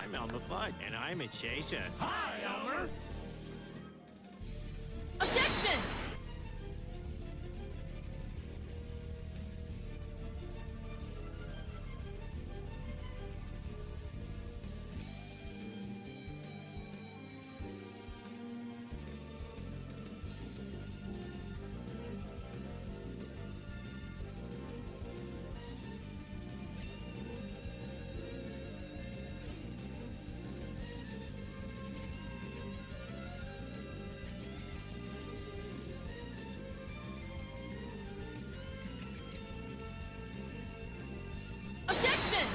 I'm Elmer Fudd. And I'm a chaser. Hi, Elmer. Objection! Objection!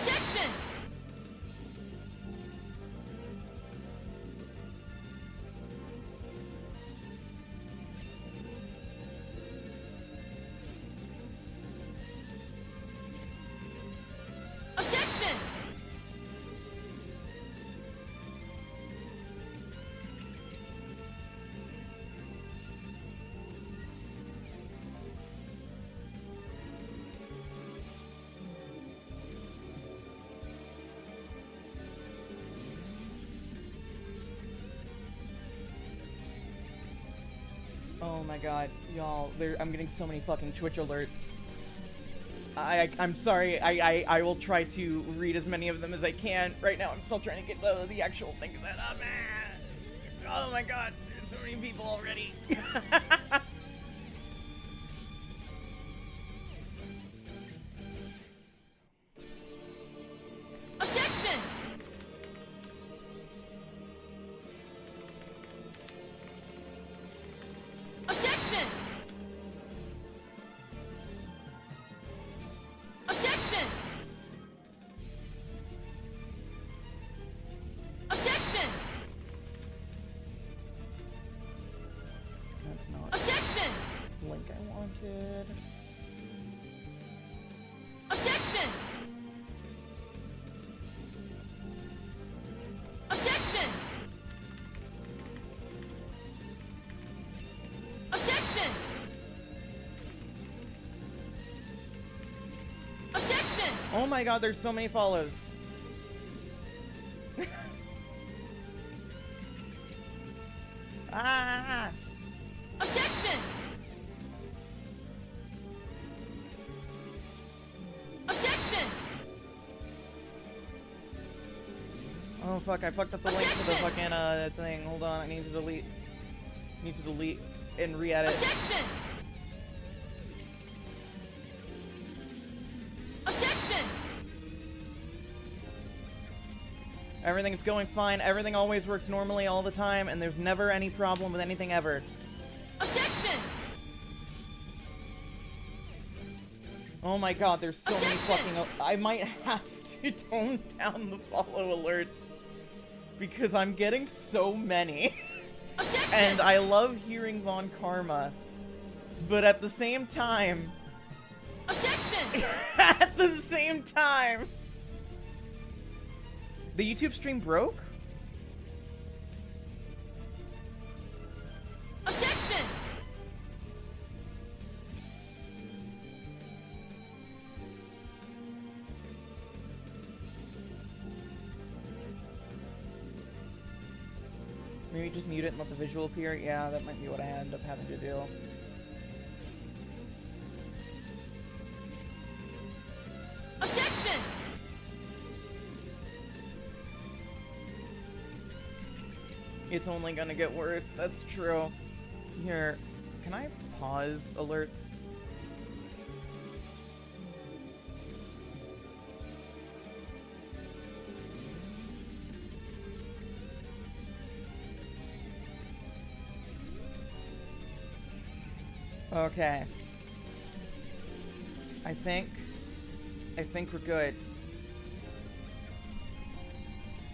Objection! Objection! Oh my god, y'all, I'm getting so many fucking Twitch alerts. I'm sorry, I will try to read as many of them as I can. Right now, I'm still trying to get the actual thing set up. Oh my god, there's so many people already. Objection! Objection! Objection! Objection! That's not Objection! the link I wanted. Objection! Objection! Objection! Objection! Oh my god, there's so many follows. Ah! Objection! Objection! Oh fuck, I fucked up the link to the Objection! fucking thing. Hold on, I need to delete and re-edit. Objection! Objection! Everything's going fine, everything always works normally all the time, and there's never any problem with anything ever. Objection! Oh my god, there's so many Objection! fucking... I might have to tone down the follow alerts. Because I'm getting so many. Objection! And I love hearing Von Karma. But at the same time... Objection! At the same time... The YouTube stream broke? Objection! Maybe just mute it and let the visual appear? Yeah, that might be what I end up having to do. It's only gonna get worse. That's true. Here, can I pause alerts? Okay. I think we're good.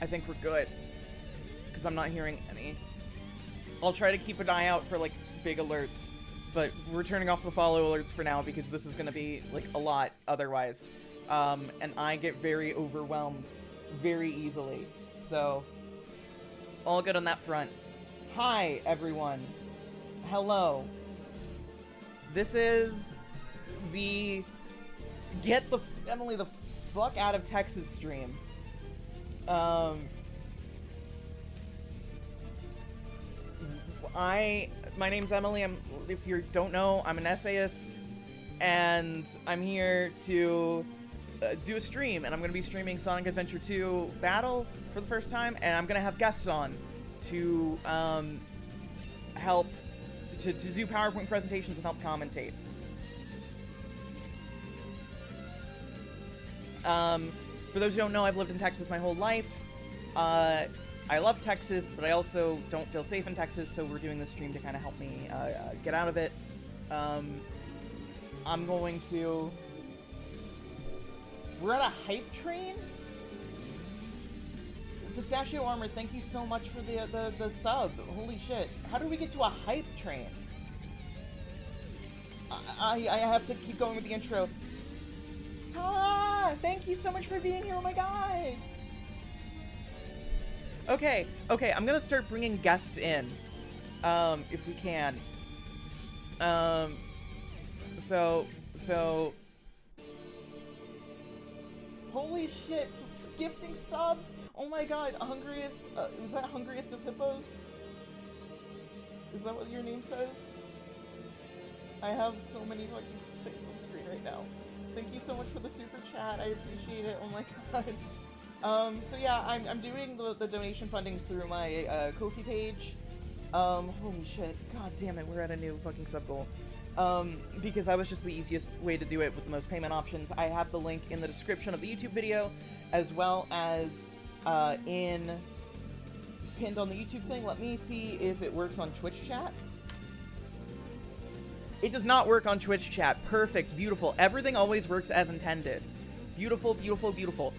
I think we're good. Because I'm not hearing any. I'll try to keep an eye out for, like, big alerts. But we're turning off the follow alerts for now because this is going to be, like, a lot otherwise. And I get very overwhelmed very easily. So, all good on that front. Hi, everyone. Hello. This is the Get the Emily the fuck out of Texas stream. My name's Emily. If you don't know, I'm an essayist, and I'm here to do a stream, and I'm going to be streaming Sonic Adventure 2 Battle for the first time, and I'm going to have guests on to help to do PowerPoint presentations and help commentate. For those who don't know, I've lived in Texas my whole life. I love Texas, but I also don't feel safe in Texas, so we're doing this stream to kind of help me get out of it. I'm going to... We're at a hype train? Pistachio Armor, thank you so much for the sub. Holy shit. How do we get to a hype train? I have to keep going with the intro. Ah, thank you so much for being here. Oh my god. Okay, I'm gonna start bringing guests in, if we can. So, holy shit, gifting subs. Oh my god, hungriest, is that hungriest of hippos? Is that what your name says? I have so many fucking things on screen right now. Thank you so much for the super chat, I appreciate it, oh my god. So yeah, I'm doing the donation funding through my, Ko-fi page. Holy shit, god damn it, we're at a new fucking sub goal. Because that was just the easiest way to do it with the most payment options. I have the link in the description of the YouTube video, as well as, pinned on the YouTube thing. Let me see if it works on Twitch chat. It does not work on Twitch chat. Perfect, beautiful. Everything always works as intended. Beautiful, beautiful, beautiful.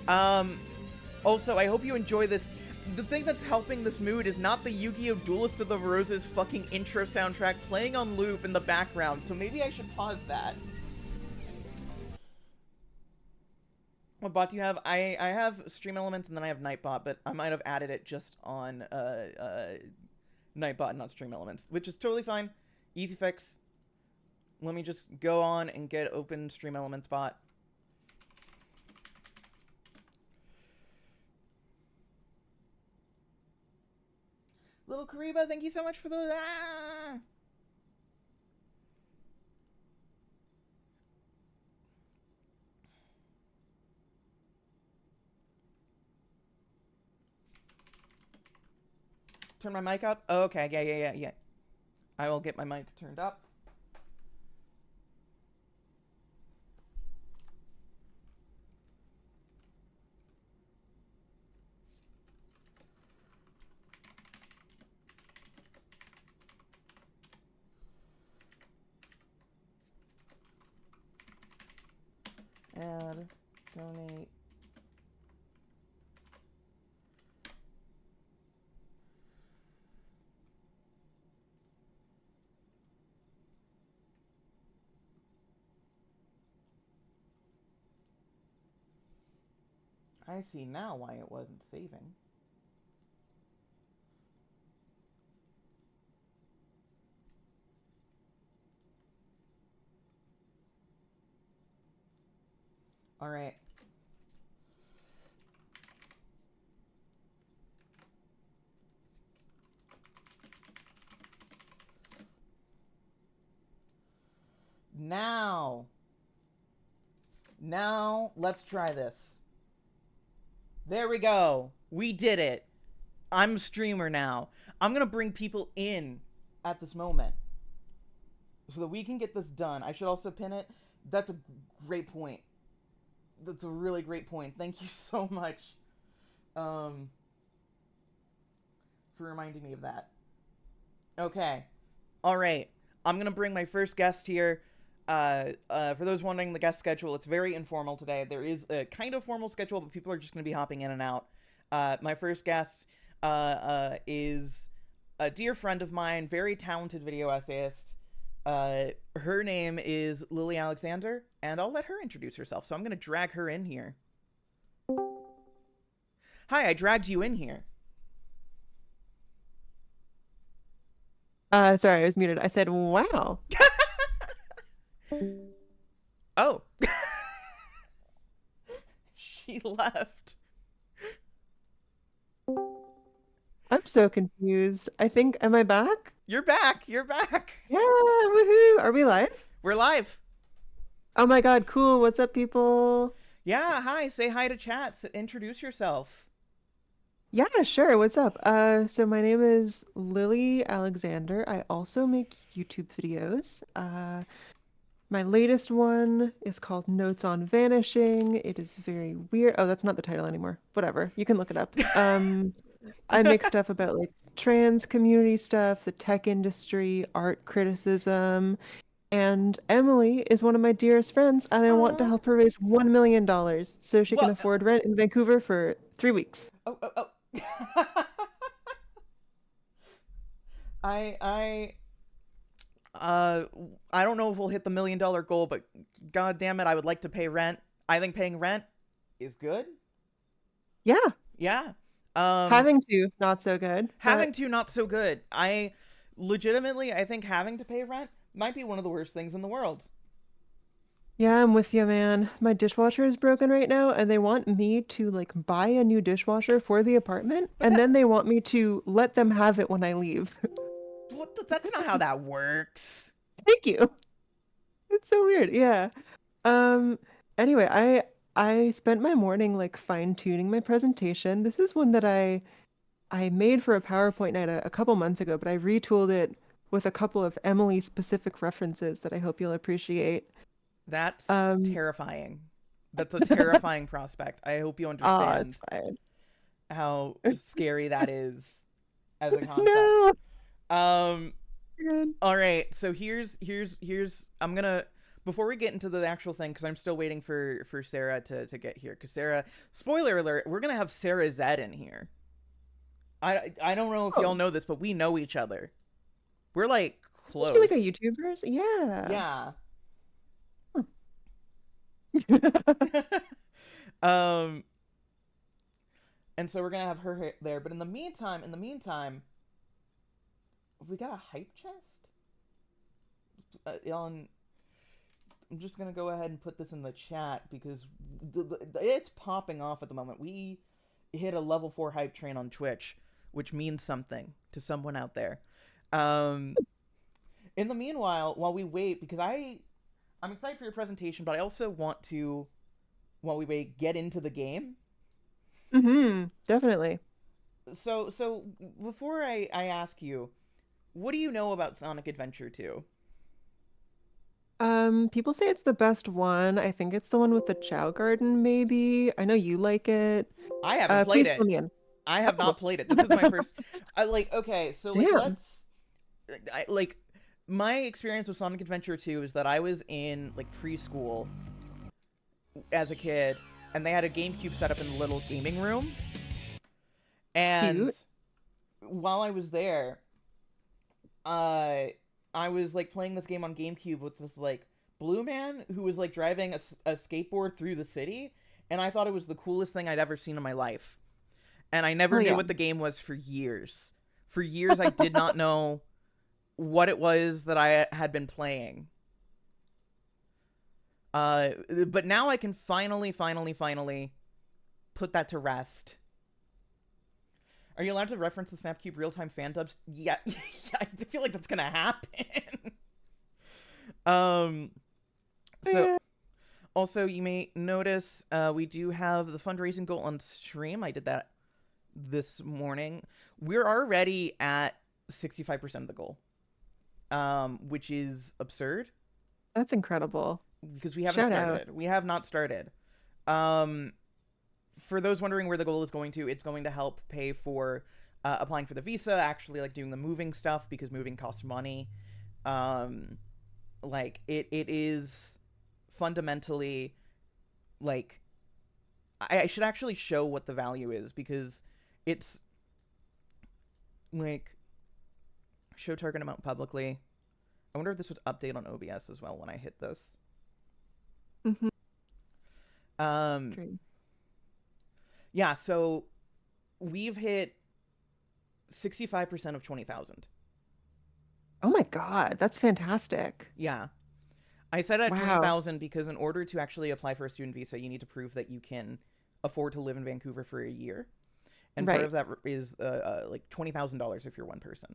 Also, I hope you enjoy this. The thing that's helping this mood is not the Yu-Gi-Oh! Duelist of the Roses fucking intro soundtrack playing on loop in the background, so maybe I should pause that. What bot do you have? I have Stream Elements and then I have Nightbot, but I might have added it just on Nightbot, not Stream Elements, which is totally fine. Easy fix. Let me just go on and get open Stream Elements bot. Little Kariba, thank you so much for the... Ah! Turn my mic up? Oh, okay, yeah. I will get my mic turned up. Add, donate. I see now why it wasn't saving. All right. Now, let's try this. There we go. We did it. I'm a streamer now. I'm gonna bring people in at this moment so that we can get this done. I should also pin it. That's a great point. That's a really great point. Thank you so much for reminding me of that. Okay. All right. I'm going to bring my first guest here. For those wondering the guest schedule, it's very informal today. There is a kind of formal schedule, but people are just going to be hopping in and out. My first guest is a dear friend of mine, very talented video essayist. Her name is Lily Alexander, and I'll let her introduce herself. So I'm going to drag her in here. Hi, I dragged you in here. Sorry, I was muted. I said, wow. Oh. She left. I'm so confused. I think, am I back? You're back. You're back. Yeah, woohoo. Are we live? We're live. Oh my god, cool. What's up, people? Yeah, hi. Say hi to chat. Introduce yourself. Yeah, sure. What's up? So my name is Lily Alexander. I also make YouTube videos. My latest one is called Notes on Vanishing. It is very weird. Oh, that's not the title anymore. Whatever. You can look it up. I make stuff about like trans community stuff, the tech industry, art criticism. And Emily is one of my dearest friends, and I want to help her raise $1 million so she can afford rent in Vancouver for 3 weeks. Oh. I don't know if we'll hit the $1 million goal, but god damn it, I would like to pay rent. I think paying rent is good. Yeah. Yeah. Having to, not so good. Having to, not so good. I think having to pay rent might be one of the worst things in the world. Yeah, I'm with you, man. My dishwasher is broken right now, and they want me to like buy a new dishwasher for the apartment, and then they want me to let them have it when I leave. That's not how that works. Thank you. It's so weird. Yeah. Anyway, I spent my morning like fine-tuning my presentation. This is one that I made for a PowerPoint night a couple months ago, but I retooled it with a couple of Emily-specific references that I hope you'll appreciate. That's terrifying. That's a terrifying prospect. I hope you understand how scary that is as a concept. No. All right. So here's I'm gonna, before we get into the actual thing, because I'm still waiting for Sarah to get here. Because Sarah, spoiler alert, we're gonna have Sarah Zed in here. I don't know if y'all know this, but we know each other. We're like close. Like a YouTubers? Yeah. Yeah. And so we're gonna have her there, but in the meantime, we got a hype chest. I'm just gonna go ahead and put this in the chat because it's popping off at the moment. We hit a level 4 hype train on Twitch, which means something to someone out there. In the meanwhile, while we wait, because I'm excited for your presentation, but I also want to, while we wait, get into the game. Definitely. So before I ask you, what do you know about Sonic Adventure 2? People say it's the best one. I think it's the one with the Chow Garden, maybe. I know you like it. I haven't played please it. fill me in. I have not played it. This is my first. Okay, so my experience with Sonic Adventure 2 is that I was in like preschool as a kid, and they had a GameCube set up in the little gaming room. And Cute. While I was there, I was like playing this game on GameCube with this like blue man who was like driving a skateboard through the city, and I thought it was the coolest thing I'd ever seen in my life. And I never knew what the game was for years. For years, I did not know what it was that I had been playing. But now I can finally put that to rest. Are you allowed to reference the Snapcube real-time fan dubs? Yeah, yeah, I feel like that's gonna happen. So, also, you may notice we do have the fundraising goal on stream. I did that this morning, we're already at 65% of the goal, which is absurd That's incredible. because we haven't Shout out. started. We have not started. For those wondering where the goal is going to, it's going to help pay for applying for the visa, actually like doing the moving stuff because moving costs money. Like it is fundamentally like I should actually show what the value is because it's like show target amount publicly. I wonder if this would update on OBS as well when I hit this. Mm-hmm. Um, yeah, so we've hit 65% of 20,000. Oh my god, that's fantastic. Yeah. I said at Wow. 20,000 because in order to actually apply for a student visa, you need to prove that you can afford to live in Vancouver for a year. And part Right. of that is like $20,000 if you're one person.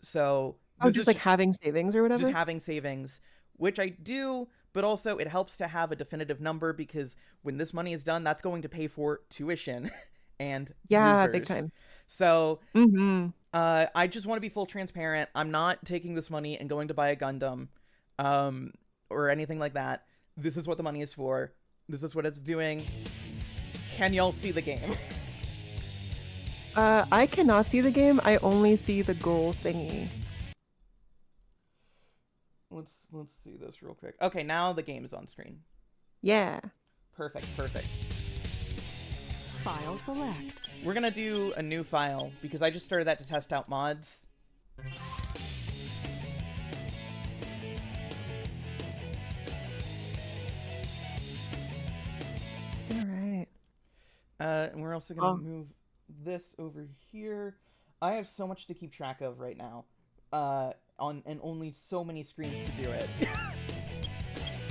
So Oh, this just is like having savings or whatever? just having savings, which I do, but also it helps to have a definitive number because when this money is done, that's going to pay for tuition and Yeah, big movers. time. So Mm-hmm. I just want to be full transparent. I'm not taking this money and going to buy a Gundam or anything like that. This is what the money is for. This is what it's doing. Can y'all see the game? I cannot see the game. I only see the goal thingy. Let's see this real quick. Okay, now the game is on screen. Yeah. Perfect. File select. We're gonna do a new file because I just started that to test out mods. All right. And we're also gonna Oh. move this over here. I have so much to keep track of right now. And only so many screens to do it.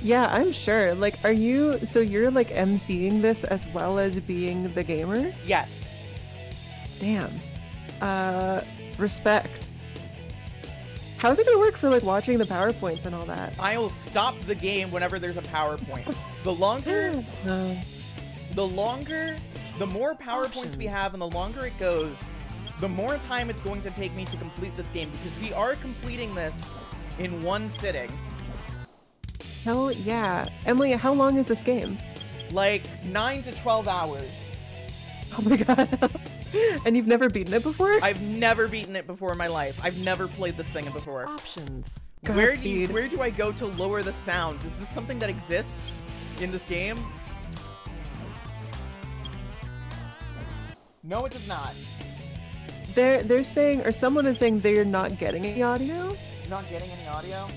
Yeah, I'm sure. Like, are you? So you're like emceeing this as well as being the gamer? Yes. Damn. Respect. How's it gonna work for like watching the PowerPoints and all that? I will stop the game whenever there's a PowerPoint. The longer, No. the more PowerPoints we Options. have and the longer it goes, the more time it's going to take me to complete this game because we are completing this in one sitting. Hell yeah. Emily, how long is this game? Like 9 to 12 hours. Oh my god. And you've never beaten it before? I've never beaten it before in my life. I've never played this thing before. Options. Where Godspeed. do I go to lower the sound? Is this something that exists in this game? No, it does not. They're saying, or someone is saying they're not getting any audio. Not getting any audio?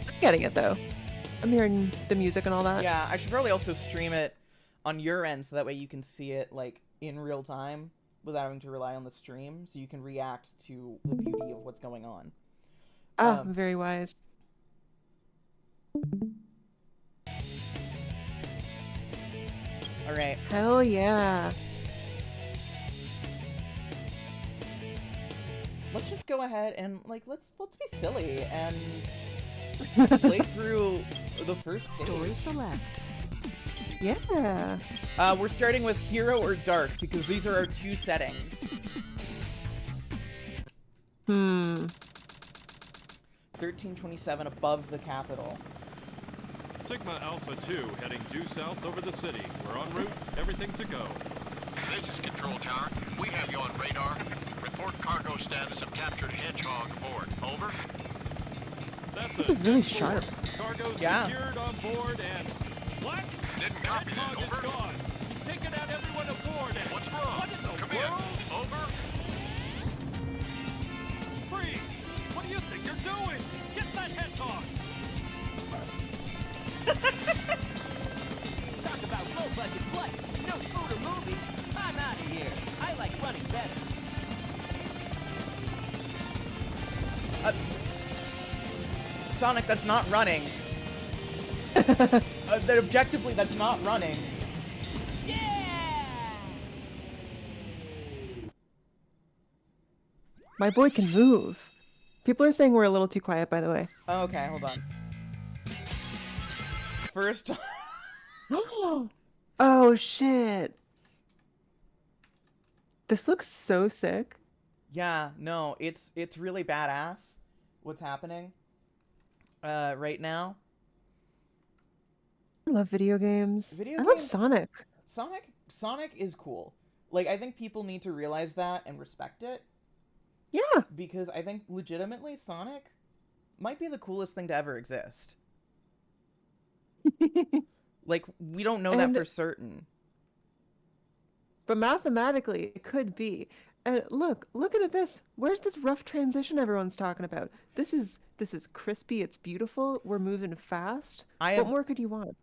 I'm getting it though. I'm hearing the music and all that. Yeah, I should probably also stream it on your end so that way you can see it like in real time without having to rely on the stream, so you can react to the beauty of what's going on. Ah, very wise. All right. Hell yeah. Let's just go ahead and like let's be silly and play through the first stage. Story select. Yeah. We're starting with Hero or Dark because these are our two settings. 1327 above the capital. Sigma Alpha 2 heading due south over the city. We're en route. Everything's a go. This is Control Tower. We have you on radar. Report cargo status of captured Hedgehog aboard. Over. That's This a is really 10-4. sharp. Cargo Yeah. secured on board and... What? Didn't copy that. Hedgehog is Over. gone. He's taken out everyone aboard and... What's wrong? What in the Come world? in. Over. Freeze! What do you think you're doing? Get that hedgehog! Talk about low-budget flights, no food or movies. I'm out of here. I like running better. Sonic, that's not running. That objectively, that's not running. Yeah! My boy can move. People are saying we're a little too quiet, by the way. Okay, hold on. First, Oh shit. This looks so sick. Yeah, no, it's really badass what's happening right now. I love video games. Video I love games- Sonic. Sonic is cool. Like, I think people need to realize that and respect it, Yeah. because I think legitimately Sonic might be the coolest thing to ever exist. Like, we don't know that And- for certain. But mathematically, it could be. And look at this. Where's this rough transition everyone's talking about? This is crispy. It's beautiful. We're moving fast. I What have more could you want?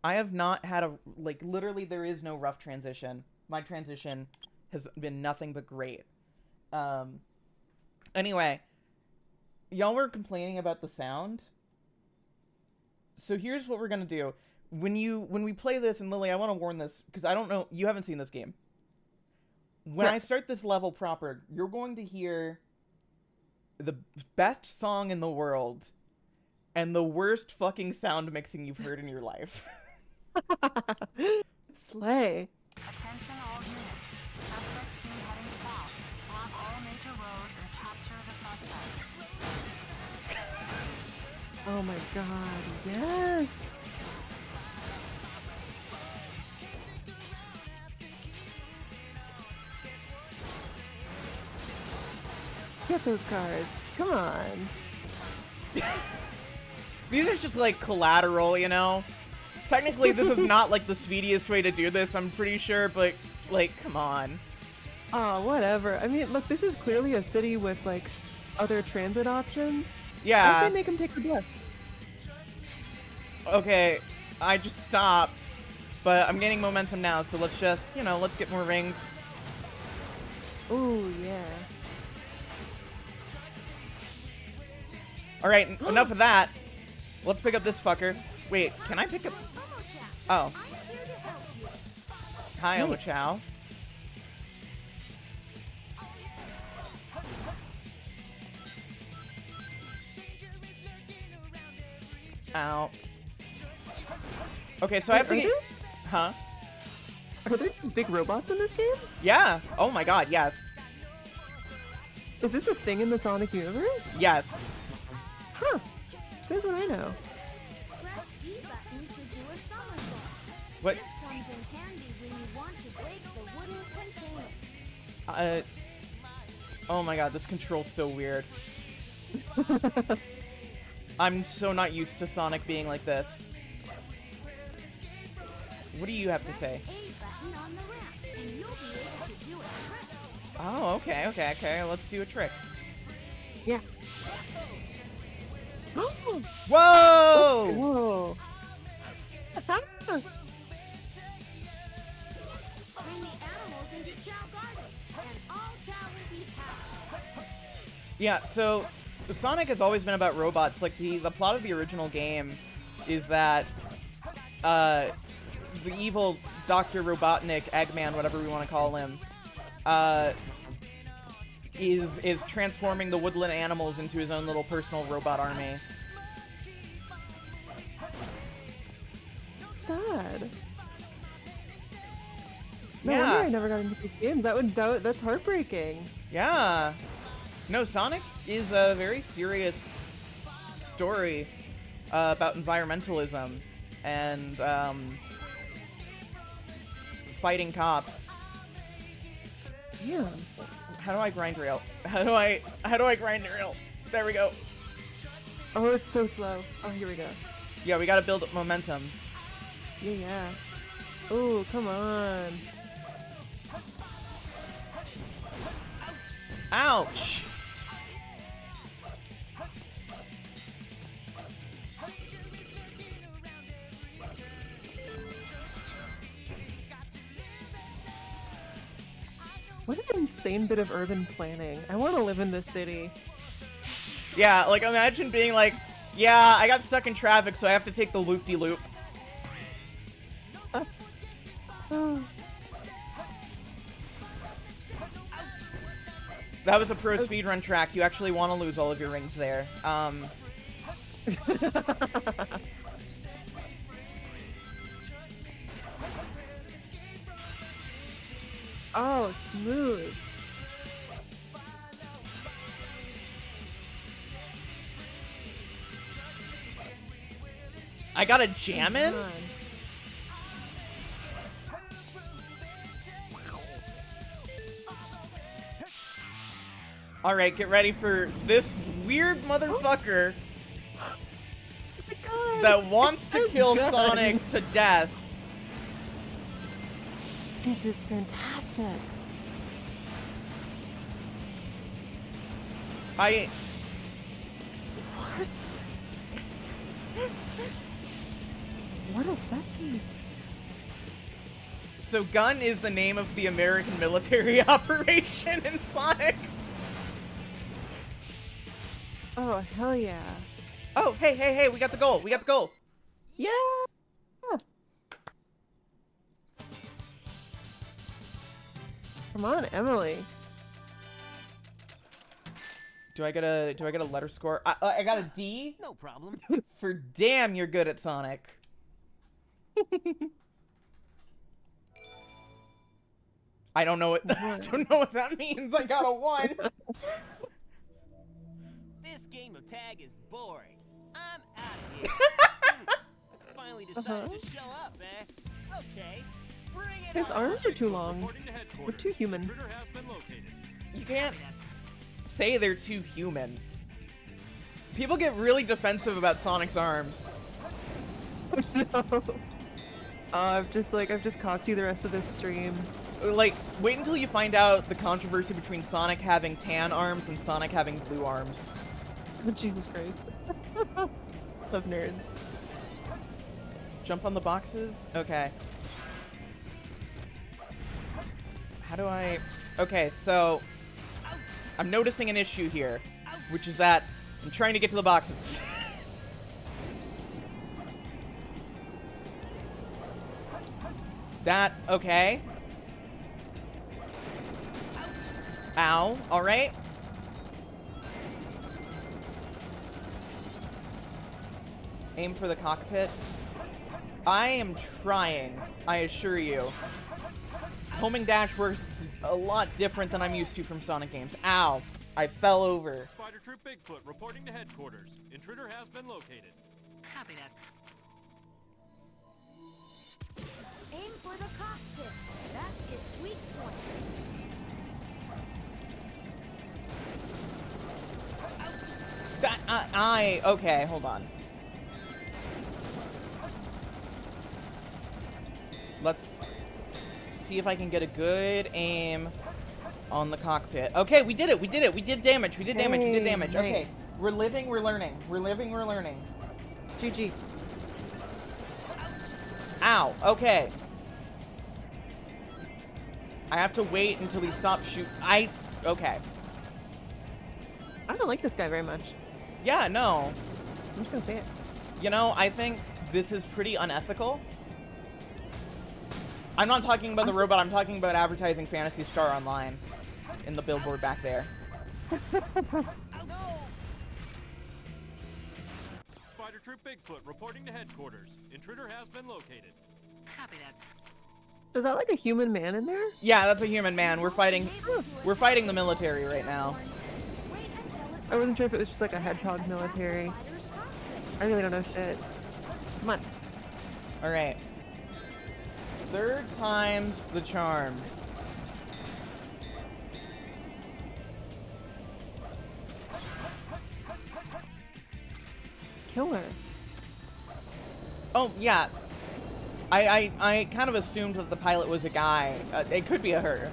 I have not had a, like, literally there is no rough transition. My transition has been nothing but great. Anyway, y'all were complaining about the sound. So here's what we're gonna do. When we play this, and Lily, I want to warn this, because I don't know, you haven't seen this game. When No. I start this level proper, you're going to hear the best song in the world and the worst fucking sound mixing you've heard in your life. Slay. Attention all units. Suspect seen heading south. Block all major roads and capture the suspect. Oh my god. Yes. Get those cars. Come on. These are just like collateral, you know? Technically, this is not like the speediest way to do this, I'm pretty sure, but like, come on. Oh, whatever. I mean, look, this is clearly a city with like other transit options. I Yeah, say make them take the bus. okay, I just stopped, but I'm gaining momentum now, so let's just, you know, let's get more rings. Ooh, yeah. Alright, enough of that. Let's pick up this fucker. Wait, can I pick up... Oh. Hi, Omo Nice. Chow. Ow. Okay, so I have to Wait, get... are Huh? Are there just big robots in this game? Yeah. Oh my god, yes. Is this a thing in the Sonic universe? Yes. Huh. Here's what I know. Press B button to do a somersault. What? This comes in handy when you want to break the wooden container. Oh my god, this control's so weird. I'm so not used to Sonic being like this. What do you have to say? A button on the ramp, and you'll be able to do a trick. Oh, okay. Let's do a trick. Yeah. Oh, Whoa! whoa. Bring the animals into Chow Garden, and all Chow will be happy. Yeah, so Sonic has always been about robots. Like the plot of the original game is that the evil Dr. Robotnik, Eggman, whatever we want to call him, is transforming the woodland animals into his own little personal robot army. Sad. No Yeah. wonder I never got into these games. That's heartbreaking. Yeah. No, Sonic is a very serious story about environmentalism and fighting cops. Yeah. How do I grind rail? How do I grind rail? There we go. Oh, it's so slow. Oh, here we go. Yeah, we gotta build up momentum. Yeah. Oh, come on. Ouch! What an insane bit of urban planning. I want to live in this city. Yeah, like imagine being like, yeah, I got stuck in traffic, so I have to take the loop-de-loop. Oh. That was a pro speedrun track. You actually want to lose all of your rings there. Oh, smooth. I got a jammin'? God. Alright, get ready for this weird motherfucker Oh my God. that wants to That's kill good. Sonic to death. This is fantastic. I What? What a set piece. So Gun is the name of the American military operation in Sonic. Oh, hell yeah. Oh, hey, we got the goal. We got the goal. Yeah! Come on, Emily. Do I get a letter score? I got a D No problem. for damn you're good at Sonic. I don't know what I don't know what that means. I got a 1. This game of tag is boring. I'm out of here. Finally decided to show up, eh? Okay. Bring it His on. arms are too long. Reporting to We're headquarters. too human. Intruder has been located. You can't say they're too human. People get really defensive about Sonic's arms. No. I've just cost you the rest of this stream. Like, wait until you find out the controversy between Sonic having tan arms and Sonic having blue arms. Oh, Jesus Christ. Love nerds. Jump on the boxes? Okay. How do I... Okay, so... I'm noticing an issue here, which is that I'm trying to get to the boxes. That... Okay. Ow. Alright. Aim for the cockpit. I am trying, I assure you. Homing dash works a lot different than I'm used to from Sonic games. Ow. I fell over. Spider Troop Bigfoot reporting to headquarters. Intruder has been located. Copy that. Aim for the cockpit. That's its weak point. That, okay, hold on. Let's see if I can get a good aim on the cockpit. Okay, we did it, we did it, we did damage, we did damage, we did Hey, damage. Okay, nice. we're living, we're learning. We're living, we're learning. GG. Ow, okay. I have to wait until he stops shooting. Okay. I don't like this guy very much. Yeah, no. I'm just gonna say it. You know, I think this is pretty unethical. I'm not talking about the robot, I'm talking about advertising Phantasy Star Online in the billboard back there. Spider Troop Bigfoot reporting to headquarters. Intruder has been located. Copy that. Is that like a human man in there? Yeah, that's a human man. We're fighting the military right now. Wait until it's I wasn't sure if it was just like a hedgehog military. spider's cockpit. I really don't know shit. Come on. All right. Third time's the charm. Killer. Oh, yeah. I kind of assumed that the pilot was a guy. It could be a her.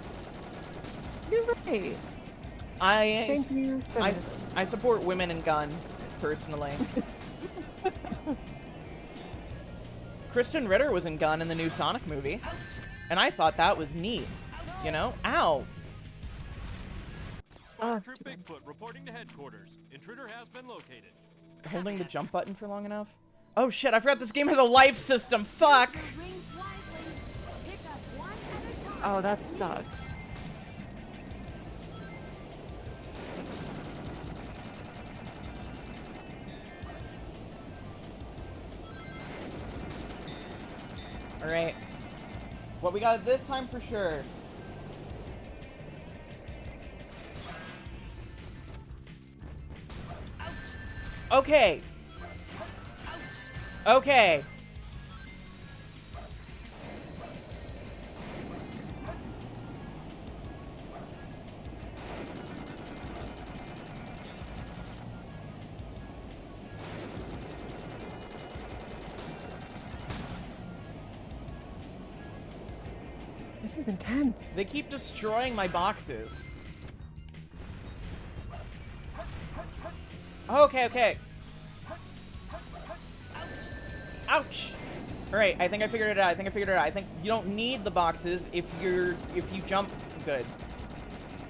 You're right. Thank you. feminism. I support women in gun, personally. Kristen Ritter was in Gun in the new Sonic movie, and I thought that was neat. You know? Ow! Ah, Troop Bigfoot reporting to headquarters. Intruder has been located. Holding the jump button for long enough? Oh shit, I forgot this game has a life system, fuck! Your rings wisely. Pick up one at a time. oh, that sucks. Alright. What we got this time for sure. Okay. Okay. This is intense. They keep destroying my boxes. Okay, okay. Ouch! Alright, I think I figured it out. I think you don't need the boxes if you jump good.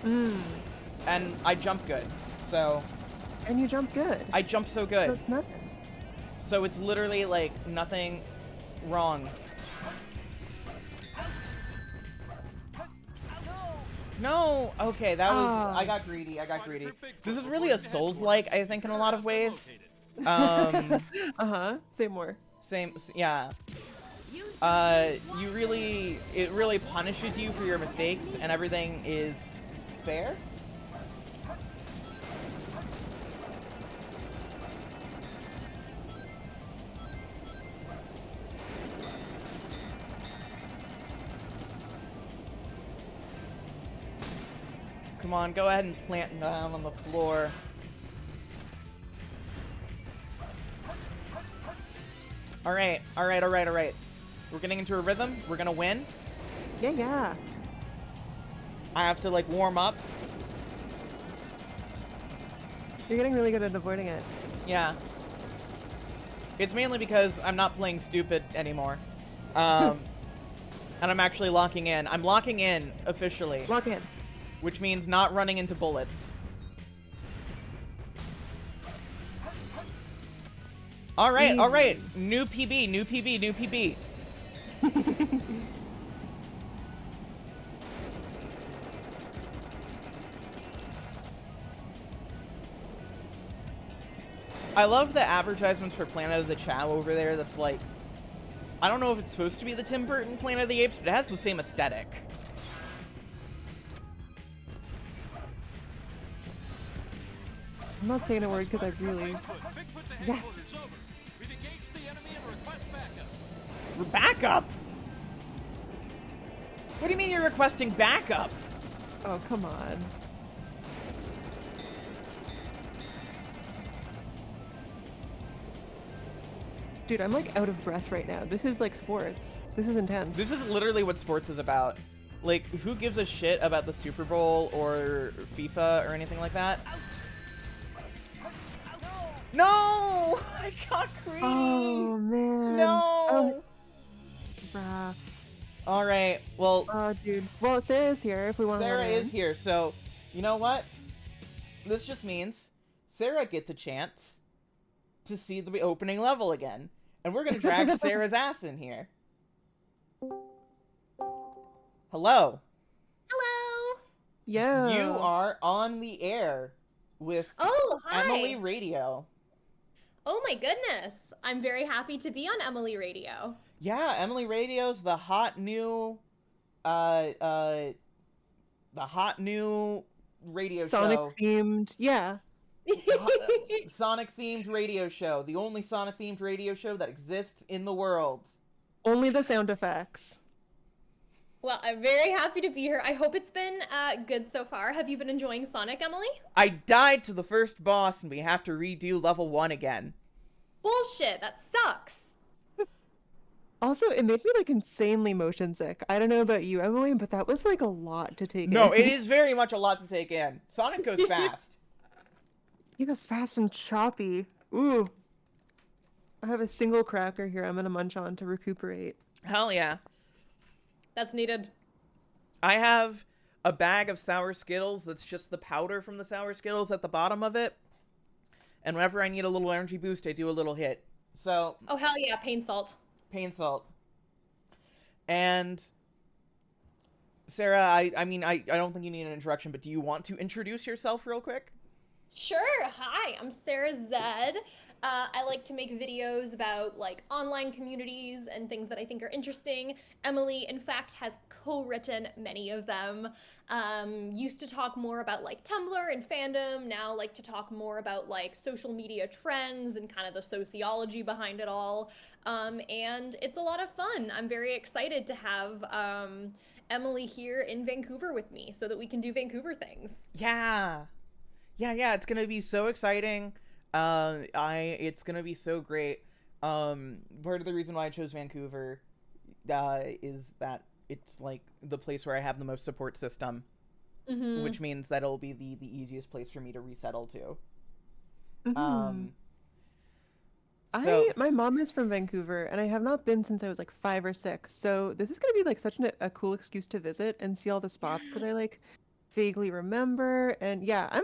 And I jump good. So And you jump good. I jump so So good. it's nothing. So it's literally like nothing wrong. No! Okay, that was... Ah. I got greedy. This is really a Souls-like, I think, in a lot of ways. Uh-huh. Say more. Yeah. It really punishes you for your mistakes, and everything is fair. Come on, go ahead and plant down on the floor. Alright. We're getting into a rhythm. We're gonna win. Yeah, yeah. I have to, like, warm up. You're getting really good at avoiding it. Yeah. It's mainly because I'm not playing stupid anymore. And I'm actually locking in. I'm locking in, officially. Lock in. Which means not running into bullets. Alright, alright. New PB. I love the advertisements for Planet of the Chow over there that's like... I don't know if it's supposed to be the Tim Burton Planet of the Apes, but it has the same aesthetic. I'm not saying a word because I really... Yes! We've engaged the enemy and request backup. Backup? What do you mean you're requesting backup? Oh, come on. Dude, I'm like out of breath right now. This is like sports. This is intense. This is literally what sports is about. Like, who gives a shit about the Super Bowl or FIFA or anything like that? No! I got greedy! Oh, man. No! Oh, rough. Alright, well, Oh, dude. Well, Sarah's here if we want to Sarah is here, so you know what? This just means Sarah gets a chance to see the opening level again. And we're gonna drag Sarah's ass in here. Hello. Hello. Yeah. You are on the air with Oh, hi. Emily Radio. Oh my goodness. I'm very happy to be on Emily Radio. Yeah, Emily Radio's the hot new radio Sonic show. themed. Yeah. Sonic themed radio show. The only Sonic themed radio show that exists in the world. Only the sound effects. Well, I'm very happy to be here. I hope it's been good so far. Have you been enjoying Sonic, Emily? I died to the first boss and we have to redo level 1 again. Bullshit. That sucks. Also, it made me like insanely motion sick. I don't know about you, Emily, but that was like a lot to take No, in. it is very much a lot to take in. Sonic goes fast. He goes fast and choppy. Ooh. I have a single cracker here I'm gonna munch on to recuperate. Hell yeah. That's needed. I have a bag of sour Skittles that's just the powder from the sour Skittles at the bottom of it. And whenever I need a little energy boost, I do a little hit. So, Oh, hell yeah. Pain salt. pain salt. And Sarah, I mean, I don't think you need an introduction, but do you want to introduce yourself real quick? Sure. Hi, I'm Sarah Zed. I like to make videos about like online communities and things that I think are interesting. Emily, in fact, has co-written many of them. Used to talk more about like Tumblr and fandom. Now like to talk more about like social media trends and kind of the sociology behind it all. And it's a lot of fun. I'm very excited to have Emily here in Vancouver with me so that we can do Vancouver things. Yeah. Yeah, it's gonna be so exciting. It's gonna be so great. Part of the reason why I chose Vancouver is that it's like the place where I have the most support system, which means that it'll be the easiest place for me to resettle to. My mom is from Vancouver, and I have not been since I was like 5 or 6. So this is gonna be like such a cool excuse to visit and see all the spots that I like vaguely remember. And yeah,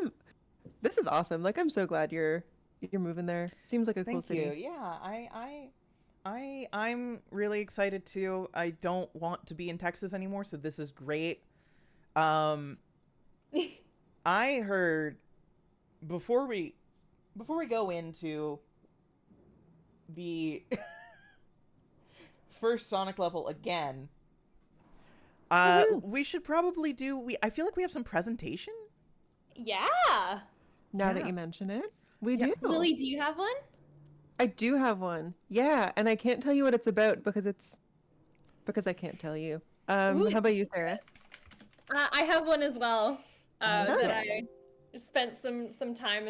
this is awesome. Like, I'm so glad you're moving there. Seems like a cool Thank city. you. Yeah, I'm really excited too. I don't want to be in Texas anymore, so this is great. I heard before we go into the first Sonic level again, we should probably I feel like we have some presentation. Yeah. Now Yeah. that you mention it, we do. Lily, do you have one? I do have one. Yeah, and I can't tell you what it's about because I can't tell you. Ooh, How about you, Sarah? I have one as well. Awesome. That I spent some time.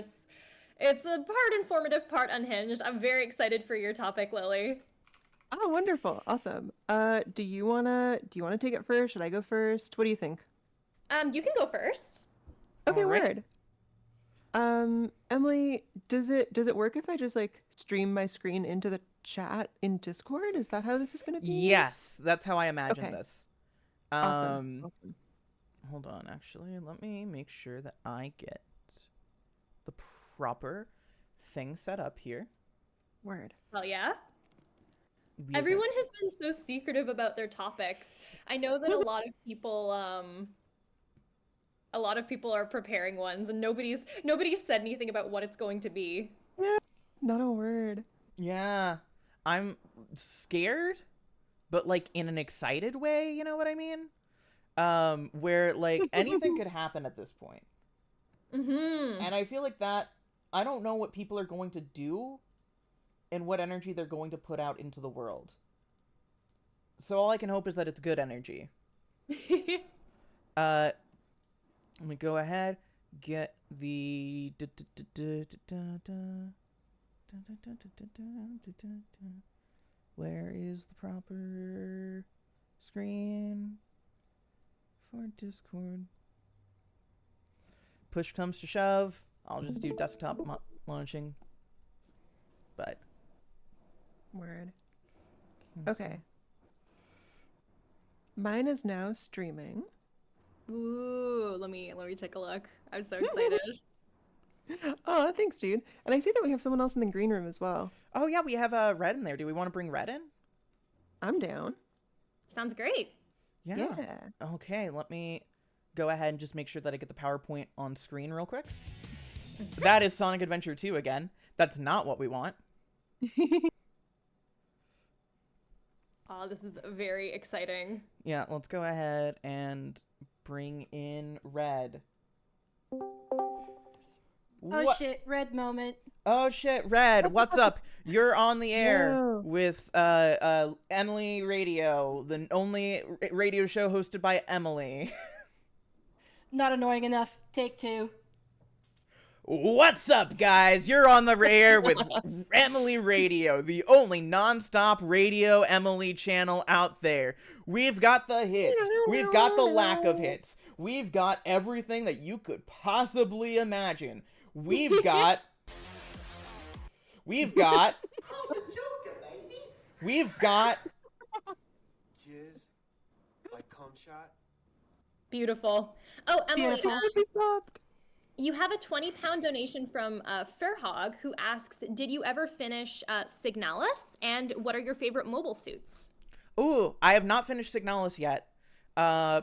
It's a part informative, part unhinged. I'm very excited for your topic, Lily. Oh, wonderful. Awesome. Do you wanna take it first? Should I go first? What do you think? You can go first. Okay, Alright. word. Emily, does it work if I just like stream my screen into the chat in Discord? Is that how this is gonna be? Yes, that's how I imagine Okay. this. Awesome. Awesome. Hold on, actually, let me make sure that I get the proper thing set up here. Word. Well, yeah. We have Everyone has been so secretive about their topics. I know that a lot of people are preparing ones, and nobody's said anything about what it's going to be. Not a word. Yeah, I'm scared, but like in an excited way, you know what I mean? Where like anything could happen at this point. And I feel like that, I don't know what people are going to do and what energy they're going to put out into the world. So all I can hope is that it's good energy. Let me go ahead, get the where is the proper screen for Discord? Push comes to shove, I'll just do desktop launching. But Word. Okay. Mine is now streaming. Ooh, let me take a look. I'm so excited. Oh, thanks, dude. And I see that we have someone else in the green room as well. oh yeah, we have Red in there. Do we want to bring Red in? I'm down. Sounds great. Yeah. Okay, let me go ahead and just make sure that I get the PowerPoint on screen real quick. That is Sonic Adventure 2 again. That's not what we want. Oh, this is very exciting. Yeah, let's go ahead and bring in Red. Oh shit, Red moment. Oh shit, Red, what's up? You're on the air Yo. with Emily Radio, the only radio show hosted by Emily. Not annoying enough. Take 2. What's up, guys? You're on the air with Emily Radio, the only non-stop radio Emily channel out there. We've got the hits. We've got the lack of hits. We've got everything that you could possibly imagine. We've got... We've got... Jizz, like cum shot. Beautiful. Oh, Emily, Beautiful. He stopped. you have a 20-pound donation from Fairhog, who asks, did you ever finish Signalis? And what are your favorite mobile suits? Ooh, I have not finished Signalis yet,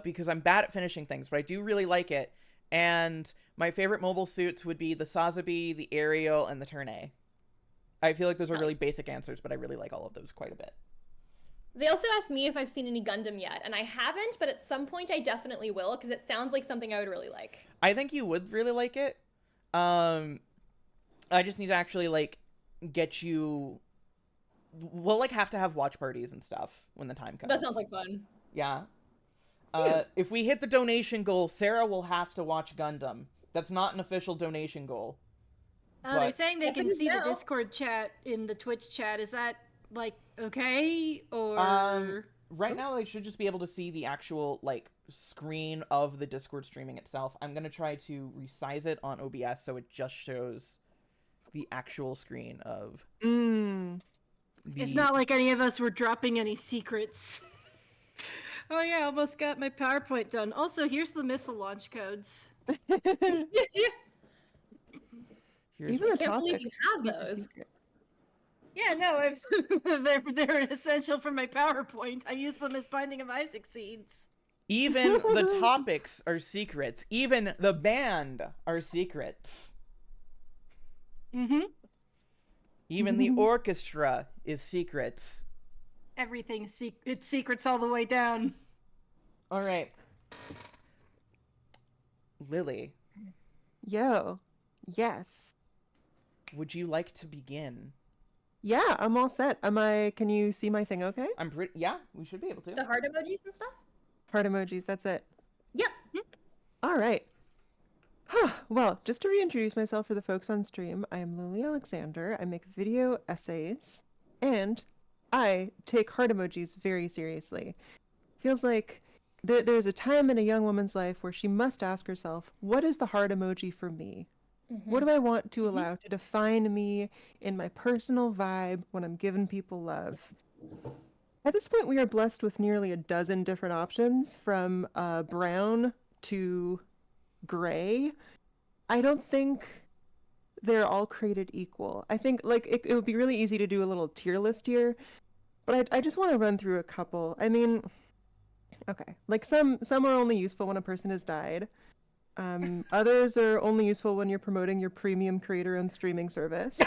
because I'm bad at finishing things, but I do really like it. And My favorite mobile suits would be the Sazabi, the Ariel, and the Turne. I feel like those are really basic answers, but I really like all of those quite a bit. They also asked me if I've seen any Gundam yet, and I haven't, but at some point I definitely will, because it sounds like something I would really like. I think you would really like it. I just need to actually, like, get you... We'll, like, have to have watch parties and stuff when the time comes. That sounds like fun. Yeah. If we hit the donation goal, Sarah will have to watch Gundam. That's not an official donation goal. They're But- saying they Yes, it can is see the now. Discord chat in the Twitch chat. Is that, like, okay? Or... Right now, they should just be able to see the actual, like, screen of the Discord streaming itself. I'm going to try to resize it on OBS so it just shows the actual screen of the... It's not like any of us were dropping any secrets. Oh yeah, almost got my PowerPoint done. Also, here's the missile launch codes. Here's Even the Can't believe topics. you have super those. secret. Yeah, no, they're essential for my PowerPoint. I use them as Binding of Isaac seeds. Even the topics are secrets. Even the band are secrets. Mm-hmm. Even the orchestra is secrets. Everything's it's secrets all the way down. All right. Lily, Yo. Yes. would you like to begin? Yeah, I'm all set. Can you see my thing okay? I'm pretty... Yeah, we should be able to. The heart emojis and stuff? Heart emojis, that's it. Yep. All right. Well, just to reintroduce myself for the folks on stream, I am Lily Alexander. I make video essays, and I take heart emojis very seriously. Feels like there's a time in a young woman's life where she must ask herself, what is the heart emoji for me? What do I want to allow to define me in my personal vibe when I'm giving people love? At this point, we are blessed with nearly a dozen different options, from brown to gray. I don't think they're all created equal. I think like it would be really easy to do a little tier list here, but I just want to run through a couple. I mean, okay, like some are only useful when a person has died. Others are only useful when you're promoting your premium creator and streaming service.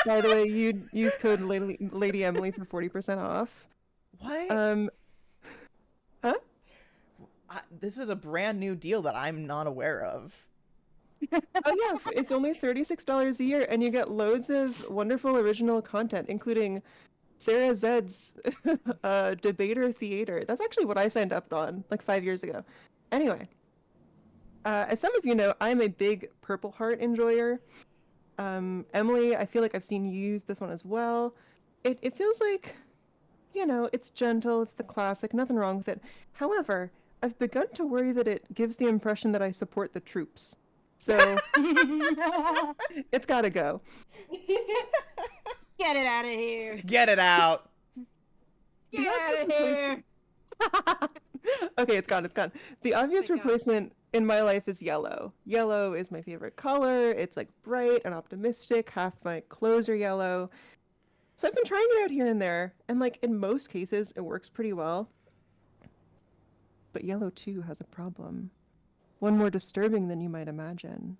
By the way, you use code Lady Emily for 40% off. What? Huh? This is a brand new deal that I'm not aware of. Oh yeah, it's only $36 a year, and you get loads of wonderful original content, including Sarah Zed's Debater Theater. That's actually what I signed up on like 5 years ago. Anyway, as some of you know, I'm a big Purple Heart enjoyer. Emily, I feel like I've seen you use this one as well. It feels like, you know, it's gentle, it's the classic, nothing wrong with it. However, I've begun to worry that it gives the impression that I support the troops. So, it's gotta go. Get it out of here. Get it out. Get out of here. Okay, it's gone. The obvious Thank God. replacement in my life is yellow. Yellow is my favorite color. It's like bright and optimistic. Half my clothes are yellow. So I've been trying it out here and there, and like in most cases, it works pretty well. But yellow too has a problem. One more disturbing than you might imagine.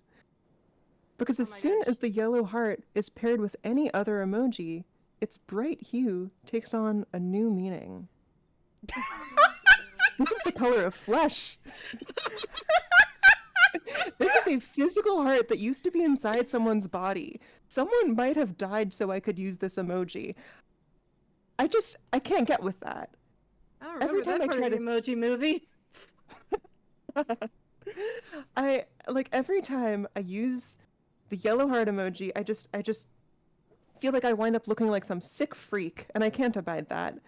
Because as my soon gosh. as the yellow heart is paired with any other emoji, its bright hue takes on a new meaning. This is the color of flesh. This is a physical heart that used to be inside someone's body. Someone might have died so I could use this emoji. I can't get with that. I don't Every remember time that I part try of the emoji movie. Every time I use the yellow heart emoji, I just feel like I wind up looking like some sick freak, and I can't abide that.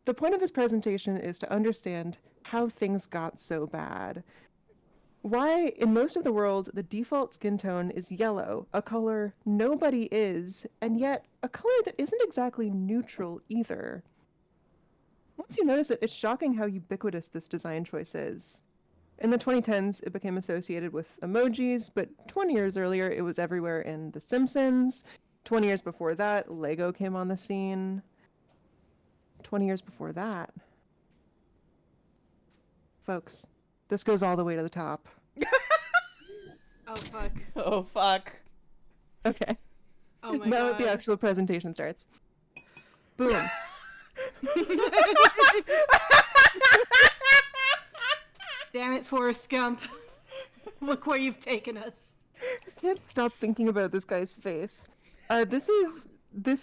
The point of this presentation is to understand how things got so bad. Why, in most of the world, the default skin tone is yellow, a color nobody is, and yet a color that isn't exactly neutral either. Once you notice it, it's shocking how ubiquitous this design choice is. In the 2010s, it became associated with emojis, but 20 years earlier, it was everywhere in The Simpsons. 20 years before that, Lego came on the scene. 20 years before that. Folks, This goes all the way to the top. Oh fuck. Oh fuck. Okay. Oh my Now god. the actual presentation starts. Boom. Damn it, Forrest Gump. Look where you've taken us. I can't stop thinking about this guy's face. This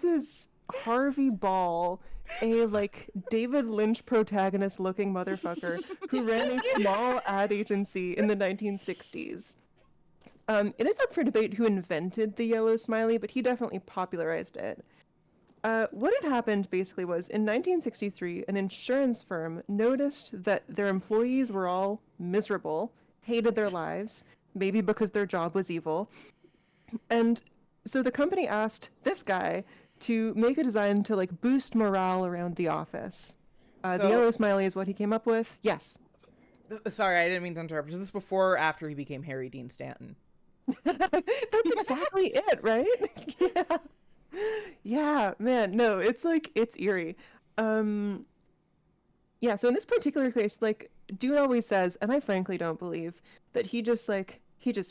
is Harvey Ball, a like David Lynch protagonist looking motherfucker who ran a small ad agency in the 1960s. It is up for debate who invented the yellow smiley, but he definitely popularized it. What had happened basically was in 1963, an insurance firm noticed that their employees were all miserable, hated their lives, maybe because their job was evil. And so the company asked this guy to make a design to like boost morale around the office. The So- yellow smiley is what he came up with. Yes. Sorry, I didn't mean to interrupt. Is this before or after he became Harry Dean Stanton? That's exactly it, right? Yeah. Yeah, man. No, it's like it's eerie. Yeah, so in this particular case, like Dude always says, and I frankly don't believe, that he just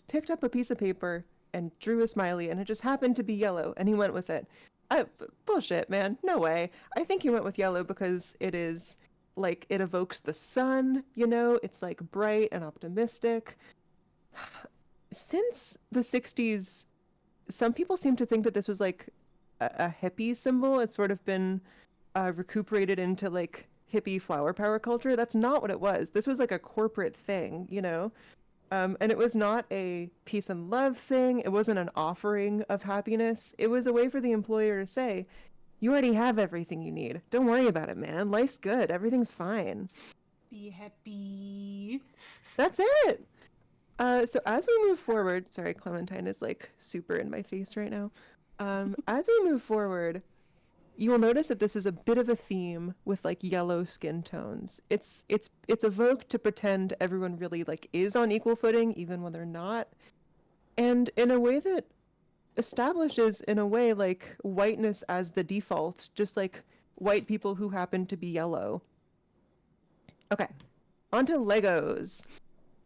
picked up a piece of paper and drew a smiley and it just happened to be yellow and he went with it. Bullshit, man. No way. I think he went with yellow because it is like it evokes the sun, you know? It's like bright and optimistic. Since the 60s, some people seem to think that this was like a hippie symbol. It's sort of been recuperated into like hippie flower power culture. That's not what it was. This was like a corporate thing, you know? And it was not a peace and love thing. It wasn't an offering of happiness. It was a way for the employer to say, you already have everything you need. Don't worry about it, man. Life's good. Everything's fine. Be happy. That's it. So as we move forward, sorry, Clementine is like super in my face right now. As we move forward, you will notice that this is a bit of a theme with like yellow skin tones. It's evoked to pretend everyone really like is on equal footing even when they're not. And in a way that establishes in a way like whiteness as the default, just like white people who happen to be yellow. Okay. Onto Legos.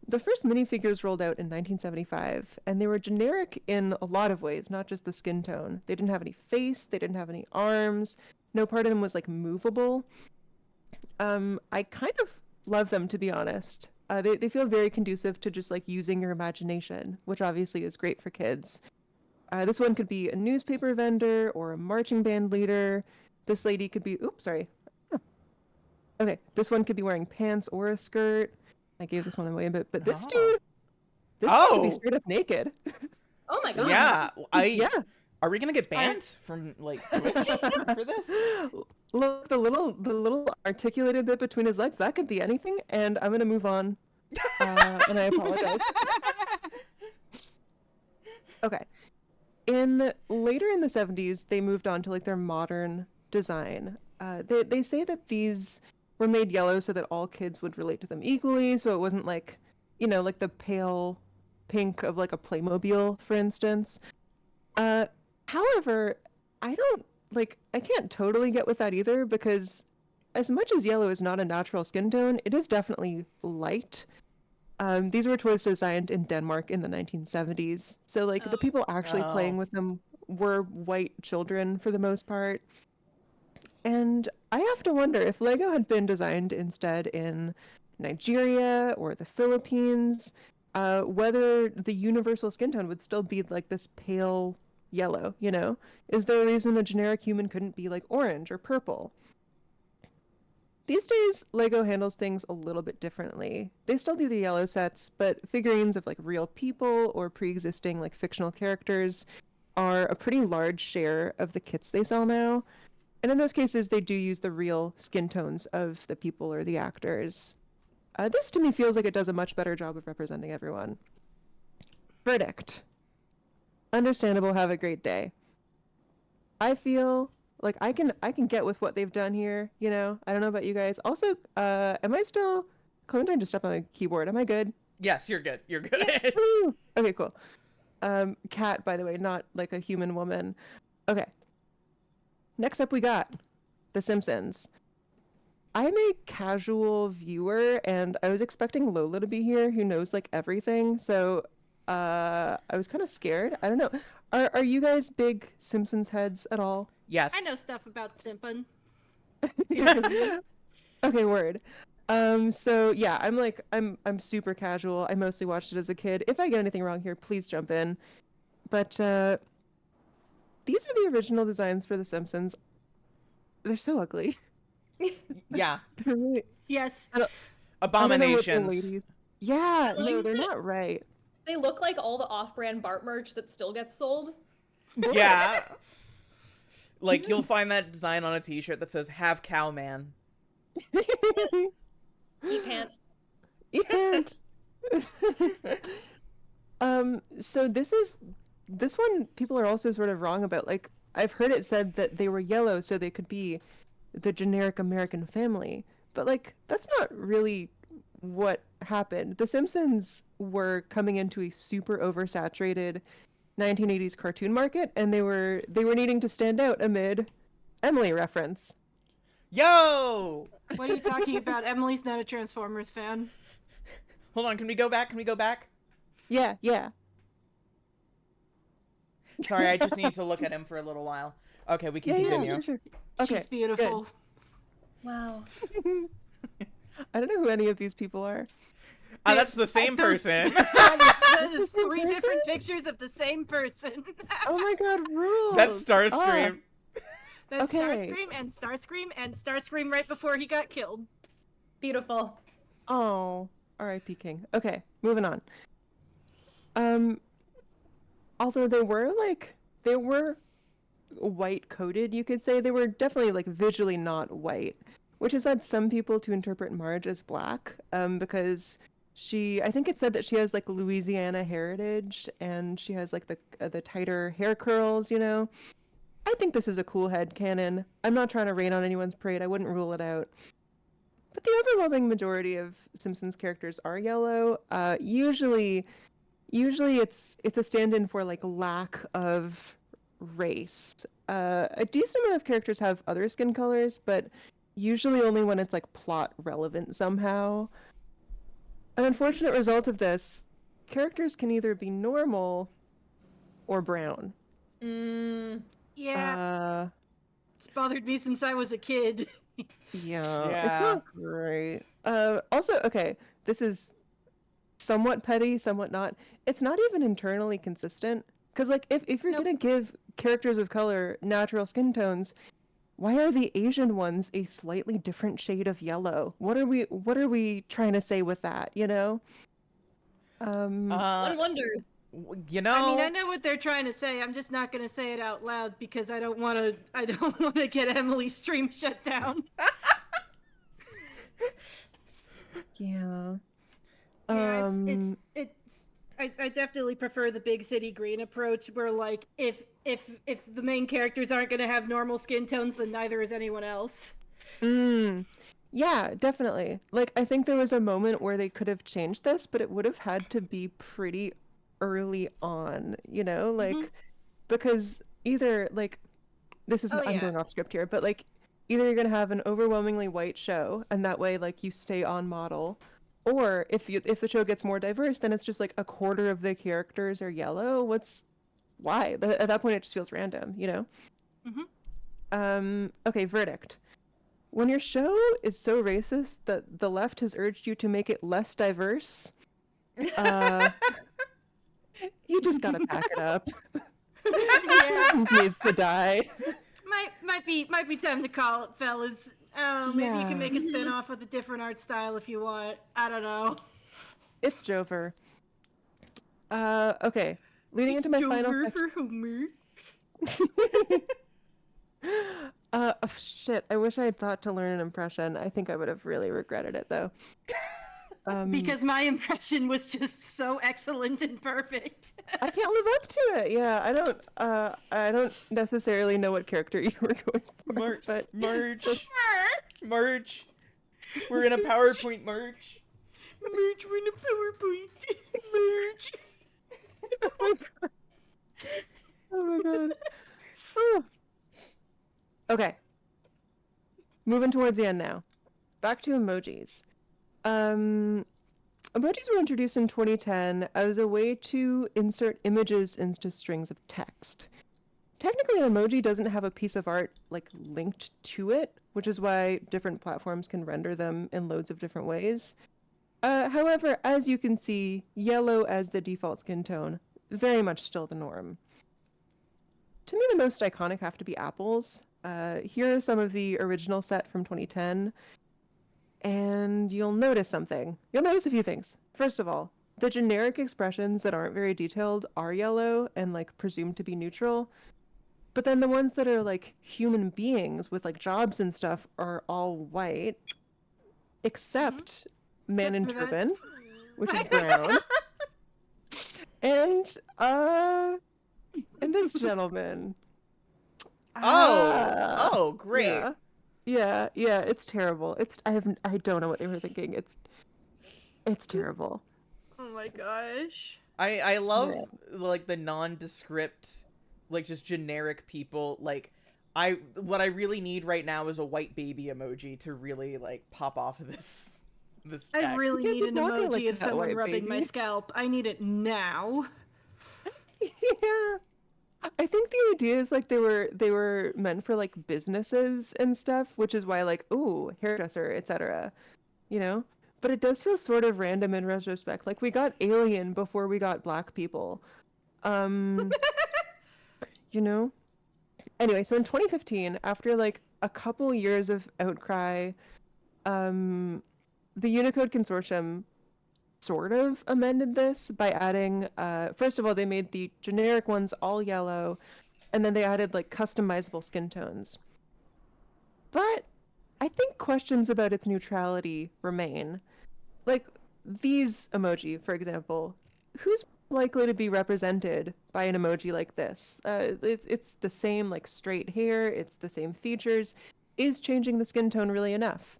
The first minifigures rolled out in 1975, and they were generic in a lot of ways, not just the skin tone. They didn't have any face, they didn't have any arms, no part of them was like movable. I kind of love them, to be honest. They feel very conducive to just like using your imagination, which obviously is great for kids. This one could be a newspaper vendor or a marching band leader. This lady could be, oops, sorry. Oh. Okay, this one could be wearing pants or a skirt. I gave this one away a bit, but this dude could be straight up naked. Oh my god. Yeah, Yeah. Are we gonna get banned from like Twitch for this? Look, the little articulated bit between his legs, that could be anything, and I'm gonna move on. And I apologize. Okay. Later in the 70s, they moved on to like their modern design. They say that these were made yellow so that all kids would relate to them equally, so it wasn't like, you know, like the pale pink of like a Playmobil, for instance. However, I can't totally get with that either, because as much as yellow is not a natural skin tone, it is definitely light. These were toys designed in Denmark in the 1970s, so like the people actually playing with them were white children for the most part. And I have to wonder if Lego had been designed instead in Nigeria or the Philippines, whether the universal skin tone would still be like this pale yellow, you know? Is there a reason a generic human couldn't be like orange or purple? These days, Lego handles things a little bit differently. They still do the yellow sets, but figurines of like real people or pre-existing like fictional characters are a pretty large share of the kits they sell now. And in those cases, they do use the real skin tones of the people or the actors. This to me feels like it does a much better job of representing everyone. Verdict. Understandable, have a great day. I feel like I can get with what they've done here, you know? I don't know about you guys. Also, am I still... Clementine just stepped on my keyboard. Am I good? Yes, you're good. You're good. Woo! Okay, cool. Cat, by the way, not like a human woman. Okay. Next up we got The Simpsons. I'm a casual viewer, and I was expecting Lola to be here, who knows like everything. So, I was kind of scared. I don't know. Are you guys big Simpsons heads at all? Yes. I know stuff about Simpin. Okay, word. So yeah, I'm super casual. I mostly watched it as a kid. If I get anything wrong here, please jump in. But these are the original designs for The Simpsons. They're so ugly. Yeah. They're really Yes. I don't know what the Abominations. ladies. Yeah, I no, like they're that- not right. They look like all the off-brand Bart merch that still gets sold. Yeah. Like you'll find that design on a T-shirt that says "Have Cow Man." You can't. You can't. So this one people are also sort of wrong about. Like, I've heard it said that they were yellow so they could be the generic American family, but like that's not really what happened. The Simpsons were coming into a super oversaturated 1980s cartoon market, and they were needing to stand out amid Emily reference. Yo! What are you talking about? Emily's not a Transformers fan. Hold on, can we go back? Can we go back? Yeah, yeah. Sorry, I just need to look at him for a little while. Okay, we can Yeah, continue. yeah, for sure. Okay, She's beautiful. Wow. I don't know who any of these people are. That's the same person. That is three different pictures of the same person. Oh my god, rules! That's Starscream. That's Okay. Starscream and Starscream right before he got killed. Beautiful. Oh, R.I.P. King. Okay, moving on. Although they were white coated, you could say they were definitely like visually not white, which has led some people to interpret Marge as black, because I think it said that she has like Louisiana heritage and she has like the tighter hair curls, you know. I think this is a cool headcanon. I'm not trying to rain on anyone's parade. I wouldn't rule it out. But the overwhelming majority of Simpsons characters are yellow. Usually it's a stand-in for like lack of race. A decent amount of characters have other skin colors, but usually only when it's like plot relevant somehow. An unfortunate result of this, characters can either be normal or brown. Yeah, it's bothered me since I was a kid. Yeah, it's not great. Also, okay, this is somewhat petty, somewhat not. It's not even internally consistent. Because, like, if you're gonna give characters of color natural skin tones, why are the Asian ones a slightly different shade of yellow? What are we trying to say with that, you know? One wonders. You know, I mean, I know what they're trying to say. I'm just not going to say it out loud because I don't want to get Emily's stream shut down. Yeah. Yeah, I definitely prefer the big city green approach, where like if the main characters aren't going to have normal skin tones, then neither is anyone else. Yeah, definitely. Like, I think there was a moment where they could have changed this, but it would have had to be pretty early on, you know, like, because either like this is I'm going off script here, but like either you're gonna have an overwhelmingly white show and that way like you stay on model, or if the show gets more diverse, then it's just like a quarter of the characters are yellow. Why at that point it just feels random, you know. Okay, verdict. When your show is so racist that the left has urged you to make it less diverse, you just gotta pack it up. Simpsons needs to die. Might be time to call it, fellas. Maybe you can make a spin-off with a different art style if you want. I don't know. It's Jover. Okay. Leading into my final section. Shit. I wish I had thought to learn an impression. I think I would have really regretted it though. Because my impression was just so excellent and perfect. I can't live up to it. Yeah, I don't necessarily know what character you were going for. But merge. We're in a PowerPoint merge. Merge, we're in a PowerPoint. Merge. Oh my god. Oh my god. Oh. Okay. Moving towards the end now. back to emojis. Emojis were introduced in 2010 as a way to insert images into strings of text. Technically, an emoji doesn't have a piece of art like linked to it, which is why different platforms can render them in loads of different ways. However, as you can see, yellow as the default skin tone, very much still the norm. To me, the most iconic have to be apples. Here are some of the original set from 2010, and you'll notice something. You'll notice a few things. First of all, the generic expressions that aren't very detailed are yellow and like presumed to be neutral, but then the ones that are like human beings with like jobs and stuff are all white, except man in turban, which is brown. And this gentleman. Oh, great. Yeah, it's terrible. I don't know what they were thinking. It's terrible. Oh my gosh. I love like the nondescript, like just generic people. Like what I really need right now is a white baby emoji to really like pop off of this text. I really need an emoji like of that someone white rubbing my baby. scalp. I need it now. Yeah. I think the idea is like they were meant for like businesses and stuff, which is why like, ooh, hairdresser, etc. You know? But it does feel sort of random in retrospect. Like we got alien before we got black people. You know? Anyway, so in 2015, after like a couple years of outcry, the Unicode Consortium sort of amended this by adding, first of all, they made the generic ones all yellow, and then they added like customizable skin tones. But I think questions about its neutrality remain. Like these emoji, for example, who's likely to be represented by an emoji like this? It's the same like straight hair, it's the same features. Is changing the skin tone really enough?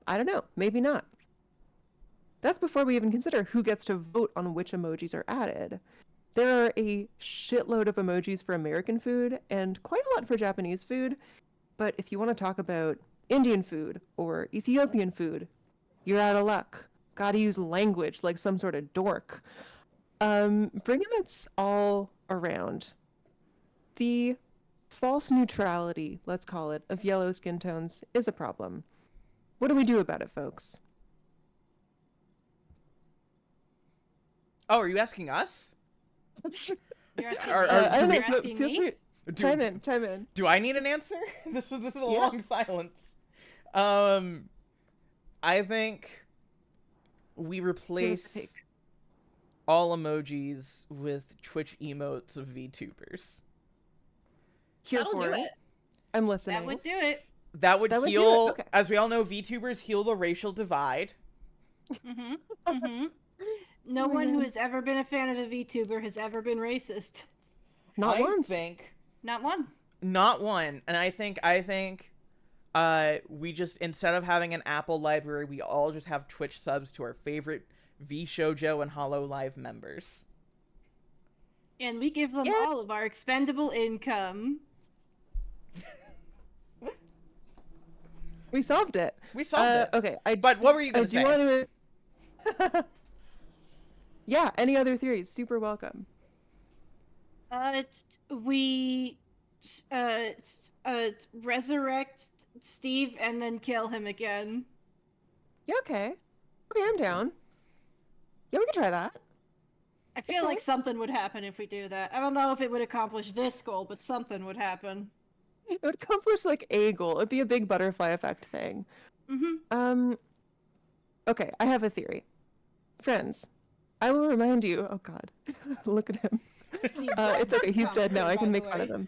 I don't know, maybe not. That's before we even consider who gets to vote on which emojis are added. There are a shitload of emojis for American food and quite a lot for Japanese food, but if you want to talk about Indian food or Ethiopian food, you're out of luck. Gotta use language like some sort of dork. Bringing this all around, the false neutrality, let's call it, of yellow skin tones is a problem. What do we do about it, folks? Oh, are you asking us? You're asking, I don't know, you're asking feel me? free- Chime in. Do I need an answer? This is a long silence. I think we replace all emojis with Twitch emotes of VTubers. Here That'll for do it. it. I'm listening. That would do it. That would That would do heal, it, okay. as we all know, VTubers heal the racial divide. No one who has ever been a fan of a VTuber has ever been racist. Not I once. think Not one. not one, and I think we just, instead of having an Apple library, we all just have Twitch subs to our favorite VShojo and HoloLive members. And we give them all of our expendable income. We solved it. We solved it. Okay, But what were you I gonna do say? want to... Yeah, any other theories? Super welcome. We resurrect Steve and then kill him again. Yeah, okay. Okay, I'm down. Yeah, we can try that. I feel like something would happen if we do that. I don't know if it would accomplish this goal, but something would happen. It would accomplish like a goal. It'd be a big butterfly effect thing. Okay, I have a theory. Friends, I will remind you. Oh God, look at him. It's okay. He's dead now. I can make fun of him.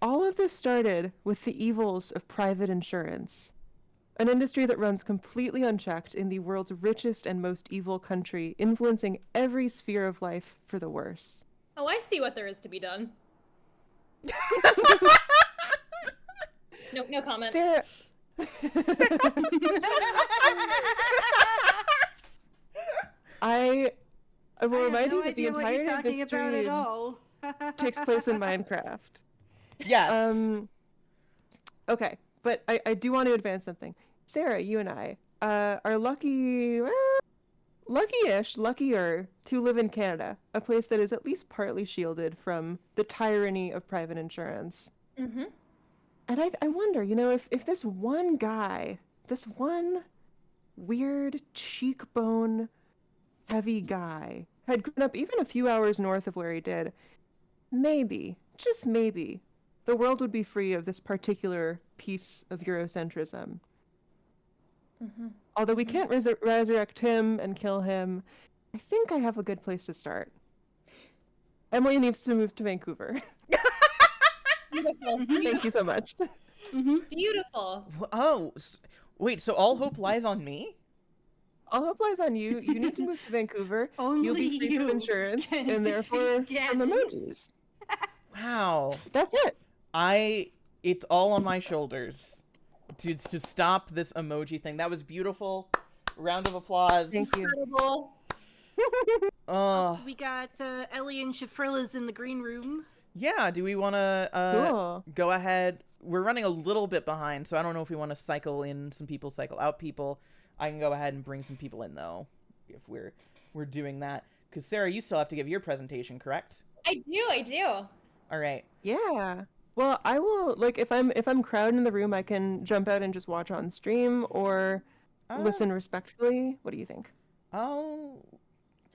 All of this started with the evils of private insurance, an industry that runs completely unchecked in the world's richest and most evil country, influencing every sphere of life for the worse. Oh, I see what there is to be done. No comment. Sarah. I will remind you that the entirety of this stream takes place in Minecraft. Yes. Okay, but I do want to advance something. Sarah, you and I are lucky, luckier to live in Canada, a place that is at least partly shielded from the tyranny of private insurance. Mm-hmm. And I wonder, you know, if this one guy, this one weird cheekbone heavy guy had grown up even a few hours north of where he did, maybe, just maybe, the world would be free of this particular piece of Eurocentrism. Mm-hmm. Although we can't resurrect him and kill him, I think I have a good place to start. Emily needs to move to Vancouver. Beautiful. Thank you so much. Beautiful. Oh, wait, so all hope lies on me? All hope lies on you. You need to move to Vancouver. Only You'll be free from you insurance can and therefore defeat from Ganon. emojis. Wow. That's it. It's all on my shoulders to stop this emoji thing. That was beautiful. Round of applause. Thank you. Incredible. Oh, So we got Ellie and Shafrilla's in the green room. yeah. Do we want to Cool. go ahead? We're running a little bit behind, so I don't know if we want to cycle in some people, cycle out people. I can go ahead and bring some people in though, if we're doing that. Because Sarah, you still have to give your presentation, correct? I do. All right. Yeah. Well, I will like if I'm crowded in the room, I can jump out and just watch on stream or listen respectfully. What do you think? Oh,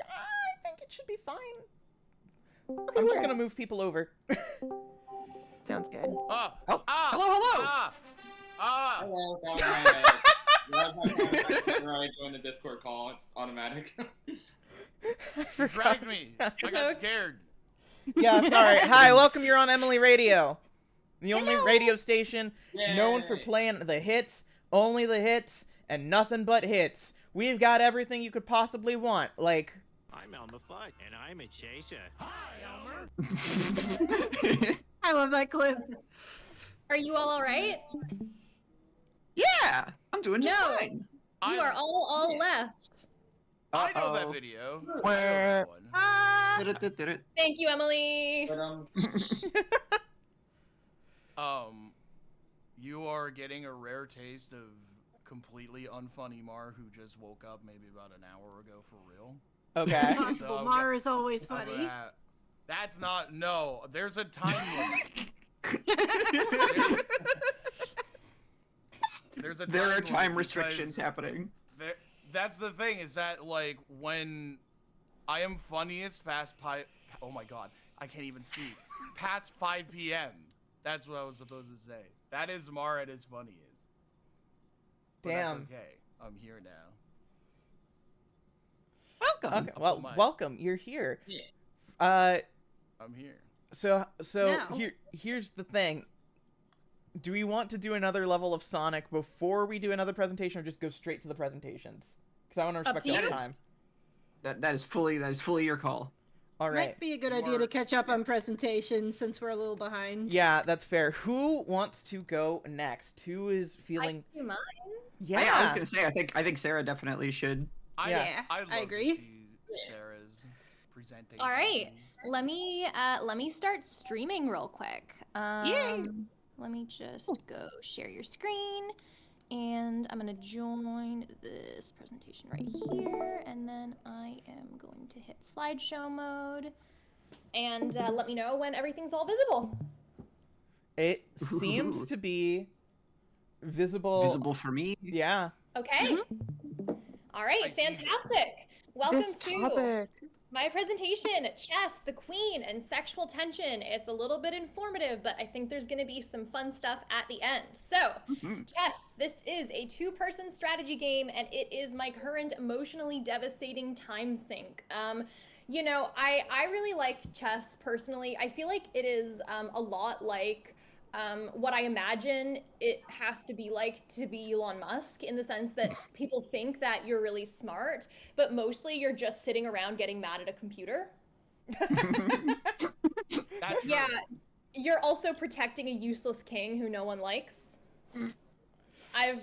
I think it should be fine. Okay, I'm just we're- gonna move people over. Sounds good. Hello, hello. Hello, that was where I joined the Discord call. It's automatic. You dragged me. I got scared. Yeah, sorry. Hi, welcome. You're on Emily Radio, the only radio station known for Yay. playing the hits, only the hits, and nothing but hits. We've got everything you could possibly want, like. I'm Elmer Fudd, and I'm a chaser. Hi, Elmer. I love that clip. Are you all alright? Yeah, I'm doing just No. fine. You are all left. I know that Uh-oh. video. Where- Did-it-did-it. Thank you, Emily. But You are getting a rare taste of completely unfunny Mar who just woke up maybe about an hour ago for real. Okay. Possible. So, Mar is always I'm funny. gonna- That's not no. There's a time limit. There's a There are limit time because restrictions happening. That's the thing is that like when I am funniest oh my god, I can't even speak. Past 5 p.m. That's what I was supposed to say. That is Mar at his funniest. But Damn. That's okay. I'm here now. Welcome. Okay. Well, my- welcome. You're here. Yeah. I'm here. So Now. here's the thing. Do we want to do another level of Sonic before we do another presentation, or just go straight to the presentations? Because I want to Up respect to our you. time. That is fully your call. All right. Might be a good You idea are- to catch up on presentations since we're a little behind. Yeah, that's fair. Who wants to go next? Who is feeling? Do you mind? Yeah. I was gonna say I think Sarah definitely should. Yeah, I'd I love agree. To see Sarah's presenting. All right. Let me start streaming real quick. Let me just go share your screen, and I'm gonna join this presentation right here, and then I am going to hit slideshow mode, and let me know when everything's all visible. It seems Ooh. to be visible. Visible for me. Yeah. Okay. All right. I see it. Fantastic. Welcome This to topic. my presentation, Chess, the Queen, and Sexual Tension. It's a little bit informative, but I think there's going to be some fun stuff at the end. So, Chess, this is a two-person strategy game, and it is my current emotionally devastating time sink. You know, I really like chess personally. I feel like it is a lot like what I imagine it has to be like to be Elon Musk, in the sense that people think that you're really smart, but mostly you're just sitting around getting mad at a computer. That's Yeah, you're also protecting a useless king who no one likes. I've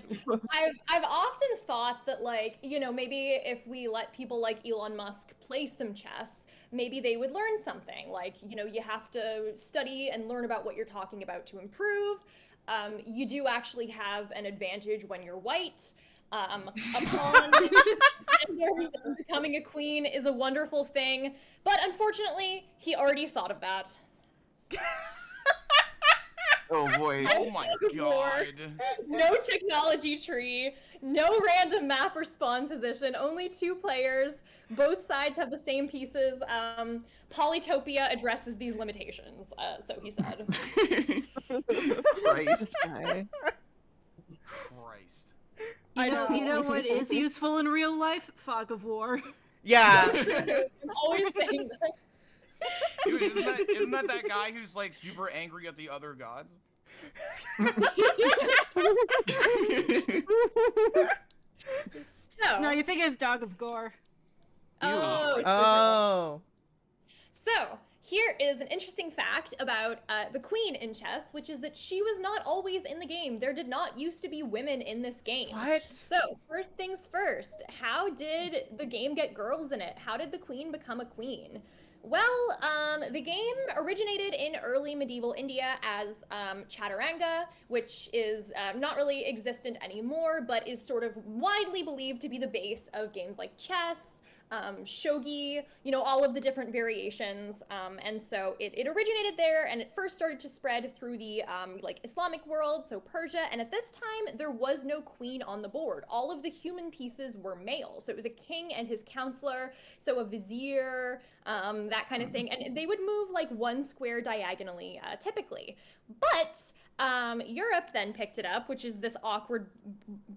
often thought that, like, you know, maybe if we let people like Elon Musk play some chess, maybe they would learn something. Like, you know, you have to study and learn about what you're talking about to improve. You do actually have an advantage when you're white. Upon genders, and becoming a queen is a wonderful thing, but unfortunately, he already thought of that. Oh boy. Oh my god. No technology tree, no random map or spawn position, only 2 players. Both sides have the same pieces. Polytopia addresses these limitations, so he said. Christ. Christ. You know what is useful in real life? Fog of War. Yeah. I'm always saying this. Dude, isn't that guy who's like super angry at the other gods? So, No, you're thinking of Dog of Gore. Oh. So, here is an interesting fact about the queen in chess, which is that she was not always in the game. There did not used to be women in this game. What? So, first things first, how did the game get girls in it? How did the queen become a queen? Well, the game originated in early medieval India as Chaturanga, which is not really existent anymore, but is sort of widely believed to be the base of games like chess, shogi, all of the different variations. And so it originated there, and it first started to spread through the Islamic world, so Persia. And at this time, there was no queen on the board. All of the human pieces were male. So it was a king and his counselor, so a vizier, that kind of thing. And they would move like 1 square diagonally, typically. But Europe then picked it up, which is this awkward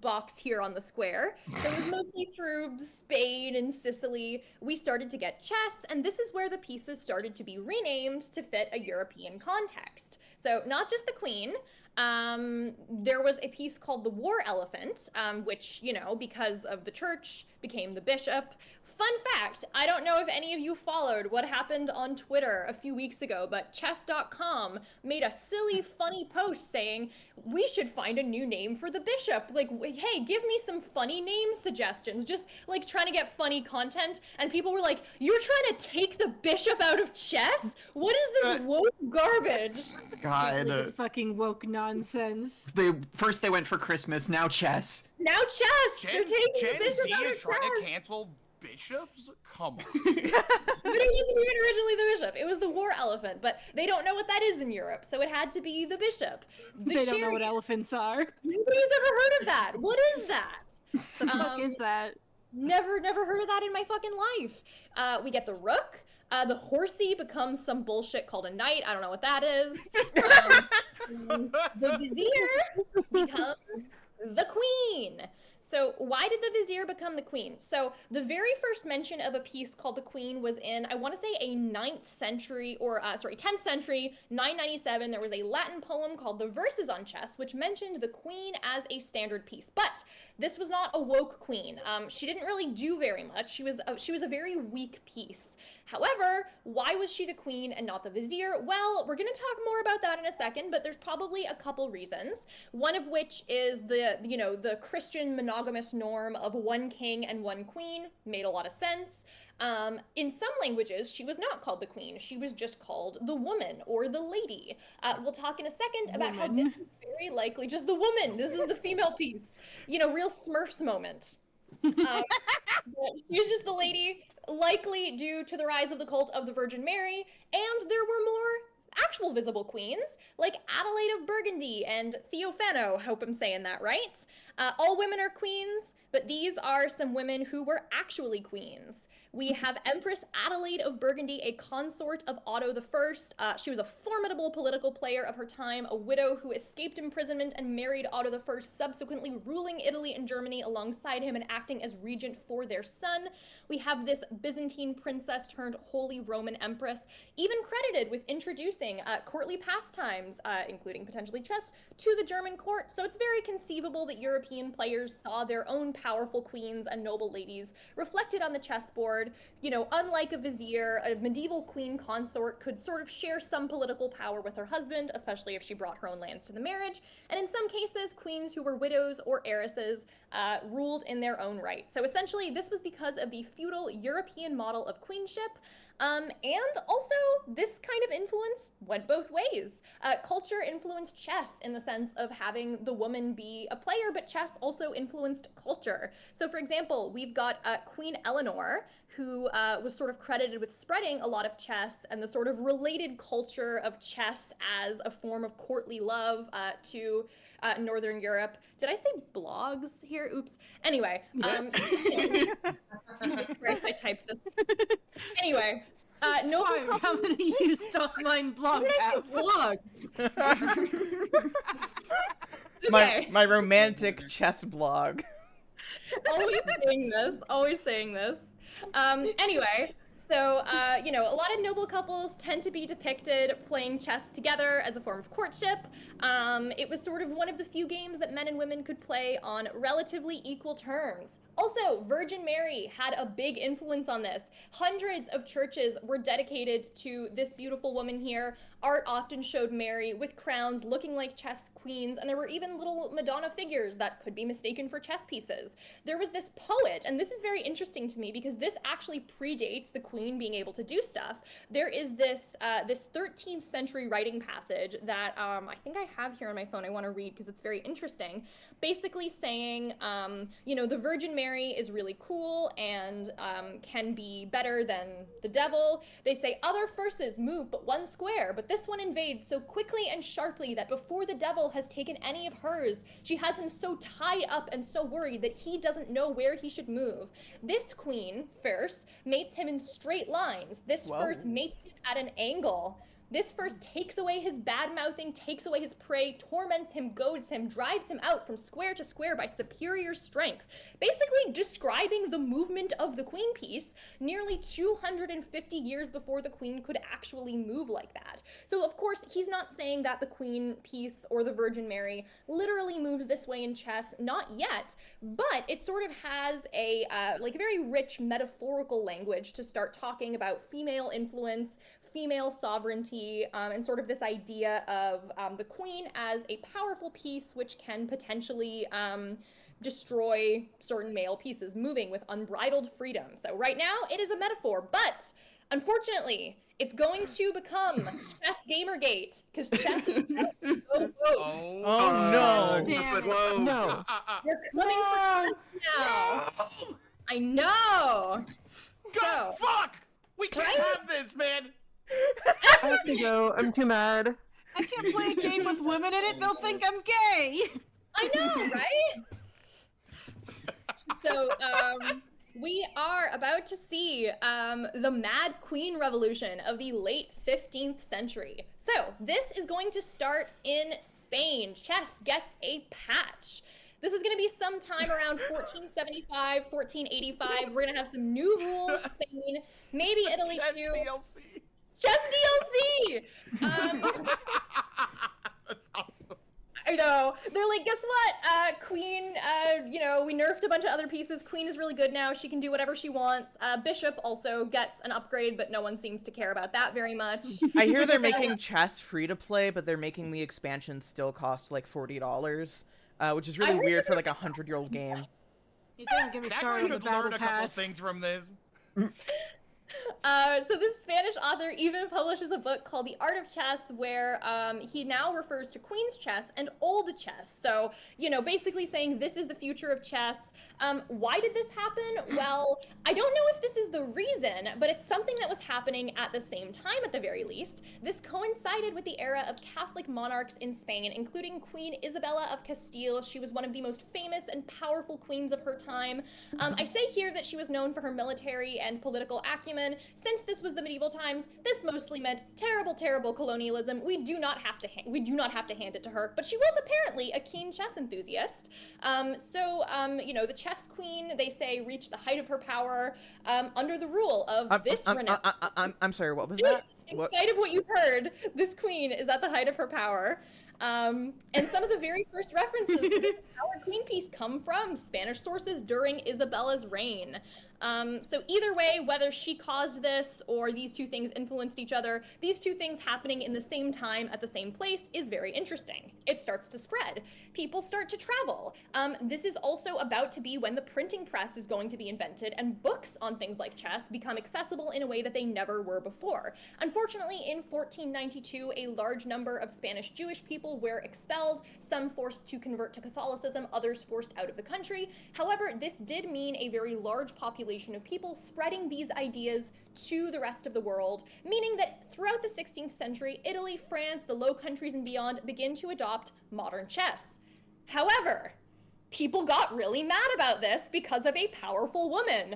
box here on the square. So it was mostly through Spain and Sicily. We started to get chess, and this is where the pieces started to be renamed to fit a European context. So not just the queen. There was a piece called the war elephant, which, because of the church, became the bishop. Fun fact, I don't know if any of you followed what happened on Twitter a few weeks ago, but chess.com made a silly, funny post saying, we should find a new name for the bishop. Like, hey, give me some funny name suggestions. Just, like, trying to get funny content. And people were like, you're trying to take the bishop out of chess? What is this woke garbage? God. This fucking woke nonsense. First they went for Christmas, now chess. Now chess! They're taking the bishop out of is trying chess! to cancel bishops? Come on. But it wasn't even originally the bishop. It was the war elephant, but they don't know what that is in Europe, so it had to be the bishop. They don't know what elephants are. Nobody's ever heard of that. What is that? The fuck is that? Never heard of that in my fucking life. We get the rook. The horsey becomes some bullshit called a knight. I don't know what that is. The vizier becomes the queen. So why did the vizier become the queen? So the very first mention of a piece called the queen was in, I want to say, a 10th century, 997. There was a Latin poem called The Verses on Chess, which mentioned the queen as a standard piece. But this was not a woke queen. She didn't really do very much. She was a very weak piece. However, why was she the queen and not the vizier? Well, we're going to talk more about that in a second, but there's probably a couple reasons. One of which is the Christian monogamous norm of 1 king and 1 queen. Made a lot of sense. In some languages, she was not called the queen. She was just called the woman or the lady. We'll talk in a second about how this is very likely just the woman. This is the female piece. Real Smurfs moment. She was just the lady, likely due to the rise of the cult of the Virgin Mary, and there were more actual visible queens, like Adelaide of Burgundy and Theophano. Hope I'm saying that right. All women are queens, but these are some women who were actually queens. We have Empress Adelaide of Burgundy, a consort of Otto I. She was a formidable political player of her time, a widow who escaped imprisonment and married Otto I, subsequently ruling Italy and Germany alongside him and acting as regent for their son. We have this Byzantine princess turned Holy Roman Empress, even credited with introducing courtly pastimes, including potentially chess, to the German court. So it's very conceivable that European European players saw their own powerful queens and noble ladies reflected on the chessboard. You know, unlike a vizier, a medieval queen consort could sort of share some political power with her husband, especially if she brought her own lands to the marriage. And in some cases, queens who were widows or heiresses ruled in their own right. So essentially, this was because of the feudal European model of queenship. And also, this kind of influence went both ways. Culture influenced chess in the sense of having the woman be a player, but chess also influenced culture. So for example, we've got Queen Eleanor, who was sort of credited with spreading a lot of chess and the sort of related culture of chess as a form of courtly love to Northern Europe. Did I say blogs here? Oops. Anyway, Jesus Christ, I typed this. Anyway, Squire, how many you stop mine blog apps? Okay. My romantic chess blog. Always saying this. Anyway, so, you know, a lot of noble couples tend to be depicted playing chess together as a form of courtship. It was sort of one of the few games that men and women could play on relatively equal terms. Also, Virgin Mary had a big influence on this. Hundreds of churches were dedicated to this beautiful woman here. Art often showed Mary with crowns looking like chess queens, and there were even little Madonna figures that could be mistaken for chess pieces. There was this poet, and this is very interesting to me because this actually predates the queen being able to do stuff. There is this this 13th century writing passage that I think I have here on my phone. I want to read because it's very interesting. Basically saying, you know, the Virgin Mary is really cool and can be better than the devil. They say other forces move but one square, but this one invades so quickly and sharply that before the devil has taken any of hers, she has him so tied up and so worried that he doesn't know where he should move. This queen, Fierce, mates him in straight lines. This Fierce mates him at an angle. This first takes away his bad-mouthing, takes away his prey, torments him, goads him, drives him out from square to square by superior strength, basically describing the movement of the queen piece nearly 250 years before the queen could actually move like that. So of course, he's not saying that the queen piece or the Virgin Mary literally moves this way in chess, not yet, but it sort of has a like very rich metaphorical language to start talking about female influence, female sovereignty, and sort of this idea of the queen as a powerful piece which can potentially destroy certain male pieces, moving with unbridled freedom. So right now it is a metaphor, but unfortunately it's going to become Chess Gamergate, because chess is so Oh no! Just went whoa. No. You're coming for chess now. No! I know. God, So, fuck! We can't Right? have this, man! I have to go. I'm too mad. I can't play a game with women in it, they'll think I'm gay! I know, right? So, we are about to see the Mad Queen Revolution of the late 15th century. So, this is going to start in Spain. Chess gets a patch. This is going to be sometime around 1475, 1485. We're going to have some new rules in Spain, maybe Italy Chess too. DLC! Chess DLC! That's awesome. I know. They're like, guess what? Queen, you know, we nerfed a bunch of other pieces. Queen is really good now. She can do whatever she wants. Bishop also gets an upgrade, but no one seems to care about that very much. I hear they're making chess free to play, but they're making the expansion still cost like $40, which is really weird for like a 100-year-old game. You don't get me Zachary started on the could battle learn a couple pass. things from this. So this Spanish author even publishes a book called The Art of Chess, where he now refers to Queen's chess and old chess. So, you know, basically saying this is the future of chess. Why did this happen? Well, I don't know if this is the reason, but it's something that was happening at the same time at the very least. This coincided with the era of Catholic monarchs in Spain, including Queen Isabella of Castile. She was one of the most famous and powerful queens of her time. I say here that she was known for her military and political acumen. Since this was the medieval times, this mostly meant terrible, terrible colonialism. We do not have to hand it to her, but she was apparently a keen chess enthusiast. You know, the chess queen, they say, reached the height of her power under the rule of this renowned. I'm sorry, what was that? In spite of what you've heard, this queen is at the height of her power. And some of the very first references to the Power Queen piece come from Spanish sources during Isabella's reign. So either way, whether she caused this or these two things influenced each other, these two things happening in the same time at the same place is very interesting. It starts to spread. People start to travel. This is also about to be when the printing press is going to be invented and books on things like chess become accessible in a way that they never were before. Unfortunately, in 1492, a large number of Spanish Jewish people were expelled, some forced to convert to Catholicism, others forced out of the country. However, this did mean a very large population of people spreading these ideas to the rest of the world, meaning that throughout the 16th century, Italy, France, the Low Countries, and beyond begin to adopt modern chess. However, people got really mad about this because of a powerful woman.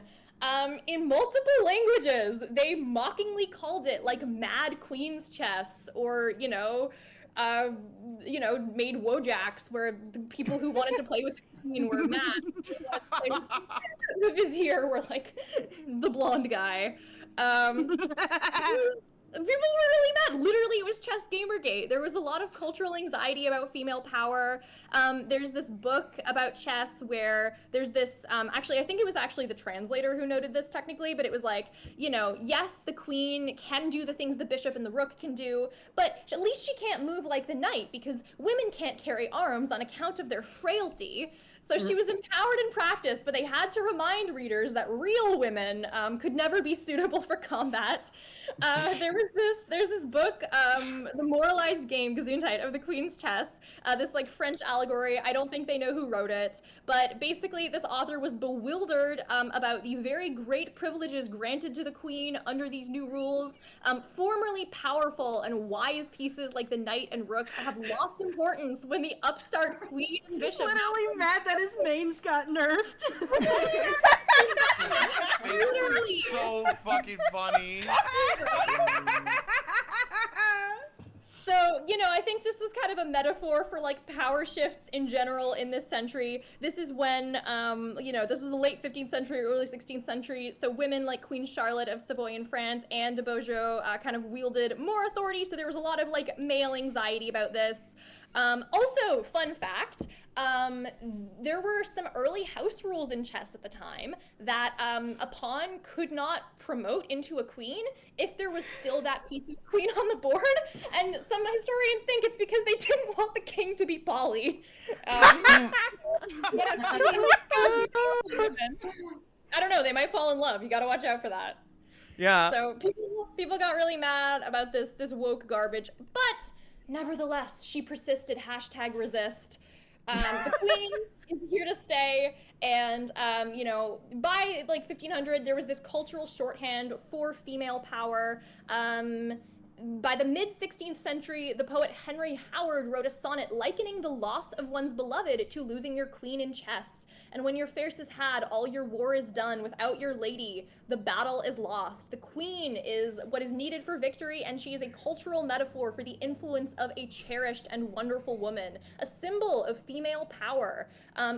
In multiple languages, they mockingly called it like Mad Queen's Chess, or, made Wojaks, where the people who wanted to play with the queen were mad. The vizier were like the blonde guy. People were really mad. Literally, it was Chess Gamergate. There was a lot of cultural anxiety about female power. There's this book about chess where there's this, actually, I think it was actually the translator who noted this technically, but it was like, yes, the queen can do the things the bishop and the rook can do, but at least she can't move like the knight because women can't carry arms on account of their frailty. So she was empowered in practice, but they had to remind readers that real women could never be suitable for combat. There's this book, The Moralized Game, Gesundheit, of the Queen's Chess, this like French allegory. I don't think they know who wrote it, but basically this author was bewildered about the very great privileges granted to the queen under these new rules. Formerly powerful and wise pieces like the knight and rook have lost importance when the upstart queen and bishop. Literally mad that his mains got nerfed. Literally. So fucking funny. So, I think this was kind of a metaphor for like power shifts in general in this century. This is when, this was the late 15th century, early 16th century. So women like Queen Charlotte of Savoy in France, Anne de Beaujeu kind of wielded more authority. So there was a lot of like male anxiety about this. Also, fun fact, there were some early house rules in chess at the time that a pawn could not promote into a queen if there was still that piece's queen on the board, and some historians think it's because they didn't want the king to be Polly. I don't know, they might fall in love. You gotta watch out for that. Yeah. So people got really mad about this woke garbage, but nevertheless, she persisted. #resist. The queen is here to stay, and by like 1500, there was this cultural shorthand for female power. By the mid-16th century, the poet Henry Howard wrote a sonnet likening the loss of one's beloved to losing your queen in chess. And when your fierce is had, all your war is done. Without your lady, the battle is lost. The queen is what is needed for victory, and she is a cultural metaphor for the influence of a cherished and wonderful woman, a symbol of female power.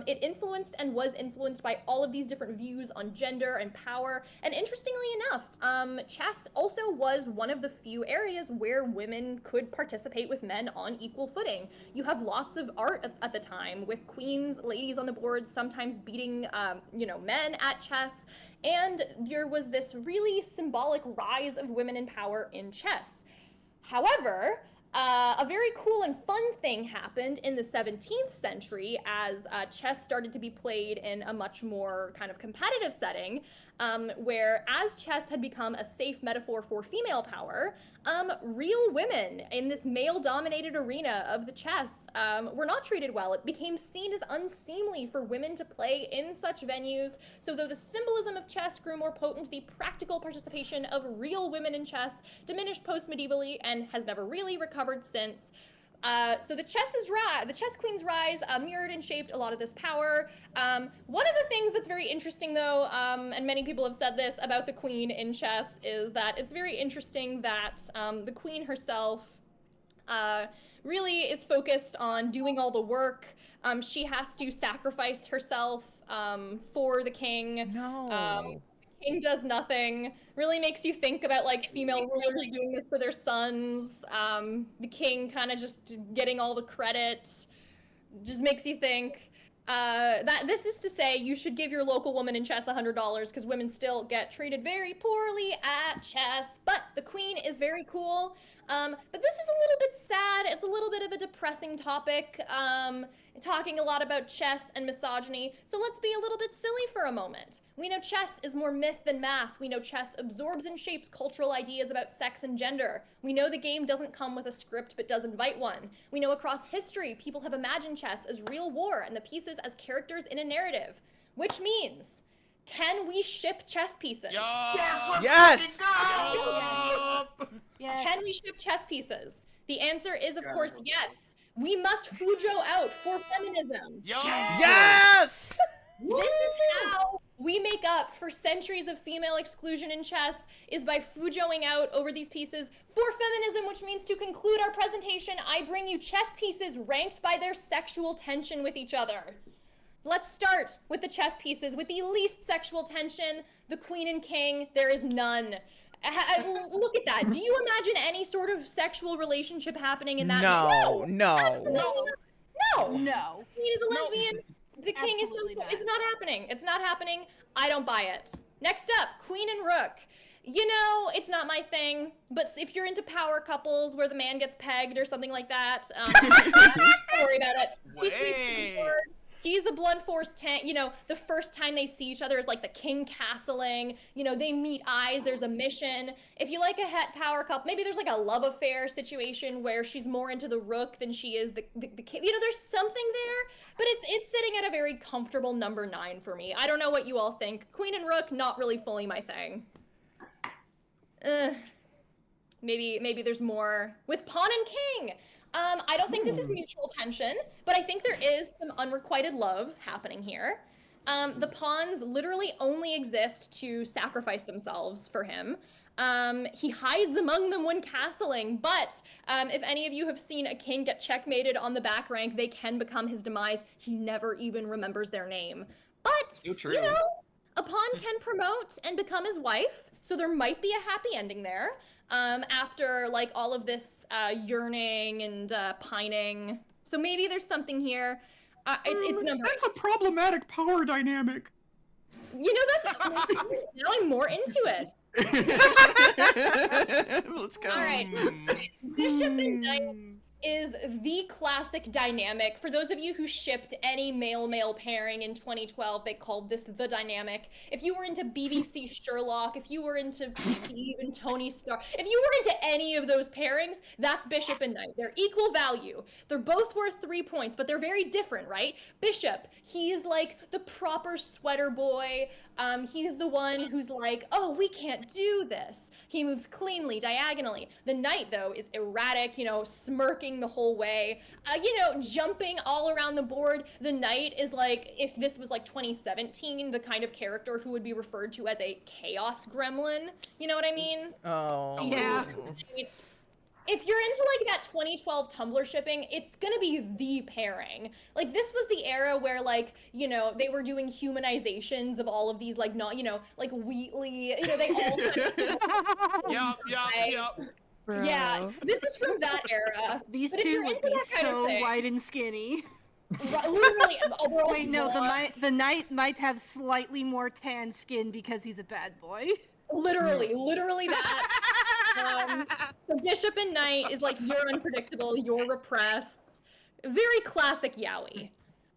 It influenced and was influenced by all of these different views on gender and power. And interestingly enough, chess also was one of the few areas where women could participate with men on equal footing. You have lots of art at the time with queens, ladies on the board, sometimes beating, men at chess. And there was this really symbolic rise of women in power in chess. However, a very cool and fun thing happened in the 17th century as chess started to be played in a much more kind of competitive setting, where as chess had become a safe metaphor for female power, real women in this male-dominated arena of the chess were not treated well. It became seen as unseemly for women to play in such venues. So though the symbolism of chess grew more potent, the practical participation of real women in chess diminished post-medievally and has never really recovered since. So the chess queen's rise mirrored and shaped a lot of this power. One of the things that's very interesting, though, and many people have said this about the queen in chess, is that it's very interesting that the queen herself really is focused on doing all the work. She has to sacrifice herself for the king. No. The king does nothing. Really makes you think about like female rulers doing this for their sons. The king kind of just getting all the credit. Just makes you think. That this is to say you should give your local woman in chess $100 because women still get treated very poorly at chess. But the queen is very cool. But this is a little bit sad. It's a little bit of a depressing topic. Talking a lot about chess and misogyny. So let's be a little bit silly for a moment. We know chess is more myth than math. We know chess absorbs and shapes cultural ideas about sex and gender. We know the game doesn't come with a script but does invite one. We know across history people have imagined chess as real war and the pieces as characters in a narrative. Which means, can we ship chess pieces? Yes! Can we ship chess pieces? The answer is, of course, yes. We must Fujo out for feminism. Yes! This is how we make up for centuries of female exclusion in chess, is by Fujoing out over these pieces for feminism, which means to conclude our presentation, I bring you chess pieces ranked by their sexual tension with each other. Let's start with the chess pieces with the least sexual tension, the queen and king. There is none. Look at that. Do you imagine any sort of sexual relationship happening in that? No. Absolutely not. No. No. He is a lesbian. The king Absolutely is not. It's not happening. It's not happening. I don't buy it. Next up, queen and rook. You know, it's not my thing, but if you're into power couples where the man gets pegged or something like that, don't worry about it. He sweeps the board. He's the blunt force tank. You know, the first time they see each other is like the king castling. You know, they meet eyes. There's a mission. If you like a het power couple, maybe there's like a love affair situation where she's more into the rook than she is the king. You know, there's something there, but it's sitting at a very comfortable number 9 for me. I don't know what you all think. Queen and rook, not really fully my thing. Maybe there's more with pawn and king. I don't think this is mutual tension, but I think there is some unrequited love happening here. The pawns literally only exist to sacrifice themselves for him. He hides among them when castling, but if any of you have seen a king get checkmated on the back rank, they can become his demise. He never even remembers their name. But, So true. you know, a pawn can promote and become his wife, so there might be a happy ending there. After like all of this yearning and pining. So maybe there's something here. It's number. That's a problematic power dynamic. You know, that's now I'm more into it. Let's go. All right, bishop and knight is the classic dynamic. For those of you who shipped any male-male pairing in 2012, they called this the dynamic. If you were into BBC Sherlock, if you were into Steve and Tony Stark, if you were into any of those pairings, that's bishop and knight. They're equal value. They're both worth 3 points, but they're very different, right? Bishop, he's like the proper sweater boy. He's the one who's like, oh, we can't do this. He moves cleanly, diagonally. The knight, though, is erratic, you know, smirking the whole way, you know, jumping all around the board. The knight is like, if this was like 2017, the kind of character who would be referred to as a chaos gremlin. You know what I mean? Oh. Yeah. If you're into like that 2012 Tumblr shipping, it's gonna be the pairing. Like this was the era where like, you know, they were doing humanizations of all of these like not, you know, like Wheatley, you know, they all kind of Yup. Yeah, this is from that era. These But if two you're would into be that kind of so thing- white and skinny. Literally, they're all Wait, no, blonde. the knight might have slightly more tan skin because he's a bad boy. Literally that. So bishop and knight is like, you're unpredictable, you're repressed. Very classic yaoi.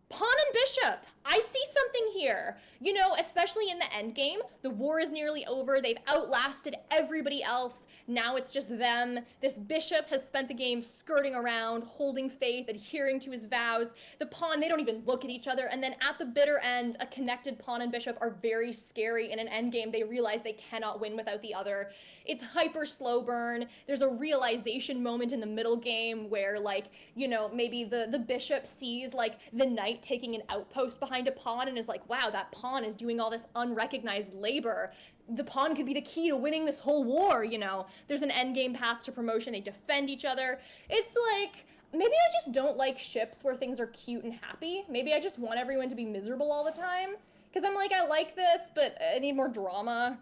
Pawn and bishop, I see something here. You know, especially in the end game, the war is nearly over. They've outlasted everybody else. Now it's just them. This bishop has spent the game skirting around, holding faith, adhering to his vows. The pawn, they don't even look at each other. And then at the bitter end, a connected pawn and bishop are very scary. In an end game, they realize they cannot win without the other. It's hyper slow burn. There's a realization moment in the middle game where, like, you know, maybe the bishop sees like the knight taking an outpost behind a pawn and is like, wow, that pawn is doing all this unrecognized labor. The pawn could be the key to winning this whole war, you know. There's an end game path to promotion. They defend each other. It's like, maybe I just don't like ships where things are cute and happy. Maybe I just want everyone to be miserable all the time. because I'm like, I like this, but I need more drama.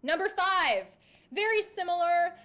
Number 5, very similar.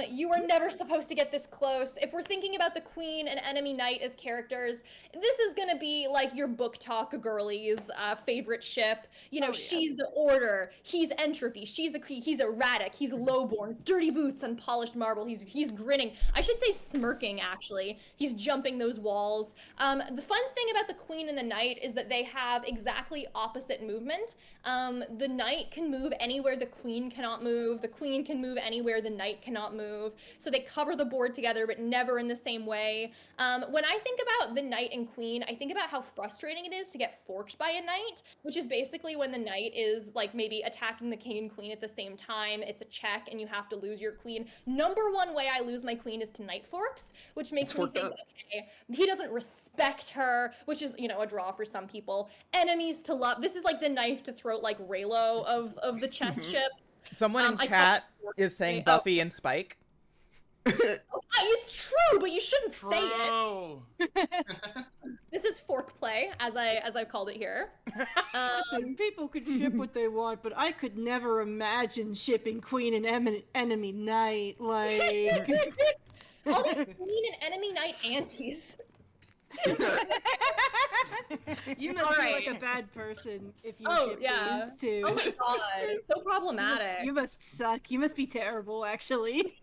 You were never supposed to get this close. If we're thinking about the Queen and Enemy Knight as characters, this is gonna be like your book talk girlies' favorite ship. You know, she's the Order, he's Entropy, she's the he's erratic, he's lowborn, dirty boots, unpolished marble. He's grinning. I should say smirking, actually. He's jumping those walls. The fun thing about the Queen and the Knight is that they have exactly opposite movement. The Knight can move anywhere the Queen cannot move. The Queen can move anywhere the Knight cannot move. So they cover the board together, but never in the same way. When I think about the Knight and Queen, I think about how frustrating it is to get forked by a Knight, which is basically when the Knight is like maybe attacking the King and Queen at the same time. It's a check and you have to lose your Queen. Number one way I lose my Queen is to Knight forks, which makes me think, okay, he doesn't respect her, which is, you know, a draw for some people. Enemies to love. This is like the knife to throat, like Raylo of the chess ship. Someone in chat is saying Buffy and Spike. It's true, but you shouldn't say it. This is fork play, as I've called it here. Listen, people could ship what they want, but I could never imagine shipping Queen and Enemy Knight. Like all these Queen and Enemy Knight aunties. You must be like a bad person if you ship these two. Oh my god, so problematic. You must suck. You must be terrible, actually.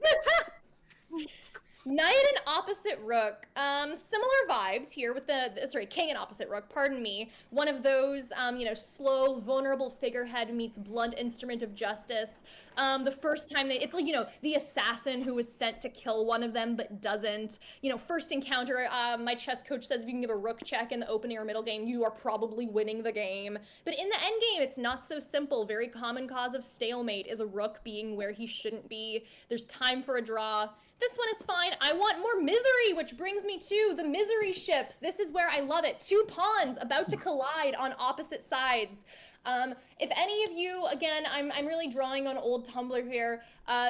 Knight and opposite rook. Similar vibes here with the king and opposite rook, pardon me. One of those, you know, slow, vulnerable figurehead meets blunt instrument of justice. The first time it's like, you know, the assassin who was sent to kill one of them but doesn't. You know, first encounter, my chess coach says if you can give a rook check in the opening or middle game, you are probably winning the game. But in the end game, it's not so simple. Very common cause of stalemate is a rook being where he shouldn't be. There's time for a draw. This one is fine. I want more misery, which brings me to the misery ships. This is where I love it. 2 pawns about to collide on opposite sides. If any of you, again, I'm really drawing on old Tumblr here.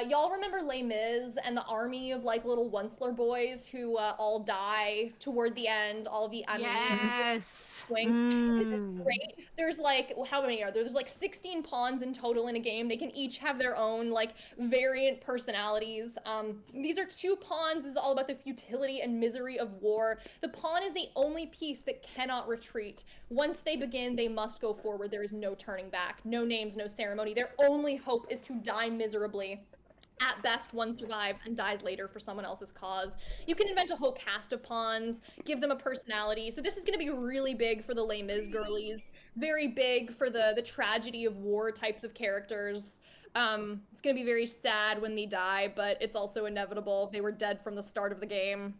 Y'all remember Les Mis and the army of like little Onceler boys who all die toward the end, all the Yes. This is great. There's like, how many are there? There's like 16 pawns in total in a game. They can each have their own like variant personalities. These are 2 pawns. This is all about the futility and misery of war. The pawn is the only piece that cannot retreat. Once they begin, they must go forward. There is no turning back. No names, no ceremony. Their only hope is to die miserably. At best, one survives and dies later for someone else's cause. You can invent a whole cast of pawns, give them a personality. So this is going to be really big for the Les Mis girlies. Very big for the tragedy of war types of characters. It's going to be very sad when they die, but it's also inevitable. They were dead from the start of the game.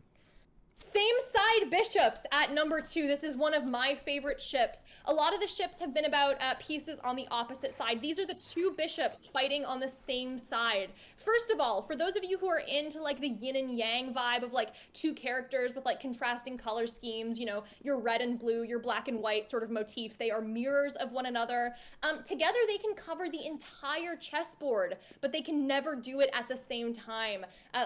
Same side bishops at number 2. This is one of my favorite ships. A lot of the ships have been about pieces on the opposite side. These are the 2 bishops fighting on the same side. First of all, for those of you who are into like the yin and yang vibe of like 2 characters with like contrasting color schemes, you know, your red and blue, your black and white sort of motif, they are mirrors of one another. Together they can cover the entire chessboard, but they can never do it at the same time.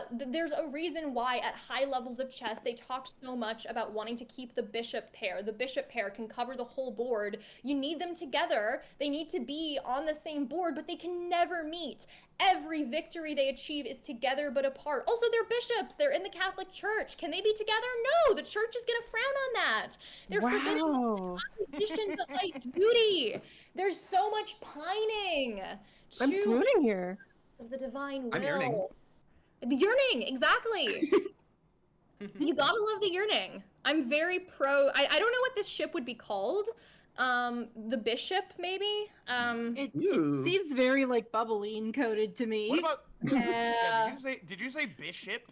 There's a reason why at high levels of chess they talk so much about wanting to keep the bishop pair. The bishop pair can cover the whole board. You need them together. They need to be on the same board, but they can never meet. Every victory they achieve is together but apart. Also, they're bishops. They're in the Catholic Church. Can they be together? No, the church is going to frown on that. They're forbidden opposition but like duty. There's so much pining. I'm swooning here. Of the divine will. I'm yearning. The yearning, exactly. You gotta love the yearning. I'm very pro. I don't know what this ship would be called. The bishop, maybe? It seems very like bubbling coated to me. What about? Yeah. Did you say bishop?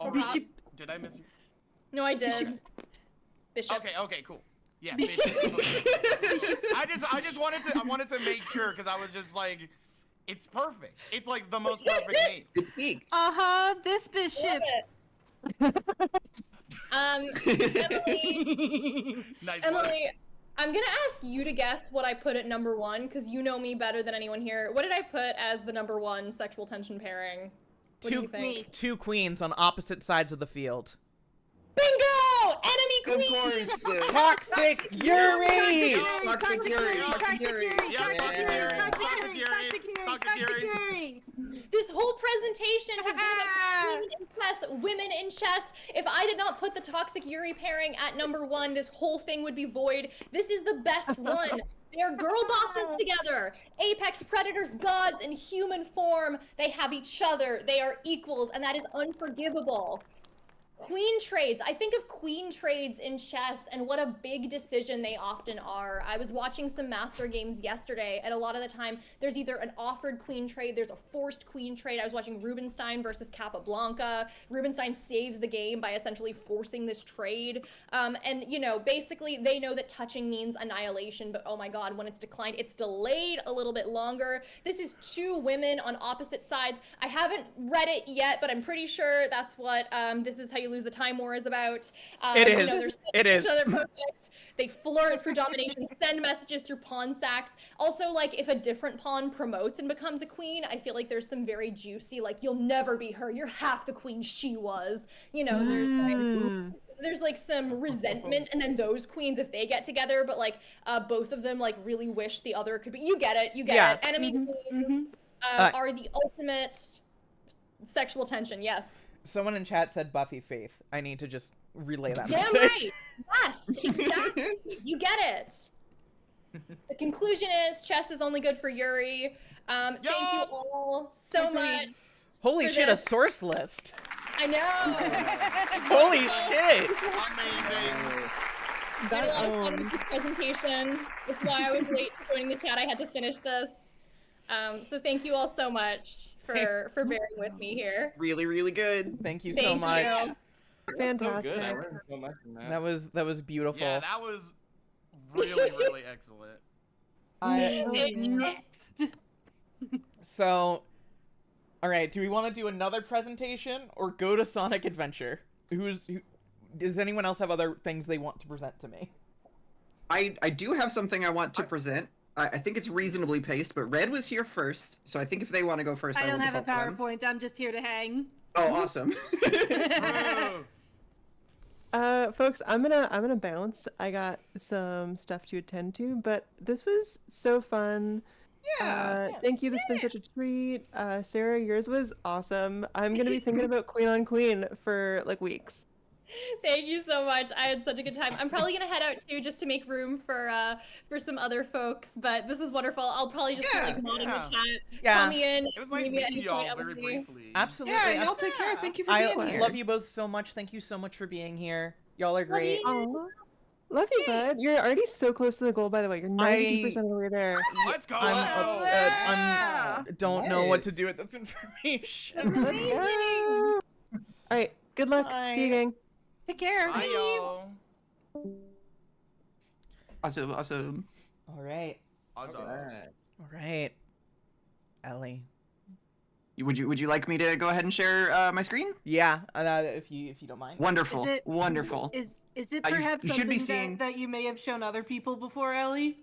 Or Bishop. Did I miss? No, I did. Bishop. Okay, cool. Yeah, bishop. I wanted to make sure because I was just like, it's perfect. It's like the most perfect name. It's big. This bishop. Emily. Nice Emily, I'm gonna ask you to guess what I put at number 1 because you know me better than anyone here. What did I put as the number 1 sexual tension pairing? What do you think? 2 queens on opposite sides of the field. Bingo! go! Enemy Of queen! course. Toxic Yuri! Toxic Yuri. Toxic Yuri. Yeah, Toxic Yuri. Toxic Yuri. This whole presentation has been about women in chess, women in chess. If I did not put the Toxic Yuri pairing at #1, this whole thing would be void. This is the best one. They're girl bosses together. Apex predators, gods in human form. They have each other. They are equals, and that is unforgivable. Queen trades. I think of queen trades in chess and what a big decision they often are. I was watching some master games yesterday, and a lot of the time there's either an offered queen trade, there's a forced queen trade. I was watching Rubinstein versus Capablanca. Rubinstein saves the game by essentially forcing this trade. And you know, basically they know that touching means annihilation, but oh my god, when it's declined, it's delayed a little bit longer. This is two women on opposite sides. I haven't read it yet, but I'm pretty sure that's what This Is How You Lose the Time War is about. It You is. know, It is. They're perfect. They flirt through domination, send messages through pawn sacks. Also, like, if a different pawn promotes and becomes a queen, I feel like there's some very juicy, like, you'll never be her. You're half the queen she was. You know, there's like some resentment, and then those queens, if they get together, but like both of them like really wish the other could be. You get it. You get it. Enemy queens are the ultimate sexual tension. Yes. Someone in chat said Buffy Faith. I need to just relay that Damn message. right. Yes, exactly. You get it. The conclusion is chess is only good for Yuri. Thank you all so much. Holy for shit, this. a source list. I know. Holy shit. Amazing. I had a lot of fun with this presentation. That's why I was late to joining the chat. I had to finish this. So thank you all so much for bearing with me here. Really, really good. Thank you Thank so much. you. Fantastic. So good. I learned so much from that. That was beautiful. Yeah, that was really, really excellent. So, all right. Do we want to do another presentation or go to Sonic Adventure? Does anyone else have other things they want to present to me? I do have something I want to present. I think it's reasonably paced, but Red was here first, so I think if they want to go first, I don't will have a default to them. PowerPoint. I'm just here to hang. Oh, awesome. Folks, I'm gonna bounce. I got some stuff to attend to, but this was so fun. Yeah. Thank you. This has been such a treat. Sarah, yours was awesome. I'm gonna be thinking about Queen on Queen for like weeks. Thank you so much. I had such a good time. I'm probably gonna head out too, just to make room for some other folks. But this is wonderful. I'll probably just be like modding the chat. Call me in. It was nice maybe at meeting any point, y'all very Emily. briefly. Absolutely. Yeah, y'all take care. Thank you for being here. I love you both so much. Thank you so much for being here. Y'all are great. Love you, bud. You're already so close to the goal, by the way. You're 92% of the way there. Let's go. I don't know what to do with this information. Let's go. All right. Good luck. See you, gang. Take care. Bye, y'all. Awesome, awesome. All right. Awesome. All right. Ellie. Would you like me to go ahead and share my screen? Yeah, if you don't mind. Wonderful. Wonderful. Is it You perhaps should be something seeing- that you may have shown other people before, Ellie?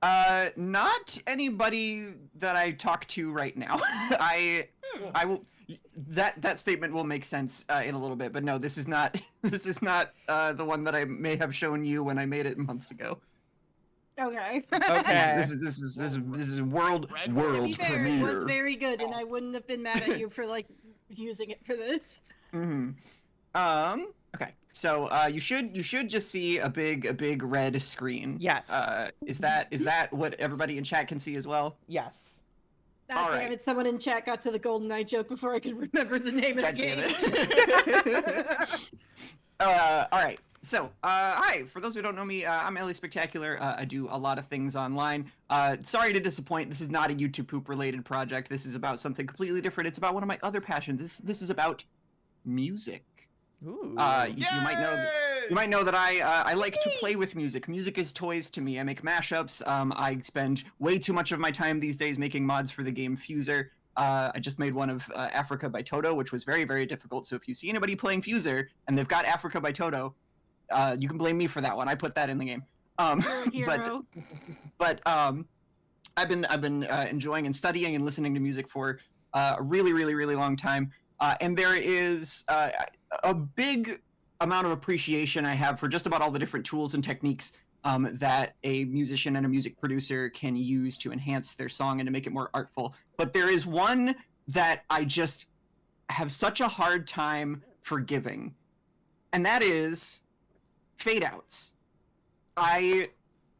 Not anybody that I talk to right now. I will. That statement will make sense in a little bit, but no, this is not the one that I may have shown you when I made it months ago. Okay. Okay. This is world To be fair, it was premiere. very good, and I wouldn't have been mad at you for like using it for this. Okay. So you should just see a big red screen. Yes. Is that what everybody in chat can see as well? Yes. All All damn right. it! Someone in chat got to the Golden Knight joke before I could remember the name of the God damn game. it. All right. So, hi. For those who don't know me, I'm Ellie Spectacular. I do a lot of things online. Sorry to disappoint. This is not a YouTube poop related project. This is about something completely different. It's about one of my other passions. This is about music. Ooh. You might know that I like to play with music. Music is toys to me. I make mashups. I spend way too much of my time these days making mods for the game Fuser. I just made one of Africa by Toto, which was very, very difficult. So if you see anybody playing Fuser and they've got Africa by Toto, you can blame me for that one. I put that in the game. You're a hero. But I've been enjoying and studying and listening to music for a really, really, really long time. And there is a big amount of appreciation I have for just about all the different tools and techniques that a musician and a music producer can use to enhance their song and to make it more artful. But there is one that I just have such a hard time forgiving, and that is fade outs. I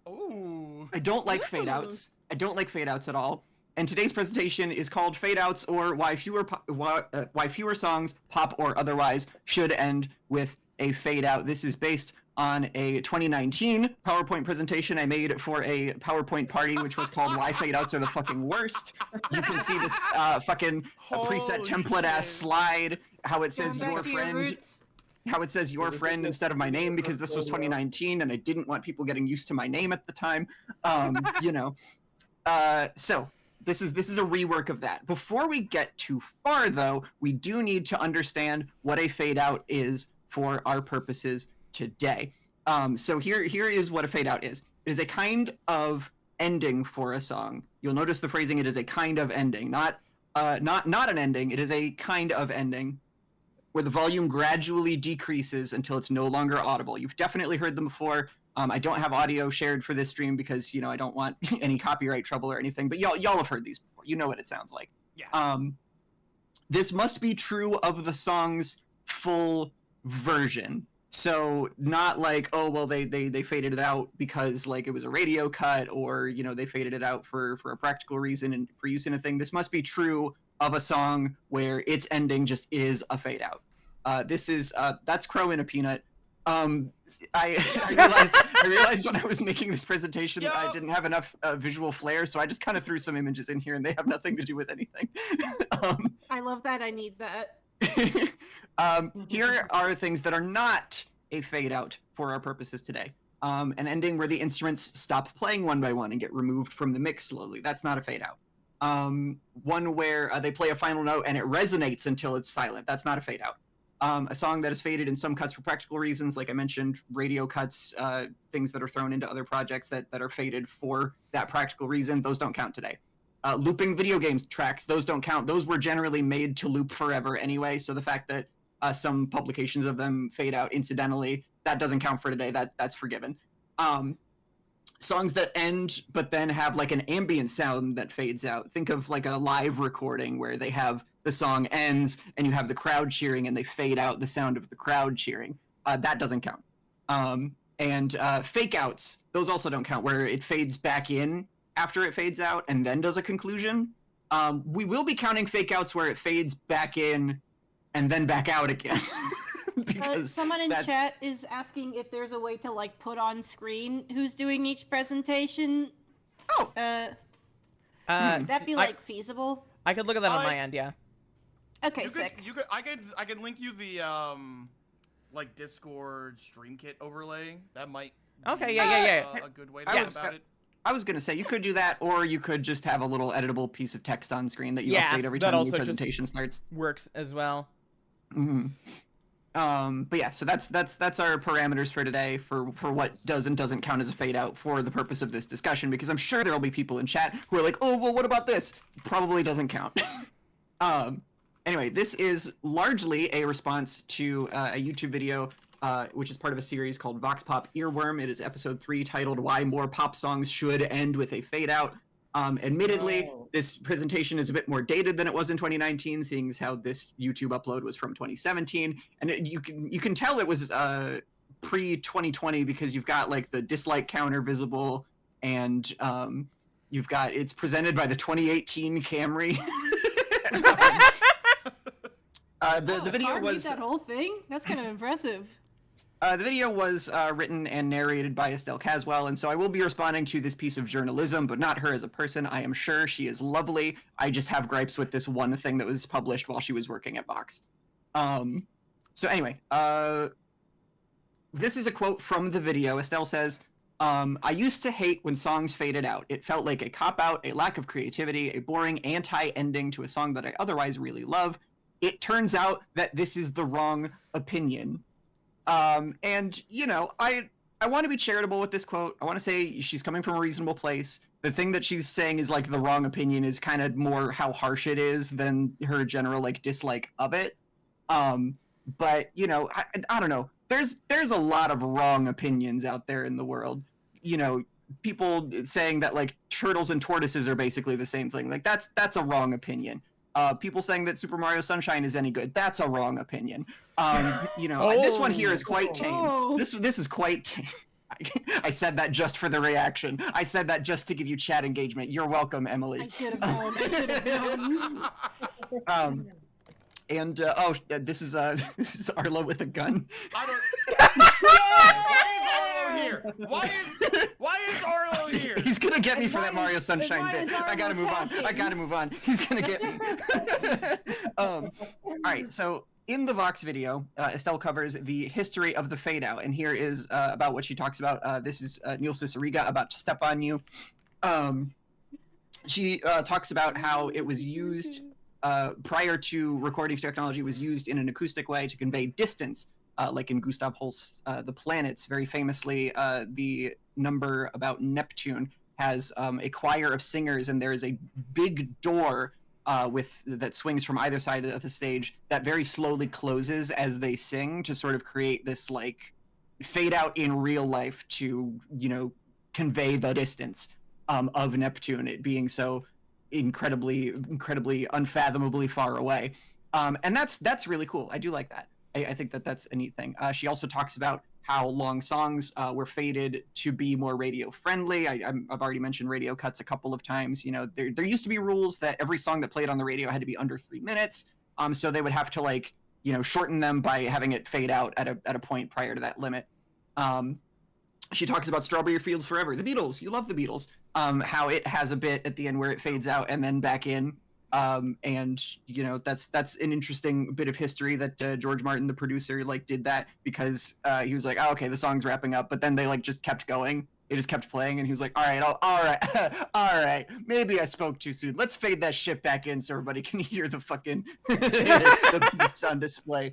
don't like fade outs. I don't like fade outs at all. And today's presentation is called Fade Outs, or why fewer songs, pop or otherwise, should end with a fade out. This is based on a 2019 PowerPoint presentation I made for a PowerPoint party, which was called Why Fade Outs Are the Fucking Worst. You can see this fucking preset template ass slide, how it says your friend. How it says your friend instead of my name, because this was 2019 and I didn't want people getting used to my name at the time. You know. So this is a rework of that. Before we get too far, though, we do need to understand what a fade out is for our purposes today. So here is what a fade out is. It is a kind of ending for a song. You'll notice the phrasing, it is a kind of ending, not an ending. It is a kind of ending where the volume gradually decreases until it's no longer audible. You've definitely heard them before. I don't have audio shared for this stream because, you know, I don't want any copyright trouble or anything, but y'all have heard these before. You know what it sounds like. Yeah. This must be true of the song's full version. So not like, oh, well, they faded it out because like it was a radio cut, or, you know, they faded it out for a practical reason and for use in a thing. This must be true of a song where its ending just is a fade out. That's Crow in a Peanut. I realized when I was making this presentation that I didn't have enough visual flair, so I just kind of threw some images in here, and they have nothing to do with anything. I love that. I need that. Here are things that are not a fade out for our purposes today. An ending where the instruments stop playing one by one and get removed from the mix slowly. That's not a fade out. One where they play a final note and it resonates until it's silent. That's not a fade out. A song that is faded in some cuts for practical reasons, like I mentioned, radio cuts, things that are thrown into other projects that are faded for that practical reason, those don't count today. Looping video games tracks, those don't count. Those were generally made to loop forever anyway, so the fact that some publications of them fade out incidentally, that doesn't count for today. That's forgiven. Songs that end but then have like an ambient sound that fades out. Think of like a live recording where they have the song ends and you have the crowd cheering and they fade out the sound of the crowd cheering. That doesn't count. And fake outs, those also don't count, where it fades back in after it fades out and then does a conclusion. We will be counting fake outs where it fades back in and then back out again. Because someone in chat is asking if there's a way to like put on screen who's doing each presentation. Oh. Would that be like feasible? I could look at that on my end, yeah. Okay, sick. I could link you the like Discord stream kit overlay. That might be a good way to go about it. I was gonna say you could do that, or you could just have a little editable piece of text on screen that you update every time a new presentation starts. Works as well. Mm-hmm. But yeah, so that's our parameters for today for what does and doesn't count as a fade out for the purpose of this discussion, because I'm sure there'll be people in chat who are like, oh, well, what about this? Probably doesn't count. Anyway, this is largely a response to a YouTube video, which is part of a series called Vox Pop Earworm. It is episode 3 titled Why More Pop Songs Should End with a Fade Out. Admittedly, this presentation is a bit more dated than it was in 2019, seeing as how this YouTube upload was from 2017. And you can tell it was pre-2020 because you've got like the dislike counter visible, and you've got it's presented by the 2018 Camry. The video was that whole thing. That's kind of impressive. The video was written and narrated by Estelle Caswell, and so I will be responding to this piece of journalism, but not her as a person. I am sure she is lovely. I just have gripes with this one thing that was published while she was working at Vox. So anyway, this is a quote from the video. Estelle says, I used to hate when songs faded out. It felt like a cop-out, a lack of creativity, a boring anti-ending to a song that I otherwise really love. It turns out that this is the wrong opinion. And, you know, I want to be charitable with this quote. I want to say she's coming from a reasonable place. The thing that she's saying is, like, the wrong opinion is kind of more how harsh it is than her general, like, dislike of it. But, you know, I don't know. there's a lot of wrong opinions out there in the world. You know, people saying that like turtles and tortoises are basically the same thing. Like that's a wrong opinion. People saying that Super Mario Sunshine is any good, that's a wrong opinion. You know, this one here is quite tame. This is quite tame. I said that just for the reaction. I said that just to give you chat engagement. You're welcome, Emily. I should have known. I should have known. And this is Arlo with a gun. Why is Arlo here? He's gonna get me for that Mario Sunshine bit. I gotta move on. I gotta move on. He's gonna get me. All right, so in the Vox video, Estelle covers the history of the fade out, and here is about what she talks about. This is Neil Cicierega, About to Step on You. She talks about how it was used prior to recording technology, was used in an acoustic way to convey distance, like in Gustav Holst's The Planets. Very famously, the number about Neptune has a choir of singers, and there is a big door that swings from either side of the stage that very slowly closes as they sing to sort of create this like fade out in real life to, you know, convey the distance of Neptune, it being so incredibly unfathomably far away. And that's really cool. I do like that. I think that's a neat thing. She also talks about how long songs were faded to be more radio friendly. I've already mentioned radio cuts a couple of times. You know, there used to be rules that every song that played on the radio had to be under 3 minutes. So they would have to, like, you know, shorten them by having it fade out at a point prior to that limit. She talks about Strawberry Fields Forever. The Beatles, you love the Beatles. How it has a bit at the end where it fades out and then back in. And you know, that's an interesting bit of history that George Martin, the producer, like did that because he was like, oh, okay, the song's wrapping up, but then they like just kept going. It just kept playing, and he was like, all right, maybe I spoke too soon. Let's fade that shit back in so everybody can hear the fucking the beats on display.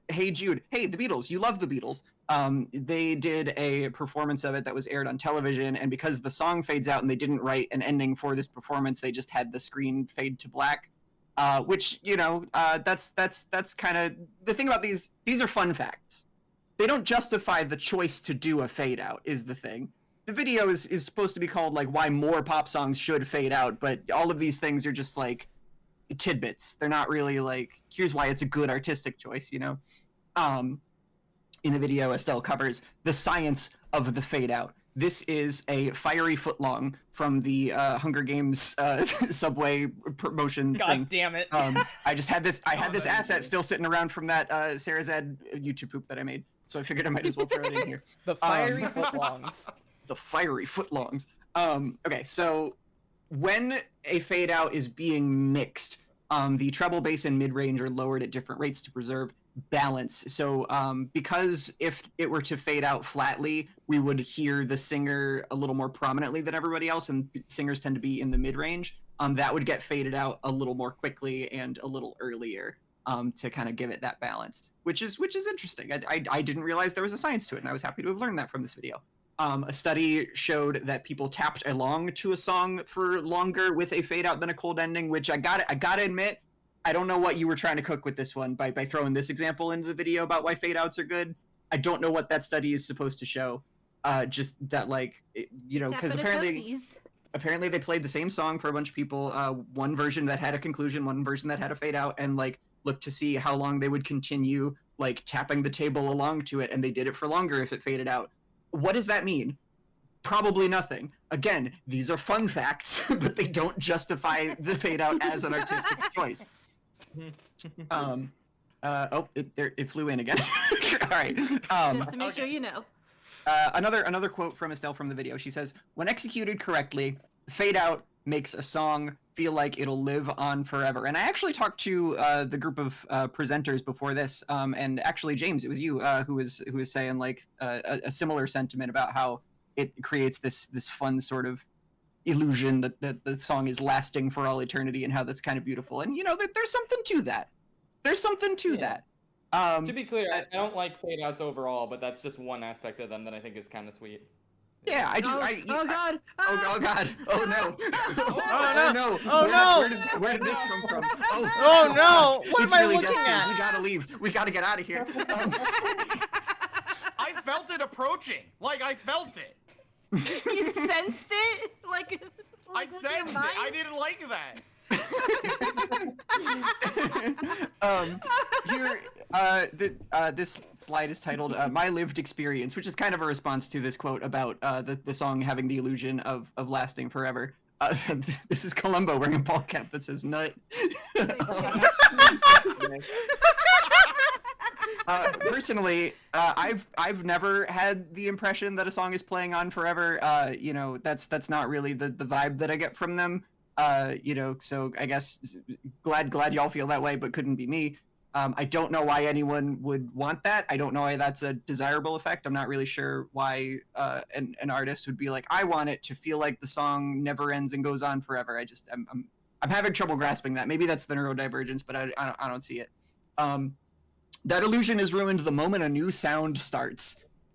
Hey Jude, hey, the Beatles, you love the Beatles. They did a performance of it that was aired on television, and because the song fades out and they didn't write an ending for this performance, they just had the screen fade to black. Which, you know, that's kind of the thing about these are fun facts. They don't justify the choice to do a fade out is the thing. The video is supposed to be called like why more pop songs should fade out, but all of these things are just like tidbits. They're not really like, here's why it's a good artistic choice, you know? In the video, Estelle covers the science of the fade out. This is a fiery footlong from the Hunger Games subway promotion thing. God damn it. I just had this asset still sitting around from that Sarah Zed YouTube poop that I made. So I figured I might as well throw it in here. The fiery footlongs. The fiery footlongs. Okay, so when a fade out is being mixed, the treble, bass, and mid-range are lowered at different rates to preserve balance. So because if it were to fade out flatly, we would hear the singer a little more prominently than everybody else, and singers tend to be in the mid-range. That would get faded out a little more quickly and a little earlier to kind of give it that balance, which is interesting. I didn't realize there was a science to it, and I was happy to have learned that from this video. A study showed that people tapped along to a song for longer with a fade out than a cold ending, which I gotta admit, I don't know what you were trying to cook with this one by throwing this example into the video about why fade outs are good. I don't know what that study is supposed to show. Just that, like, you know, because apparently they played the same song for a bunch of people. One version that had a conclusion, one version that had a fade out, and like looked to see how long they would continue like tapping the table along to it, and they did it for longer if it faded out. What does that mean? Probably nothing. Again, these are fun facts, but they don't justify the fade out as an artistic choice. It flew in again. All right. Just to make sure you know. Another quote from Estelle from the video. She says, "When executed correctly, fade out makes a song feel like it'll live on forever." And I actually talked to the group of presenters before this, and actually, James, it was you who was saying like a similar sentiment about how it creates this fun sort of illusion that the song is lasting for all eternity, and how that's kind of beautiful. And you know, there's something to that. There's something to that. To be clear, I don't like fade outs overall, but that's just one aspect of them that I think is kind of sweet. Yeah, I do. Oh god! Oh god! Oh no! Oh no! Oh Where- no! Where did this come from? Oh no! What It's am I really looking Death at? Games. We gotta leave. We gotta get out of here. I felt it approaching. Like I felt it. You sensed it? Like I with your sensed it. mind? I didn't like that. This slide is titled "My Lived Experience," which is kind of a response to this quote about the song having the illusion of lasting forever. This is Columbo wearing a ball cap that says "nut." Personally, I've never had the impression that a song is playing on forever. You know, that's not really the vibe that I get from them. You know, so I guess glad y'all feel that way, but couldn't be me. I don't know why anyone would want that. I don't know why that's a desirable effect. I'm not really sure why an artist would be like, I want it to feel like the song never ends and goes on forever. I'm having trouble grasping that. Maybe that's the neurodivergence, but I don't see it. That illusion is ruined the moment a new sound starts.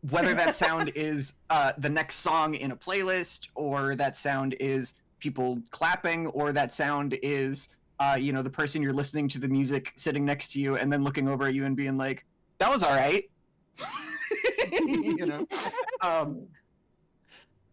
Whether that sound is the next song in a playlist, or that sound is people clapping, or that sound is you know, the person you're listening to the music sitting next to you and then looking over at you and being like, that was all right. You know.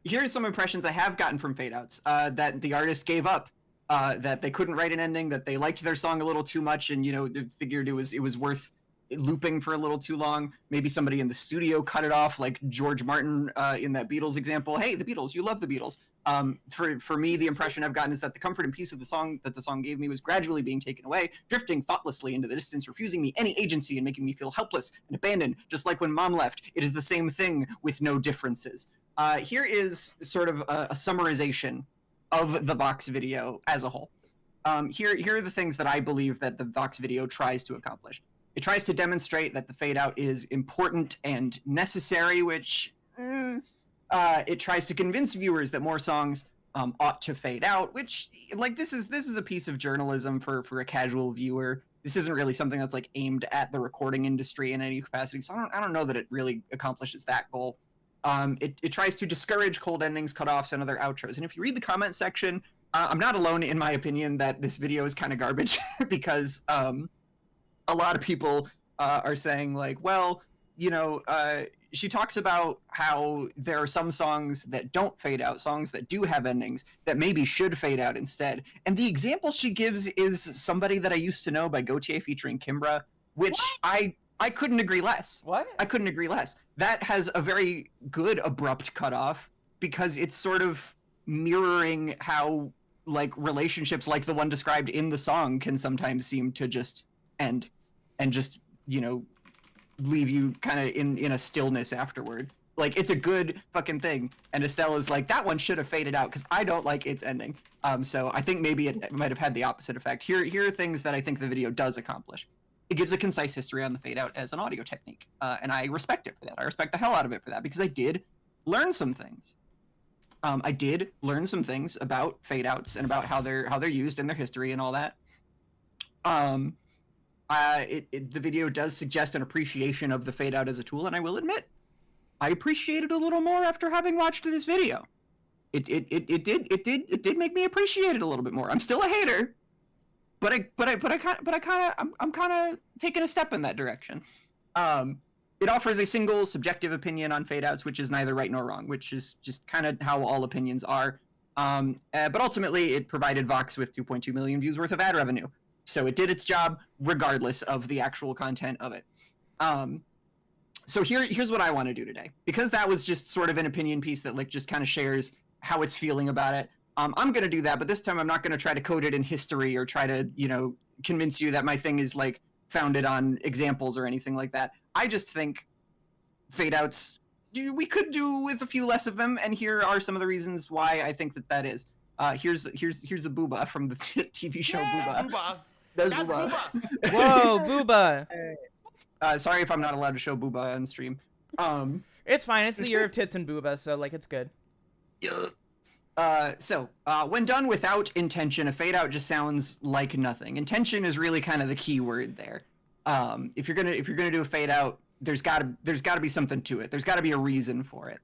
Here's some impressions I have gotten from fade outs that the artist gave up, that they couldn't write an ending, that they liked their song a little too much, and you know, they figured it was worth looping for a little too long. Maybe somebody in the studio cut it off, like George Martin in that Beatles example. Hey, the Beatles, you love the Beatles. For me, the impression I've gotten is that the comfort and peace of the song that the song gave me was gradually being taken away, drifting thoughtlessly into the distance, refusing me any agency and making me feel helpless and abandoned, just like when Mom left. It is the same thing with no differences. Here is sort of a summarization of the Vox video as a whole. Here are the things that I believe that the Vox video tries to accomplish. It tries to demonstrate that the fade out is important and necessary, which it tries to convince viewers that more songs ought to fade out, which, like, this is a piece of journalism for a casual viewer. This isn't really something that's like aimed at the recording industry in any capacity, so I don't know that it really accomplishes that goal. It tries to discourage cold endings, cutoffs, and other outros. And if you read the comment section, I'm not alone in my opinion that this video is kind of garbage because a lot of people are saying, like, well, you know, she talks about how there are some songs that don't fade out, songs that do have endings that maybe should fade out instead. And the example she gives is Somebody That I Used to Know by Gautier featuring Kimbra, which I couldn't agree less. What? I couldn't agree less. That has a very good abrupt cutoff because it's sort of mirroring how, like, relationships like the one described in the song can sometimes seem to just end and just, you know, leave you kind of in a stillness afterward. Like, it's a good fucking thing, and Estelle is like, that one should have faded out because I don't like its ending. So I think maybe it might have had the opposite effect. Here are things that I think the video does accomplish. It gives a concise history on the fade out as an audio technique, and I respect it for that. I respect the hell out of it for that because I did learn some things. I did learn some things about fade outs and about how they're used and their history and all that. The video does suggest an appreciation of the fade out as a tool, and I will admit, I appreciate it a little more after having watched this video. It did make me appreciate it a little bit more. I'm still a hater, but I'm kind of taking a step in that direction. It offers a single subjective opinion on fade outs, which is neither right nor wrong, which is just kind of how all opinions are. But ultimately, it provided Vox with 2.2 million views worth of ad revenue. So it did its job regardless of the actual content of it. So here's what I want to do today. Because that was just sort of an opinion piece that, like, just kind of shares how it's feeling about it. I'm going to do that, but this time I'm not going to try to code it in history or try to, you know, convince you that my thing is, like, founded on examples or anything like that. I just think fade outs, we could do with a few less of them, and here are some of the reasons why I think that is. Here's a booba from the TV show Booba. Booba. That's Booba. Whoa, Booba. Sorry if I'm not allowed to show Booba on stream. It's fine. It's the year of tits and Booba, so, like, it's good. When done without intention, a fade out just sounds like nothing. Intention is really kind of the key word there. If you're gonna do a fade out, there's gotta be something to it. There's gotta be a reason for it.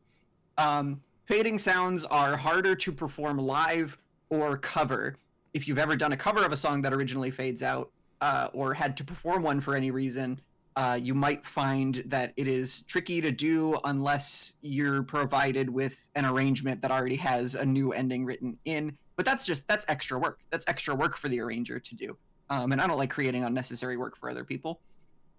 Fading sounds are harder to perform live or cover. If you've ever done a cover of a song that originally fades out, or had to perform one for any reason, you might find that it is tricky to do unless you're provided with an arrangement that already has a new ending written in. But that's extra work. That's extra work for the arranger to do. And I don't like creating unnecessary work for other people.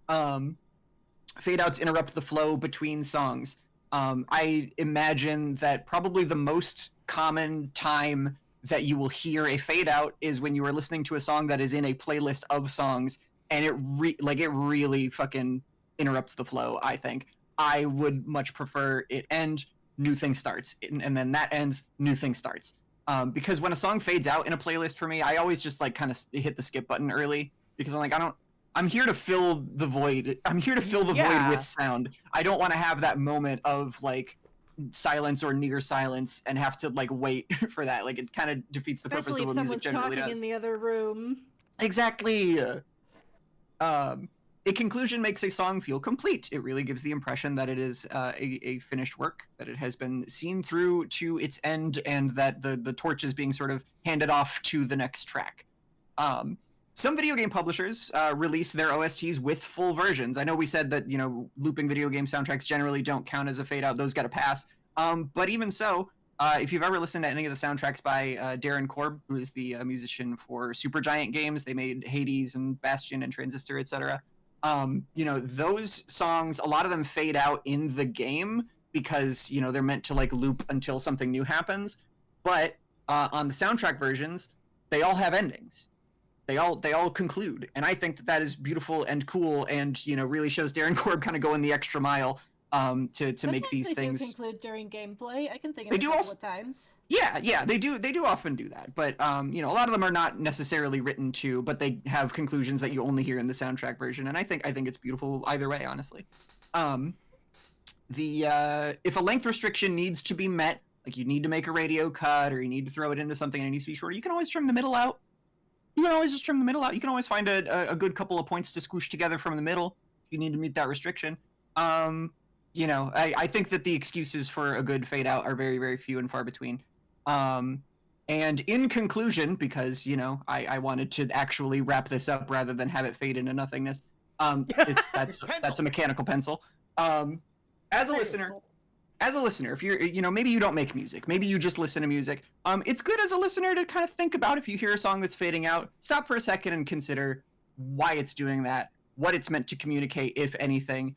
Fade outs interrupt the flow between songs. I imagine that probably the most common time that you will hear a fade out is when you are listening to a song that is in a playlist of songs, and it really fucking interrupts the flow. I think I would much prefer it end, new thing starts, and then that ends, new thing starts. Because when a song fades out in a playlist for me, I always just like kind of hit the skip button early, because I'm like, I'm here to fill the void. I'm here to fill the void with sound. I don't want to have that moment of like silence or near silence and have to like wait for that. Like it kind of defeats the purpose of what music generally does. Especially if someone's talking in the other room. Exactly. A conclusion makes a song feel complete. It really gives the impression that it is a finished work, that it has been seen through to its end, and that the torch is being sort of handed off to the next track. Some video game publishers release their OSTs with full versions. I know we said that, looping video game soundtracks generally don't count as a fade out. Those got to pass. But even so, if you've ever listened to any of the soundtracks by Darren Korb, who is the musician for Supergiant games, they made Hades and Bastion and Transistor, etc. Those songs, a lot of them fade out in the game because, they're meant to like loop until something new happens. But on the soundtrack versions, they all have endings. They all conclude, and I think that is beautiful and cool, and really shows Darren Korb kind of going the extra mile to make these things. They do conclude during gameplay. I can think of a couple of times. Yeah, they do often do that, but a lot of them are not necessarily written to, but they have conclusions that you only hear in the soundtrack version, and I think it's beautiful either way, honestly. If a length restriction needs to be met, like you need to make a radio cut or you need to throw it into something and it needs to be shorter, you can always trim the middle out. You can always just trim the middle out. You can always find a good couple of points to squish together from the middle if you need to meet that restriction. I think that the excuses for a good fade out are very, very few and far between. And in conclusion, because, I wanted to actually wrap this up rather than have it fade into nothingness, that's a mechanical pencil. As a listener, if you're, maybe you don't make music, maybe you just listen to music. It's good as a listener to kind of think about, if you hear a song that's fading out, stop for a second and consider why it's doing that, what it's meant to communicate, if anything.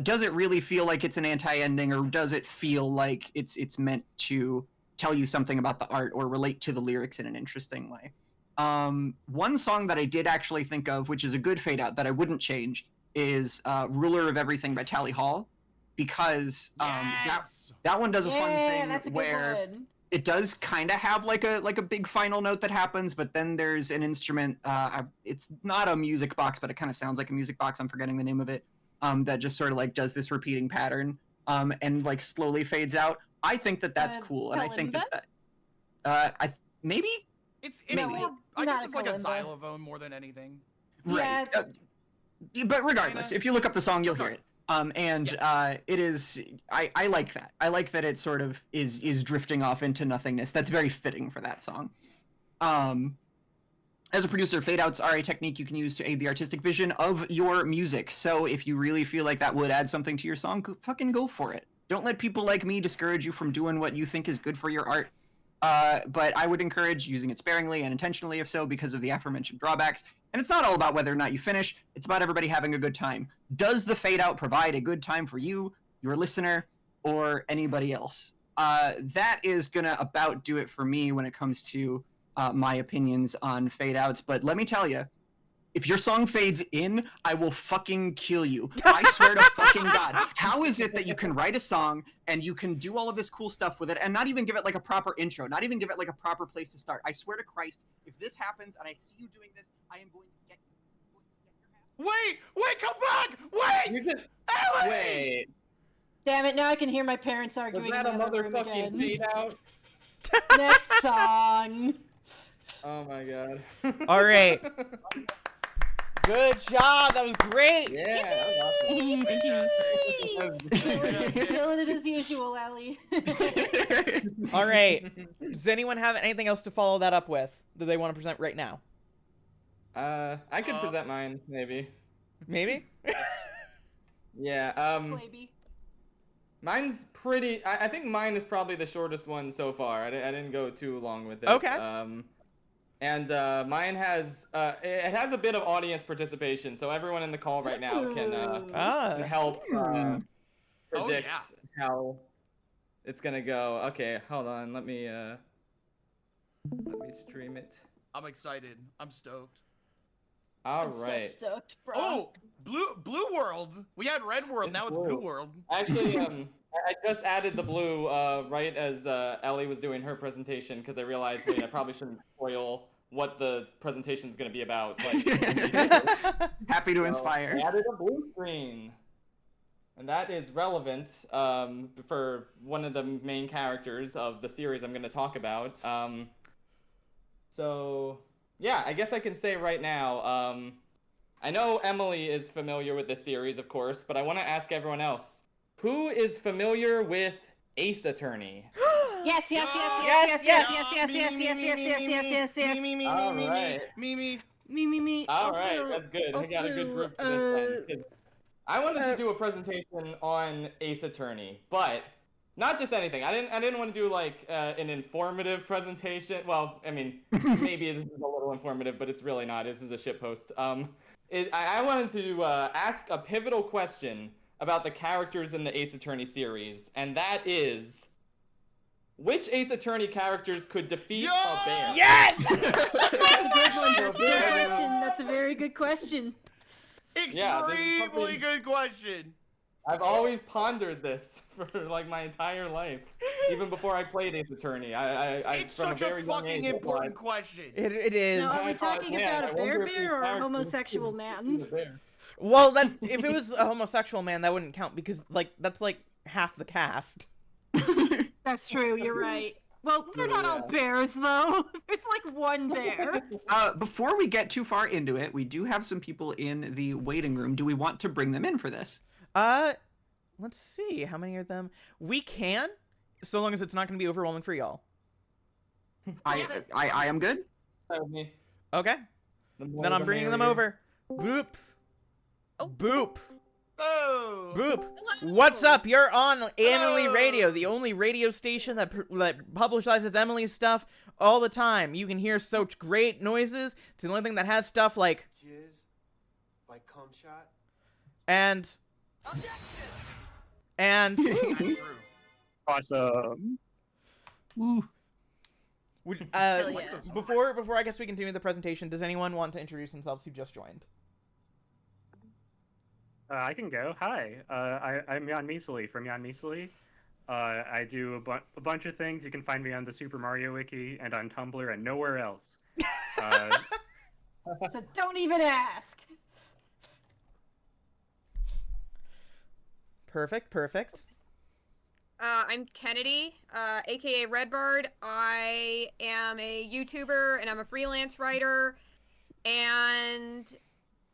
Does it really feel like it's an anti-ending, or does it feel like it's meant to tell you something about the art or relate to the lyrics in an interesting way? One song that I did actually think of, which is a good fade out that I wouldn't change, is Ruler of Everything by Tally Hall. Because that one does a fun thing where it does kind of have like a big final note that happens, but then there's an instrument. It's not a music box, but it kind of sounds like a music box. I'm forgetting the name of it. That just sort of like does this repeating pattern, and like slowly fades out. I think that's cool, and I think that maybe it's more. I guess it's like a xylophone more than anything. Right. But regardless, if you look up the song, you'll hear it. It is. I like that. I like that it sort of is drifting off into nothingness. That's very fitting for that song. As a producer, fade outs are a technique you can use to aid the artistic vision of your music. So if you really feel like that would add something to your song, fucking go for it. Don't let people like me discourage you from doing what you think is good for your art. But I would encourage using it sparingly and intentionally, if so, because of the aforementioned drawbacks. And it's not all about whether or not you finish. It's about everybody having a good time. Does the fade out provide a good time for you, your listener, or anybody else? That is gonna about do it for me when it comes to my opinions on fade outs. But let me tell you, if your song fades in, I will fucking kill you. I swear to fucking God. How is it that you can write a song and you can do all of this cool stuff with it and not even give it like a proper intro, not even give it like a proper place to start? I swear to Christ, if this happens and I see you doing this, I am going to get you. Wait, come back! Wait! Wait. Damn it, now I can hear my parents arguing Was that in a the other room motherfucking again. fade out? Next song. Oh my god. All right. Good job. That was great. Yeah, that was awesome. Fantastic. Killing it as usual, Allie. All right. Does anyone have anything else to follow that up with that they want to present right now? I could present mine, maybe. Maybe? Yeah, Maybe. mine's pretty, I think mine is probably the shortest one so far. I didn't go too long with it. Okay. And mine has, it has a bit of audience participation, so everyone in the call right now can help predict how it's gonna go. Okay, hold on, let me stream it. I'm excited. I'm stoked. All right. So stoked, bro. Oh, blue world. We had red world. Now it's blue world. Actually, I just added the blue right as Ellie was doing her presentation because I realized, wait, I probably shouldn't spoil what the presentation is going to be about. Like, happy to inspire. I added a blue screen, and that is relevant for one of the main characters of the series I'm going to talk about. So, yeah, I guess I can say right now, I know Emily is familiar with this series, of course, but I want to ask everyone else. Who is familiar with Ace Attorney? Yes. Me. All right, that's good. I got a good group for this then. I wanted to do a presentation on Ace Attorney, but not just anything. I didn't want to do like an informative presentation. Well, I mean, maybe this is a little informative, but it's really not. This is a shitpost. I wanted to ask a pivotal question about the characters in the Ace Attorney series, and that is, which Ace Attorney characters could defeat a bear? Yes! That's a good one. That's a good question. That's a very good question. Extremely good question. I've always pondered this for like my entire life, even before I played Ace Attorney. It's from such a very a young fucking age, important question. It is. Now, are we I thought, talking man, about I a wonder if bear these or a characters homosexual could man? defeat a bear. Well, then, if it was a homosexual man, that wouldn't count because, like, that's like half the cast. That's true. You're right. Well, they're not all bears, though. There's like one bear. Before we get too far into it, we do have some people in the waiting room. Do we want to bring them in for this? Let's see. How many of them? We can, so long as it's not going to be overwhelming for y'all. I am good. Okay. Then I'm bringing them over. Boop. Boop. Oh. Boop. What's up? You're on Emily Radio, the only radio station that publicizes Emily's stuff all the time. You can hear such great noises. It's the only thing that has stuff like jizz, like cum shot, and awesome. Ooh. Before I guess we continue the presentation, does anyone want to introduce themselves who just joined? I can go. Hi, I'm Jan Measley from Jan Measley. I do a bunch of things. You can find me on the Super Mario Wiki and on Tumblr and nowhere else. So don't even ask. Perfect. I'm Kennedy, aka Redbird. I am a YouTuber and I'm a freelance writer, and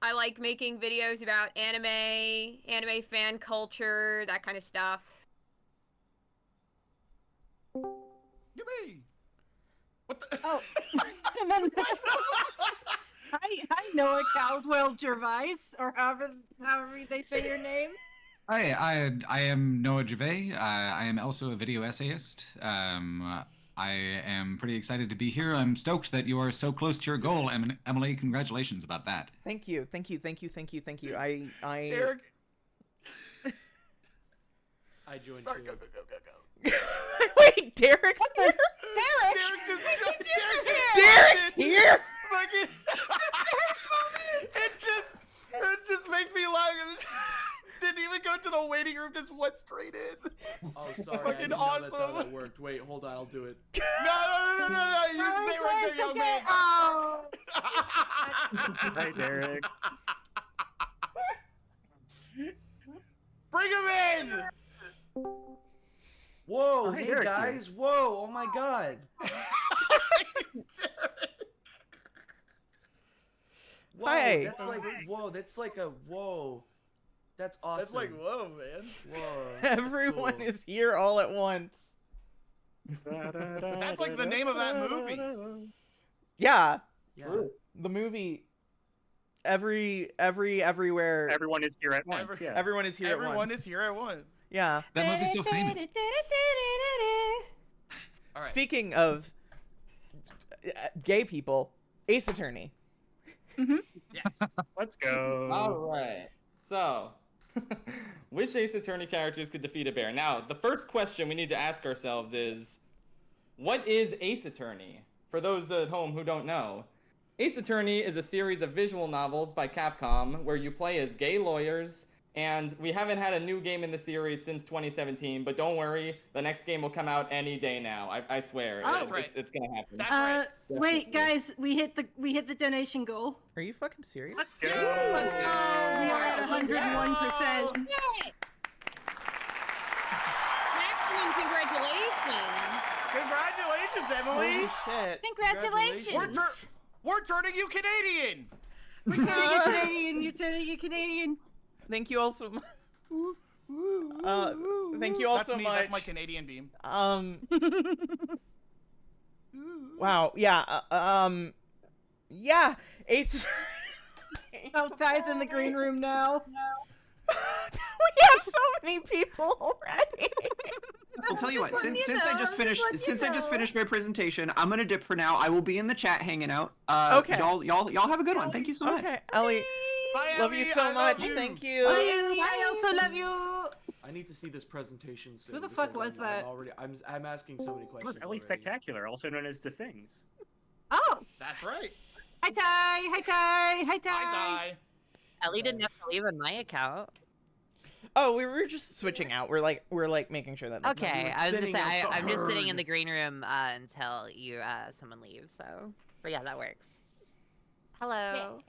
I like making videos about anime fan culture, that kind of stuff. Yippee! What the? Oh. And then, hi, Noah Caldwell Gervais, or however they say your name. Hi, I am Noah Gervais. I am also a video essayist. I am pretty excited to be here. I'm stoked that you are so close to your goal, Emily. Congratulations about that. Thank you. I Derek. I joined. Sorry, too. go. Wait, Derek's here? Derek's here? It just makes me laugh. Didn't even go to the waiting room, just went straight in. Oh, sorry. I Fucking didn't know that's how awesome. that worked. Wait, hold on. I'll do it. No. You stay right there, young man. Oh. Hi, Derek. Bring him in. Whoa, Oh, hey Derek's here. guys. Whoa, oh my god. Whoa, Hi. That's like whoa. That's like a whoa. That's awesome. That's like whoa, man. Whoa. Everyone is here all at once. That's like the name of that movie. Yeah. Yeah. The movie. Everywhere. Everyone is here at once. Yeah. Everyone is here at once. Everyone is here at once. Yeah. That movie's so famous. All right. Speaking of gay people, Ace Attorney. Yes. Let's go. All right. So, which Ace Attorney characters could defeat a bear? Now, the first question we need to ask ourselves is, what is Ace Attorney? For those at home who don't know, Ace Attorney is a series of visual novels by Capcom where you play as gay lawyers, and we haven't had a new game in the series since 2017, but don't worry, the next game will come out any day now. I swear. Oh, It's gonna happen. That's right. Wait, guys, we hit the donation goal. Are you fucking serious? Let's go. Let's go. We are at 101%. Maximum congratulations. Congratulations, Emily. Holy shit. Congratulations. We're turning you Canadian. We're turning you Canadian. You're turning you Canadian. Thank you all so much. Thank you all That's so me. much. That's my Canadian beam. Wow. Yeah. Yeah. Ace. Oh, Ty's in the green room now. We have so many people already. I'll tell you what. Since I just finished my presentation, I'm gonna dip for now. I will be in the chat hanging out. Okay. Y'all have a good one. Thank you so much. Okay, Ellie. Bye, Love Ellie. you so I much. love you. Thank you. I also love you. I need to see this presentation soon. Who the fuck because was that? I'm asking so many It questions. was Ellie already. Spectacular, also known as The Things. Oh, That's right. hi Ty. Hi Ty. Hi Ty. Bye, Ty. Ellie didn't have to leave on my account. Oh, we were just switching out. We're like making sure that. Okay, I was gonna say Sitting I'm just sitting outside. in the green room until someone leaves. So, but yeah, that works. Hello.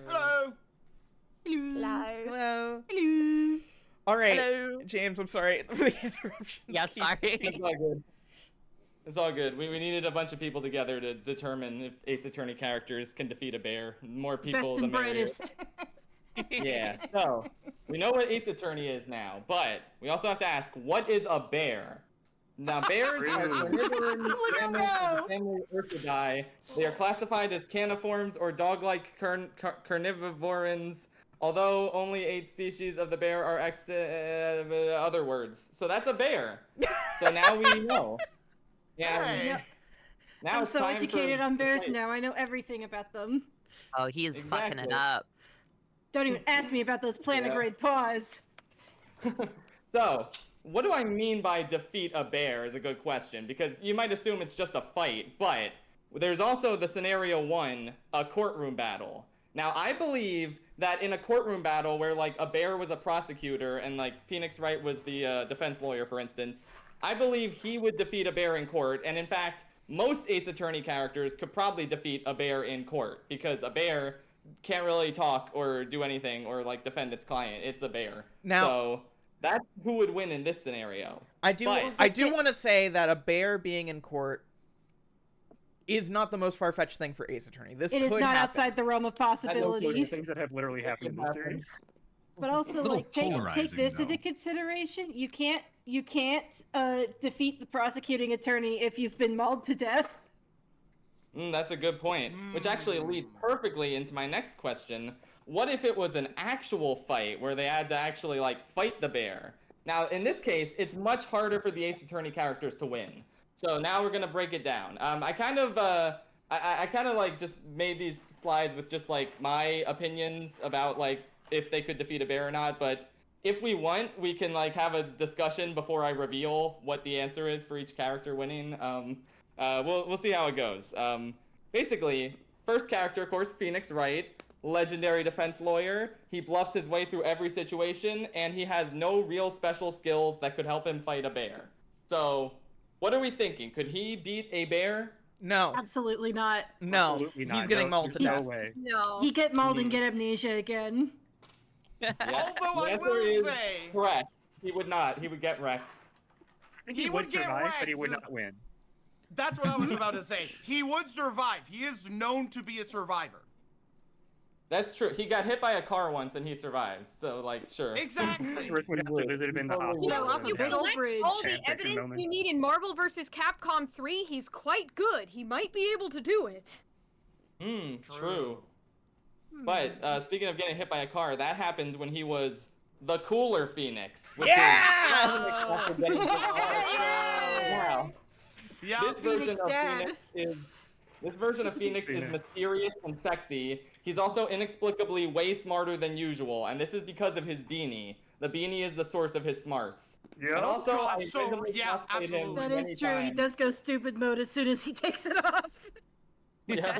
Hello. Hello. Hello. All right, Hello. James. I'm sorry for the interruption. Yeah, sorry. It's all good. It's all good. We needed a bunch of people together to determine if Ace Attorney characters can defeat a bear. More people, Best the and merrier. brightest. Yeah, so we know what Ace Attorney is now, but we also have to ask, what is a bear? Now, bears are carnivorous mammals of the family Ursidae. They are classified as caniforms or dog-like carnivorans, although only 8 species of the bear are other words. So that's a bear. So now we know. And Hey. now I'm it's so time educated for on the bears fight. now. I know everything about them. Oh, he is fucking it Exactly. up. Don't even ask me about those plantigrade paws. So, what do I mean by defeat a bear is a good question, because you might assume it's just a fight, but there's also the scenario 1, a courtroom battle. Now, I believe that in a courtroom battle where, like, a bear was a prosecutor and, like, Phoenix Wright was the defense lawyer, for instance, I believe he would defeat a bear in court, and in fact, most Ace Attorney characters could probably defeat a bear in court, because a bear can't really talk or do anything or like defend its client. It's a bear. Now- so that's who would win in this scenario. I do want to say that a bear being in court is not the most far-fetched thing for Ace Attorney. This It is could not happen. outside the realm of Those are possibility. things that have literally happened in the series. But also, Little like, take polarizing, this though. into consideration. You can't defeat the prosecuting attorney if you've been mauled to death. That's a good point, which actually leads perfectly into my next question. What if it was an actual fight where they had to actually like fight the bear? Now, in this case, it's much harder for the Ace Attorney characters to win. So now we're gonna break it down. I kind of like just made these slides with just like my opinions about like if they could defeat a bear or not. But if we want, we can like have a discussion before I reveal what the answer is for each character winning. We'll see how it goes. Basically, first character, of course, Phoenix Wright, legendary defense lawyer. He bluffs his way through every situation, and he has no real special skills that could help him fight a bear. So, what are we thinking? Could he beat a bear? No. Absolutely not. No. Absolutely not. He's getting No, mauled to there's death. no way. No. He get mauled and get amnesia again. Although The I answer will is say, correct. He would not. He would get wrecked. I think He he would would get survive, but he wrecked. would not win. that's what I was about to say. He would survive. He is known to be a survivor. That's true. He got hit by a car once and he survived. So like, sure. Exactly. Edgeworth would have to visit him in the hospital. You know, if you Big old collect bridge. all the Fan fiction evidence moments. you need in Marvel vs. Capcom 3, he's quite good. He might be able to do it. True. But speaking of getting hit by a car, that happened when he was the cooler Phoenix. Which Yeah! is wow. Yeah, This version Phoenix of Dad. Phoenix is mysterious and sexy. He's also inexplicably way smarter than usual, and this is because of his beanie. The beanie is the source of his smarts. Yeah. And also, God, I so- randomly yeah, cosplayed him That many is true. He times. does go stupid mode as soon as he takes it off. Yeah.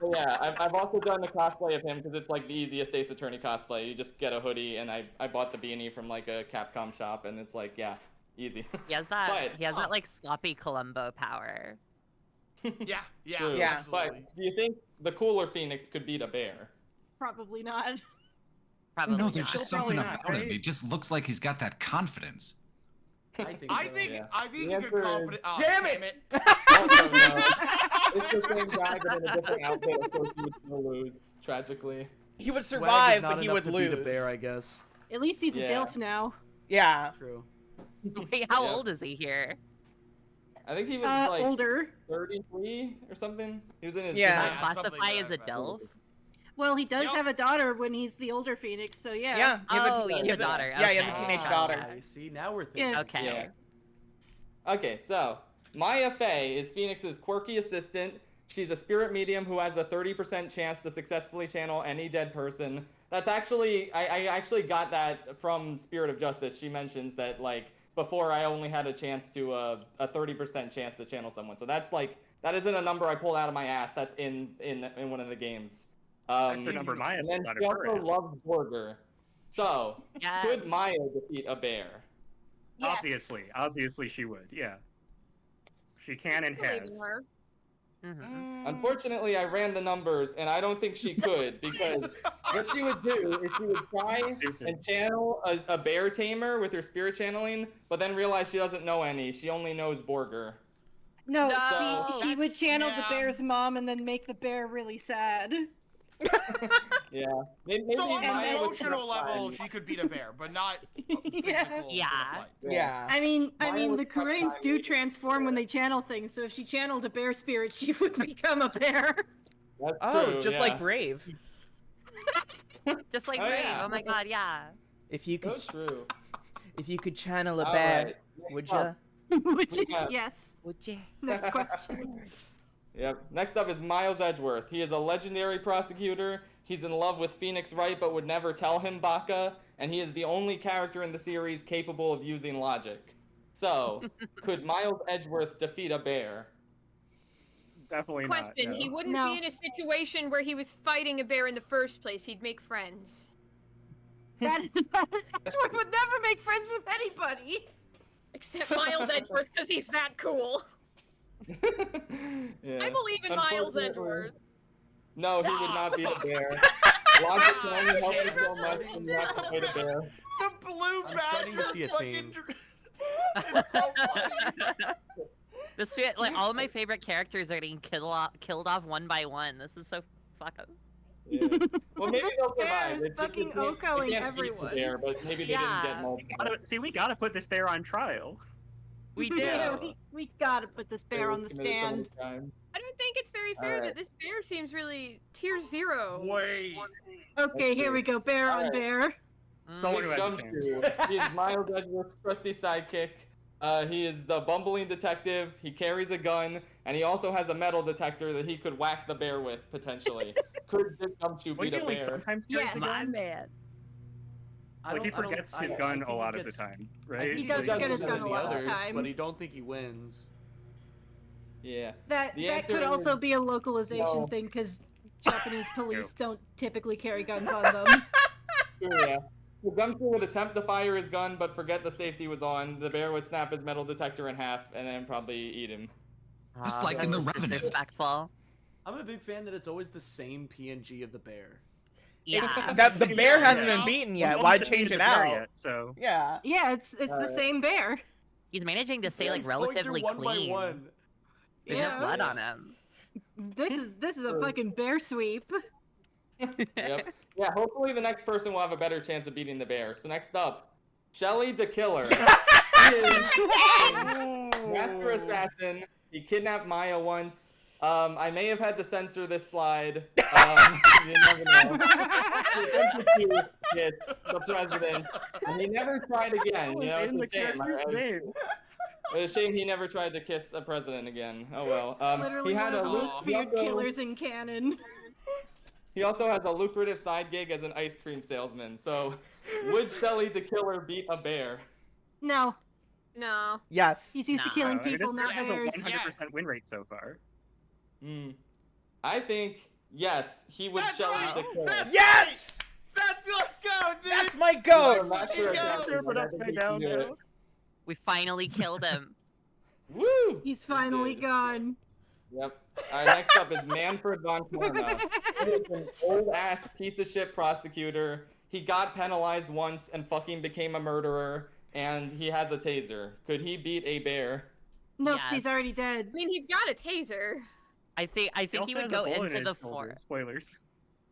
So yeah, I've also done the cosplay of him because it's like the easiest Ace Attorney cosplay. You just get a hoodie, and I bought the beanie from like a Capcom shop, and it's like, yeah, easy. He has that. But- he has that like sloppy Columbo power. Yeah, yeah, True. Yeah. absolutely. But do you think the cooler Phoenix could beat a bear? Probably not. Probably No, there's not. just Probably something not, about him. right? He just looks like he's got that confidence. I think. I so. think Yeah. I think The you answer could is- confident. Oh, Damn damn it! it! No. It's the same guy, but in a different outfit, of course he would still lose, tragically. He would Swag is survive, not but he enough would to lose. beat a bear, I guess. At least he's Yeah. a DILF now. Yeah. True. Wait, how Yeah. old is he here? I think he was like Older. 33 or something. He was in his Yeah. Would Yeah, classify something as a like that. DILF? Well, he does Yep. have a daughter when he's the older Phoenix, so yeah. Yeah. he has Oh, he has a has daughter. Yeah, he has Okay. a teenage Ah. daughter. I see. Now we're thinking. Yeah. Okay. Yeah. Okay, so Maya Fey is Phoenix's quirky assistant. She's a spirit medium who has a 30% chance to successfully channel any dead person. That's actually, I actually got that from Spirit of Justice. She mentions that, like, before I only had a chance to, a 30% chance to channel someone. So that's like, that isn't a number I pulled out of my ass. That's in one of the games. That's the number Maya And then pulled out she of her also ass. loves Burger. So, Yes. could Maya defeat a bear? Yes. Obviously she would. Yeah. She can and Believe in has. her. Mm-hmm. Unfortunately, I ran the numbers, and I don't think she could, because what she would do is she would try and channel a bear tamer with her spirit channeling, but then realize she doesn't know any. She only knows Borger. No, No. she would channel the yeah. bear's mom and then make the bear really sad. Yeah. Maybe So on Maya an would emotional try. level, she could beat a bear, but not physical Yeah. in a Yeah. fight. Yeah. I mean, Maya would the try Koreans do maybe. transform when they channel things, so if she channeled a bear spirit, she would become a bear. That's Oh, true, just yeah. like Brave. Just like Oh, Brave. yeah. Oh my god, yeah. If you That's true. if you could channel a All bear, right, next would up. ya? Would you? Yeah. Yes. Would you? Next question. Yep. Next up is Miles Edgeworth. He is a legendary prosecutor. He's in love with Phoenix Wright, but would never tell him Baka. And he is the only character in the series capable of using logic. So, could Miles Edgeworth defeat a bear? Definitely Question: not. He No. wouldn't No. be in a situation where he was fighting a bear in the first place. He'd make friends. Edgeworth would never make friends with anybody. Except Miles Edgeworth, because he's that cool. Yeah. I believe in Miles Unfortunately- Edgeworth. No, he would not beat a bear. Logic can only help you so much when you have to fight a bear. The blue I'm starting to see a fucking theme. it's so funny. This shit, like all of my favorite characters are getting killed off one by one. This is so fucking. Yeah. Well, maybe This they'll bear survive. is It's just fucking they can't- they Okoing can't beat the everyone. bear, but maybe they Yeah. didn't get multiple. See, we gotta put this bear on trial. We do. Yeah. we gotta put this bear on the Committed so stand. much crime. I don't think it's very fair Alright. that this bear seems really tier 0. Wait. Okay, here we go. Bear on Alright. bear. Someone who Nick has a chance. Gumshoe. He is Miles Edgeworth's trusty sidekick. He is the bumbling detective. He carries a gun, and he also has a metal detector that he could whack the bear with potentially. Could Nick Gumshoe Well, beat he a only bear? sometimes carries Yes. a gun. man. Like he forgets his gun a lot of the time, right? He does Like, forget his the gun a lot of the others, time. but I don't think he wins. Yeah. That The that answer could also is be a localization no. thing because Japanese police don't typically carry guns on them. Sure, yeah. So Gumshoe would attempt to fire his gun, but forget the safety was on. The bear would snap his metal detector in half, and then probably eat him. Just like in The Revenant. Disrespectful. I'm a big fan that it's always the same PNG of the bear. Yeah. That the bear hasn't Yeah. been beaten Well, yet. no Why one's change defeated it the bear out? yet, so Yeah. Yeah, it's the same bear. He's managing to stay Yeah, like he's going through relatively one by clean. one. There's Yeah. no blood on him. This is a fucking bear sweep. Yep. Yeah, hopefully the next person will have a better chance of beating the bear. So next up, Shelly the Killer. He is a master assassin. He kidnapped Maya once. I may have had to censor this slide. You never know. He attempted to hit the president, and he never tried again. You know, in the it's a shame. character's name. It's a shame he never tried to kiss a president again. Oh well. Literally He had one a of the most feared killers in canon. He also has a lucrative side gig as an ice cream salesman. So, would Shelly the Killer beat a bear? No. No. Yes. He's used to killing I mean, people, this not person bears. has a 100% win rate so far. I think yes, he would Shelly the Killer. Yes! Let's go, dude. That's my goat. We finally killed him. Woo! He's finally gone. Yep. Alright, next up is Manfred von Karma. He is an old-ass piece of shit prosecutor. He got penalized once and fucking became a murderer, and he has a taser. Could he beat a bear? Nope, he's already dead. I mean, he's got a taser. I think he would go into the forest. Spoilers.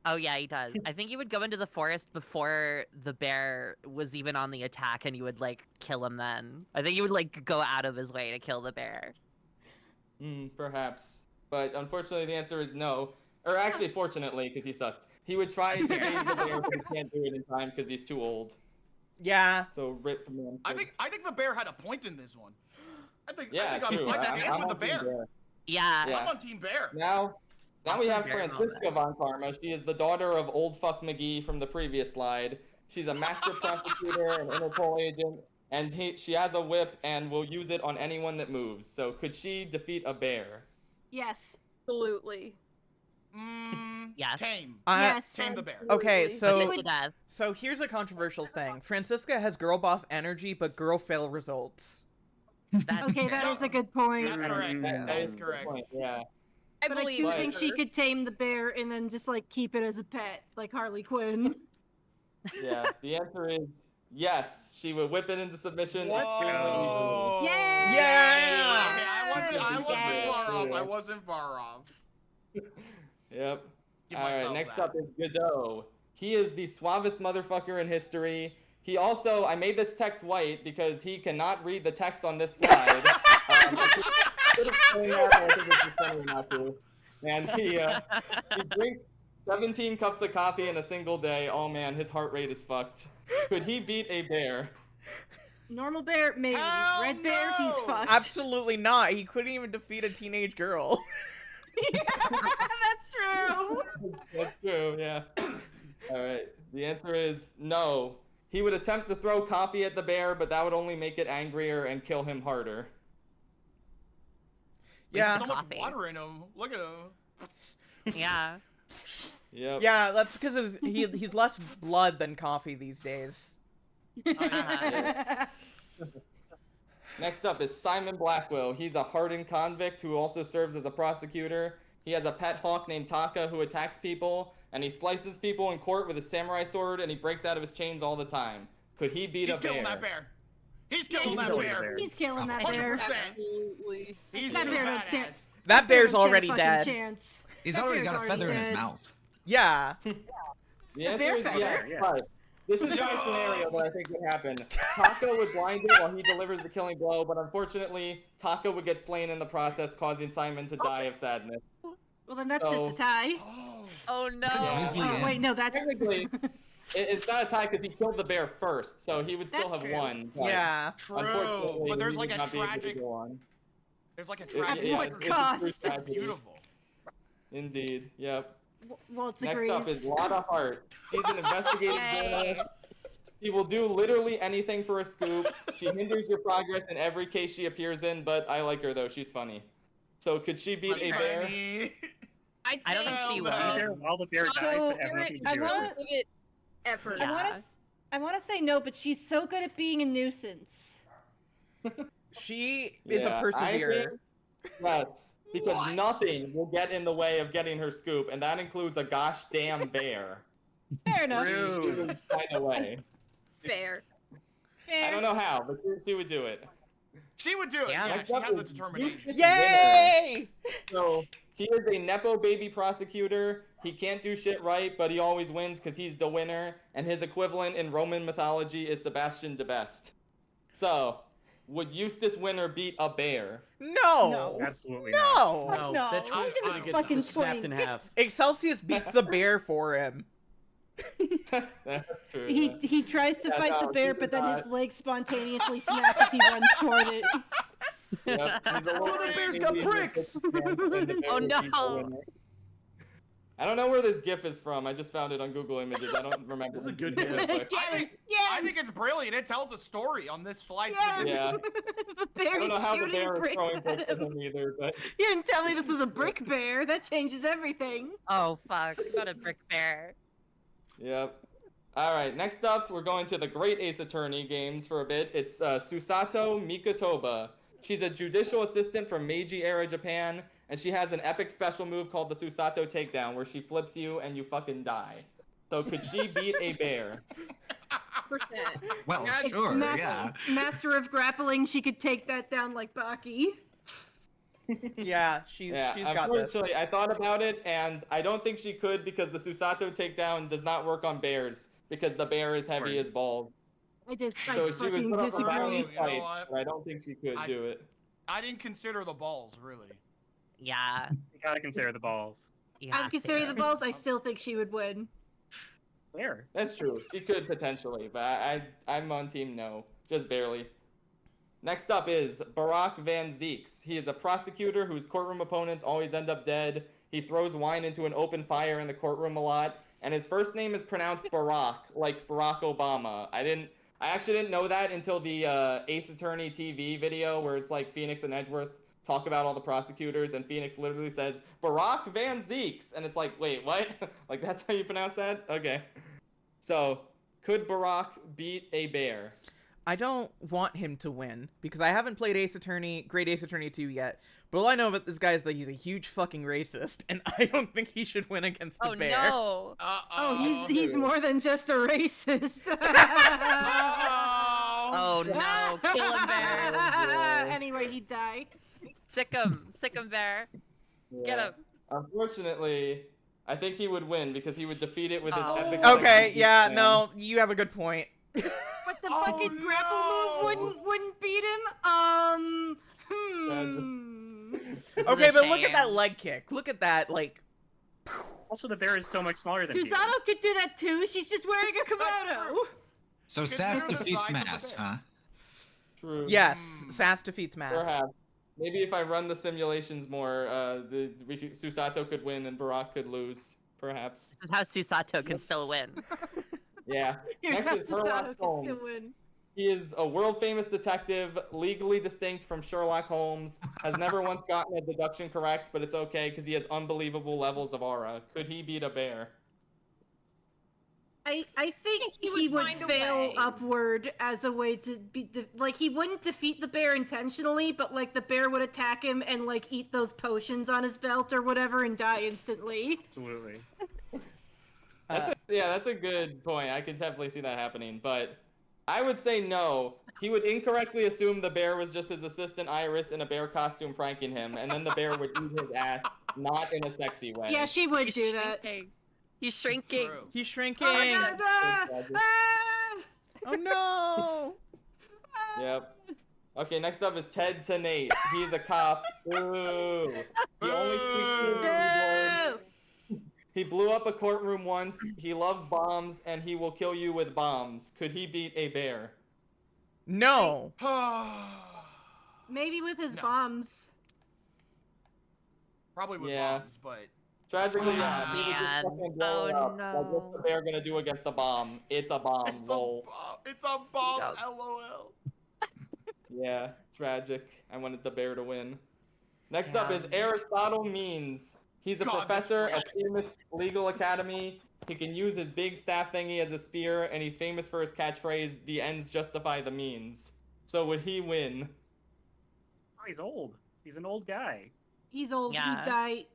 Oh yeah, he does. I think he would go into the forest before the bear was even on the attack, and you would like kill him then. I think he would like go out of his way to kill the bear. Perhaps. But unfortunately, the answer is no. Or actually, fortunately, because he sucks. He would try to tase the bear, but he can't do it in time because he's too old. Yeah. So rip from him. I think the bear had a point in this one. I think Yeah, I'm true. with I'm the on Team bear. Yeah. I'm on Team Bear. Now we have Bear Francisca von Karma. She is the daughter of Old Fuck McGee from the previous slide. She's a master prosecutor and Interpol agent, and she has a whip and will use it on anyone that moves. So could she defeat a bear? Yes. Absolutely. Yes. Tame. Yes. Tame the bear. Okay, so To death. so here's a controversial thing. Francisca has girl boss energy, but girl fail results. That's Okay, that is a good point. That's correct. That is correct. Yeah. I But I believe do her. think she could tame the bear and then just like keep it as a pet, like Harley Quinn. Yeah. The answer is yes. She would whip it into submission. Whoa. Yay! Yeah! Okay, I wasn't far off. I wasn't far off. Yep. Give All right, myself next that. up is Godot. He is the suavest motherfucker in history. He also, I made this text white because he cannot read the text on this slide. I could explain that, but I think it's just funny not to. And he drinks 17 cups of coffee in a single day. Oh man, his heart rate is fucked. Could he beat a bear? Normal bear, maybe. Red bear, he's fucked. Absolutely not. He couldn't even defeat a teenage girl. That's true. That's true, yeah. Alright, the answer is no. He would attempt to throw coffee at the bear, but that would only make it angrier and kill him harder. Yeah. So much Coffee. water in him. Look at him. Yeah. Yep. Yeah, that's because he's less blood than coffee these days. Next up is Simon Blackwell. He's a hardened convict who also serves as a prosecutor. He has a pet hawk named Taka who attacks people, and he slices people in court with a samurai sword, and he breaks out of his chains all the time. Could he beat He's a bear? killing that bear. He's killing He's that killing bear. He's killing that bear. 100%. Absolutely. He's That too bear don't badass. stand. That bear's Don't stand a already fucking dead. Chance. He's That already bear's got a feather in his dead. mouth. Yeah. The answer bear is feather? yes, Yeah. but this is my scenario that I think would happen. Taka would blind it while he delivers the killing blow, but unfortunately, Taka would get slain in the process, causing Simon to die of sadness. Well, then that's just So- a tie. Oh no. Yeah. Easily Oh, in. wait, no, that's. Technically, it's not a tie because he killed the bear first, so he would still That's have true. won. but Yeah. True. Unfortunately, But there's he like would a not be able to tragic. go on. There's like a At tragic. yeah, what it's a true cost? tragedy. Beautiful. Indeed. Yep. Waltz Next agrees. up is Lana Hart. She's an investigative journalist. She will do literally anything for a scoop. She hinders your progress in every case she appears in, but I like her though. She's funny. So could she beat a bear? I don't think she Hell will. no. There, while the bear dies, So, they have nothing to I do with wanna- it. Give it effort. Yeah. I want to say no, but she's so good at being a nuisance. She is Yeah, a I perseverer. think yes, because nothing will get in the way of getting her scoop, and that includes a gosh damn bear. Fair enough. She would find a way. Fair. I don't know how, but she would do it. She would do it. Yeah. Yeah, Next she up has the is determination. Lucas Yay! Winner. So He is a nepo baby prosecutor. He can't do shit right, but he always wins because he's the winner. And his equivalent in Roman mythology is Sebastian de Best. So, would Eustace Winter beat a bear? No. Absolutely No. No, that twig's Look gonna at get this fucking snapped in twig. half. Excelsius beats the bear for him. That's true. He tries to Yeah, fight the no, bear, he but does then not. his legs spontaneously snap as he runs toward it. Yep, he's a Oh, the bear's got pricks! Oh, no. I don't know where this GIF is from. I just found it on Google Images. I don't remember. This is a good real GIF. quick. I think it's brilliant. It tells a story on this slide. Yeah. The I bear don't know is how the shooting bear is bricks throwing at bricks at him. him either, but You didn't tell me this was a brick bear. That changes everything. Oh fuck! Got a brick bear. yep. All right, next up, we're going to the Great Ace Attorney games for a bit. It's Susato Mikotoba. She's a judicial assistant from Meiji-era Japan, and she has an epic special move called the Susato Takedown, where she flips you and you fucking die. So could she beat a bear? Well, It's sure, yeah. Master of grappling, she could take that down like Baki. Yeah, she's got this. Unfortunately, I thought about it, and I don't think she could because the Susato Takedown does not work on bears, because the bear is heavy as balls. I just So I she would fucking put up a disagree. valiant You know fight, what? but I don't think she could do it. I didn't consider the balls, really. Yeah. You gotta consider the balls. I'm considering the balls. I still think she would win. There. That's true. She could potentially, but I'm on team no, just barely. Next up is Barack Van Zeeks. He is a prosecutor whose courtroom opponents always end up dead. He throws wine into an open fire in the courtroom a lot, and his first name is pronounced Barack, like Barack Obama. I actually didn't know that until the Ace Attorney TV video where it's like Phoenix and Edgeworth talk about all the prosecutors, and Phoenix literally says, Barack Van Zeeks, and it's like, wait, what? Like, that's how you pronounce that? Okay. So, could Barack beat a bear? I don't want him to win because I haven't played Great Ace Attorney 2 yet. But all I know about this guy is that he's a huge fucking racist, and I don't think he should win against a bear. No. Oh, he's more than just a racist. Oh no! Kill him, bear. Anyway, he died. Sick him, bear. Get him. Unfortunately, I think he would win because he would defeat it with his epic. Okay, yeah, no, you have a good point. But the fucking grapple move wouldn't beat him. Okay, but look at that leg kick. Look at that, like. Also, the bear is so much smaller than he is. Susato could do that too. She's just wearing a kimono. So Sass defeats Mass, huh? True. Yes, Sass defeats Mass. Perhaps. Maybe if I run the simulations more, Susato could win and Barack could lose. Perhaps. This is how Susato can still win. Yeah. Here's Next how is Sherlock Susato can Holmes. still win. He is a world-famous detective, legally distinct from Sherlock Holmes, has never once gotten a deduction correct, but it's okay because he has unbelievable levels of aura. Could he beat a bear? I think he would find a fail way. upward as a way to be like he wouldn't defeat the bear intentionally, but like the bear would attack him and like eat those potions on his belt or whatever and die instantly. Absolutely. That's a good point. I could definitely see that happening, but I would say no. He would incorrectly assume the bear was just his assistant Iris in a bear costume pranking him, and then the bear would eat his ass, not in a sexy way. Yeah, she would do that. He's shrinking. He's shrinking. Oh my God, Oh no. Yep. Okay, next up is Ted Tenate. He's a cop. Ooh. He only speaks two words. He blew up a courtroom once. He loves bombs, and he will kill you with bombs. Could he beat a bear? No. Maybe with his bombs. Probably with Yeah. bombs, but Tragically, Oh, yeah. He would just man. fucking blow it Oh, up. Like, what's the no. bear gonna do against a bomb? It's a bomb. Lol. it's a bomb. LOL. Yeah, tragic. I wanted the bear to win. Next up Yeah. is Aristotle Means. He's a God, professor that's at Themis Legal Academy. He can use his big staff thingy as a spear, and he's famous for his catchphrase, "The ends justify the means." So would he win? Oh, he's old. He's an old guy. He's old. Yeah. He died.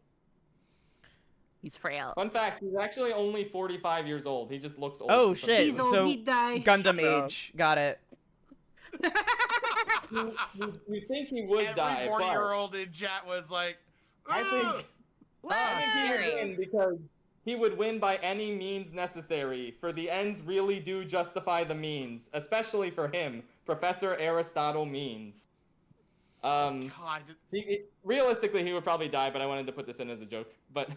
He's frail. Fun fact, he's actually only 45 years old. He just looks old. Oh for some shit. He's old, So he died. Gundam Shut up. age. Got it. You think he would die, every but 40-year-old in chat was like, I "Ugh." think I think he would win because he would win by any means necessary, for the ends really do justify the means, especially for him, Professor Aristotle Means. God. Realistically, he would probably die, but I wanted to put this in as a joke. But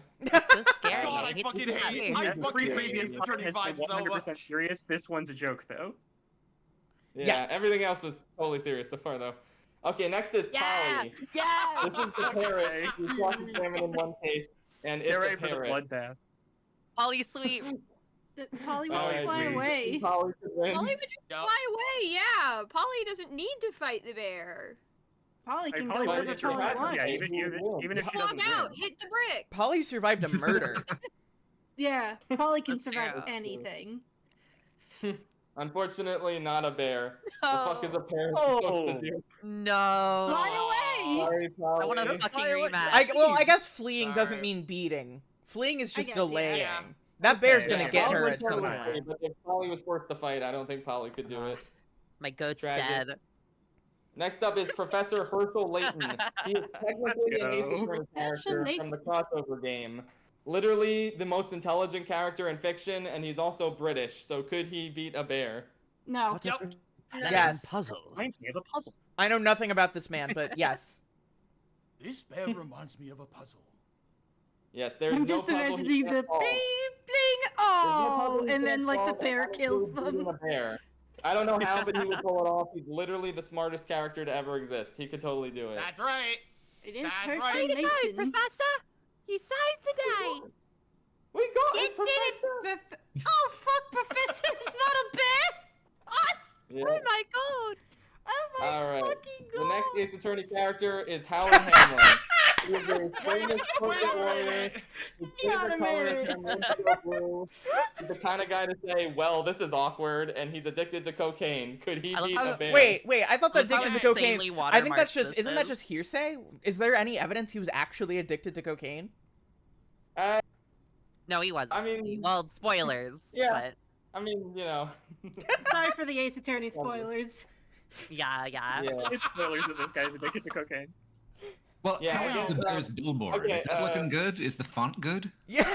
so scary. God, I fucking hate Ace Attorney vibes so 100% much. serious. This one's a joke, though. Yeah, everything else was totally serious so far, though. Okay, next is Polly. Yeah. This is the parrot who's cross-examined in one case, and it's Get a ready for the parrot. bloodbath. Polly sweet. Polly would Alright, fly sweet. away. Polly could win. Polly would just fly away, yeah. Polly doesn't need to fight the bear. Polly can Polly go would wherever just Polly survive. wants. Yeah, even if she Log doesn't out, win. hit the brick. Polly survived a murder. Yeah, Polly can That's survive true. anything. Unfortunately, not a bear. The fuck is a parrot Oh. supposed to do? No. Fly away! Sorry, Polly. I want to fucking rematch. I guess fleeing Sorry. doesn't mean beating. Fleeing is just guess, yeah. delaying. Yeah. That bear's Okay, gonna yeah. get Polly her would at some totally point. win, But if Polly was forced to fight, I don't think Polly could do it. My goat's Tragic. dead. Next up is Professor Herschel Layton. He is technically an Ace go. Attorney character Herschel from the crossover game. Literally the most intelligent character in fiction, and he's also British, so could he beat a bear? No. Yep. Yes. Puzzle. Reminds me of a puzzle. I know nothing about this man, but yes. This bear reminds me of a puzzle. Yes, there's I'm no just puzzle imagining he the can't solve. bling, bling, oh, and then like the bear kills them. A bear. I don't know how, but he would pull it off. He's literally the smartest character to ever exist. He could totally do it. That's right. It is That's Hershey right. Layton. Professor. You saved the day. We got You it, Professor! did it! Oh fuck, Professor! It's not a bear! Yeah. Oh my god. Oh my Alright. fucking The god! next Ace Attorney character is Howard Hamlin. He is a famous corporate lawyer. His favorite color is indigo blue. He's the kind of guy to say, well, this is awkward, and he's addicted to cocaine. Could he I love beat how- a bear? Wait, I thought the Look how addicted to cocaine. insanely I think that's watermarked just this isn't that is. just hearsay? Is there any evidence he was actually addicted to cocaine? No, he was. I mean- well, spoilers. Yeah. But I mean, you know. Sorry for the Ace Attorney spoilers. yeah. Yeah. It's spoilers that this guy's addicted to cocaine. Well, Yeah, how I is guess, the bear's billboard? okay, is that looking good? Is the font good? Yeah.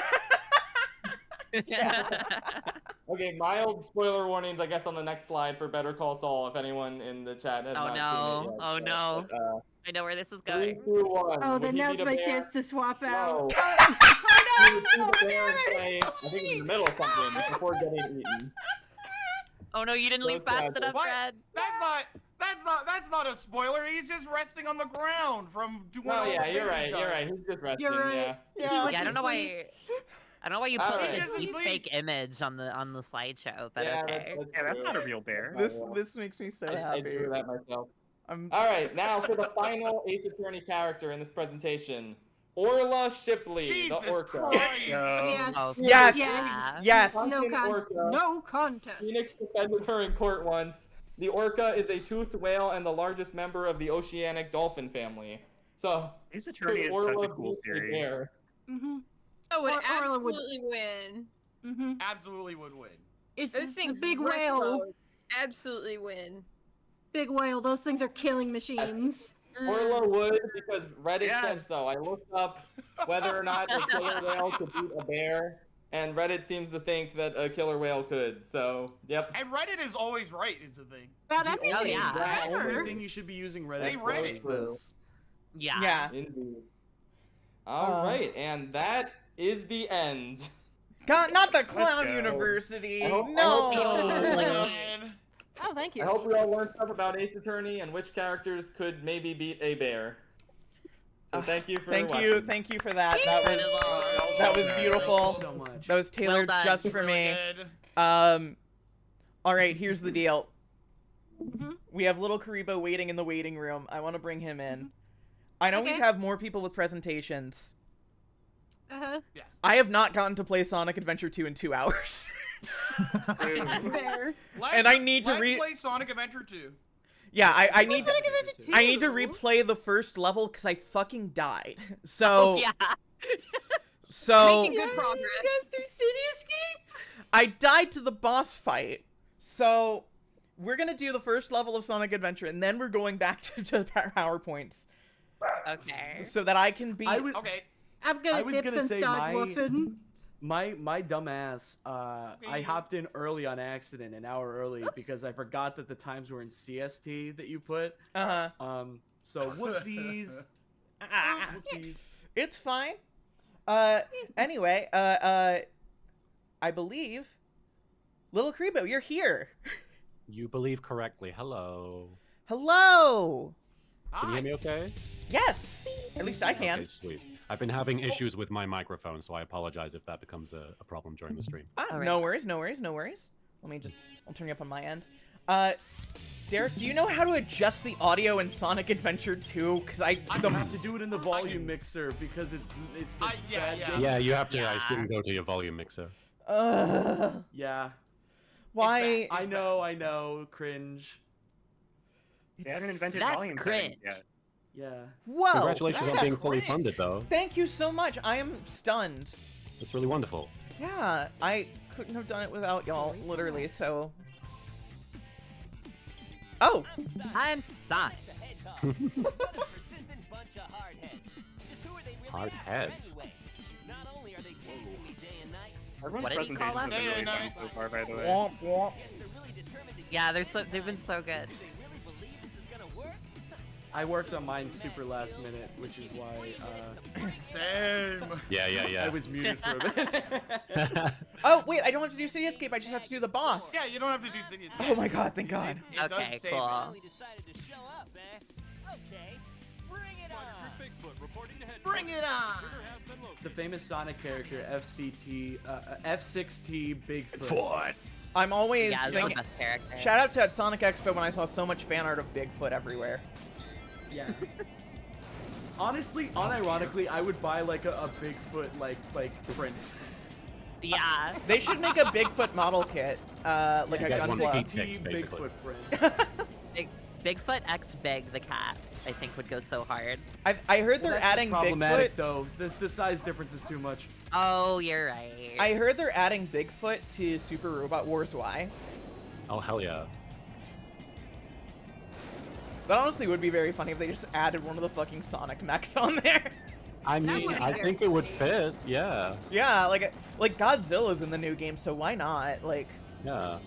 Okay, mild spoiler warnings, I guess, on the next slide for Better Call Saul, if anyone in the chat has Oh not no. seen it yet. Oh no. But, I know where this is 3, going. 2, 1. Oh, Would then he now's beat a my bear? chance to swap out. No. He would beat a bear and say, I think in the middle of something before getting eaten. Oh no, you didn't So leave fast tragic. enough, What? Fred. That's not a spoiler. He's just resting on the ground from doing Oh all yeah, the you're things right, he you're does. right. He's just resting, You're right. yeah. Yeah, Yeah, I don't know why. I don't know why you put Alright. like He a doesn't deep sleep. fake image on the slideshow, but Yeah, okay. Yeah, that's not a real bear. This makes me so I happy. drew that myself. I'm Alright, now for the final Ace Attorney character in this presentation. Orla Shipley, Jesus the Orca. Christ. Yes. Oh, Yes. Yes. Yes. No, Fucking Orca. no contest. Phoenix defended her in court once. The orca is a toothed whale and the largest member of the oceanic dolphin family. So, Ace Attorney could is such a Orla cool beat a series. bear? Mm-hmm. Oh, would Orla would- absolutely win. Mm-hmm. Absolutely would win. It's Those a things big rip whale. road. Absolutely win. Big whale. Those things are killing machines. Orla would, because Reddit said Yes. so. I looked up whether or not a killer whale could beat a bear, and Reddit seems to think that a killer whale could. So, yep. And Reddit is always right, is the thing. About Oh everything. yeah. The only Ever. thing you should be using Reddit They for read is it. this. Yeah. Yeah. Indeed. All right, and that is the end. Not the clown go. university. I hope- No. Man. Oh, thank I you. hope we all learned stuff about Ace Attorney and which characters could maybe beat a bear. So thank you for Thank watching. you for that. That was beautiful. So much. That was tailored done. just for me. Good. All right, here's the deal. Mhm. We have little Karibo waiting in the waiting room. I want to bring him in. I know we Okay. have more people with presentations. Uh-huh. Yes. I have not gotten to play Sonic Adventure 2 in 2 hours. Fair. And I need to let's play Sonic Adventure 2. Yeah, I need to, Sonic Adventure 2. I need to replay the first level because I fucking died. So Oh yeah. so Making good progress. Go through City Escape. I died to the boss fight. So we're gonna do the first level of Sonic Adventure, and then we're going back to PowerPoints Okay. so that I can beat. Okay. I'm I gonna was dip gonna some say dog woofing. my dumb ass, I hopped in early on accident, an hour early, because I forgot that the times were in CST that you put. So whoopsies. Whoopsies. It's fine. Anyway, I believe, Little Kribo, you're here. You believe correctly. Hello. Hello. Can you hear me okay? Yes. At least I can. Okay, sweet. I've been having issues with my microphone, so I apologize if that becomes a problem during the stream. No worries, no worries, no worries. Let me I'll turn you up on my end. Derek, do you know how to adjust the audio in Sonic Adventure 2? Because I don't have to do it in the volume mixer because it's the Yeah, you have to, I assume, go to your volume mixer. Yeah. Why? I know. Cringe. They haven't invented That's volume cringe. settings yet. Yeah. Whoa. Congratulations on that's being fully cringe. funded, though. Thank you so much. I am stunned. It's really wonderful. Yeah, I couldn't have done it without y'all, literally, so... Oh! I'm Sonic. Hard heads. Everyone's What did he call presentations have been us? really fun so far, by the way. Womp womp. Yeah, they've been so good. I worked on mine super last minute, which is why. Same. Yeah. I was muted for a minute. Oh, wait, I don't have to do City Escape, I just have to do the boss. Yeah, you don't have to do City. Oh my god, thank god. It does Okay, save cool. Bring it on. The famous Sonic character, F6T Bigfoot. I'm always Yeah, that's the thinking... best character. Shout out to at Sonic Expo when I saw so much fan art of Bigfoot everywhere. Yeah. Honestly, unironically, I would buy like a Bigfoot like print. Yeah. They should make a Bigfoot model kit, like You a guys want the Gunpla. heat pics, basically. Bigfoot print. Bigfoot X Big the cat, I think would go so hard. I heard they're Well, that's adding problematic Bigfoot. though. The size difference is too much. Oh, you're right. I heard they're adding Bigfoot to Super Robot Wars Y. Oh, hell yeah. That honestly would be very funny if they just added one of the fucking Sonic mechs on there. I mean, I think it would fit, yeah. Yeah, like Godzilla's in the new game, so why not? Like, Yeah.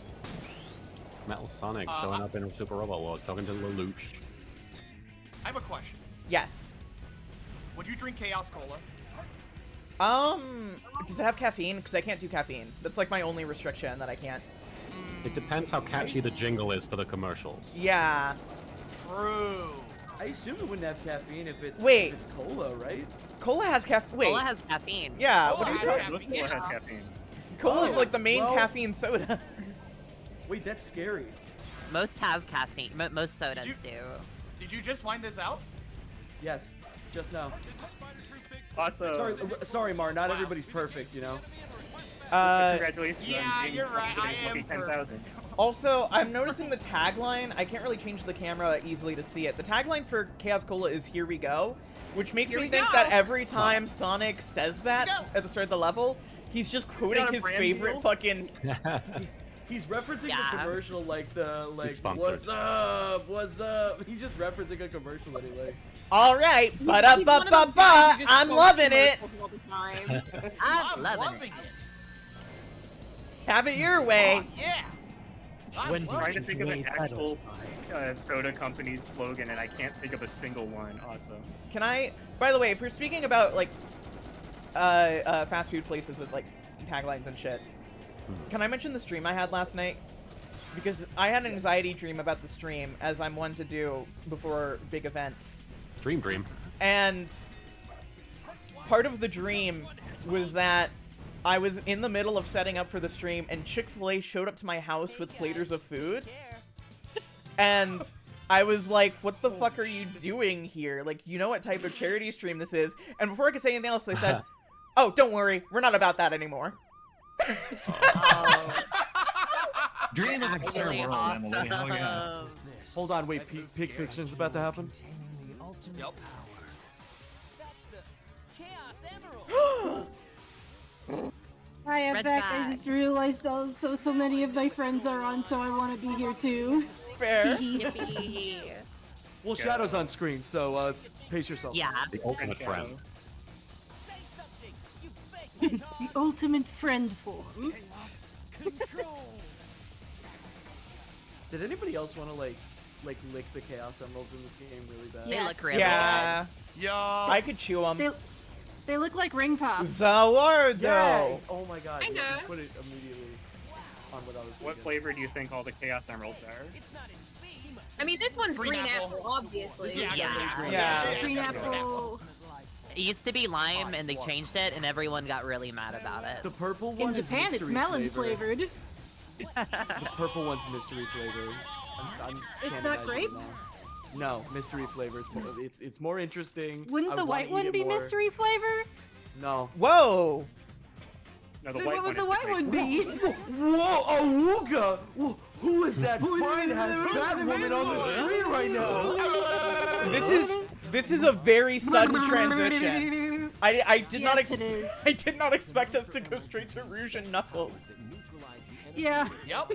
Metal Sonic showing up in Super Robot Wars, talking to Lelouch. I have a question. yes. Would you drink Chaos Cola? Does it have caffeine? Because I can't do caffeine. That's like my only restriction that I can't. It depends how catchy the jingle is for the commercials. Yeah. True. I assume it wouldn't have caffeine if it's Wait. if it's cola, right? Cola has caffeine. Wait. Cola has caffeine. Yeah, Cola what are you has talking caffeine. Cola has caffeine. Cola is Oh, like the main well- caffeine soda. Wait, that's scary. Most have caffeine. Most sodas do. Did you just find this out? Yes, just now. Also, Sorry, Mar. Not everybody's perfect, you know. congratulations yeah, on being you're right, today's I am lucky 10,000. Also, I'm noticing the tagline. I can't really change the camera easily to see it. The tagline for Chaos Cola is "Here we go," which makes Here me we think go. that every time Sonic says that at the start of the level, he's just quoting got a his brand favorite deal? fucking. He's referencing Yeah. the commercial like sponsored. what's up? He's just referencing a commercial that he likes. All right, but He's one of those guys who just I'm quotes loving it. commercials all the time. I'm loving it. Have it your way. Yeah. I'm trying to think of an actual soda company's slogan, and I can't think of a single one. Awesome. Can I? By the way, if we're speaking about like fast food places with like taglines and shit, can I mention the stream I had last night? Because I had an anxiety dream about the stream, as I'm one to do before big events. Dream. And part of the dream was that I was in the middle of setting up for the stream, and Chick-fil-A showed up to my house with platers of food. And I was like, what the fuck are you doing here? Like, you know what type of charity stream this is? And before I could say anything else, they said, oh, don't worry, we're not about that anymore. Dream of a better world, awesome. Emily. Hell yeah. Hold on, wait. Peak Fiction's about to happen. Yep. Hi, I'm Red back. flag. I just realized so many of my friends are on, so I want to be here too. Fair. Yippee. Well, Shadow's on screen, so pace yourself. Yeah. The ultimate friend. the ultimate friend form. Did anybody else want to like lick the Chaos Emeralds in this game really bad? They look really Yeah. Yo. I could chew them. They look like ring pops. Zawardo. Yay! Oh my god. I yeah, know. put it immediately on what I was What thinking. flavor do you think all the Chaos Emeralds are? I mean, this one's Green green apple. apple, obviously. Yeah. Green apple. It used to be lime, and they changed it, and everyone got really mad about it. The purple In one is Japan, it's mystery melon flavor. flavored. The purple one's mystery flavor. It's can't not imagine grape? No, mystery flavor. It's more interesting. Wouldn't I the wanna white eat one it be more. mystery flavor? No. Whoa. No, the Then white what one would the is white grape. one be? Whoa, Awooga! Who is that fine ass fat woman on the screen right now? This is a very sudden transition. I did not Yes, it is. I did not expect us to go straight to Rouge and Knuckles. Yeah. Yep.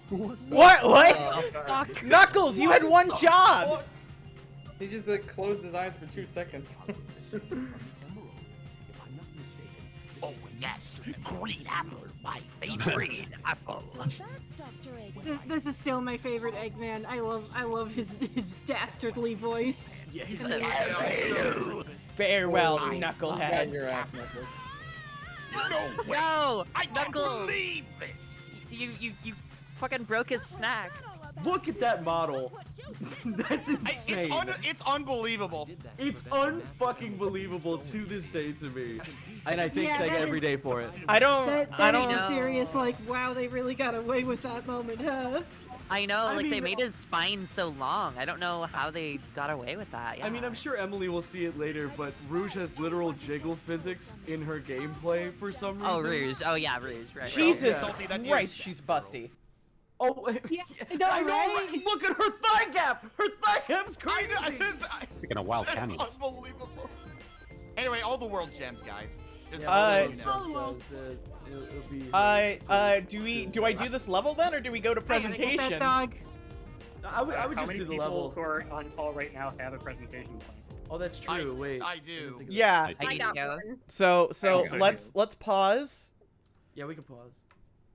What? Knuckles, you had one job. He just closed his eyes for 2 seconds. Oh yes, green apple, my favorite. Green apple. This is still my favorite Eggman. I love his dastardly voice. Yeah, he's And Farewell, Got Knucklehead. your ass, Knuckles. No! I can't Knuckles! believe this. You fucking broke his snack. Look at that model. That's It's, insane. it's unbelievable. It's unfucking believable to this day to me. And I thank Yeah, Sega that every is- day for it. I don't. That is know. a serious, like, wow, they really got away with that moment, huh? I know, I like they mean- made his spine so long. I don't know how they got away with that. Yeah. I mean, I'm sure Emily will see it later, but Rouge has literal jiggle physics in her gameplay for some reason. Oh, Rouge. Oh yeah, Rouge. Right. Jesus Salty, that's Christ, you. she's busty. Oh, Yeah, no, I know. right? Look at her thigh gap. Her thigh gap's crazy. Speaking of wild That's canyons. unbelievable. Anyway, all the world's gems, guys. Just Yeah, let you well, know. it'll be Do I do this level then, or do we go to I gotta get that presentations? dog. I would How just many do the people level. who are on call right now have a presentation plan? Oh, that's true. Wait. I do. Yeah. I I got do. one. So Okay. let's pause Yeah, we can pause.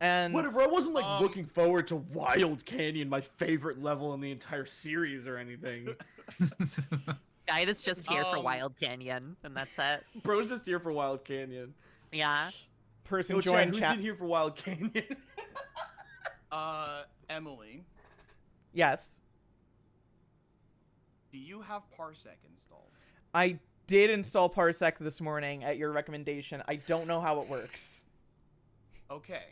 and Whatever. I wasn't like looking forward to Wild Canyon, my favorite level in the entire series, or anything. Guide is just here for Um, Wild Canyon, and that's it. Bro's just here for Wild Canyon. Yeah. person Yo, join who's chat. in here for Wild Canyon? Emily, Yes, do you have Parsec installed? I did install Parsec this morning at your recommendation. I don't know how it works. Okay.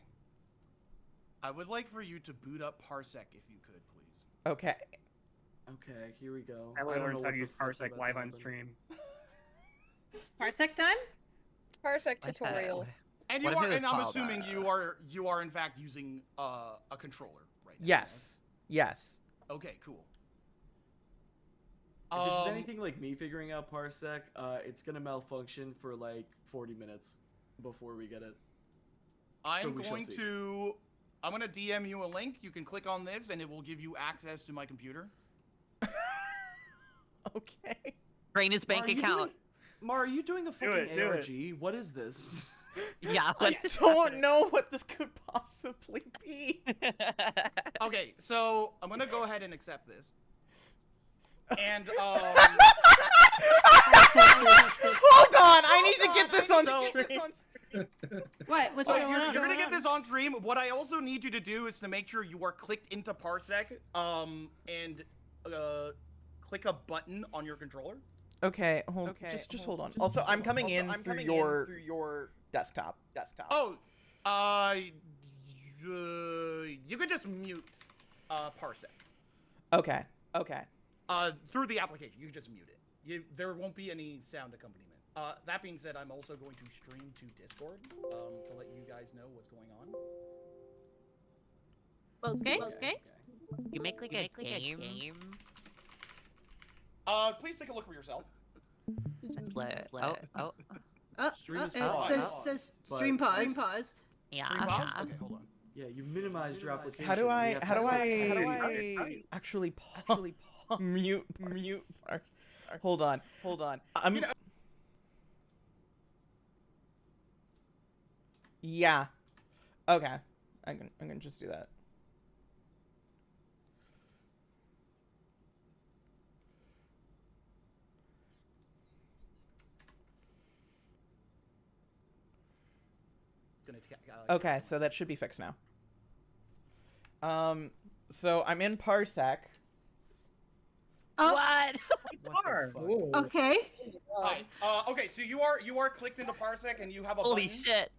I would like for you to boot up Parsec if you could, please. Okay. Okay, here we go. I don't learned know how what to use the fuck's Parsec about live to on happen. stream. Parsec time? Parsec tutorial. And What you if are, it was and I'm called, assuming you are in fact using a controller right now. Yes. Yes. Okay, cool. If this is anything like me figuring out Parsec, it's gonna malfunction for like 40 minutes before we get it. So I'm we shall going see. to I'm gonna DM you a link. You can click on this and it will give you access to my computer. Okay. Drain his bank Mar, are you account. doing- Mar, are you doing a fucking it, do it. ARG? What is this? Yeah. I don't know what this could possibly be. Okay, so I'm gonna go ahead and accept this. And Hold on, I need to get this on stream. What? What's So going you're on? gonna get this on stream. What I also need you to do is to make sure you are clicked into Parsec, and click a button on your controller. Okay, just hold on. Also, I'm coming in through your desktop. Oh, you could just mute Parsec. Okay. Through the application, you can just mute it. There won't be any sound accompaniment. That being said, I'm also going to stream to Discord to let you guys know what's going on. Okay. You make like a game. Please take a look for yourself. Oh. Stream is It paused. says but- stream paused. Yeah. Stream pause? Okay, hold on. Yeah, you minimized your application. How do We I have how to do set I time. Okay. actually mute Parsec? Hold on. I'm. Yeah. Okay. I'm gonna just do that. Okay, so that should be fixed now. So I'm in Parsec. Oh. What? It's hard. Okay. Hi. Okay, so you are clicked into Parsec and you have a Holy button. shit.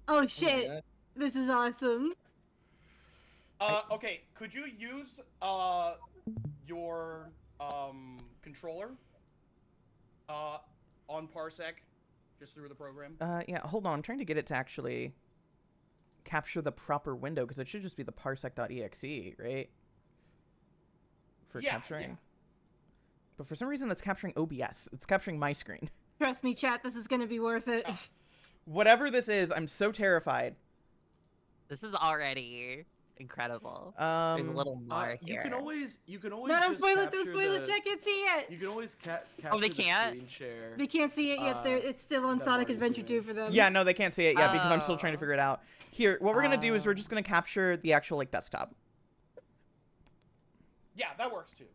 Oh shit. This is awesome. Okay, could you use your controller on Parsec just through the program? Yeah, hold on. I'm trying to get it to actually capture the proper window because it should just be the parsec.exe, right? For capturing. Yeah. But for some reason that's capturing OBS. It's capturing my screen. Trust me, chat, this is gonna be worth it. Whatever this is, I'm so terrified. This is already incredible. There's a little more here. You can always. No, don't spoil it, don't spoil it, check it, see it! You can always capture they the can't? screen share. They can't see it yet, it's still on Sonic Adventure 2 for them. Yeah, no, they can't see it yet because I'm still trying to figure it out. Here, what we're gonna do is we're just gonna capture the actual, like, desktop. Yeah, that works too.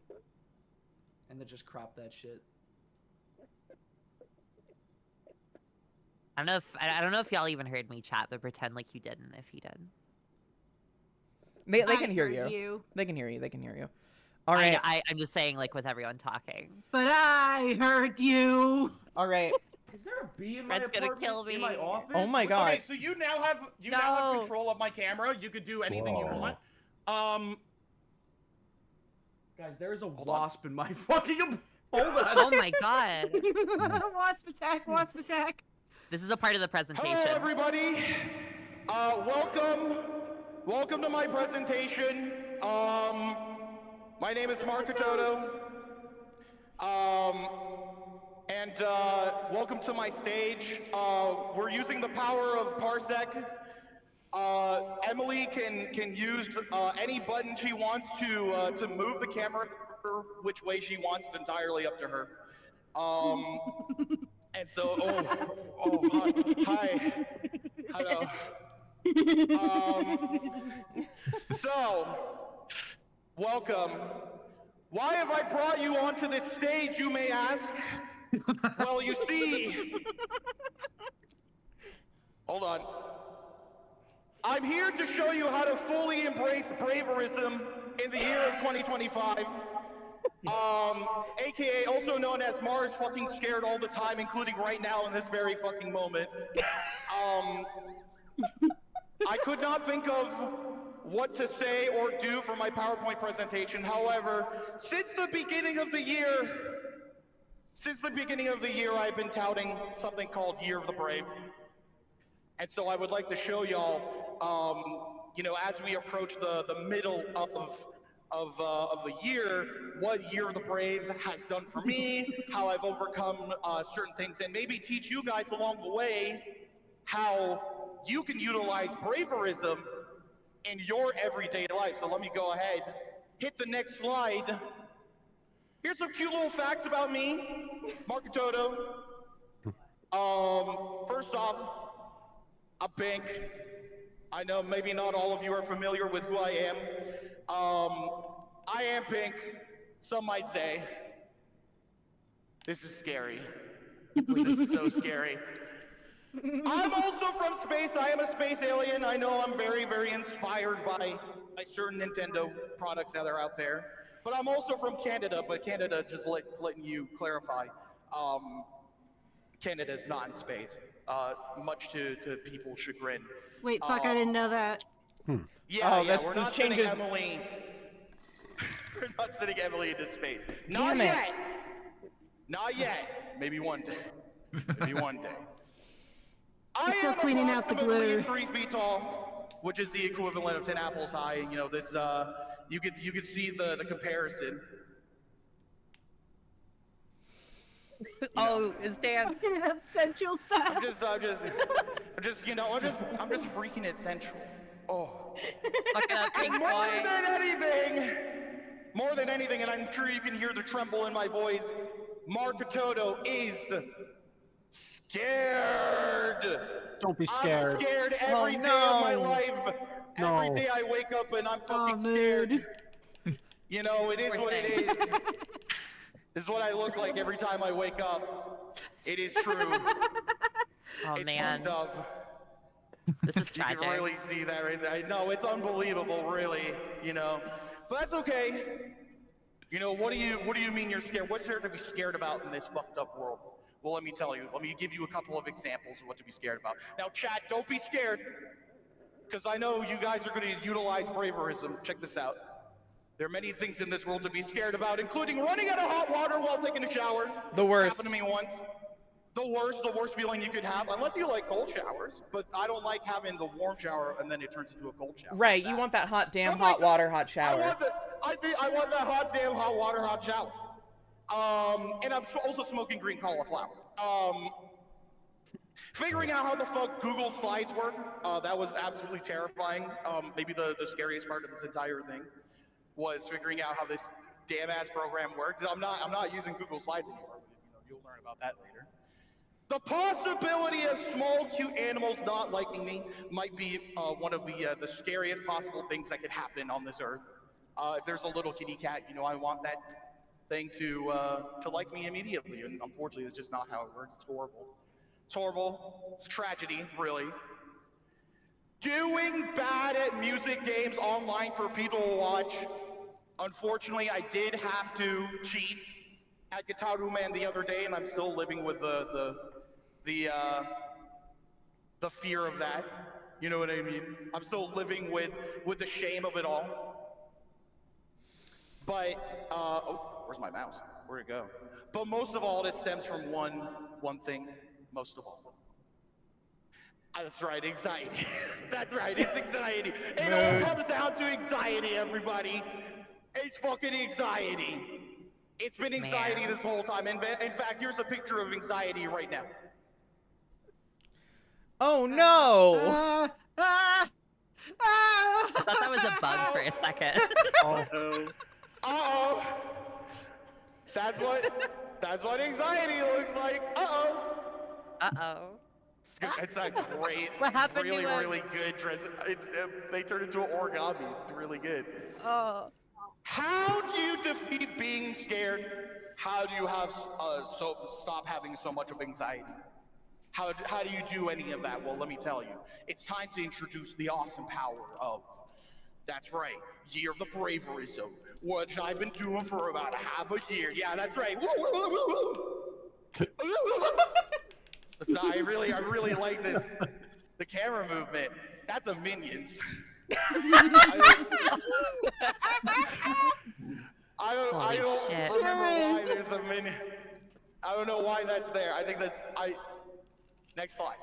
And then just crop that shit. I don't know if y'all even heard me chat, but pretend like you didn't if you did. They can hear you. They can hear you. All right. I'm just saying, like, with everyone talking. But I heard you. All right. Is there a bee in my Red's gonna apartment? kill me. In my office? Oh my god. Okay, so you now have control of my camera. You could do anything you want. Guys, there is a wasp in my fucking. Oh my god. Wasp attack. This is a part of the presentation. Hello, everybody. Welcome to my presentation. My name is Markatoto. And welcome to my stage. We're using the power of Parsec. Emily can use any button she wants to move the camera which way she wants. It's entirely up to her. And so, hi. Hello. So, welcome. Why have I brought you onto this stage, you may ask? Well, you see... Hold on. I'm here to show you how to fully embrace braverism in the year of 2025. AKA also known as Mars fucking scared all the time, including right now in this very fucking moment. I could not think of what to say or do for my PowerPoint presentation. However, since the beginning of the year, I've been touting something called Year of the Brave. And so I would like to show y'all, as we approach the middle of the year, what Year of the Brave has done for me, how I've overcome certain things, and maybe teach you guys along the way how you can utilize braverism in your everyday life. So let me go ahead, hit the next slide. Here's some cute little facts about me, Markatoto. First off, I'm pink. I know maybe not all of you are familiar with who I am. I am pink, some might say. This is scary. This is so scary. I'm also from space. I am a space alien. I know I'm very, very inspired by certain Nintendo products that are out there. But I'm also from Canada, but Canada, just letting you clarify, Canada's not in space, much to people's chagrin. Wait, fuck, I didn't know that. Yeah, we're not sending Emily. We're not sending Emily into space. Not yet. Not yet. Maybe one day. Maybe one day. I'm still cleaning out the glue. 3 feet tall, which is the equivalent of 10 apples high. You know, this. You could see the comparison. Oh, his dance. Central style. I'm just freaking at Central. Oh. More than anything, and I'm sure you can hear the tremble in my voice, Markatoto is scared. Don't be scared. I'm scared every day of my life. Every day I wake up and I'm fucking scared. You know, it is what it is. This is what I look like every time I wake up. It is true. Oh it's man. fucked up. This is tragic. You can really see that right there. No, it's unbelievable, really. You know, but that's okay. You know, what do you mean you're scared? What's there to be scared about in this fucked up world? Well, let me tell you. Let me give you a couple of examples of what to be scared about. Now, chat, don't be scared, because I know you guys are going to utilize braverism. Check this out. There are many things in this world to be scared about, including running out of hot water while taking a shower. The worst. It's happened to me once. The worst feeling you could have, unless you like cold showers. But I don't like having the warm shower and then it turns into a cold shower. Right, you want that hot damn hot water hot shower. I want that hot damn hot water hot shower. And I'm also smoking green cauliflower. Figuring out how the fuck Google Slides work, that was absolutely terrifying. Maybe the scariest part of this entire thing was figuring out how this damn ass program works. I'm not using Google Slides anymore, but you know, you'll learn about that later. The possibility of small, cute animals not liking me might be one of the scariest possible things that could happen on this earth. If there's a little kitty cat, you know, I want that thing to like me immediately, and unfortunately, it's just not how it works. It's horrible. It's horrible. It's a tragedy, really. Doing bad at music games online for people to watch. Unfortunately, I did have to cheat at Guitar Man the other day, and I'm still living with the fear of that. You know what I mean? I'm still living with the shame of it all. But oh, where's my mouse? Where'd it go? But most of all, it stems from one thing. Most of all. That's right, anxiety. That's right, it's anxiety. It all comes down to anxiety, everybody. It's fucking anxiety. It's been anxiety this whole time. In fact, here's a picture of anxiety right now. Oh no! I thought that was a bug for a second. Uh-oh. That's what anxiety looks like. Uh-oh. Uh-oh. It's a great, What happened really, to really good dress. They turned into an origami. It's really good. Oh. How do you defeat being scared? How do you have stop having so much of anxiety? How do you do any of that? Well, let me tell you. It's time to introduce the awesome power of, that's right, Year of the Braverism, which I've been doing for about half a year. Yeah, that's right. So I really like this. The camera movement. That's a Minions. I don't remember why there's a Minion. I don't know why that's there. I think that's next slide.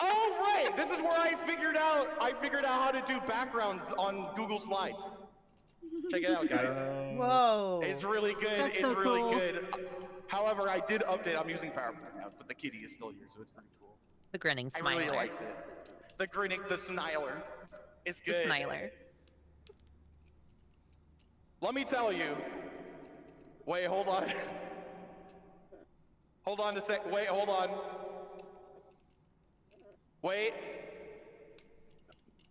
Oh right, this is where I figured out how to do backgrounds on Google Slides. Check it out, guys. Whoa. It's really good. That's it's so really cool. good. However, I did update. I'm using PowerPoint now, but the kitty is still here, so it's pretty cool. The grinning smiler. I really liked it. The smiler is The good. smiler. Let me tell you. Wait, hold on. Hold on a sec. Wait, hold on. Wait.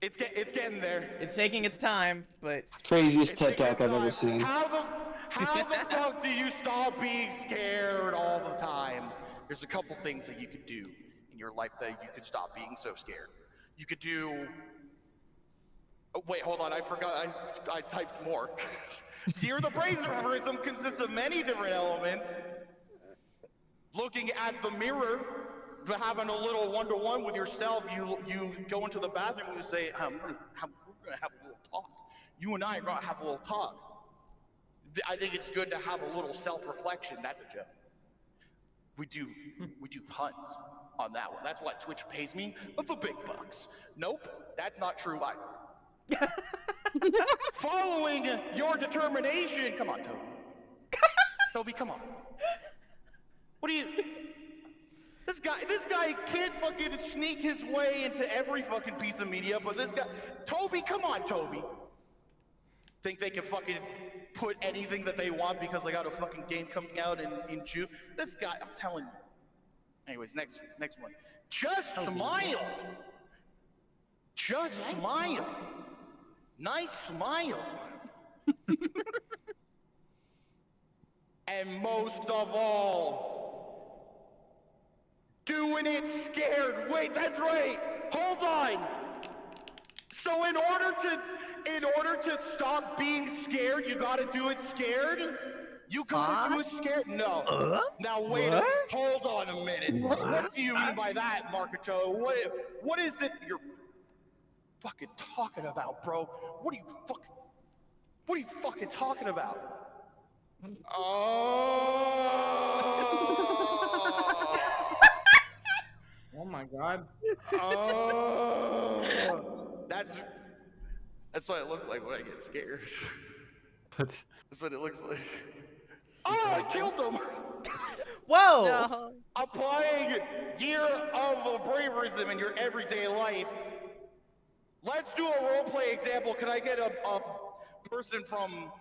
It's getting there. It's taking its time, but It's craziest TED Talk I've ever seen. How the fuck do you stop being scared all the time? There's a couple things that you could do in your life that you could stop being so scared. You could do. Oh, wait, hold on. I forgot. I typed more. Year of the Braverism consists of many different elements. Looking at the mirror, but having a little one-to-one with yourself, you go into the bathroom and you say, we're gonna have a little talk. You and I are gonna have a little talk. I think it's good to have a little self-reflection. That's a joke. We do puns on that one. That's why Twitch pays me the big bucks. Nope, that's not true either. Following your determination, come on, Toby. Toby, come on. What do you? This guy can't fucking sneak his way into every fucking piece of media, but this guy, Toby, come on, Toby. Think they can fucking put anything that they want because I got a fucking game coming out in June. This guy, I'm telling you. Anyways, next one. Just smile. Just smile. Nice smile. And most of all, doing it scared. Wait, that's right. Hold on. So in order to stop being scared, you gotta do it scared? You gotta do it scared? No. Now wait, hold on a minute. What do you mean by that, Marketo? What is it you're fucking talking about, bro? What are you fucking talking about? Oh my god. Oh. That's what it looked like when I get scared. That's what it looks like. Oh, I killed him! Whoa! No. Applying Year of Braverism in your everyday life. Let's do a roleplay example. Can I get a person from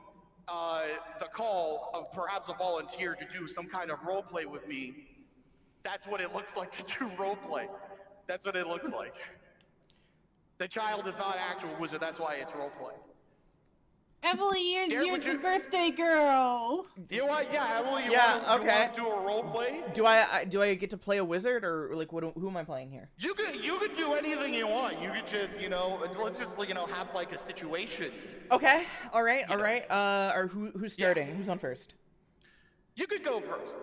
the call, perhaps a volunteer, to do some kind of roleplay with me? That's what it looks like to do roleplay. That's what it looks like. The child is not an actual wizard, that's why it's roleplay. Emily, you're the birthday girl. You want, yeah, Emily, you Yeah, want okay. to do a roleplay? Do I get to play a wizard, or like who am I playing here? You could do anything you want. You could just, let's just, have like a situation. Okay, all right. Or who's starting? Yeah. Who's on first? You could go first.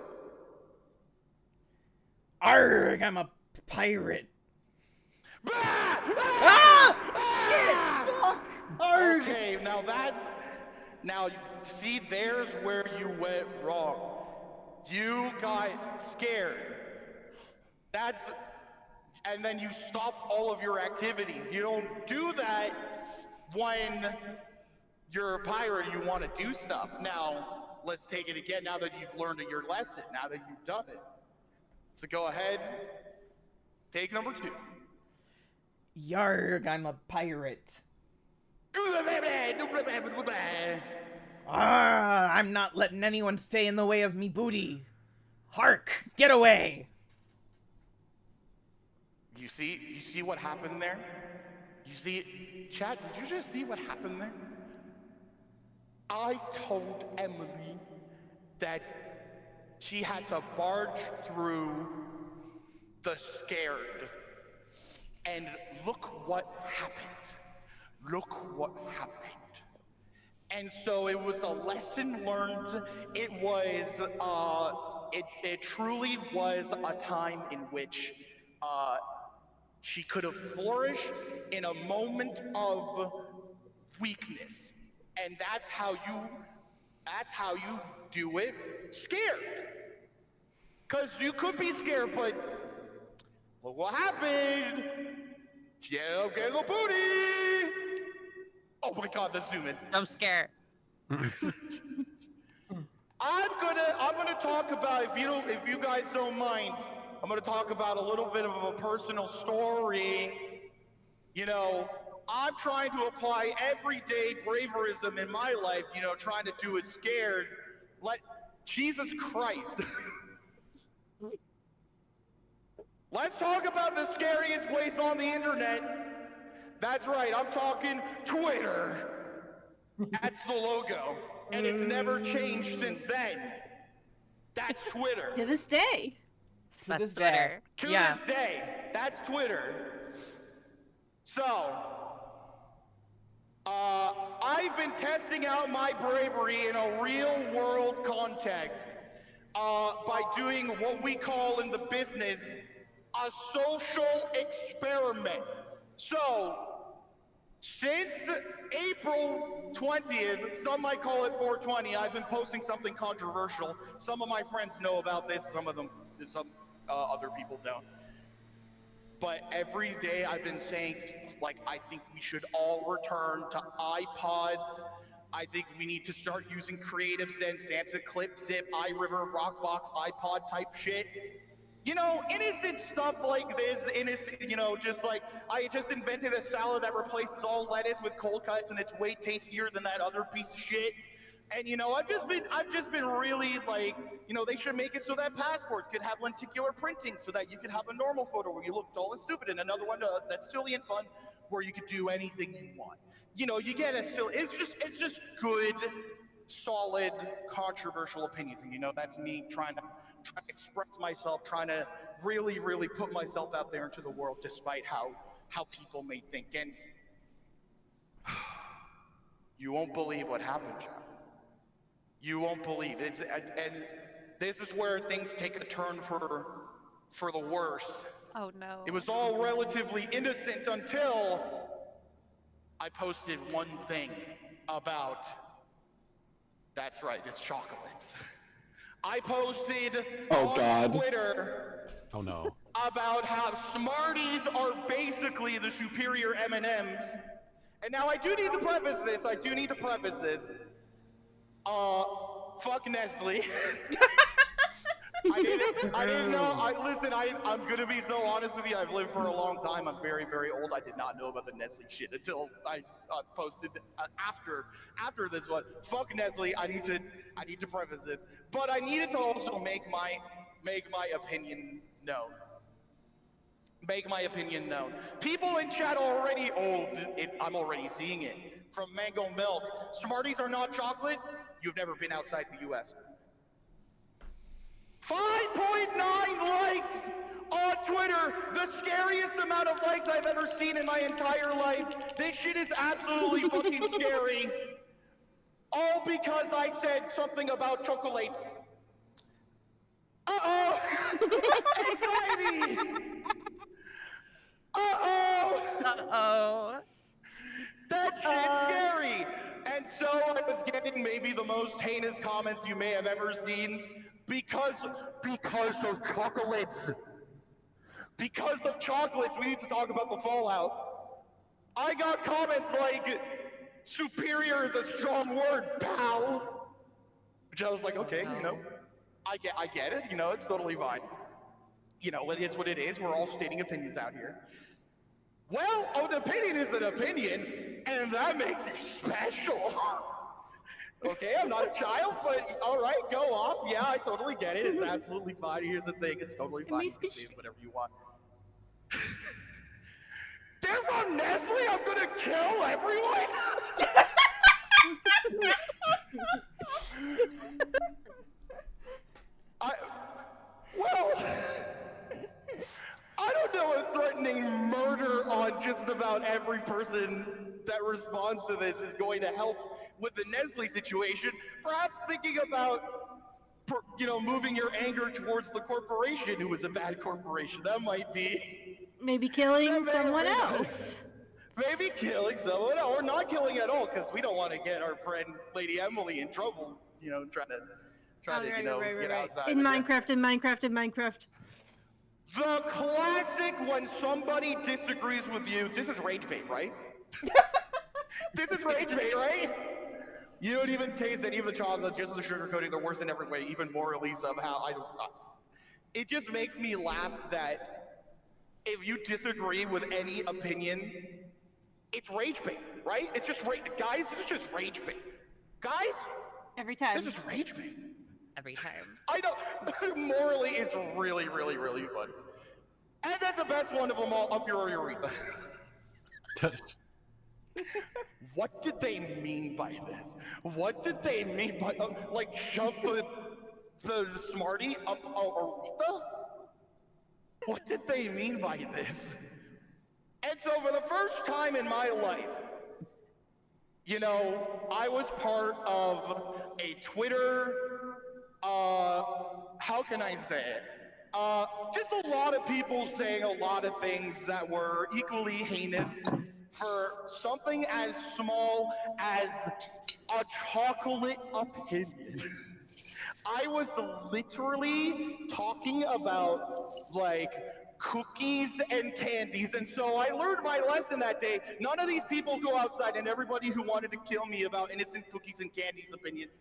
Arrgh, I'm a pirate. Shit! Fuck! Okay, now see, there's where you went wrong. You got scared. And then you stopped all of your activities. You don't do that when you're a pirate and you want to do stuff. Now, let's take it again now that you've learned your lesson, now that you've done it. So go ahead, take number 2. Yarg, I'm a pirate. I'm not letting anyone stay in the way of me booty. Hark, get away. You see what happened there? You see, chat, did you just see what happened there? I told Emily that she had to barge through the scared. And look what happened. Look what happened. And so it was a lesson learned. It was, it truly was a time in which she could have flourished in a moment of weakness. And that's how you do it scared. Because you could be scared, but look what happened. Yeah, get the booty. Oh my god, the zoom in. I'm scared. I'm gonna talk about, if you guys don't mind, I'm gonna talk about a little bit of a personal story. I'm trying to apply everyday braverism in my life, trying to do it scared. Jesus Christ. Let's talk about the scariest place on the internet. That's right, I'm talking Twitter. That's the logo. And it's never changed since then. That's Twitter. To this day. To this day. To this day. That's Twitter. So, I've been testing out my bravery in a real world context by doing what we call in the business a social experiment. So, since April 20th, some might call it 420, I've been posting something controversial. Some of my friends know about this, some other people don't. But every day I've been saying, I think we should all return to iPods. I think we need to start using Creative Zen, Sansa, Clip, Zip, iRiver, Rockbox, iPod type shit. Innocent stuff like this, I just invented a salad that replaces all lettuce with cold cuts and it's way tastier than that other piece of shit. And you know, I've just been really like, you know, they should make it so that passports could have lenticular printing, so that you could have a normal photo where you look dull and stupid, and another one that's silly and fun, where you could do anything you want. You know, you get it. So it's just good, solid, controversial opinions, and you know, that's me trying to express myself, trying to really, really put myself out there into the world, despite how people may think. And you won't believe what happened, John. You won't believe it. And this is where things take a turn for the worse. Oh no. It was all relatively innocent until I posted one thing about, that's right, it's chocolates. I posted on Twitter about how Smarties are basically the superior M&Ms. And now I do need to preface this. Fuck Nestle. I didn't know. Listen, I'm gonna be so honest with you. I've lived for a long time. I'm very, very old. I did not know about the Nestle shit until I posted after this one. Fuck Nestle. I need to preface this, but I needed to also make my opinion known. Make my opinion known. People in chat are already old. I'm already seeing it. From Mango Milk, Smarties are not chocolate. You've never been outside the U.S. 5.9 likes on Twitter, the scariest amount of likes I've ever seen in my entire life. This shit is absolutely fucking scary. All because I said something about chocolates. Uh-oh! Anxiety! Uh-oh! Uh-oh. That shit's scary! And so I was getting maybe the most heinous comments you may have ever seen because of chocolates. Because of chocolates, we need to talk about the fallout. I got comments like, superior is a strong word, pal. Which I was like, okay, you know, I get it, you know, it's totally fine. You know, it is what it is, we're all stating opinions out here. Well, an opinion is an opinion, and that makes it special. Okay, I'm not a child, but all right, go off. Yeah, I totally get it. It's absolutely fine. Here's the thing, it's totally fine. You can say whatever you want. They're from Nestle? I'm gonna kill everyone? I don't know if threatening murder on just about every person that responds to this is going to help with the Nestle situation. Perhaps thinking about, you know, moving your anger towards the corporation who is a bad corporation. That might be... Maybe killing someone else. Maybe killing someone else, or not killing at all, because we don't want to get our friend Lady Emily in trouble, you know, trying to, you know, get outside. In Minecraft. The classic when somebody disagrees with you. This is rage bait, right? This is rage bait, right? You don't even taste any of the chocolate, just the sugar coating. They're worse in every way, even morally somehow. It just makes me laugh that if you disagree with any opinion, it's rage bait, right? It's just guys, this is just rage bait. Guys? Every time. This is rage bait. Every time. I know. Morally, it's really, really, really fun. And then the best one of them all, up your urethra. What did they mean by this? What did they mean by, like, shove the Smartie up urethra? What did they mean by this? And so for the first time in my life, you know, I was part of a Twitter, how can I say it? Just a lot of people saying a lot of things that were equally heinous for something as small as a chocolate opinion. I was literally talking about, like, cookies and candies, and so I learned my lesson that day. None of these people go outside, and everybody who wanted to kill me about innocent cookies and candies opinions,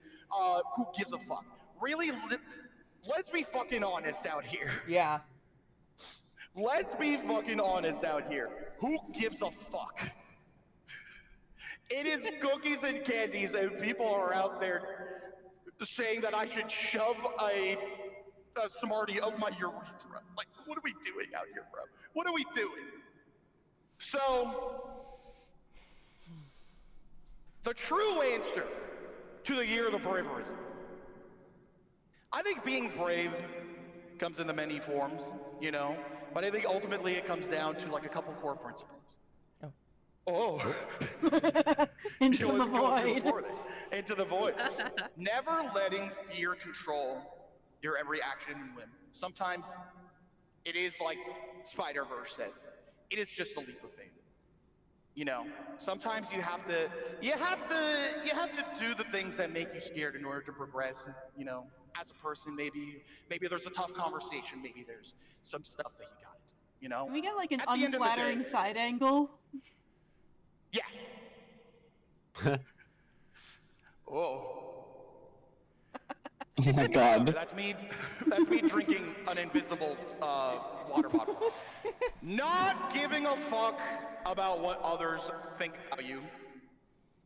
who gives a fuck? Really, let's be fucking honest out here. Yeah. Let's be fucking honest out here. Who gives a fuck? It is cookies and candies, and people are out there saying that I should shove a Smartie up my urethra. Like, what are we doing out here, bro? What are we doing? So, the true answer to the year of the braverism. I think being brave comes in the many forms, you know, but I think ultimately it comes down to like a couple core principles. Oh. Into the void. Into the void. Never letting fear control your every action and whim. Sometimes it is like Spider-Verse says, it is just a leap of faith. You know, sometimes you have to do the things that make you scared in order to progress, you know, as a person. Maybe there's a tough conversation, maybe there's some stuff that you got, you know. Can we get like an At the end of the unflattering day- side angle? Yes. Oh. Oh my god. That's me drinking an invisible water bottle. Not giving a fuck about what others think about you.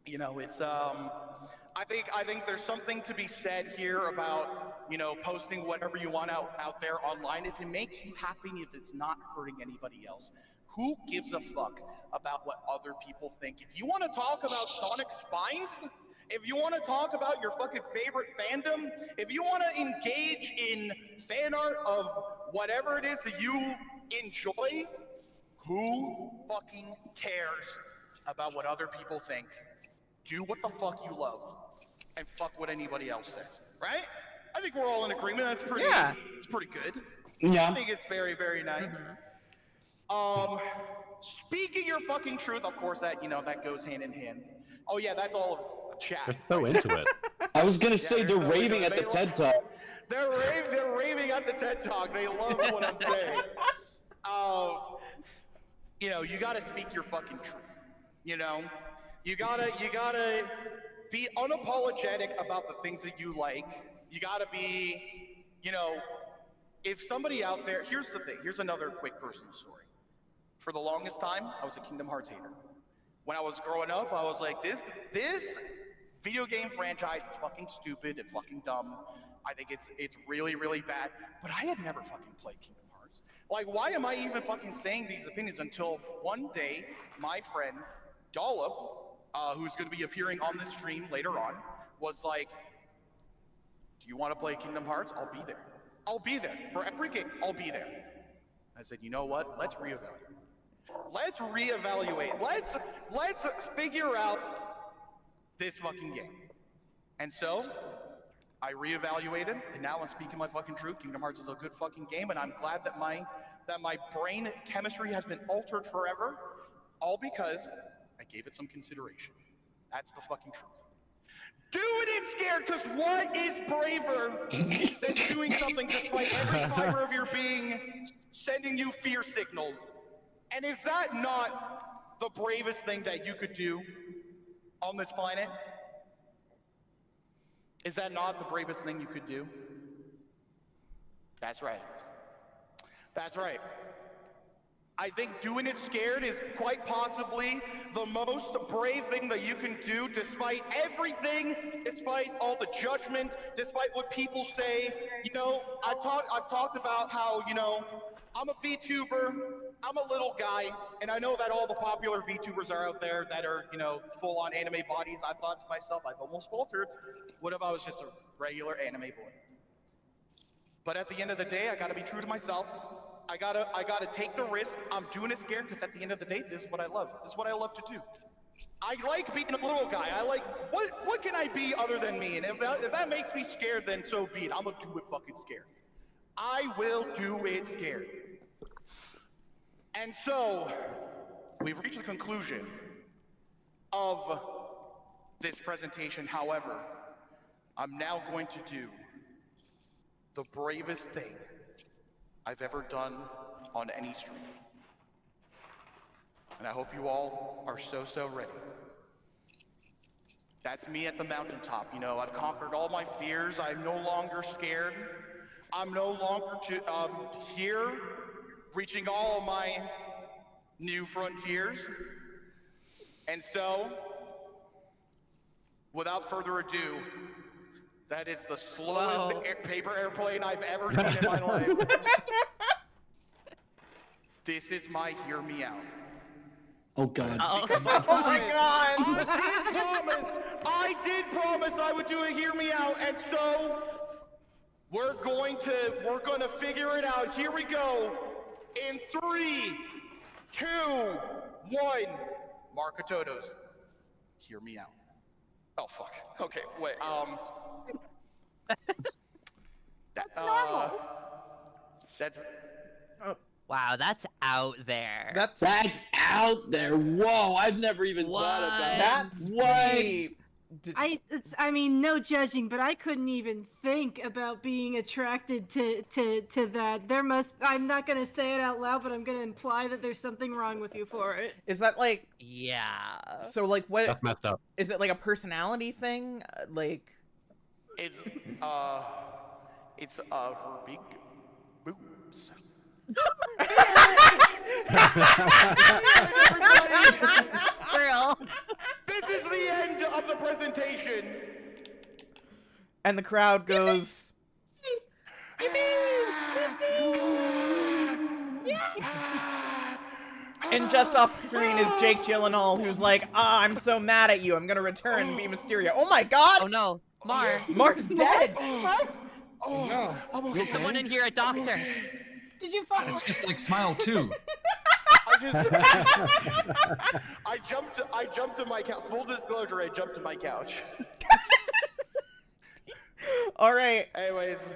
You know, it's I think there's something to be said here about, you know, posting whatever you want out there online if it makes you happy, if it's not hurting anybody else. Who gives a fuck about what other people think? If you want to talk about Sonic Spines, if you want to talk about your fucking favorite fandom, if you want to engage in fan art of whatever it is that you enjoy, who fucking cares about what other people think? Do what the fuck you love, and fuck what anybody else says, right? I think we're all in agreement. That's pretty. Yeah. It's pretty good. Yeah. I think it's very, very nice. Speaking your fucking truth, of course, that, you know, that goes hand in hand. Oh yeah, that's all chat. They're so into it. I was gonna say they're so raving into at it. the TED Talk. They're raving at the TED Talk. They love what I'm saying. You know, you gotta speak your fucking truth. You know, you gotta be unapologetic about the things that you like. You gotta be, you know, if somebody out there, here's the thing, here's another quick personal story. For the longest time, I was a Kingdom Hearts hater. When I was growing up, I was like, this video game franchise is fucking stupid and fucking dumb. I think it's really, really bad. But I had never fucking played Kingdom Hearts. Like, why am I even fucking saying these opinions until one day, my friend, Dollop, who's gonna be appearing on this stream later on, was like, do you wanna play Kingdom Hearts? I'll be there. I'll be there. For every game, I'll be there. I said, you know what? Let's reevaluate. Let's reevaluate. Let's figure out this fucking game. And so, I reevaluated, and now I'm speaking my fucking truth. Kingdom Hearts is a good fucking game, and I'm glad that my brain chemistry has been altered forever, all because I gave it some consideration. That's the fucking truth. Doing it scared, because what is braver than doing something despite every fiber of your being sending you fear signals? And is that not the bravest thing that you could do on this planet? Is that not the bravest thing you could do? That's right. That's right. I think doing it scared is quite possibly the most brave thing that you can do, despite everything, despite all the judgment, despite what people say. You know, I've talked about how, you know, I'm a VTuber, I'm a little guy, and I know that all the popular VTubers are out there that are, you know, full-on anime bodies. I've thought to myself, I've almost faltered. What if I was just a regular anime boy? But at the end of the day, I gotta be true to myself. I gotta take the risk. I'm doing it scared because at the end of the day, this is what I love. This is what I love to do. I like being a little guy. I like, what can I be other than me? And if that makes me scared, then so be it. I'm gonna do it fucking scared. I will do it scared. And so, we've reached the conclusion of this presentation. However, I'm now going to do the bravest thing I've ever done on any stream. And I hope you all are so ready. That's me at the mountaintop. You know, I've conquered all my fears. I'm no longer scared. I'm no longer here, reaching all of my new frontiers. And so, without further ado, that is the slowest paper airplane I've ever seen in my life. This is my hear me out. Oh god. Because I did promise I would do a hear me out, and so we're gonna figure it out. Here we go. In 3, 2, 1. Markatotos, hear me out. Oh fuck. Okay, wait. That's normal. That's. Wow, that's out there. That's out there. Whoa, I've never even thought about that. What? I mean, no judging, but I couldn't even think about being attracted to that. I'm not gonna say it out loud, but I'm gonna imply that there's something wrong with you for it. Is that like? Yeah. So like what? That's messed up. Is it like a personality thing? Like. It's her big boobs. Girl. This is the end of the presentation. And the crowd goes. And just off screen is Jake Gyllenhaal, who's like, I'm so mad at you. I'm gonna return and be Mysterio. Oh my god! Oh no, Mar. Mark's dead. Oh no. Okay. Someone in here, a doctor. Did you fall? It's just like Smile 2. I jumped to my couch. Full disclosure, I jumped to my couch. All right. Anyways,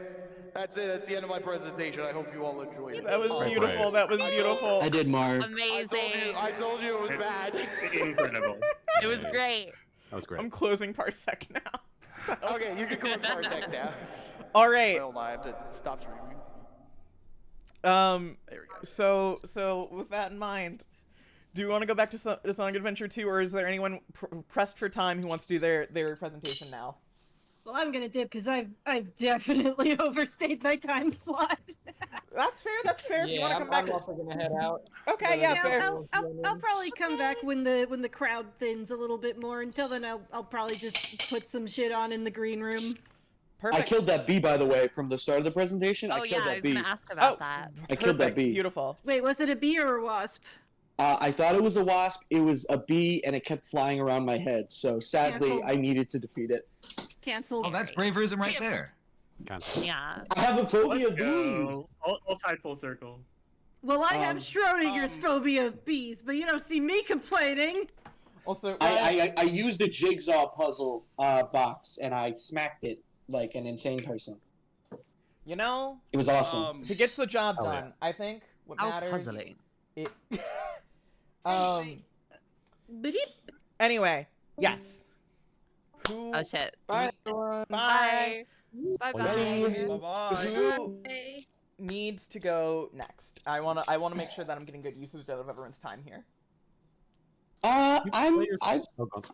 that's it. That's the end of my presentation. I hope you all enjoyed it. That was beautiful. That was beautiful. I did, Marv. Amazing. I told you it was bad. Incredible. It was great. That was great. I'm closing Parsec now. Okay, you can close for a sec now. All right. Hold on, I have to stop streaming. There we go. So with that in mind, do you want to go back to Sonic Adventure 2, or is there anyone pressed for time who wants to do their presentation now? Well, I'm gonna dip because I've definitely overstayed my time slot. That's fair. That's fair. If you want to come back, I'm also gonna head out. Okay, yeah, fair. I'll probably come back when the crowd thins a little bit more. Until then, I'll probably just put some shit on in the green room. Perfect. I killed that bee, by the way, from the start of the presentation. Oh I killed yeah, I that was bee. gonna ask about that. I killed that bee. Beautiful. Wait, was it a bee or a wasp? I thought it was a wasp. It was a bee, and it kept flying around my head. So sadly, Cancelled. I needed to defeat it. Canceled. Oh, that's braverism right there. Yeah. I have a phobia of Let's go. bees. All tied full circle. Well, I have Schrodinger's phobia of bees, but you don't see me complaining. Also, I used a jigsaw puzzle box, and I smacked it like an insane person. You know, It was awesome. if it gets the job Oh, done, I think what How matters. puzzling. It. Beep. Anyway, yes. Who? Oh shit. Bye, everyone. Bye. Bye bye. Bye-bye. Who needs to go next? I wanna make sure that I'm getting good usage out of everyone's time here. I Oh, God.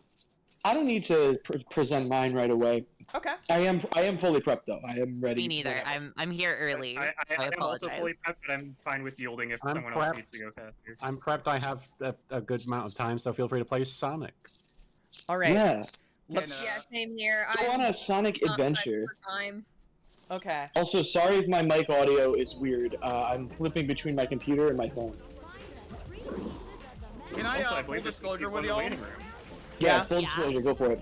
I don't need to present mine right away. Okay. I am fully prepped though. I am ready. Me neither. I'm here early. I am also apologize. fully prepped, but I'm fine with yielding if I'm someone else prepped. needs to go faster. I'm prepped. I have a good amount of time, so feel free to play Sonic. All right. Yeah. Yeah, same here. Go on a Sonic not adventure. pressed for time. Okay. Also, sorry if my mic audio is weird. I'm flipping between my computer and my phone. Can I, Also, I full believe this disclosure is with the y'all? waiting room. Yeah, full disclosure, go for it.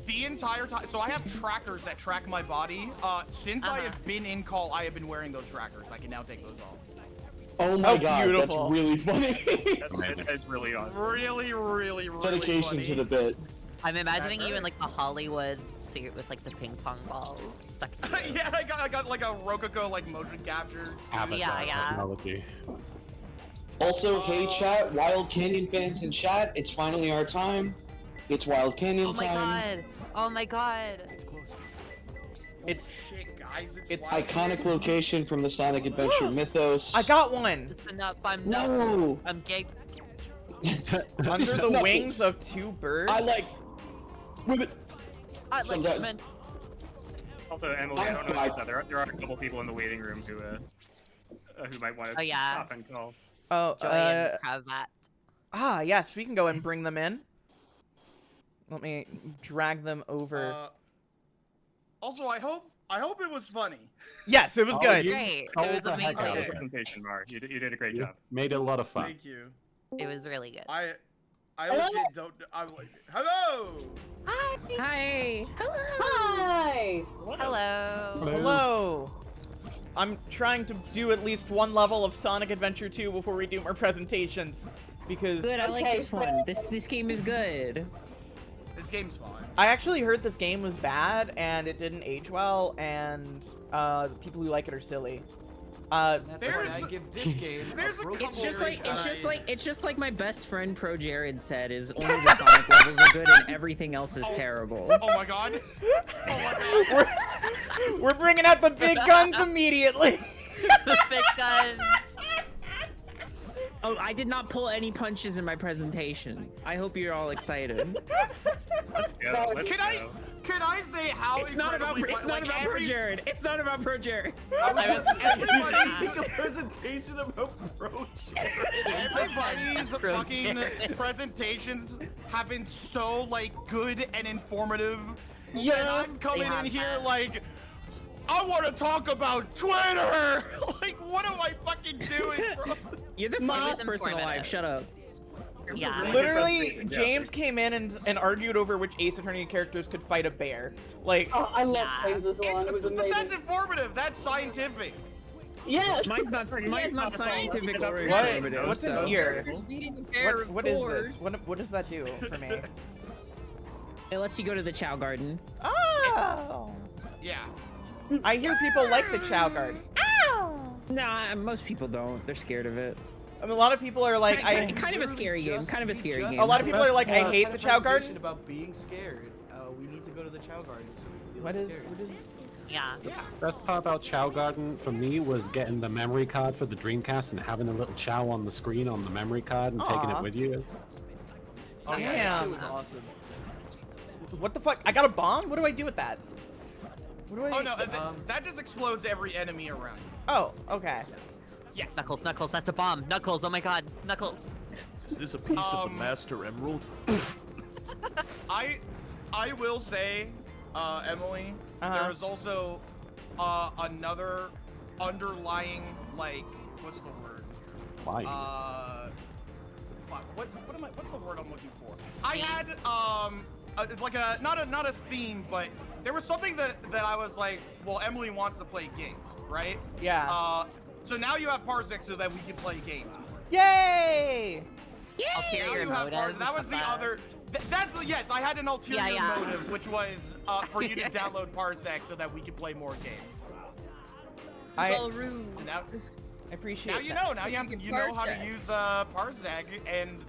The entire time, so I have trackers that track my body. Since I have been in call, I have been wearing those trackers. I can now take those off. Oh my god, beautiful. that's really funny. That's really awesome. Really, really, really Dedication funny. to the bit. I'm imagining you in like a Hollywood suit with like the ping pong balls. Stuck to you. Yeah, I got like a Rococo like motion capture. Avatar yeah. technology. Also, hey chat, Wild Canyon fans in chat, it's finally our time. It's Wild Canyon Oh my time. god. Oh my god. It's Shit, guys, It's Iconic location from the Sonic Adventure mythos. I got one. Listen up. I'm No! I'm gay. Under the Knuckles. wings of two birds. I like women. I like Sometimes. women. Also, Emily, I don't know if you saw, there are a couple people in the waiting room who might want to Oh, yeah. stop and call. Oh, Joy and Cravat. yes, we can go and bring them in. Let me drag them over. Also, I hope it was funny. Yes, it was good. Great. It was amazing. Okay. Presentation, Mar. You did a great job. Made it a lot of fun. Thank you. It was really good. I legit don't. I'm like, hello. Hi. Hi. Hi. Hello. Hello. I'm trying to do at least one level of Sonic Adventure 2 before we do more presentations, because Good, I like this one. This game is good. This game's fine. I actually heard this game was bad and it didn't age well, and the people who like it are silly. That's why I give this game It's just like my best friend Pro Jared said, is only the Sonic levels are good and everything else is terrible. Oh my god. We're bringing out the big guns immediately. The big guns. Oh, I did not pull any punches in my presentation. I hope you're all excited. Let's go. Let's go. Can I say how It's not about Pro Jared. It's not about Pro Jared. Everybody make a presentation about Pro Jared. Everybody's fucking presentations have been so like good and informative. Yeah. And I'm coming in here like, I want to talk about Twitter. Like, what am I fucking doing, bro? You're the funniest person alive. Shut up. Yeah. Literally, James came in and argued over which Ace Attorney characters could fight a bear. Like, Oh, I love James's one. It was But amazing. that's informative. That's scientific. Yes. Mine's not scientific or what? informative. What's so. in here? Beating a bear, What of is course. this? What does that do for me? It lets you go to the Chow Garden. Oh. Yeah. I hear people like the Chow Garden. Nah, most people don't. They're scared of it. I mean, a lot of people are like, kind of a scary game. Kind of a scary game. A lot of people are like, I hate the Chow Garden. About being scared. We need to go to the Chow Garden. So we What is? Yeah. Best part about Chow Garden for me was getting the memory card for the Dreamcast and having a little Chow on the screen on the memory card and taking Aw. it with you. Oh, yeah, that Damn. shit was awesome. What the fuck? I got a bomb? What do I do with that? What do I? Oh no, that just explodes every enemy around you. Oh, okay. Yeah. Knuckles, Knuckles, that's a bomb. Knuckles, oh my god. Knuckles. Is this a piece of the Master Emerald? I will say, Emily, there is also another underlying, like, what's the word? Why? Fuck, what's the word I'm looking for? I had like not a theme, but there was something that I was like, well, Emily wants to play games, right? Yeah. So now you have Parsec so that we can play games. Yay! Ulterior motive. That was the other. That's yes. I had an ulterior Yeah. motive, which was for you to download Parsec so that we could play more games. I all rude. Now, I appreciate now you that. know. Now you know how to use Parsec, and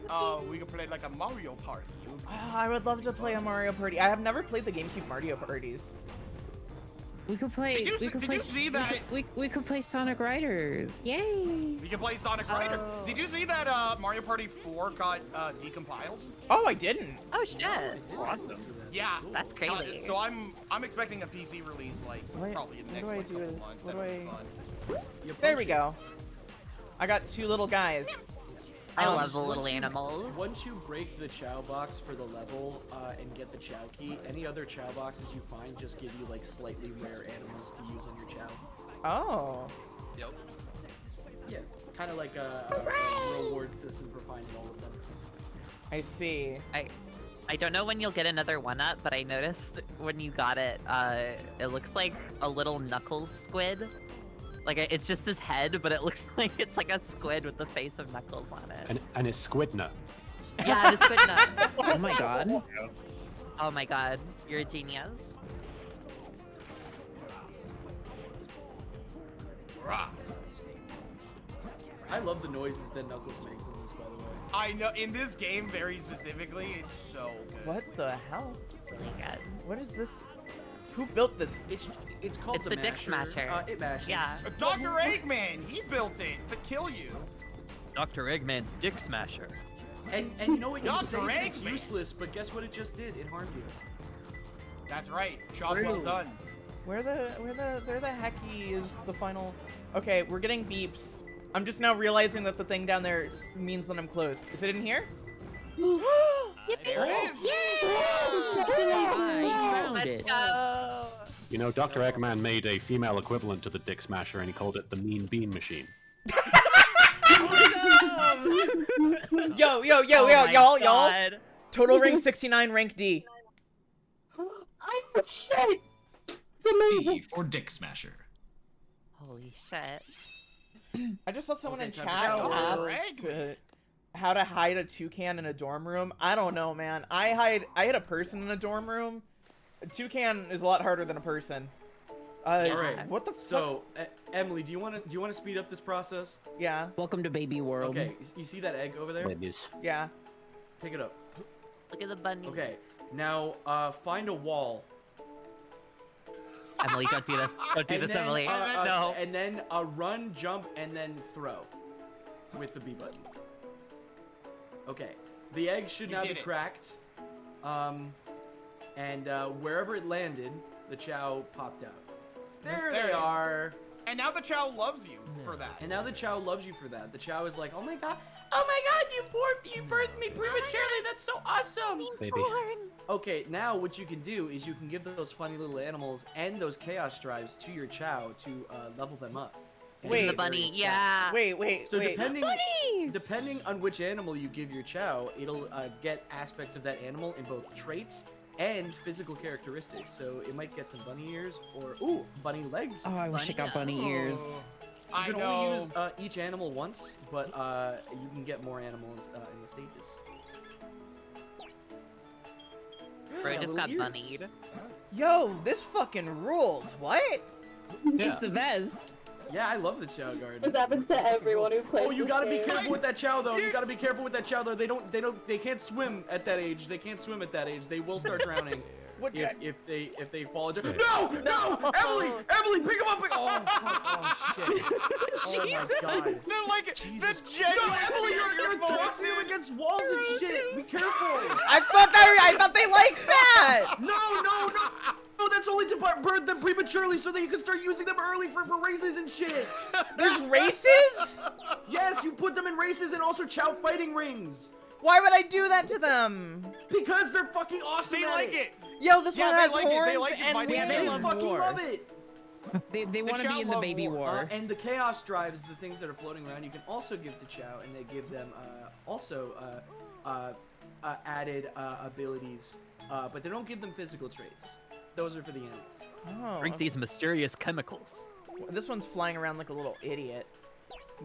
we can play like a Mario Party. Oh, I would love to play a Mario Party. I have never played the GameCube Mario Parties. We could play. Did you see that? We could play Sonic Riders. Yay! We can play Sonic Rider. Did you see that Mario Party 4 got decompiled? Oh, I didn't. Oh shit. Awesome. Yeah, That's crazy. So I'm expecting a PC release like probably in the next what like, do I couple do? months. What That'll do be fun. There we go. I got two little guys. I love the little animals. Once you break the Chow box for the level and get the Chow key, any other Chow boxes you find just give you like slightly rare animals to use on your Chow. Oh. Yep. Yeah, kind of like a reward system for finding all of them. I see. I don't know when you'll get another one-up, but I noticed when you got it, it looks like a little Knuckles squid. Like, it's just his head, but it looks like it's like a squid with the face of Knuckles on it. And it's Squidna. Yeah, the Squidna. Oh my god. Oh my god, you're a genius. I love the noises that Knuckles makes in this, by the way. I know in this game very specifically, it's so good. What the hell? Really good. What is this? Who built this? It's called It's the Dick Smasher. It mashes. Yeah. Dr. Eggman, he built it to kill you. Dr. Eggman's Dick Smasher. And you know what? You Dr. say that it's Eggman. useless, but guess what it just did? It harmed you. That's right. Job well done. Where the hecky is the final? Okay, we're getting beeps. I'm just now realizing that the thing down there means that I'm close. Is it in here? There it is. I found it. You know, Dr. Eggman made a female equivalent to the Dick Smasher, and he called it the Mean Bean Machine. Yo, Oh y'all. Total Ring 69, rank D. I'm shit. It's amazing. D for Dick Smasher. Holy shit. I just saw someone in Okay, chat time to ask how to hide a toucan in a dorm room. I don't know, man. I hid a person in a dorm room. A toucan is a lot harder than a person. All right. What the fuck? So, Emily, do you want to speed up this process? Yeah. Welcome to Baby World. Okay. You see that egg over there? Babies. Yeah. Pick it up. Look at the bunny. Okay. Now, find a wall. Emily, don't do this. Don't do this, Emily. No. And then run, jump, and then throw with the B button. Okay. The egg should now be cracked. And wherever it landed, the Chow popped out. There it they is. are. And now the Chow loves you for that. And now the Chow loves you for that. The Chow is like, oh my god, you birthed me prematurely. That's so awesome. Baby. Okay, now what you can do is you can give those funny little animals and those chaos drives to your Chow to level them up. Wait, the bunny, yeah. Wait. So depending on which animal you give your Chow, it'll get aspects of that animal in both traits and physical characteristics. So it might get some bunny ears or bunny legs. Oh, I wish I got bunny ears. You can only use each animal once, but you can get more animals in the stages. Bro, Yeah, just little got ears. bunnied. Yo, this fucking rules. What? It's the best. Yeah, I love the Chow Garden. This happens to everyone who plays. Oh, you this gotta be game. careful with that Chow though. You gotta be careful with that Chow though. They can't swim at that age. They can't swim at that age. They will start drowning. What? If they fall into No! Emily, pick him up! Oh, fuck. Oh shit! Jesus! Oh my god! They're like Jesus. the genuine. No, Emily, you're tossing him against walls and shit. Be careful. I thought they liked that. No, that's only to birth them prematurely so that you can start using them early for races and shit. There's races? Yes, you put them in races and also Chow fighting rings. Why would I do that to them? Because they're fucking awesome They at like it. Yo, this one they has like it. horns They like it and by Yeah, they They love fucking war. love it. They want to Chow be in the love baby war. war. And the chaos drives, the things that are floating around, you can also give to Chow, and they give them added abilities, but they don't give them physical traits. Those are for the animals. Oh, Drink these mysterious chemicals. this one's flying around like a little idiot.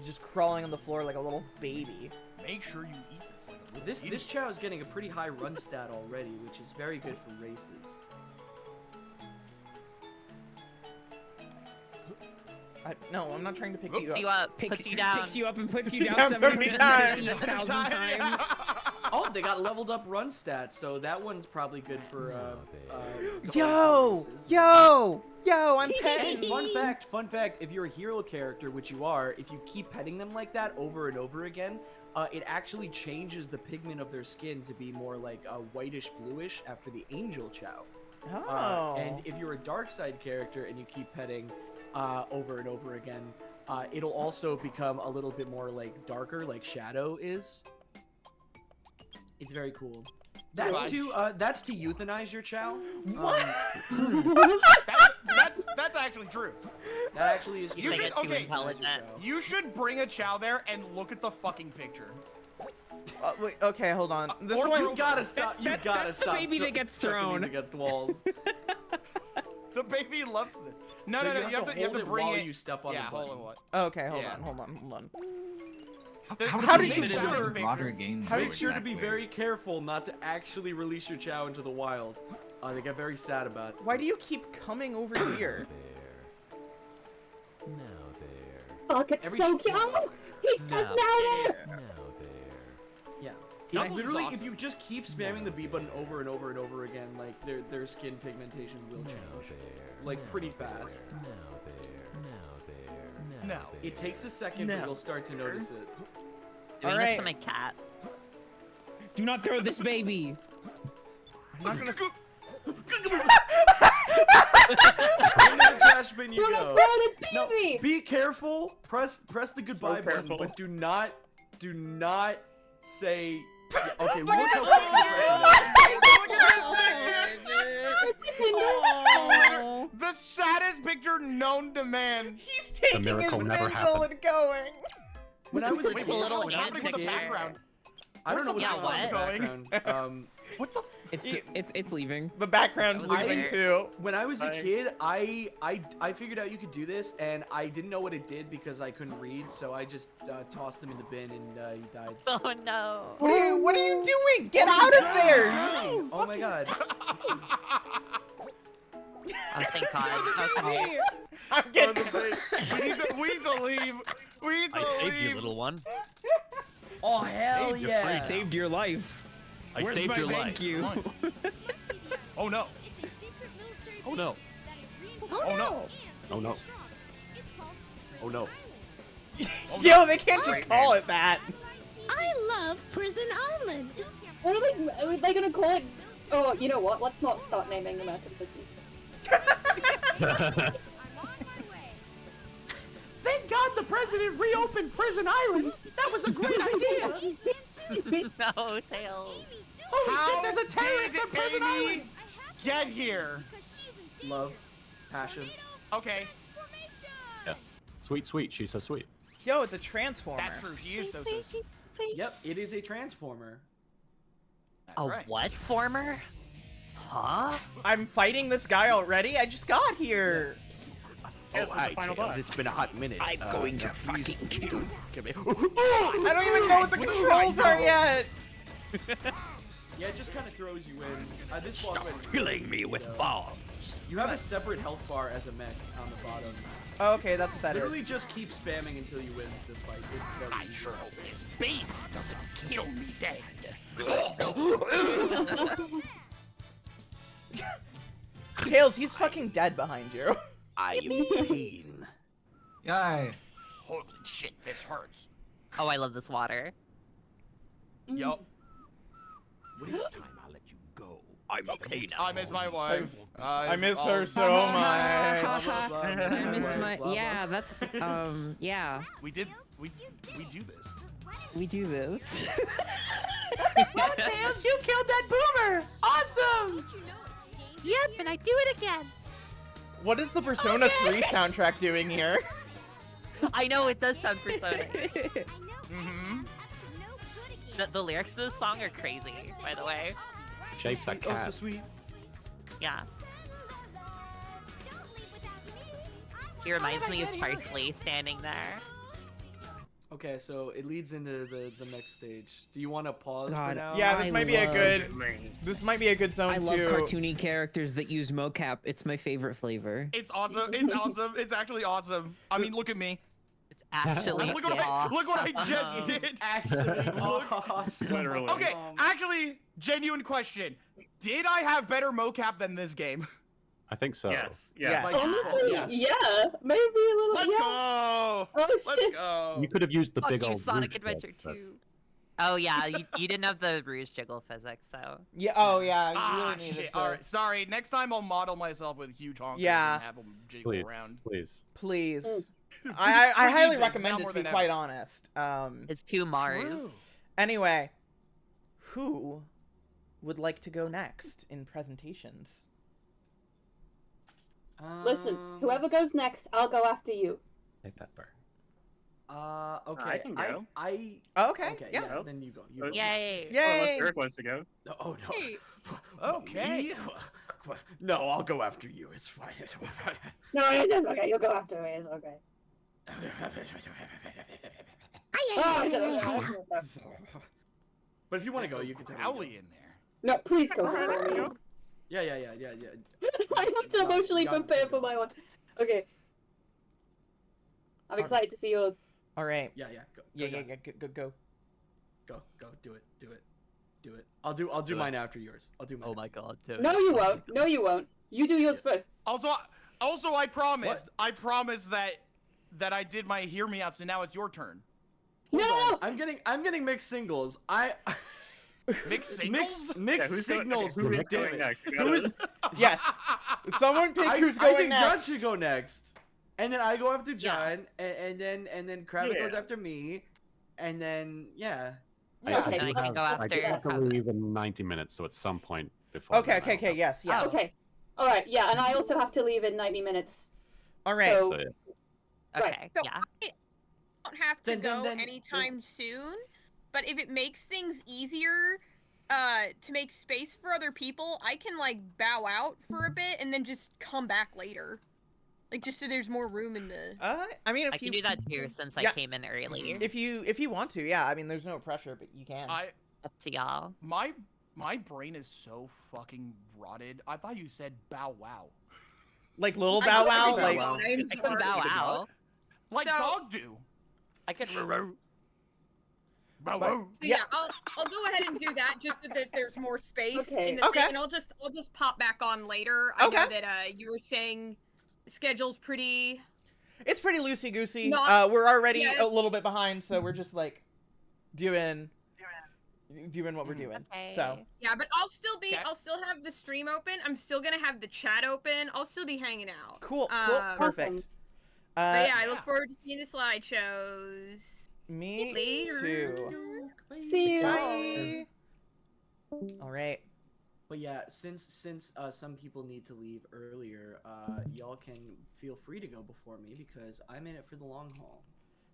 Just crawling on the floor like a little baby. Make sure you eat this like a little This idiot. Chow is getting a pretty high run stat already, which is very good for races. No, I'm not trying to pick you Picks up. you up, puts you down. Picks you up and puts Puts you you down down 70 750,000 times. Oh, they got leveled up run stats, so that one's probably good for Yo, I'm petting. And fun fact, if you're a hero character, which you are, if you keep petting them like that over and over again, it actually changes the pigment of their skin to be more like whitish bluish after the angel Chow. Oh. And if you're a dark side character and you keep petting over and over again, it'll also become a little bit more like darker, like Shadow is. It's very cool. That's to euthanize your Chow. What? That's actually true. That actually is You true. should, okay, you should bring a Chow there and look at the fucking picture. Wait, okay, hold on. This Or one. you gotta stop. You gotta that's stop. the baby that gets chucking thrown. these against walls. The baby loves this. No, But no, you you have hold to it bring while it. you step on yeah, the button. hold on. What? Okay, hold Yeah. on. How do did you you sure- broader game? Make sure to be very careful not to actually release your Chow into the wild. They get very sad about it. Why do you keep coming over here? Fuck, it's Every so ch- cute. He says now there. Yeah. Knuckles is Literally, awesome. if you just keep spamming the B button over and over and over again, like their skin pigmentation will change, like pretty fast. No. It takes a second, but you'll start to notice it. Doing Alright. this to my cat. Do not throw this baby. I'm not gonna. In the trash bin you You're go. like, throw this No, baby. be careful. Press the goodbye button, careful. but do not say Okay, look how fucking Oh. The saddest picture known to man. He's The taking his miracle never mental happened. and going. When I was a It's kid, a little when I was a hand kid- background. I don't know Where's what's the going on in the background background. What the? It's leaving. The background's leaving too. When I was a kid, I figured out you could do this, and I didn't know what it did because I couldn't read, so I just tossed him in the bin, and he died. Oh no. What are you doing? Get out of there! Oh my god. Oh, thank God. Okay. I'm getting. We need to leave. We need to I saved leave. you, little one. Oh hell Saved you, yeah! friend. Saved your life. I Where's saved my your thank life. you? Oh no. Oh no. Oh no. Oh no. Oh no. Yo, they can't just call it that. I love Prison Island. What are they gonna call it? Oh, you know what? Let's not start naming American business. Thank God the president reopened Prison Island. That was a great idea. No, Tails. Holy How shit, there's a terrorist did on Prison Amy Island. get here? Love, passion. Okay. Yeah. Sweet, sweet. She's so sweet. Yo, it's a transformer. That's true. She is so sweet. Yep, it is a transformer. That's A right. what former? Huh? I'm fighting this guy already. I just got here. Oh, hi, Tails. It's been a hot minute. I'm going to fucking kill you. I don't even know what the controls are yet. Yeah, it just kind of throws you in. This boss Stop fight- killing me with bombs. You have a separate health bar as a mech on the bottom. Oh, okay, that's what that Literally is. just keep spamming until you win this fight. It's very I easy. sure hope this baby doesn't kill me dead. Tails, he's fucking dead behind you. I am pain. Yay. Holy shit, this hurts. Oh, I love this water. Yup. When it's time, I'll let you go. I'm okay now. I miss my wife. I miss her so much. I miss my. Yeah, that's. Yeah. We do this. We do this. What, Tails? You killed that boomer! Awesome! Yep, and I do it again. What is the Persona 3 soundtrack doing here? I know it does sound Persona. Mm-hmm. The lyrics of this song are crazy, by the way. Chase that Oh, so cat. sweet. Yeah. She reminds me of Parsley standing there. Okay, so it leads into the next stage. Do you want to pause for God, now? Yeah, this I might be a love- good. This might be a good zone I too. love cartoony characters that use mocap. It's my favorite flavor. It's awesome. It's awesome. It's actually awesome. I mean, look at me. It's actually Look what I just did. Actually, awesome. Literally. Okay, actually, genuine question. Did I have better mocap than this game? I think so. Yes. Yes. Yes. Honestly, Yes. yeah, maybe a little. Let's yeah. go. Oh Let's shit. go. You could have used the Fuck big you, old Sonic Rouge Adventure clip, but- 2. Oh yeah, you didn't have the Rouge jiggle physics, so. Yeah. Oh yeah. You Ah, really needed shit. to. All right, sorry. Next time I'll model myself with huge honkers Yeah. and have them jiggle Please, around. please. Please. We I need highly this recommend now it more to be than quite ever. honest. It's two Mars. Anyway, who would like to go next in presentations? Listen, whoever goes next, I'll go after you. Hey, Pepper. Okay. I can go. Oh, okay. Okay. Yeah. Yeah. Then you go. You go. Yay! Unless Yay! Eric wants to go. Oh no. Okay. No, I'll go after you. It's fine. It's fine. No, it's okay. You'll go after me. It's okay. Oh, it's okay. But if you want to There's go, some you can. Crowley in there. No, please go for me. Yeah. I have to emotionally prepare for my one. Okay. I'm excited to see yours. All right. Yeah. Go. Yeah. Go, Yeah. Go. Go. Do it. I'll do mine after yours. I'll do mine. Oh my god, dude. No, you won't. No, you won't. You do yours first. Also, I promised. I promised that I did my hear me out, so now it's your turn. No. I'm getting mixed singles. Mixed singles? Mixed who's signals. Who's Who's going next? We gotta- Who's? Yes. Someone pick who's I going think next. John should go next, and then I go after John, and then Kravik goes Yeah. after me, and then yeah. I do I can have, go I do after. have to leave in 90 minutes, so at some point before. Okay, then okay, I'll okay, have- yes, yes. Okay. All right. Yeah, and I also have to leave in 90 minutes. All right. So, So, yeah. Okay, So yeah. I don't have to Then- go then- anytime soon, but if it makes things easier to make space for other people, I can like bow out for a bit and then just come back later. Like just so there's more room in the I mean, if I you can do that too since I Yeah. came in early. if you want to, yeah. I mean, there's no pressure, but you can. Up to y'all. My brain is so fucking rotted. I thought you said bow wow. Like little I Bow could Wow, bow like wow. I'm I can sorry. bow out. Like So- dog do. I could. Bow wow. So yeah, I'll go ahead and do that just so that there's more space Okay. in the Okay. thing, and I'll just pop back on later. I know Okay. that you were saying the schedule's pretty. it's pretty loosey goosey. Not- We're already yeah. a little bit behind, so we're just like doing what we're doing. Okay. So Yeah, but I'll still have the stream open. I'm still gonna have the chat open. I'll still be hanging out. cool, Um, perfect. But yeah, I look forward to seeing the slideshows. Me Later. too. see you. Bye. All right. But yeah, since some people need to leave earlier, y'all can feel free to go before me because I'm in it for the long haul.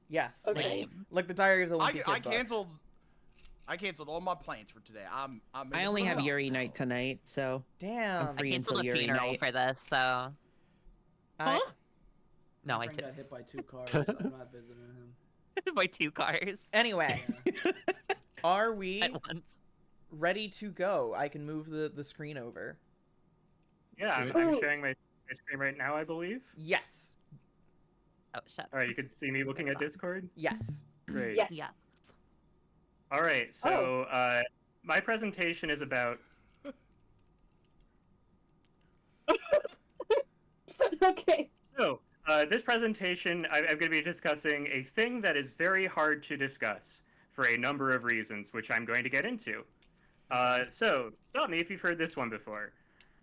Yes. Okay. Like the Diary of the Wimpy I Kid book. canceled all my plans for today. I'm I only have Yuri night tonight, so Damn. I'm free I canceled until a Yuri funeral night. for this, so I- no, My I friend didn't. got hit by 2 cars, so I'm not visiting him. By 2 cars Anyway, are we at once. ready to go? I can move the screen over. Yeah, I'm Ooh. sharing my screen right now, I believe. Yes. Oh shit. All right, you can see me looking at Discord. Yes. Great. Yes. Yeah. All right, so my presentation is about. Okay. So, this presentation, I'm going to be discussing a thing that is very hard to discuss for a number of reasons, which I'm going to get into. So, stop me if you've heard this one before.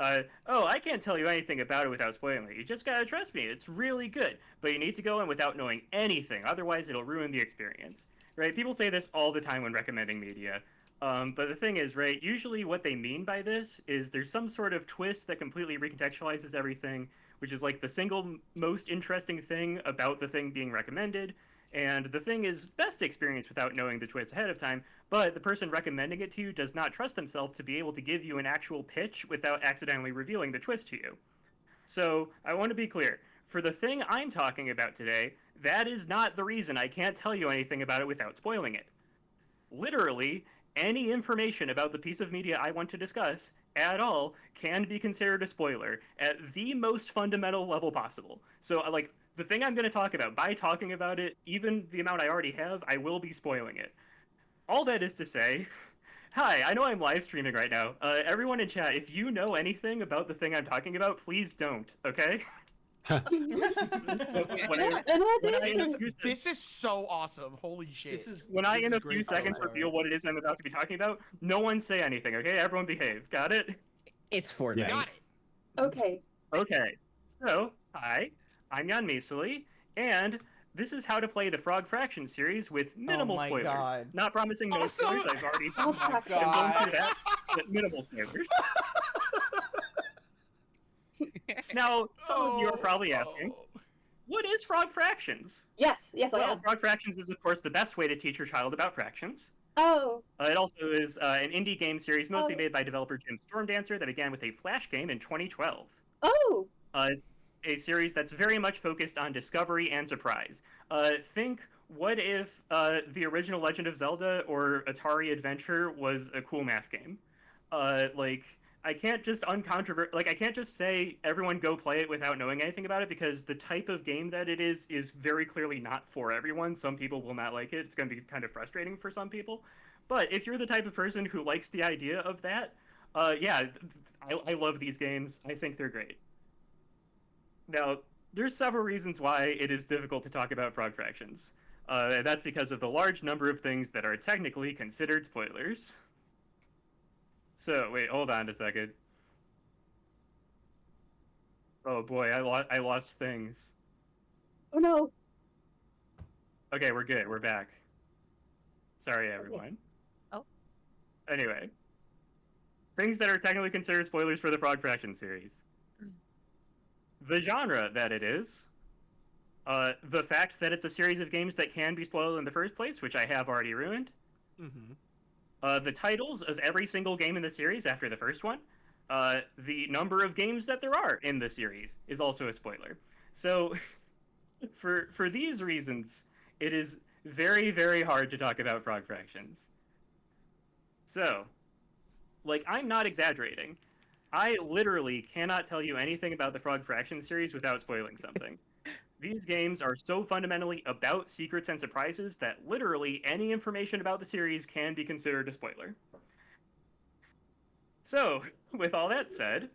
Oh, I can't tell you anything about it without spoiling it. You just gotta trust me. It's really good. But you need to go in without knowing anything, otherwise it'll ruin the experience. Right? People say this all the time when recommending media. But the thing is, right, usually what they mean by this is there's some sort of twist that completely recontextualizes everything, which is like the single most interesting thing about the thing being recommended, and the thing is best experienced without knowing the twist ahead of time, but the person recommending it to you does not trust themselves to be able to give you an actual pitch without accidentally revealing the twist to you. So, I want to be clear. For the thing I'm talking about today, that is not the reason I can't tell you anything about it without spoiling it. Literally, any information about the piece of media I want to discuss at all can be considered a spoiler at the most fundamental level possible. So, like, the thing I'm going to talk about, by talking about it, even the amount I already have, I will be spoiling it. All that is to say, hi, I know I'm live streaming right now. Everyone in chat, if you know anything about the thing I'm talking about, please don't, okay? This is so awesome. Holy shit. When I, in a few seconds, reveal what it is I'm about to be talking about, no one say anything, okay? Everyone behave. Got it? It's Fortnite. Got it. Okay. Okay. So, hi, I'm Jan Measly, and this is how to play the Frog Fraction series with minimal my spoilers. God. Not promising no spoilers, I've already Oh my I'm going through that, but minimal spoilers. Now, some of you are probably asking, what is Frog Fractions? Yes. Yes, I Well, am. Frog Fractions is, of course, the best way to teach your child about fractions. Oh. It also is an indie game series mostly Oh. made by developer Jim Stormdancer that began with a Flash game in 2012. Oh. It's a series that's very much focused on discovery and surprise. Think, what if the original Legend of Zelda or Atari Adventure was a cool math game? I can't just I can't just say everyone go play it without knowing anything about it, because the type of game that it is very clearly not for everyone. Some people will not like it. It's going to be kind of frustrating for some people. But if you're the type of person who likes the idea of that, yeah, I love these games. I think they're great. Now, there's several reasons why it is difficult to talk about Frog Fractions. That's because of the large number of things that are technically considered spoilers. So, wait, hold on a second. Oh boy, I lost things. Oh no. Okay, we're good. We're back. Sorry, everyone. anyway, things that are technically considered spoilers for the Frog Fraction series. The genre that it is, the fact that it's a series of games that can be spoiled in the first place, which I have already ruined. The titles of every single game in the series after the first one. The number of games that there are in the series is also a spoiler. So, for these reasons, it is very, very hard to talk about Frog Fractions. So, like, I'm not exaggerating. I literally cannot tell you anything about the Frog Fraction series without spoiling something. These games are so fundamentally about secrets and surprises that literally any information about the series can be considered a spoiler. So, with all that said,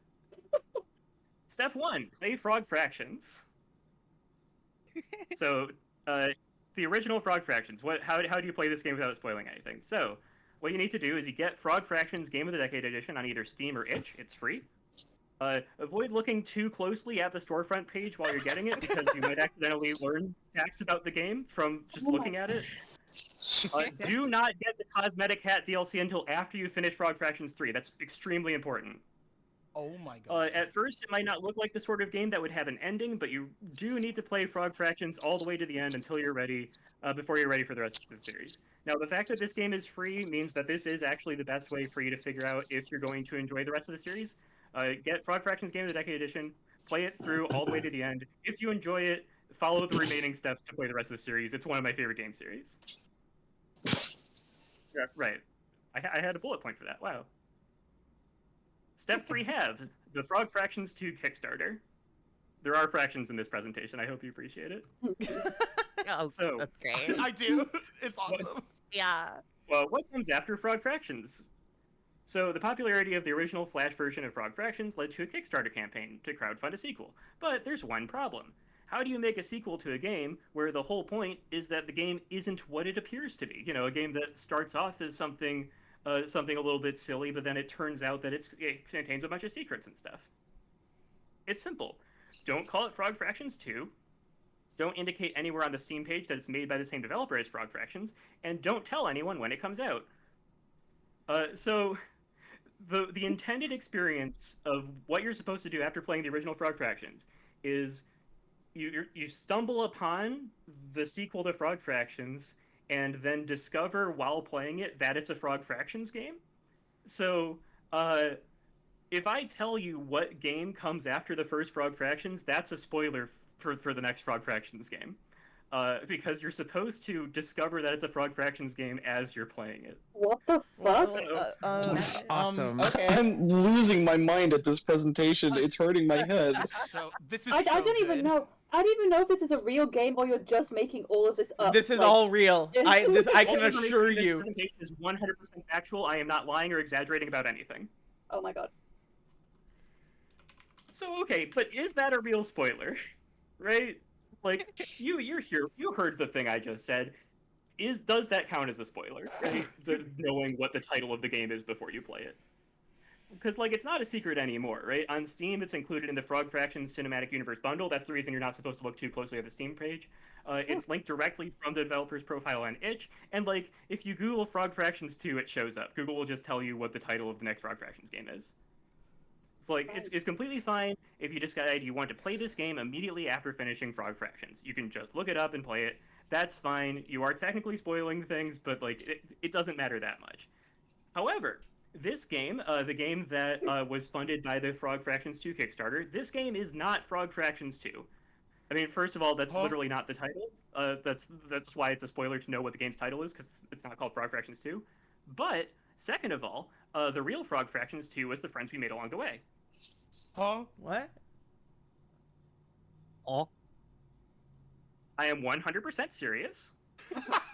step 1, play Frog Fractions. So, the original Frog Fractions, how do you play this game without spoiling anything? So, what you need to do is you get Frog Fractions Game of the Decade Edition on either Steam or itch. It's free. Avoid looking too closely at the storefront page while you're getting it, because you might accidentally learn facts about the game from just looking at it. Do not get the Cosmetic Hat DLC until after you finish Frog Fractions 3. That's extremely important. Oh my god. At first, it might not look like the sort of game that would have an ending, but you do need to play Frog Fractions all the way to the end until you're ready, before you're ready for the rest of the series. Now, the fact that this game is free means that this is actually the best way for you to figure out if you're going to enjoy the rest of the series. Get Frog Fractions Game of the Decade Edition, play it through all the way to the end. If you enjoy it, follow the remaining steps to play the rest of the series. It's one of my favorite game series. Yeah, right. I had a bullet point for that. Wow. Step 3 halves, the Frog Fractions 2 Kickstarter. There are fractions in this presentation. I hope you appreciate it. Oh, so, that's great. I do. It's awesome. Yeah. Well, what comes after Frog Fractions? So, the popularity of the original Flash version of Frog Fractions led to a Kickstarter campaign to crowdfund a sequel. But there's one problem. How do you make a sequel to a game where the whole point is that the game isn't what it appears to be? You know, a game that starts off as something a little bit silly, but then it turns out that it contains a bunch of secrets and stuff. It's simple. Don't call it Frog Fractions 2. Don't indicate anywhere on the Steam page that it's made by the same developer as Frog Fractions, and don't tell anyone when it comes out. So, the intended experience of what you're supposed to do after playing the original Frog Fractions is you stumble upon the sequel to Frog Fractions and then discover while playing it that it's a Frog Fractions game. So, if I tell you what game comes after the first Frog Fractions, that's a spoiler for the next Frog Fractions game. Because you're supposed to discover that it's a Frog Fractions game as you're playing it. What the fuck? Awesome. Okay. I'm losing my mind at this presentation. It's hurting my head. So this is I so don't even good. know. I don't even know if this is a real game or you're just making all of this up. This is Like, all real. I can All information assure in this you. presentation is 100% factual. I am not lying or exaggerating about anything. Oh my god. So, okay, but is that a real spoiler? Right? Like, you heard the thing I just said. Does that count as a spoiler? Right? Knowing what the title of the game is before you play it. Because, like, it's not a secret anymore, right? On Steam, it's included in the Frog Fractions Cinematic Universe bundle. That's the reason you're not supposed to look too closely at the Steam page. It's linked directly from the developer's profile on itch. And, like, if you Google Frog Fractions 2, it shows up. Google will just tell you what the title of the next Frog Fractions game is. It's like, it's completely fine if you decide you want to play this game immediately after finishing Frog Fractions. You can just look it up and play it. That's fine. You are technically spoiling things, but, like, it doesn't matter that much. However, this game, the game that was funded by the Frog Fractions 2 Kickstarter, this game is not Frog Fractions 2. I mean, first of all, that's literally not the title. That's why it's a spoiler to know what the game's title is, because it's not called Frog Fractions 2. But, second of all, the real Frog Fractions 2 was the friends we made along the way. Huh? What? Oh. I am 100% serious.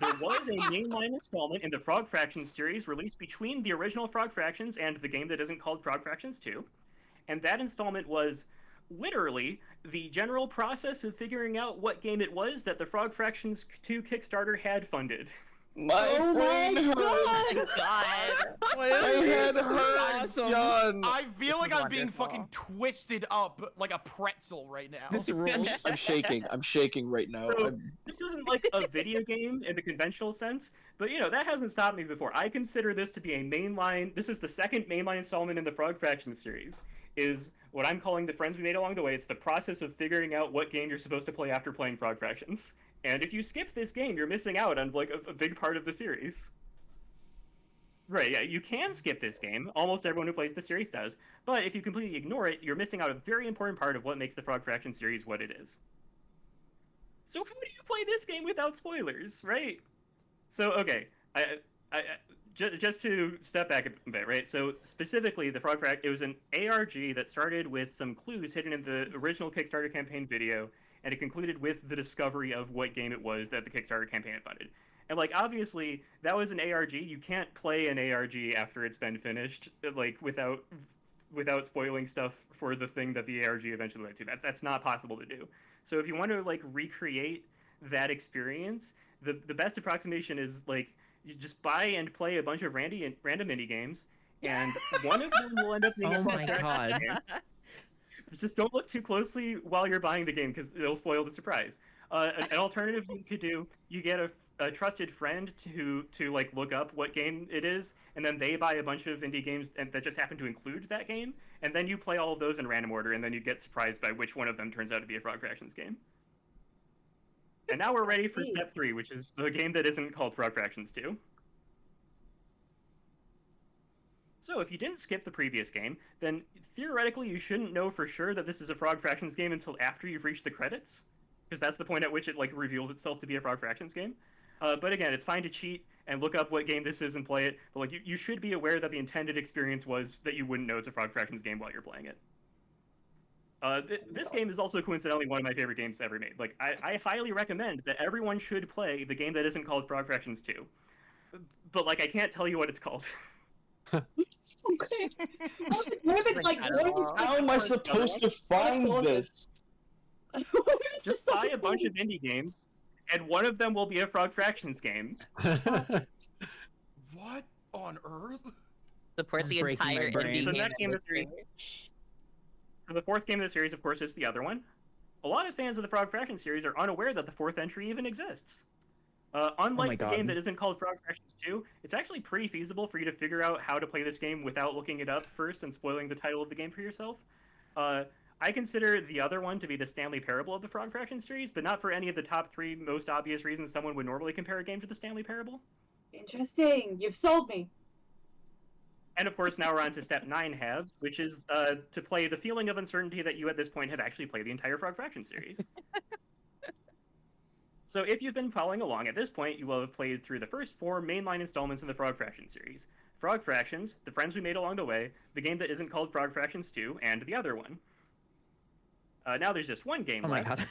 There was a mainline installment in the Frog Fractions series released between the original Frog Fractions and the game that isn't called Frog Fractions 2. And that installment was literally the general process of figuring out what game it was that the Frog Fractions 2 Kickstarter had funded. My brain hurts. My head hurts, John. I feel like I'm being fucking twisted up like a pretzel right now. I'm shaking. I'm shaking right now. So, this isn't like a video game in the conventional sense, but you know, that hasn't stopped me before. I consider this to be a mainline, this is the second mainline installment in the Frog Fraction series, is what I'm calling the friends we made along the way. It's the process of figuring out what game you're supposed to play after playing Frog Fractions. And if you skip this game, you're missing out on like a big part of the series. Right, yeah, you can skip this game. Almost everyone who plays the series does. But if you completely ignore it, you're missing out a very important part of what makes the Frog Fraction series what it is. So how do you play this game without spoilers, right? So, okay, just to step back a bit, right? So specifically, the Frog Fraction, it was an ARG that started with some clues hidden in the original Kickstarter campaign video, and it concluded with the discovery of what game it was that the Kickstarter campaign had funded. And, like, obviously, that was an ARG. You can't play an ARG after it's been finished, like, without spoiling stuff for the thing that the ARG eventually went to. That's not possible to do. So if you want to, like, recreate that experience, the best approximation is, like, you just buy and play a bunch of random indie games, and one of them will end up being a Frog Fraction game. Just don't look too closely while you're buying the game, because it'll spoil the surprise. An alternative you could do, you get a trusted friend to like look up what game it is, and then they buy a bunch of indie games that just happen to include that game, and then you play all of those in random order, and then you get surprised by which one of them turns out to be a Frog Fractions game. And now we're ready for step 3, which is the game that isn't called Frog Fractions 2. So if you didn't skip the previous game, then theoretically you shouldn't know for sure that this is a Frog Fractions game until after you've reached the credits, because that's the point at which it like reveals itself to be a Frog Fractions game. But again, it's fine to cheat and look up what game this is and play it, but like you should be aware that the intended experience was that you wouldn't know it's a Frog Fractions game while you're playing it. This game is also coincidentally one of my favorite games ever made. Like, I highly recommend that everyone should play the game that isn't called Frog Fractions 2. But, like, I can't tell you what it's called. What if it's like, How am I supposed to find this? Just buy a bunch of indie games, and one of them will be a Frog Fractions game. What on earth? Support the entire indie So the next game of the series. So the fourth game of the series, of course, is the other one. A lot of fans of the Frog Fraction series are unaware that the fourth entry even exists. Unlike the game that isn't called Frog Fractions 2, it's actually pretty feasible for you to figure out how to play this game without looking it up first and spoiling the title of the game for yourself. I consider the other one to be the Stanley Parable of the Frog Fraction series, but not for any of the top 3 most obvious reasons someone would normally compare a game to the Stanley Parable. Interesting. You've sold me. And of course, now we're on to step 9 halves, which is to play the feeling of uncertainty that you at this point have actually played the entire Frog Fraction series. So if you've been following along at this point, you will have played through the first 4 mainline installments in the Frog Fraction series. Frog Fractions, the friends we made along the way, the game that isn't called Frog Fractions 2, and the other one. Now there's just one game left.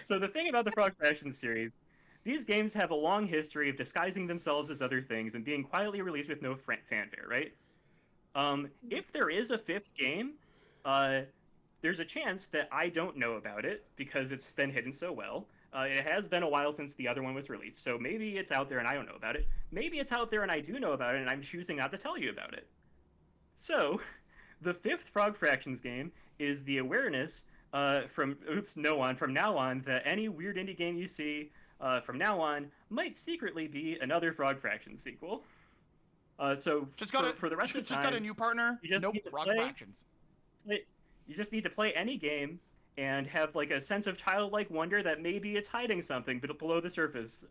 So the thing about the Frog Fractions series, these games have a long history of disguising themselves as other things and being quietly released with no fanfare, right? If there is a 5th game, there's a chance that I don't know about it because it's been hidden so well. It has been a while since the other one was released, so maybe it's out there and I don't know about it. Maybe it's out there and I do know about it and I'm choosing not to tell you about it. So, the 5th Frog Fractions game is the awareness from now on that any weird indie game you see from now on might secretly be another Frog Fractions sequel. So for the rest of the time, just got a new partner. You just nope, need to Frog play, Fractions. You just need to play any game and have like a sense of childlike wonder that maybe it's hiding something but below the surface,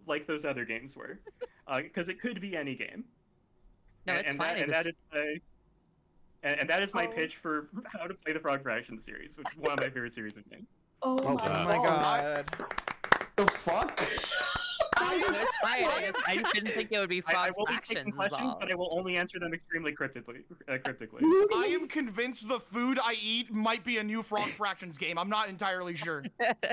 like those other games were, because it could be any game. No, it's fine. And that is my pitch for how to play the Frog Fractions series, which is one of my favorite series of games. Oh my god. The fuck? I didn't think it would be Frog I will be Fractions. taking questions, but I will only answer them extremely cryptically. I am convinced the food I eat might be a new Frog Fractions game. I'm not entirely sure.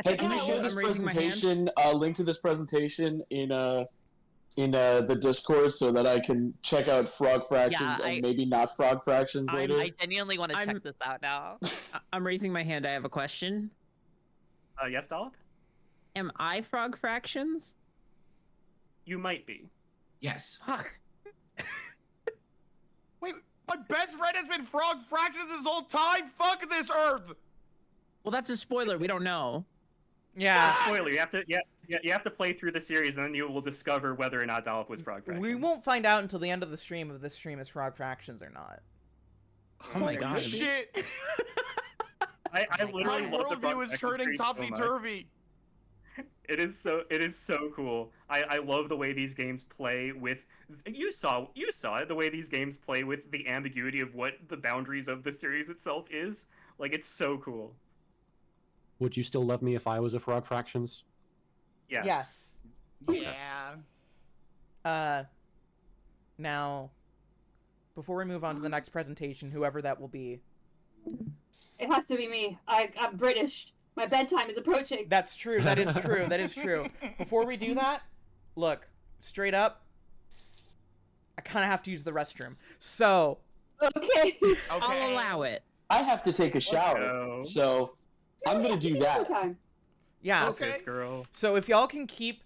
Hey, can you share this presentation, link to this presentation in the Discord so that I can check out Frog Fractions and maybe not Frog Fractions later? I genuinely want to check this out now. I'm raising my hand. I have a question. Yes, Dollop? Am I Frog Fractions? You might be. Yes. Fuck. Wait, my best friend has been Frog Fractions this whole time? Fuck this Earth! Well, that's a spoiler. We don't know. Yeah. Spoiler. You have to you have to play through the series, and then you will discover whether or not Dollop was Frog Fractions. We won't find out until the end of the stream if this stream is Frog Fractions or not. Oh my god. Shit! I literally My love the Frog worldview is Fractions turning series so much. topsy-turvy. It is so cool. I love the way these games play with. You saw it, the way these games play with the ambiguity of what the boundaries of the series itself is. Like, it's so cool. Would you still love me if I was a Frog Fractions? Yes. Yes. Yeah. Now, before we move on to the next presentation, whoever that will be. It has to be me. I'm British. My bedtime is approaching. That's true. That is true. That is true. Before we do that, look, straight up, I kind of have to use the restroom. So. Okay. I'll allow it. I have to take a shower, so I'm gonna do that. Yeah. Okay. Girl. So if y'all can keep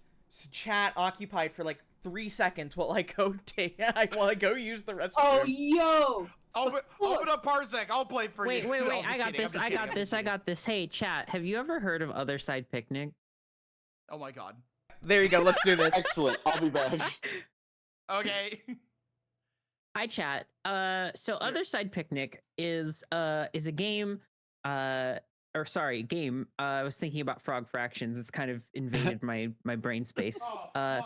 chat occupied for like 3 seconds while I go use the restroom. Oh, yo. Open up Parsec. I'll play for Wait, you. wait, No, wait. I'm I just got kidding, this. I'm I just got kidding, this. I'm I just got this. Hey, chat. Have you ever heard of Other Side Picnic? Oh my god. There you go. Let's do this. Excellent. I'll be back. Okay. Hi, chat. So Other Side Picnic is a game. Game. I was thinking about Frog Fractions. It's kind of invaded my brain space. A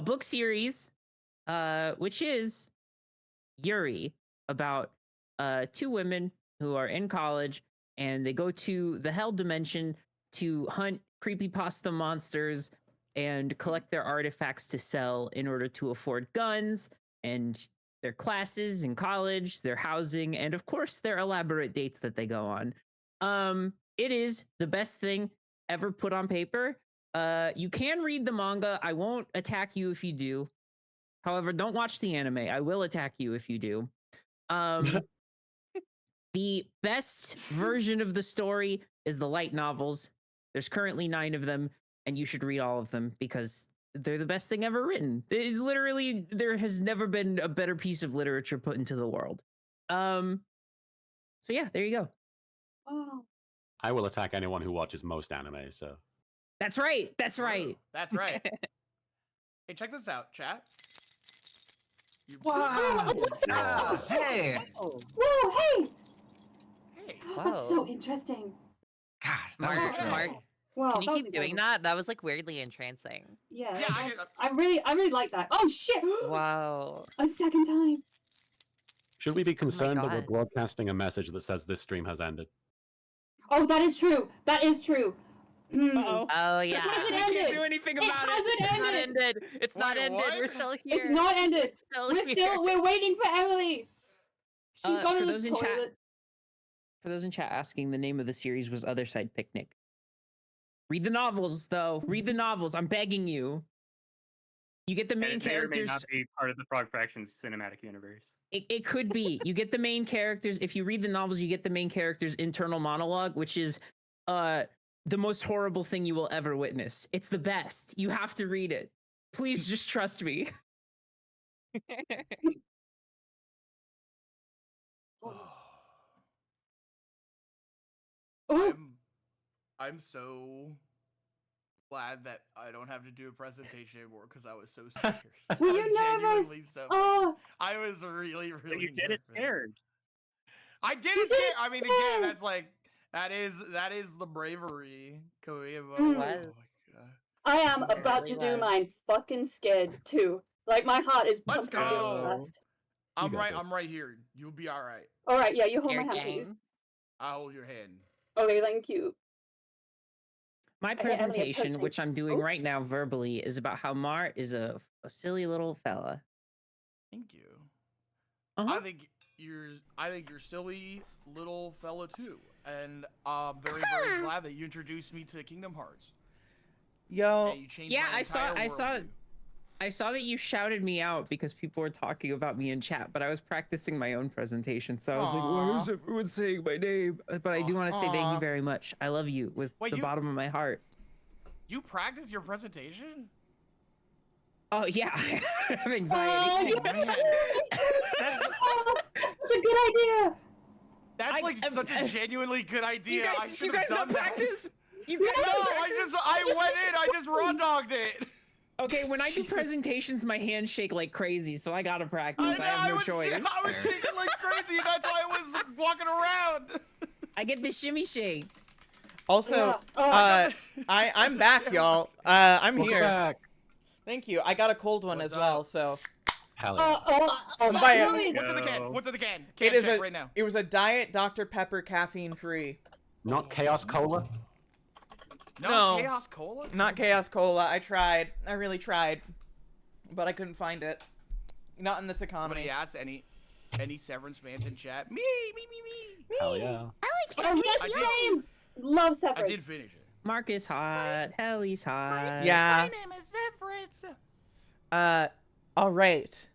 book series, which is Yuri, about 2 women who are in college and they go to the Hell Dimension to hunt creepypasta monsters and collect their artifacts to sell in order to afford guns and their classes in college, their housing, and of course their elaborate dates that they go on. It is the best thing ever put on paper. You can read the manga. I won't attack you if you do. However, don't watch the anime. I will attack you if you do. The best version of the story is the light novels. There's currently 9 of them, and you should read all of them because they're the best thing ever written. Literally, there has never been a better piece of literature put into the world. So yeah, there you go. Oh. I will attack anyone who watches most anime, so. That's right. That's right. That's right. Hey, check this out, chat. Wow. Oh, hey. Whoa, hey. Hey. That's so interesting. Mark, Wow, can you that keep was doing that? That was like weirdly entrancing. Yeah, I really like that. Oh shit! Wow. A second time. Should we be concerned that we're God. broadcasting a message that says this stream has ended? Oh, that is true. That is true. Uh-oh. Oh yeah. It hasn't We ended. can't do anything about it. It's not ended. It's not Wait, ended. what? We're still here. It's not ended. We're still here. We're waiting for Emily. She's gone For to the those in chat, toilet. for those in chat asking, the name of the series was Other Side Picnic. Read the novels, though. Read the novels. I'm begging you. You get the main And it may or may characters. not be part of the Frog Fractions cinematic universe. It could be. You get the main characters. If you read the novels, you get the main character's internal monologue, which is the most horrible thing you will ever witness. It's the best. You have to read it. Please just trust me. I'm so glad that I don't have to do a presentation anymore because I was so scared. Were I you was nervous? genuinely so Oh. I was really, really. But you did it nervous. scared. I did You it did scared. it I mean, scared. again, that's like that is the bravery. Koiba. Mm. Oh my god. I am Yeah, about to really do was. mine fucking scared too. Like my heart is Let's pumping really go. fast. I'm got right. this. I'm right here. You'll be all right. All right, yeah, you hold Air my hand, gang. please. I'll hold your hand. Okay, thank you. My Okay, Emily, presentation, approaching. which I'm doing Oh. right now verbally, is about how Mar is a silly little fella. Thank you. Uh-huh. I think you're silly little fella too, and I'm very very glad that you introduced me to Kingdom Hearts. Yo. And you changed Yeah, my I saw entire worldview. I saw that you shouted me out because people were talking about me in chat, but I was practicing my own presentation, so I was like, why is everyone saying my name? But I do want to say thank you Aw. very much. I love you with Wait, the you- bottom of my heart. You practice your presentation? Oh yeah, I have anxiety. That's a good idea. That's like such a genuinely good idea. I Do should you have guys done not that. practice? You No, guys not practice? I went in. I just raw dogged it. Okay, when I do presentations, my hands shake like crazy, so I gotta practice. I, know, have no was, choice. I was shaking like crazy. That's why I was walking around. I get the shimmy shakes. Also, Yeah. I'm back, y'all. I'm Welcome here. back. Thank you. I got a cold one as well, so. Hell yeah. By What's in the can? What's in the can? It Can't is check a right now. It was a diet Dr Pepper caffeine free. Not Chaos Cola? No, Chaos Cola? Not Chaos Cola. I tried. I really tried, but I couldn't find it. Not in this economy. Somebody asked any Severance fans in chat. Me. Hell yeah. I like Severance. Same. Love Severance. I did finish it. Mark is hot. Helly's hot. Yeah. My name is Severance. All right.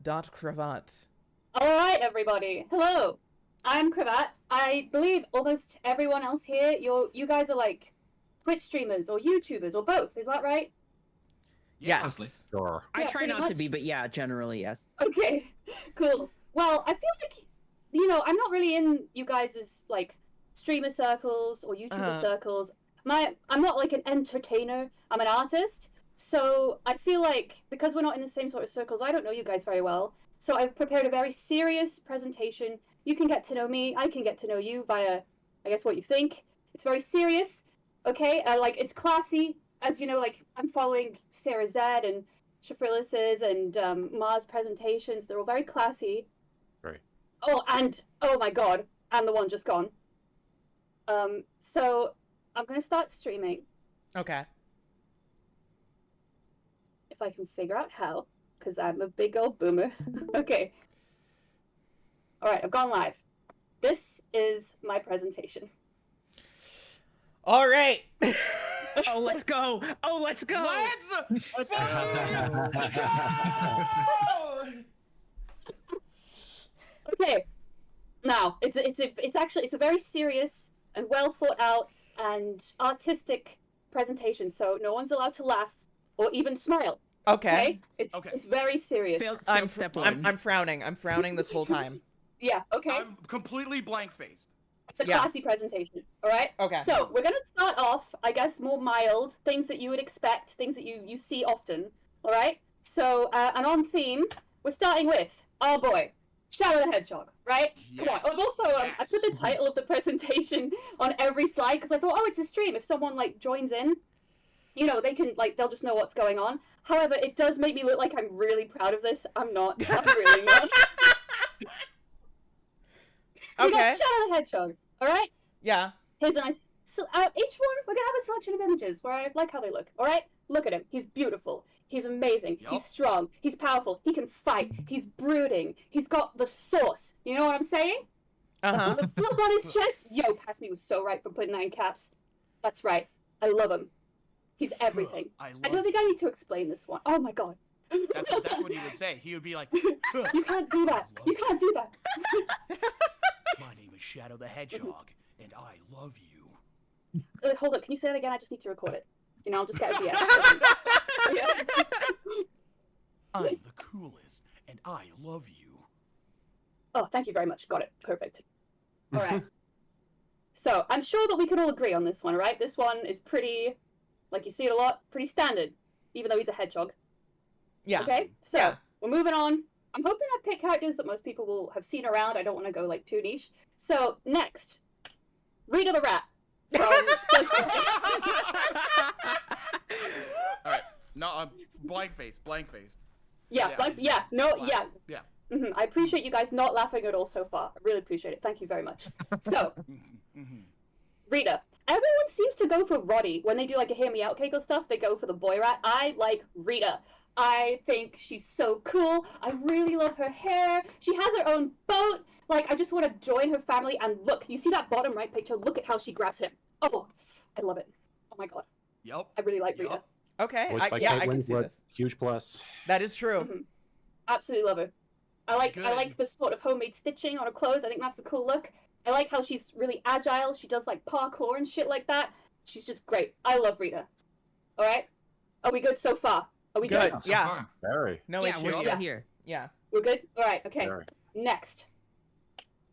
Dot Cravat. All right, everybody. Hello. I'm Cravat. I believe almost everyone else here, you guys are like Twitch streamers or YouTubers or both. Is that right? Yes. Sure. I Yeah, try pretty not to much. be, but yeah, generally yes. Okay, cool. Well, I feel like, I'm not really in you guys' like streamer circles or YouTuber circles. I'm not like an entertainer. I'm an artist. So I feel like because we're not in the same sort of circles, I don't know you guys very well. So I've prepared a very serious presentation. You can get to know me. I can get to know you via, I guess, what you think. It's very serious. Okay, like it's classy. As you know, like I'm following Sarah Zed and Shafrilis's and Mars presentations. They're all very classy. Right. Oh, and oh my god, and the one just gone. So I'm gonna start streaming Okay. if I can figure out how, because I'm a big old boomer. Okay. All right, I've gone live. This is my presentation. All right. Oh, let's go. Oh, let's go. Let's Okay. Now, it's a very serious and well thought out and artistic presentation, so no one's allowed to laugh or even smile. Okay. It's very serious. I'm frowning. I'm frowning this whole time. Yeah, okay. I'm completely blank-faced. It's a classy presentation, all right? Okay. So we're going to start off, I guess, more mild, things that you would expect, things that you see often, all right? So, and on theme, we're starting with, oh boy, Shadow the Hedgehog, right? Come on. Oh, also, I put the title of the presentation on every slide because I thought, oh, it's a stream. If someone, like, joins in, they can, like, they'll just know what's going on. However, it does make me look like I'm really proud of this. I'm not. I'm really not. We got Shadow the Hedgehog, all right? Yeah. Here's a nice. So, each one, we're gonna have a selection of images where I like how they look. All right, look at him. He's beautiful. He's amazing. He's strong. He's powerful. He can fight. He's brooding. He's got the sauce. You know what I'm saying? The flip on his chest. Yo, Pass Me was so right for putting that in caps. That's right. I love him. He's everything. I don't think I need to explain this one. Oh my god. That's what he would say. He would be like, You can't do that. You can't do that. my name is Shadow the Hedgehog, and I love you. Hold up. Can you say that again? I just need to record it. I'll just get a BS. I'm the coolest, and I love you. Oh, thank you very much. Got it. Perfect. All right. So I'm sure that we can all agree on this one, right? This one is pretty, like you see it a lot, pretty standard, even though he's a hedgehog. Yeah. Okay. So we're moving on. I'm hoping I've picked characters that most people will have seen around. I don't want to go like too niche. So next, Rita the Rat. All right. No, blank face. Yeah. Yeah. I appreciate you guys not laughing at all so far. I really appreciate it. Thank you very much. So, Rita. Everyone seems to go for Roddy when they do like a hear me out cake or stuff. They go for the boy rat. I like Rita. I think she's so cool. I really love her hair. She has her own boat. Like, I just want to join her family. And look, you see that bottom right picture? Look at how she grabs him. Oh, I love it. Oh my god. Yep. I really like Rita. Okay. Voiced by Kate I can see Winslet. this. Huge plus. That is true. Absolutely love her. I like the sort of homemade stitching on her clothes. I think that's a cool look. I like how she's really agile. She does like parkour and shit like that. She's just great. I love Rita. All right. Are we good so far? Are we Good. good? Yeah. Very. No Yeah, issue. we're still here. Yeah. We're good? All right, okay. Very. Next.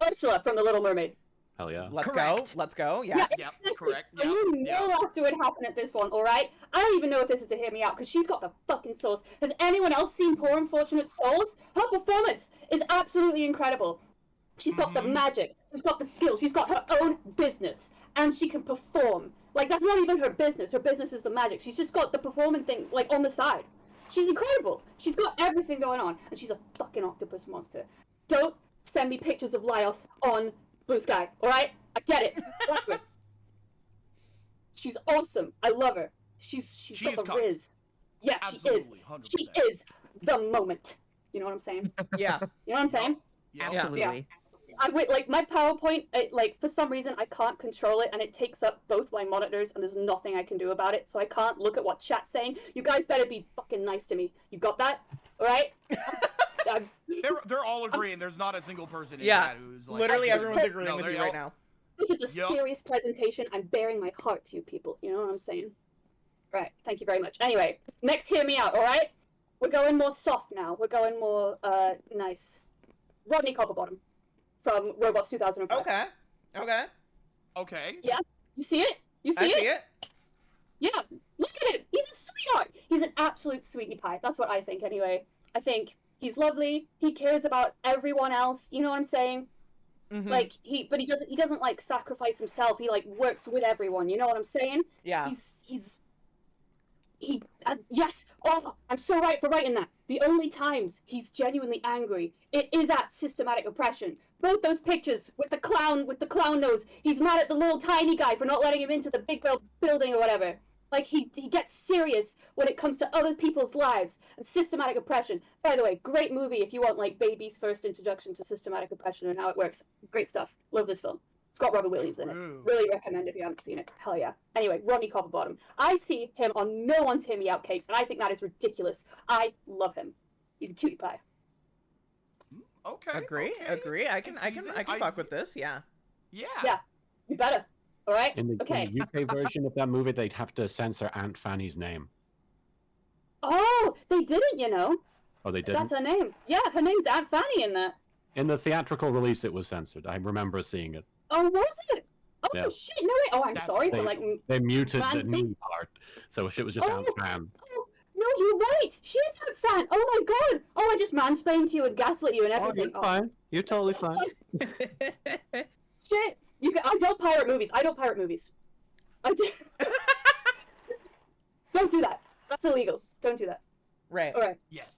Ursula from The Little Mermaid. Hell yeah. Let's Correct. go. Let's go. Yes. Yep, correct. And you know after it happened at this one, alright? I don't even know if this is a hear me out, because she's got the fucking sauce. Has anyone else seen Poor Unfortunate Souls? Her performance is absolutely incredible. She's got the magic, she's got the skill, she's got her own business, and she can perform. Like, that's not even her business is the magic. She's just got the performing thing, like, on the side. She's incredible. She's got everything going on, and she's a fucking octopus monster. Don't send me pictures of Laios on Blue Sky, alright? I get it. Whatever. She's awesome. I love her. She's got the riz. Yeah, Absolutely, she is. She is the moment. You know what I'm saying? Yeah. You know what I'm saying? Absolutely. Yeah. I wait, like my PowerPoint, like for some reason I can't control it, and it takes up both my monitors, and there's nothing I can do about it. So I can't look at what chat's saying. You guys better be fucking nice to me. You got that? All right? They're all agreeing. There's not a single person in Yeah. chat who's like, Literally I- everyone's agreeing No, with they're you all- right now. This is a serious presentation. I'm bearing my heart to you people. You know what I'm saying? Right. Thank you very much. Anyway, next, hear me out. All right? We're going more soft now. We're going more nice. Rodney Copperbottom from Robots 2005. Okay. Okay. Okay. Yeah. You see it? You see I it? see it. Yeah. Look at him. He's a sweetheart. He's an absolute sweetie pie. That's what I think anyway. I think he's lovely. He cares about everyone else. You know what I'm saying? Mhm. Like he doesn't like sacrifice himself. He like works with everyone. You know what I'm saying? Yeah. Yes. Oh, I'm so right for writing that. The only times he's genuinely angry, it is at systematic oppression. Both those pictures with the clown nose. He's mad at the little tiny guy for not letting him into the big building or whatever. Like he gets serious when it comes to other people's lives and systematic oppression. By the way, great movie if you want like baby's first introduction to systematic oppression and how it works. Great stuff. Love this film. It's got Robert Williams in it. Really recommend if you haven't seen it. Hell yeah. Anyway, Rodney Copperbottom. I see him on No One's Hear Me Out cakes, and I think that is ridiculous. I love him. He's a cutie pie. Okay. Agree. I can fuck with this. Yeah. Yeah. Yeah. You better. All right. In the Okay. UK version of that movie, they'd have to censor Aunt Fanny's name. Oh, they didn't, you know. Oh, they didn't. That's her name. Yeah, her name's Aunt Fanny in that. In the theatrical release, it was censored. I remember seeing it. Oh, was it? Oh Yeah. shit! No way. Oh, I'm sorry They, for like. they muted the man- knee part, so it was just Oh. Aunt Fan. No, you're right. She is Aunt Fan. Oh my god. Oh, I just mansplained to you and gaslit you and everything. You're fine. You're totally fine. Shit. I don't pirate movies. I don't pirate movies. I do. Don't do that. That's illegal. Don't do that. Right. All right. Yes.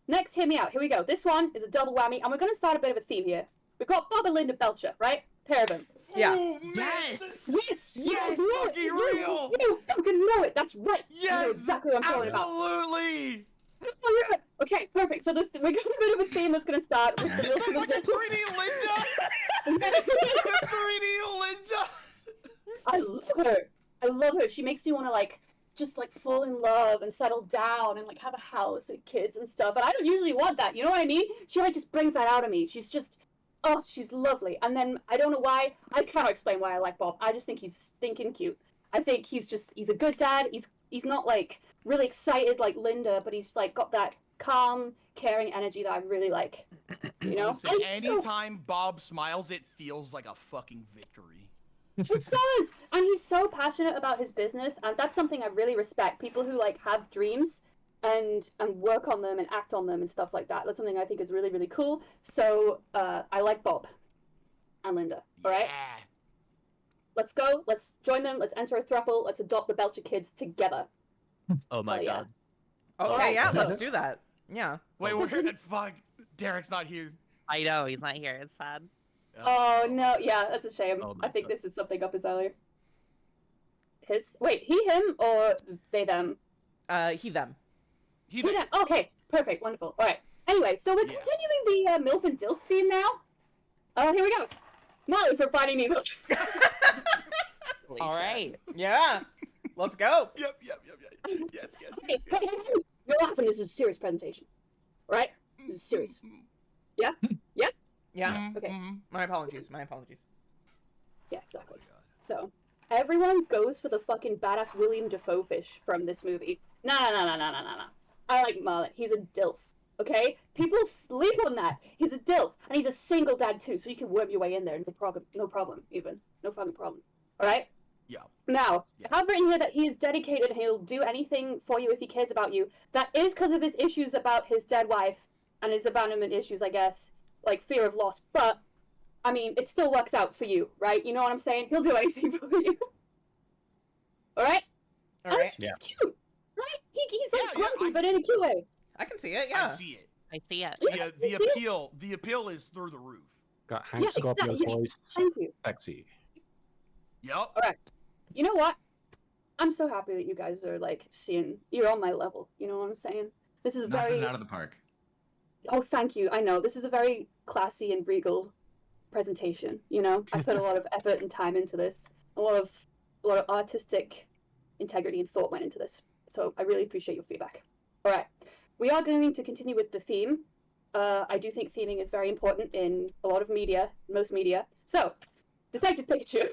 Next, hear me out. Here we go. This one is a double whammy, and we're going to start a bit of a theme here. We've got Bob and Linda Belcher, right? Pair of them. Yeah. Yes. Yes. Yes. You Fucking know it. real. You fucking know it. That's right. You know Yes. exactly what I'm talking about. Absolutely. Oh, yeah. Okay, perfect. So we're got a bit of a theme that's going to start with the Look at 3D Linda. 3D Linda. I love her. I love her. She makes me want to like just like fall in love and settle down and like have a house and kids and stuff. And I don't usually want that. You know what I mean? She like just brings that out of me. She's just, oh, she's lovely. And then I don't know why. I cannot explain why I like Bob. I just think he's stinking cute. I think he's a good dad. He's not like really excited like Linda, but he's like got that calm, caring energy that I really like. You know? Listen, And he's so- anytime Bob smiles, it feels like a fucking victory. It does, and he's so passionate about his business, and that's something I really respect. People who like have dreams and work on them and act on them and stuff like that. That's something I think is really, really cool. So I like Bob and Linda. All right, let's go. Let's join them. Let's enter a throuple. Let's adopt the Belcher kids together. Oh my Hell yeah. god. Okay, Alright, yeah, so- let's do that. Yeah. Wait, we're gonna fuck. Derek's not here. I know, he's not here. It's sad. Oh no, yeah, that's a shame. Oh my I think this is something up his alley. Wait, he, him, or they, them? He, them. He, them. Okay, perfect, wonderful. All right. Anyway, so we're continuing the MILF and DILF theme now. Here we go. Molly for Finding Nemo. All right. Yeah. Let's go. Yep. Yes. Okay, hey, you're laughing. This is a serious presentation, right? This is serious. Yeah. Yeah. Yeah. Okay. My apologies. Yeah, exactly. So everyone goes for the fucking badass William Dafoe fish from this movie. No. I like Marlon. He's a DILF. Okay? People sleep on that. He's a DILF, and he's a single dad too, so you can worm your way in there. No problem. No problem. Even no fucking problem. All right? Yeah. Now, I have written here that he is dedicated and he'll do anything for you if he cares about you. That is because of his issues about his dead wife and his abandonment issues, I guess. Like, fear of loss. But, I mean, it still works out for you, right? You know what I'm saying? He'll do anything for you. Alright? Alright. He's cute, right? He's like grumpy, but in a cute way. I can see it, yeah. I see it. I see it. The appeal is through the roof. Got Hank Scorpio's voice. Thank you. Sexy. Yep. Alright. You know what? I'm so happy that you guys are, like, you're on my level. You know what I'm saying? This is a very... Knocking it out of the park. Oh, thank you. I know. This is a very classy and regal presentation, you know? I put a lot of effort and time into this. A lot of artistic integrity and thought went into this. So I really appreciate your feedback. All right. We are going to continue with the theme. I do think theming is very important in a lot of media, most media. So, Detective Pikachu.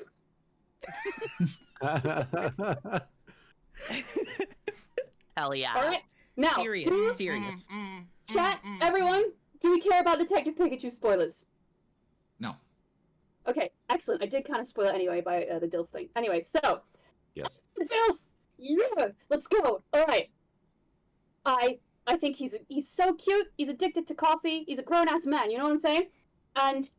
Hell yeah. All right. Now, serious. Chat, everyone, do we care about Detective Pikachu spoilers? No. Okay, excellent. I did kind of spoil it anyway by the DILF thing. Anyway, so. Yes. DILF! Yeah! Let's go! Alright. I think he's so cute. He's addicted to coffee. He's a grown-ass man, you know what I'm saying? And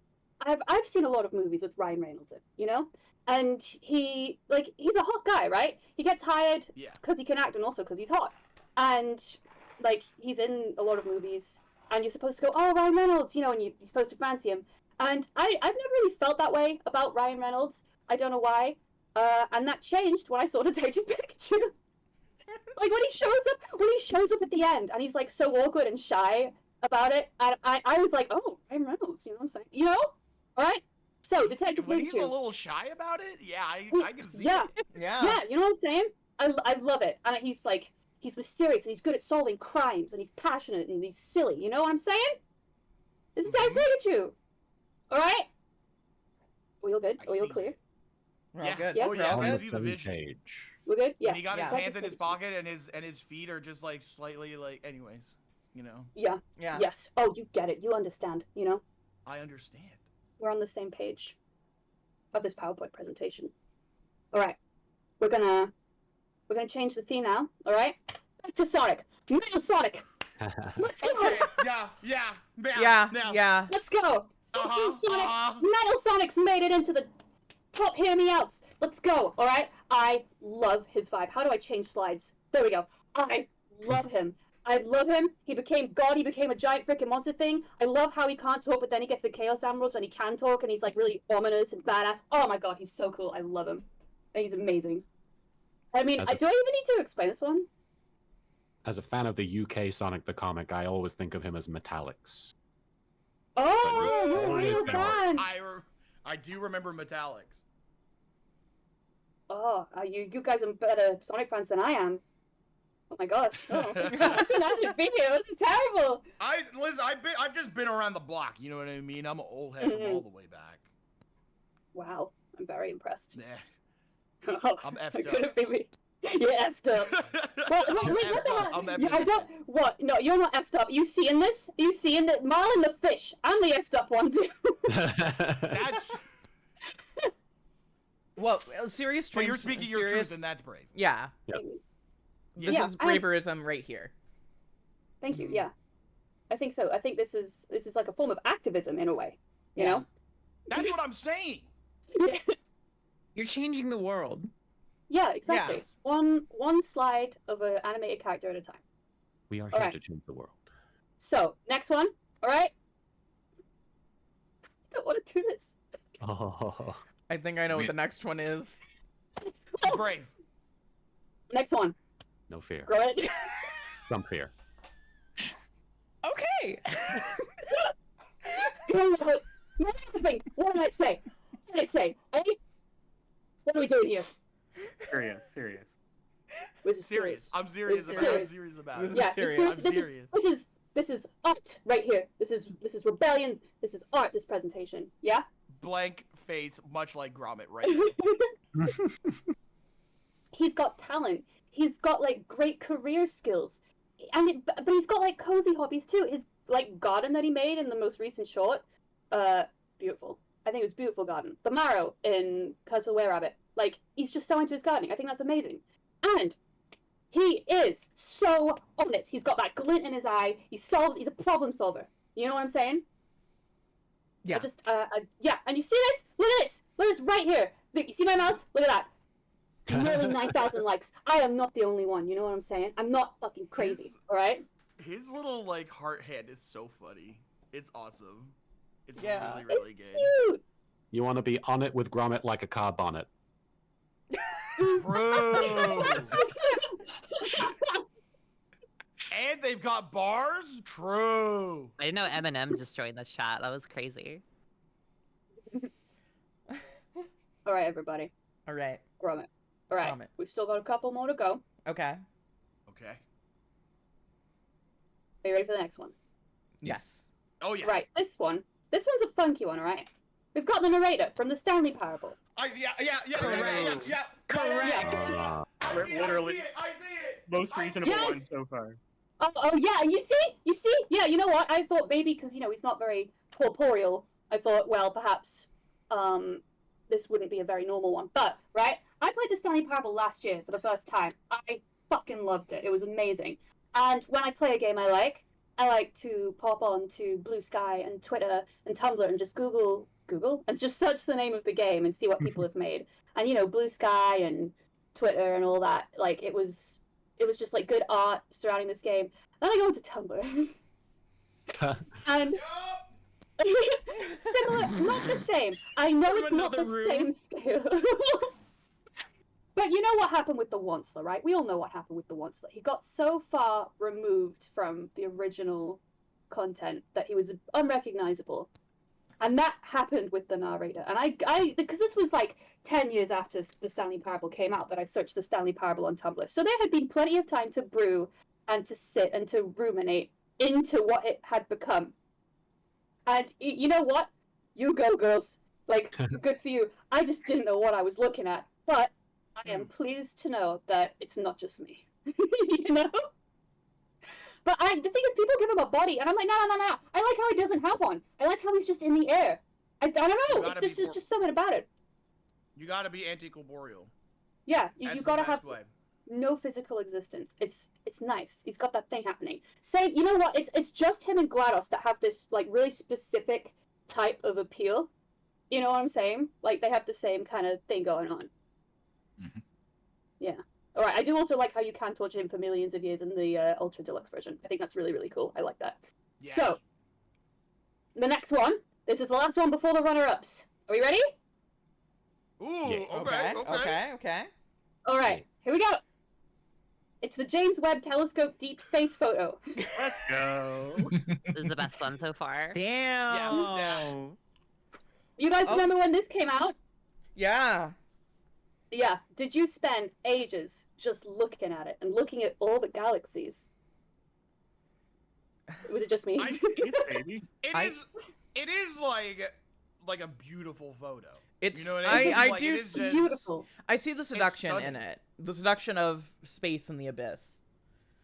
I've seen a lot of movies with Ryan Reynolds in, you know? And he's a hot guy, right? He gets hired because he can act and also because he's hot. And, like, he's in a lot of movies. And you're supposed to go, oh, Ryan Reynolds, you know, and you're supposed to fancy him. And I've never really felt that way about Ryan Reynolds. I don't know why. And that changed when I saw Detective Pikachu. Like, when he shows up at the end, and he's, like, so awkward and shy about it, and I was like, oh, Ryan Reynolds, you know what I'm saying? You know? Alright? So, Detective Pikachu. When he's a little shy about it, yeah, I can see yeah. it. Yeah, you know what I'm saying? I love it. And he's, like, he's mysterious, and he's good at solving crimes, and he's passionate, and he's silly, you know what I'm saying? This is Detective Pikachu! Alright? Are we all good? Are we all clear? We're all good. Yeah. Oh, yeah, We're I all see good. the vision. We're good? Yeah. And he got his Yeah. hands in his pocket, and his feet are just like slightly like. Anyways, you know. Yeah. Yeah. Yes. Oh, you get it. You understand. You know. I understand. We're on the same page of this PowerPoint presentation. All right. We're gonna change the theme now. All right. Back to Sonic. Metal Sonic. Let's go. Okay. Yeah. Let's go. Sonic. Metal Sonic's made it into the top. Hear me outs. Let's go. All right. I love his vibe. How do I change slides? There we go. I love him. I love him. He became God. He became a giant freaking monster thing. I love how he can't talk, but then he gets the Chaos Emeralds and he can talk, and he's like really ominous and badass. Oh my god, he's so cool. I love him. And he's amazing. I mean, do I even need to explain this one? As a fan of the UK Sonic the Comic, I always think of him as Metallics. Oh, you're a real fan. I do remember Metallics. Oh, you guys are better Sonic fans than I am. Oh my gosh. Oh. I should be here. This is terrible. Liz, I've just been around the block. You know what I mean? I'm an old head from all the way back. Wow, I'm very impressed. Yeah. I'm effed It up. couldn't be me. You're effed up. What the hell? I'm effed I don't. What? No, you're not effed up. You seeing this? You seeing that? Marlon the fish. I'm the effed up one too. That's. Well, serious. But you're speaking your truth, and that's brave. Yeah. Yep. This is braverism right here. Thank you. Yeah, I think so. I think this is like a form of activism in a way. You know. That's what I'm saying. You're changing the world. Yeah, exactly. Yeah. One slide of an animated character at a time. We are All here right. to change the world. So next one. All right. I don't want to do this. Oh. I think I know what the next one is. Brave. Next one. No fear. Go ahead. Some fear. Okay. What did I say? What did I say? Eh? What are we doing here? Serious. This is serious. I'm serious This is about it. I'm serious. serious about This it. is Yeah, serious. this is this is art right here. This is rebellion. This is art. This presentation. Yeah. Blank face, much like Gromit, right? now. He's got talent. He's got like great career skills. but he's got like cozy hobbies too. His like garden that he made in the most recent short, beautiful. I think it was beautiful garden. The Marrow in Curse of the Were-Rabbit. Like, he's just so into his gardening. I think that's amazing. And he is so on it. He's got that glint in his eye. He's a problem solver. You know what I'm saying? Yeah. Yeah. And you see this? Look at this. Look at this right here. Look, you see my mouse? Look at that. Nearly 9,000 likes. I am not the only one. You know what I'm saying? I'm not fucking crazy. All right? His little, like, heart hand is so funny. It's awesome. It's Yeah. really, really good. Cute. You want to be on it with Gromit like a car bonnet. True. And they've got bars? True. I didn't know Eminem just joined the chat. That was crazy. All right, everybody. All right. Gromit. All right. Gromit. We've still got a couple more to go. Okay. Okay. Are you ready for the next one? Yes. Oh, yeah. Right, this one's a funky one, all right? We've got the narrator from the Stanley Parable. Correct. Literally, I see it. most reasonable Yes. one so far. Oh yeah, you see? Yeah, you know what? I thought maybe because, he's not very corporeal, I thought, well, perhaps, this wouldn't be a very normal one. But, right, I played the Stanley Parable last year for the first time. I fucking loved it. It was amazing. And when I play a game I like to pop on to Blue Sky and Twitter and Tumblr and just Google and just search the name of the game and see what people have made. And Blue Sky and Twitter and all that, like it was just like good art surrounding this game. Then I go into Tumblr. And similar, not the same. I know it's not the same scale. But you know what happened with the Onceler, right? We all know what happened with the Onceler. He got so far removed from the original content that he was unrecognizable. And that happened with the narrator. And I because this was like 10 years after the Stanley Parable came out that I searched the Stanley Parable on Tumblr. So there had been plenty of time to brew and to sit and to ruminate into what it had become. And you know what? You go, girls. Like, good for you. I just didn't know what I was looking at. But I am pleased to know that it's not just me. You know? But the thing is, people give him a body, and I'm like, no. I like how he doesn't have one. I like how he's just in the air. I don't know. It's just something about it. You gotta be anti-corporeal. Yeah, That's you the gotta best have way. no physical existence. It's nice. He's got that thing happening. Same, you know what? It's just him and GLaDOS that have this like really specific type of appeal. You know what I'm saying? Like they have the same kind of thing going on. Mm-hmm. Yeah. All right. I do also like how you can torture him for millions of years in the Ultra Deluxe version. I think that's really, really cool. I like that. Yeah. So, the next one. This is the last one before the runner-ups. Are we ready? Ooh, Okay. All right. Here we go. It's the James Webb Telescope Deep Space Photo. Let's go. This is the best one so far. Damn. You guys remember when this came out? Yeah. Yeah. Did you spend ages just looking at it and looking at all the galaxies? Was it just me? It is like a beautiful photo. It's you know what I mean? I Like, do it is just- beautiful. I see the seduction in stunning. it. The seduction of space and the abyss.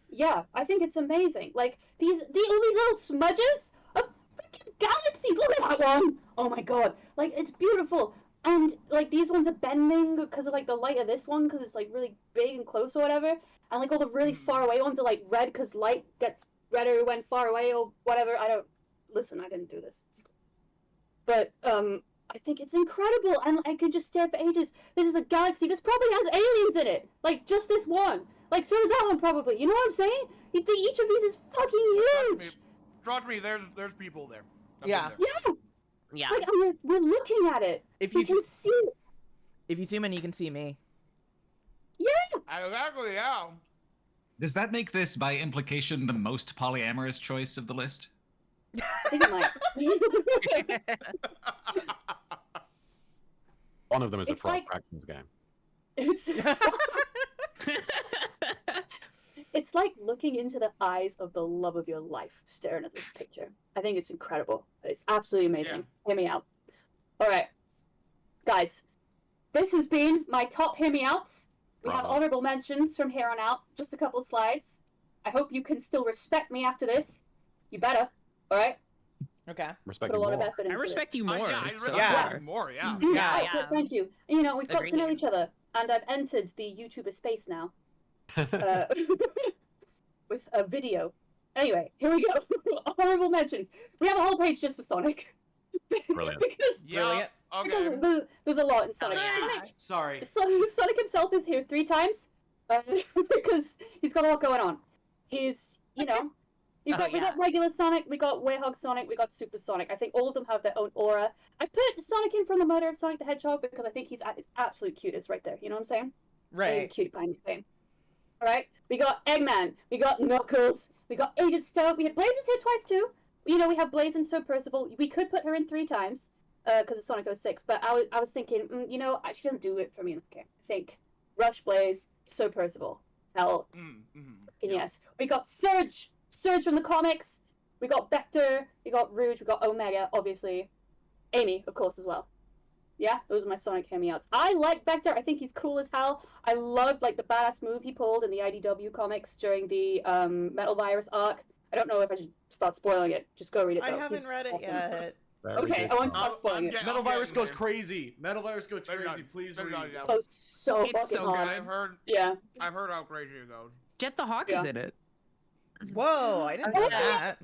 Yeah, I think it's amazing. Like all these little smudges of freaking galaxies. Look at that one. Oh my god. Like it's beautiful. And like these ones are bending because of like the light of this one because it's like really big and close or whatever. And like all the really far away ones are like red because light gets redder when far away or whatever. I didn't do this. But I think it's incredible, and I could just stare for ages. This is a galaxy. This probably has aliens in it. Like, just this one. Like, so does that one probably. You know what I'm saying? Each of these is fucking huge. Trust me, there's people there. I've Yeah. been there. Yeah. Like, and we're looking at it. If we you can see it. If you zoom in, you can see me. Yeah. Exactly, yeah. Does that make this, by implication, the most polyamorous choice of the list? I think it might. One of them is a It's Frog like- Fractions game. It's it's like looking into the eyes of the love of your life, staring at this picture. I think it's incredible. It's absolutely amazing. Hear me out. All right, guys, this has been my top hear me outs. We have Bravo. honorable mentions from here on out. Just a couple slides. I hope you can still respect me after this. You better, all right? Okay. Respect Put a you lot of more. effort into I respect you more. Yeah, I so respect far. you more. Yeah. Good, thank you. You know, we've got to know Agreed. each other, and I've entered the YouTuber space now. With a video. Anyway, here we go. Honorable mentions. We have a whole page just for Sonic. Brilliant. because Yeah. Okay. because there's a lot in Sonic. Sorry. Sonic himself is here 3 times because he's got a lot going on. He's, you know, we got regular Sonic, we got Werehog Sonic, we got Super Sonic. I think all of them have their own aura. I put Sonic in from the murder of Sonic the Hedgehog because I think he's at his absolute cutest right there. You know what I'm saying? Right. He's a cute kind of thing. All right. We got Eggman. We got Knuckles. We got Agent Stout. We had Blazon's here twice too. You know, we have Blazon, So Percival. We could put her in 3 times because of Sonic 06. But I was thinking, you know, she doesn't do it for me. Okay. I think Rush, Blaze, So Percival. Hell. Yes. We got Surge from the comics. We got Vector. We got Rouge. We got Omega, obviously. Amy, of course, as well. Yeah, those are my Sonic cameos. I like Vector. I think he's cool as hell. I loved like the badass move he pulled in the IDW comics during the Metal Virus arc. I don't know if I should start spoiling it. Just go read it. I Though. haven't He's read it awesome. yet. Okay, I won't start spoiling it. Metal Virus goes crazy. Metal Virus goes crazy. Please read. Oh, so It's fucking so hard. good. I've heard. Yeah. I've heard how crazy it goes. Jet the Hawk is in it. Whoa, I didn't know that.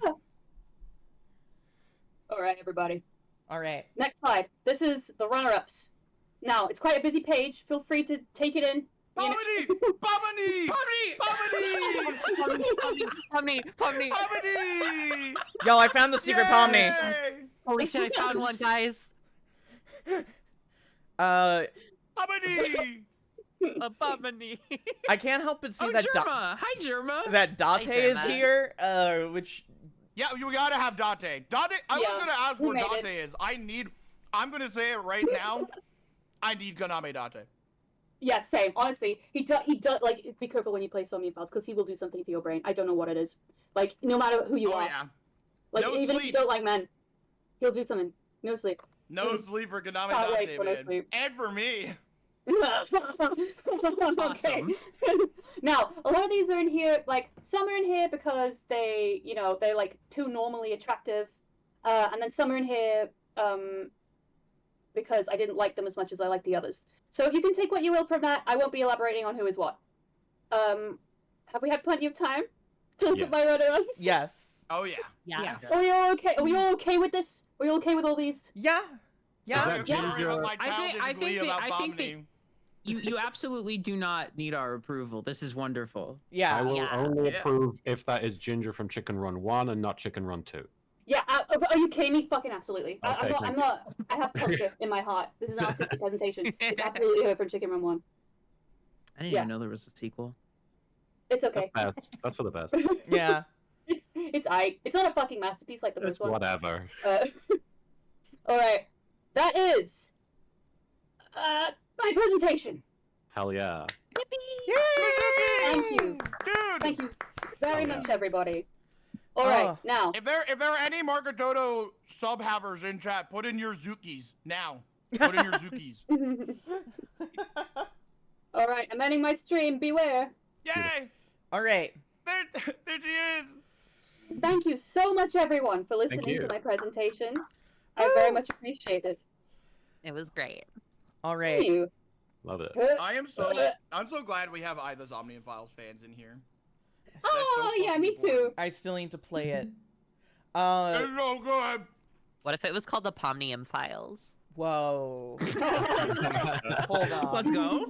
All right, everybody. All right. Next slide. This is the runner-ups. Now, it's quite a busy page. Feel free to take it in. Pomni! Pomni! Yo, I found the secret Pomni. Holy shit, I found one, guys. Pomni! A Pomni. I can't help but see Oh, that Germa! Hi, Germa! that Date is Germa. here, which Yeah, you gotta have Date. Date. I was gonna ask we where made Date is. I'm gonna say it right now. I need Ganame Date. Yeah, same. Honestly, he does. Like, be careful when you play Somnium Files because he will do something to your brain. I don't know what it is. Like, no matter who you Oh are. yeah. Like, No even if you sleep. don't like men, he'll do something. No sleep. No sleep for Ganame Can't wait Date, for no man. sleep. And for me. Okay. Now, a lot of these are in here, like, some are in here because they, you know, they're, like, too normally attractive. And then some are in here, because I didn't like them as much as I like the others. So you can take what you will from that. I won't be elaborating on who is what. Have we had plenty of time to look at my runner-ups? yes. Oh yeah. Yeah. Are we all okay? Are we all okay with this? Are we all okay with all these? Yeah. Is that Ginger? I think that you absolutely do not need our approval. This is wonderful. Yeah. I will only approve if that is Ginger from Chicken Run 1 and not Chicken Run 2. Yeah, are you kidding me? Fucking absolutely. Okay, I'm not, I have culture in my heart. This is an artistic presentation. It's absolutely her from Chicken Run 1. I didn't even know there was a sequel. It's okay. That's best. That's for the best. Yeah. It's aight. It's not a fucking masterpiece like the It's first one. whatever. Alright. That is my presentation. Hell yeah. Thank you. Dude! Thank you very much, everybody. Alright, now. If there are any Margadoto sub-havers in chat, put in your Zukis now. Put in your Zukis. Alright, I'm ending my stream. Beware. Yay! All right. There she is. Thank you so much, everyone, for listening to you. my presentation. I very much appreciate it. It was great. All Thank right. you. Love it. I'm so glad we have the Omnium Files fans in here. Oh, yeah, me too. I still need to play it. It's so good. What if it was called the Pomnium Files? Whoa. Hold on. Let's go.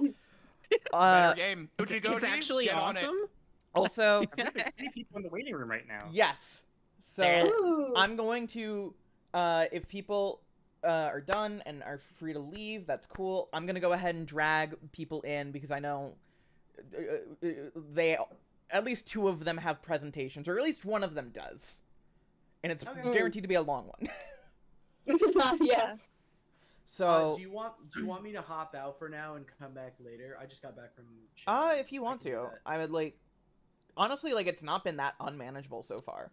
Better game. It's Uchigoji, actually get on it. awesome. Also, I believe there's 3 people in the waiting room right now. yes. So Ooh. I'm going to, if people are done and are free to leave, that's cool. I'm gonna go ahead and drag people in because I know they, at least 2 of them have presentations, or at least one of them does, and it's guaranteed to be a long one. Yeah. So do you want me to hop out for now and come back later? I just got back from. if you want to, I would like. Honestly, like it's not been that unmanageable so far,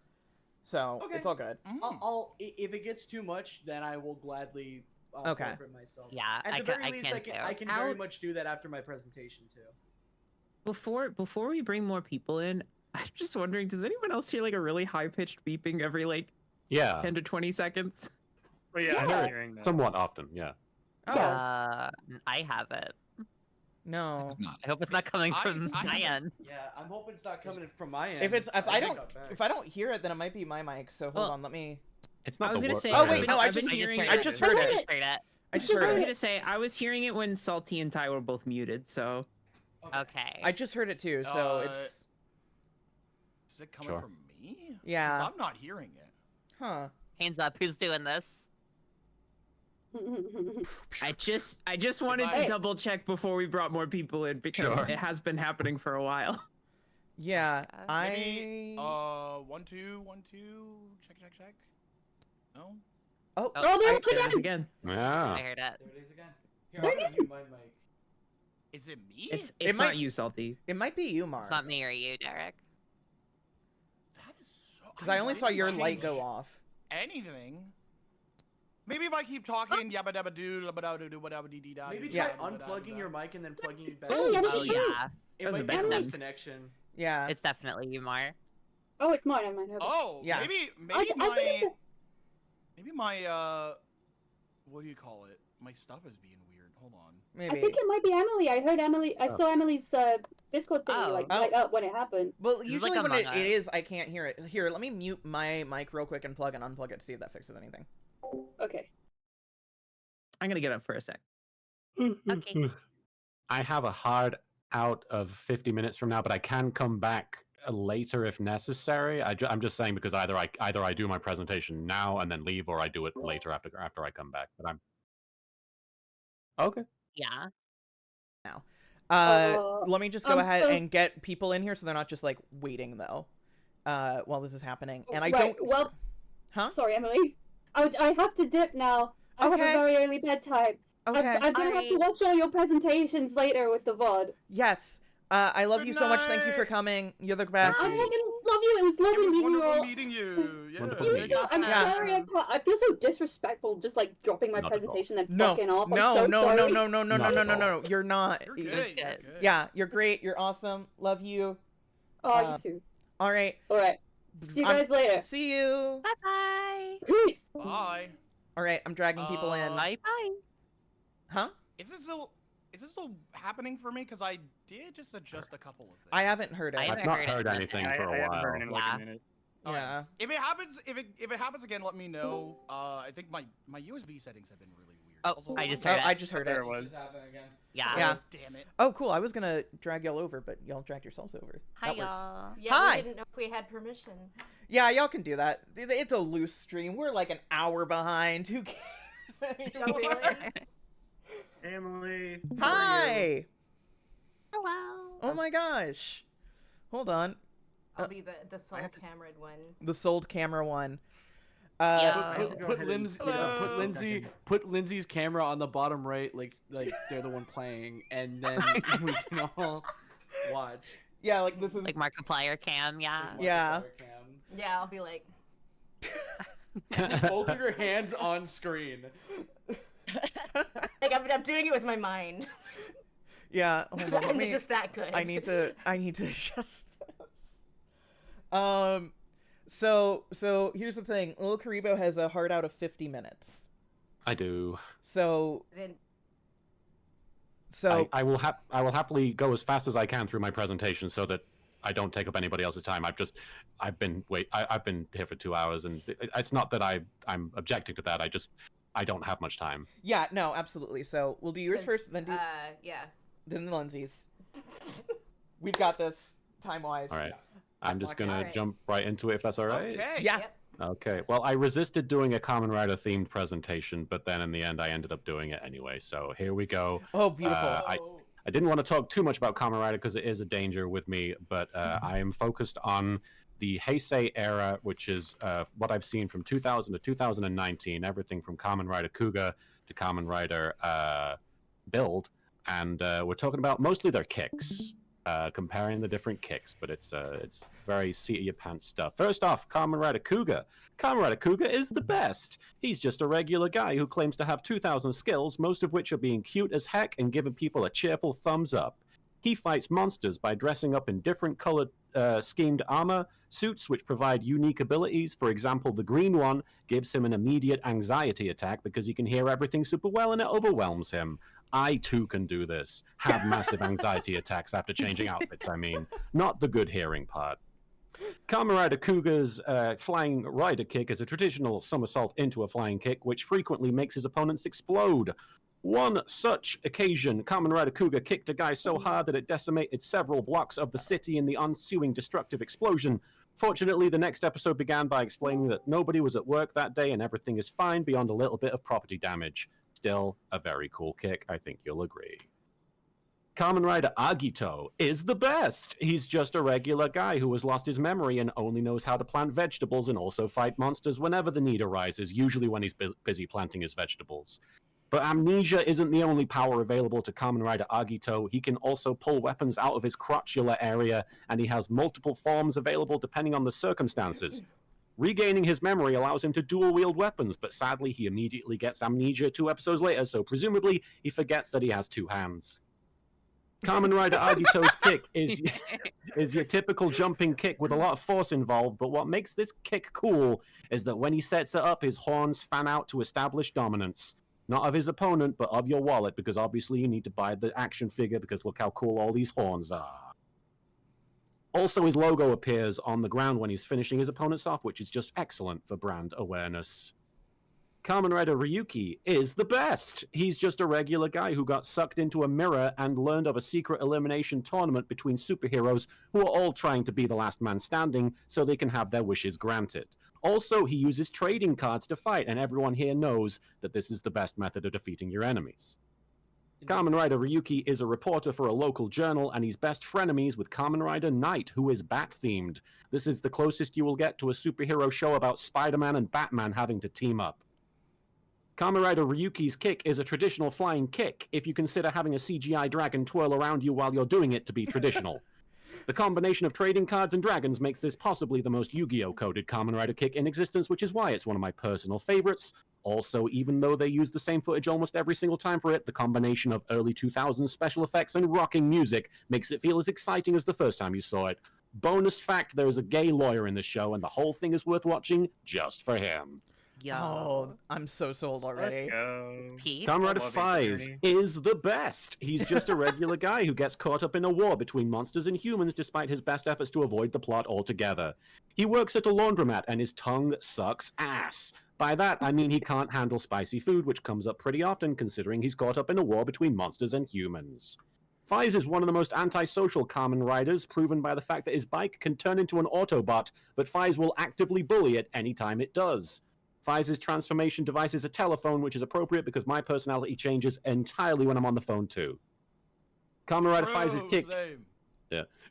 so it's all good. I'll if it gets too much, then I will gladly. Okay. Cover it myself. Yeah, At I the can- very I least, can I too. can very much do that after my presentation too. Before we bring more people in, I'm just wondering, does anyone else hear like a really high pitched beeping every like 10 to 20 seconds? Well, yeah, I hear I'm it hearing that. somewhat often. Yeah. I have it. No. I hope it's not coming from my end. Yeah, I'm hoping it's not coming from my end. If I don't got back. if I don't hear it, then it might be my mic. So hold on, let me. It's I was gonna say. Oh wait, no, I I've just been hearing. I just heard it. I just heard I was it. gonna say I was hearing it when Salty and Ty were both muted. So. Okay. I just heard it too, so it's. Is it coming from me? Yeah. 'Cause I'm not hearing it. Huh. Hands up, who's doing this? I just wanted to double check before we brought more people in because it has been happening for a while. Yeah, Maybe, 1 2 1 2. Check. No. Oh, there it is again. Yeah. I heard it. There it is again. Here, I'm gonna mute my mic. Is it me? It's It not might- you, Salty. It might be you, Mar. It's not me or you, Derek. Because I only saw your didn't light change go off. Anything? Maybe if I keep talking, yabba dabba doo, labba da doo, dabba dee dee da. Maybe doo, try dabba da da unplugging da. your mic and then plugging it back. Oh, yeah, Oh yeah. It That was a might bad be one. this connection. Yeah. It's definitely you, Mar. Oh, it's mine. Never mind. Okay. Oh, Yeah. maybe I think my what do you call it? My stuff is being weird. Hold on. Maybe. I think it might be Emily. I heard Emily. I saw Emily's Discord thingy light up when it happened. Well, This is usually like when Among it Us. is, I can't hear it. Here, let me mute my mic real quick and plug and unplug it to see if that fixes anything. Okay. I'm gonna get up for a sec. Okay. I have a hard out of 50 minutes from now, but I can come back later if necessary. I'm just saying because either I do my presentation now and then leave, or I do it later after I come back. But I'm okay. Yeah. Now, Uh, let me just go ahead so- and get people in here so they're not just like waiting though, while this is happening. And I Right, don't. Well, Huh? sorry, Emily. I have to dip now. I have Okay. a very early bedtime. Okay. I'm gonna have to watch all your presentations later with the VOD. Yes. I love Good you so much. Thank you for night. coming. You're the best. I fucking love you. It was lovely It was meeting you wonderful all. meeting you. Yeah. Wonderful You meeting too. I'm Yeah. sorry. I feel so disrespectful, just like dropping my Not at all. presentation and No, fucking off. I'm no, so no, sorry. no, no, no, no, no, Not no, at no, all. no. You're not. You're good. You're good. Yeah, you're great. You're awesome. Love you. Oh, you too. All right. All right. See you I'm- guys later. See you. Bye bye. Peace. Bye. All right. I'm dragging people in. Bye bye. Huh? Is this still happening for me? Because I did just adjust a couple of things. I haven't heard it. I I've haven't not heard it heard in a anything minute. for I a haven't heard while. in like Yeah. a minute. Yeah. If it happens again, let me know. I think my USB settings have been really weird. Oh, Also, I just Oh, heard it. I just heard There it. it was. Yeah. Yeah. Damn it. Oh, cool. I was gonna drag y'all over, but y'all dragged yourselves over. Hi, That works. y'all. Yeah, Hi. we didn't know if we had permission. Yeah, y'all can do that. It's a loose stream. We're like an hour behind. Who cares anymore? Emily. Hi. Hello. Oh my gosh. Hold on. I'll be the soul camera one. The sold camera one. Put Lindsay's camera on the bottom right, like they're the one playing, and then we can all watch. Yeah, like this is like Markiplier cam. Yeah. Yeah. Yeah, I'll be like. Holding your hands on screen. Like I'm doing it with my mind. Yeah. Hold on. Let I'm me, just that good. I need to adjust this. So here's the thing. Lil Karibo has a hard out of 50 minutes. I do. So I will happily go as fast as I can through my presentation so that I don't take up anybody else's time. I've been here for 2 hours, and it's not that I'm objecting to that. I don't have much time. Yeah, no, absolutely. So we'll do yours first, then yeah. Then Lindsay's. We've got this time wise. All right. I'm just gonna Alright. jump right into it if that's all right. Okay. Yeah. Okay. Well, I resisted doing a Kamen Rider themed presentation, but then in the end, I ended up doing it anyway. So here we go. Oh, beautiful. I didn't want to talk too much about Kamen Rider because it is a danger with me, but I am focused on the Heisei era, which is what I've seen from 2000 to 2019, everything from Kamen Rider Kuga to Kamen Rider Build, and we're talking about mostly their kicks, comparing the different kicks, but it's very seat of your pants stuff. First off, Kamen Rider Kuga. Kamen Rider Kuga is the best. He's just a regular guy who claims to have 2,000 skills, most of which are being cute as heck and giving people a cheerful thumbs up. He fights monsters by dressing up in different colored schemed armor, suits which provide unique abilities. For example, the green one gives him an immediate anxiety attack because he can hear everything super well and it overwhelms him. I too can do this. Have massive anxiety attacks after changing outfits, I mean. Not the good hearing part. Kamen Rider Kuga's flying rider kick is a traditional somersault into a flying kick, which frequently makes his opponents explode. One such occasion, Kamen Rider Kuga kicked a guy so hard that it decimated several blocks of the city in the ensuing destructive explosion. Fortunately, the next episode began by explaining that nobody was at work that day and everything is fine beyond a little bit of property damage. Still, a very cool kick, I think you'll agree. Kamen Rider Agito is the best. He's just a regular guy who has lost his memory and only knows how to plant vegetables and also fight monsters whenever the need arises, usually when he's busy planting his vegetables. But amnesia isn't the only power available to Kamen Rider Agito. He can also pull weapons out of his crotchular area, and he has multiple forms available depending on the circumstances. Regaining his memory allows him to dual-wield weapons, but sadly he immediately gets amnesia 2 episodes later, so presumably he forgets that he has 2 hands. Kamen Rider Agito's kick is your typical jumping kick with a lot of force involved, but what makes this kick cool is that when he sets it up, his horns fan out to establish dominance. Not of his opponent, but of your wallet, because obviously you need to buy the action figure because look how cool all these horns are. Also, his logo appears on the ground when he's finishing his opponents off, which is just excellent for brand awareness. Kamen Rider Ryuki is the best. He's just a regular guy who got sucked into a mirror and learned of a secret elimination tournament between superheroes who are all trying to be the last man standing so they can have their wishes granted. Also, he uses trading cards to fight, and everyone here knows that this is the best method of defeating your enemies. Kamen Rider Ryuki is a reporter for a local journal, and he's best frenemies with Kamen Rider Knight, who is Bat-themed. This is the closest you will get to a superhero show about Spider-Man and Batman having to team up. Kamen Rider Ryuki's kick is a traditional flying kick, if you consider having a CGI dragon twirl around you while you're doing it to be traditional. The combination of trading cards and dragons makes this possibly the most Yu-Gi-Oh! Coded Kamen Rider kick in existence, which is why it's one of my personal favorites. Also, even though they use the same footage almost every single time for it, the combination of early 2000s special effects and rocking music makes it feel as exciting as the first time you saw it. Bonus fact, there is a gay lawyer in the show, and the whole thing is worth watching just for him. Yo. Oh, I'm so sold already. Let's go. Pete? Kamen Rider Faiz is the best. He's just a regular guy who gets caught up in a war between monsters and humans despite his best efforts to avoid the plot altogether. He works at a laundromat and his tongue sucks ass. By that, I mean he can't handle spicy food, which comes up pretty often considering he's caught up in a war between monsters and humans. Faiz is one of the most antisocial Kamen Riders, proven by the fact that his bike can turn into an Autobot, but Faiz will actively bully it any time it does. Faiz's transformation device is a telephone, which is appropriate because my personality changes entirely when I'm on the phone too. Kamen Rider Faiz's kick.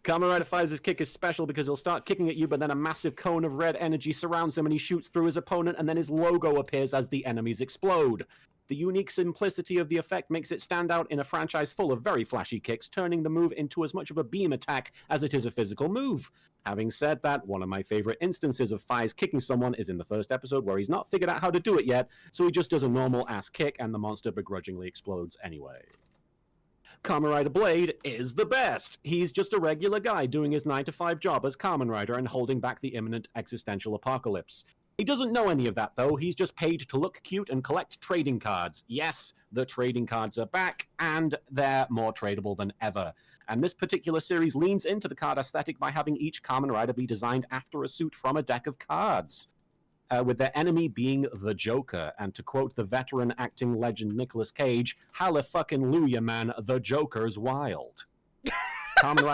Kamen Rider Faiz's kick is special because he'll start kicking at you, but then a massive cone of red energy surrounds him and he shoots through his opponent, and then his logo appears as the enemies explode. The unique simplicity of the effect makes it stand out in a franchise full of very flashy kicks, turning the move into as much of a beam attack as it is a physical move. Having said that, one of my favorite instances of Faiz kicking someone is in the first episode where he's not figured out how to do it yet, so he just does a normal ass kick and the monster begrudgingly explodes anyway. Kamen Rider Blade is the best. He's just a regular guy doing his 9-to-5 job as Kamen Rider and holding back the imminent existential apocalypse. He doesn't know any of that, though. He's just paid to look cute and collect trading cards. Yes, the trading cards are back, and they're more tradable than ever. And this particular series leans into the card aesthetic by having each Kamen Rider be designed after a suit from a deck of cards, with their enemy being the Joker. And to quote the veteran acting legend Nicolas Cage, hallelujah, man, the Joker's wild. Kamen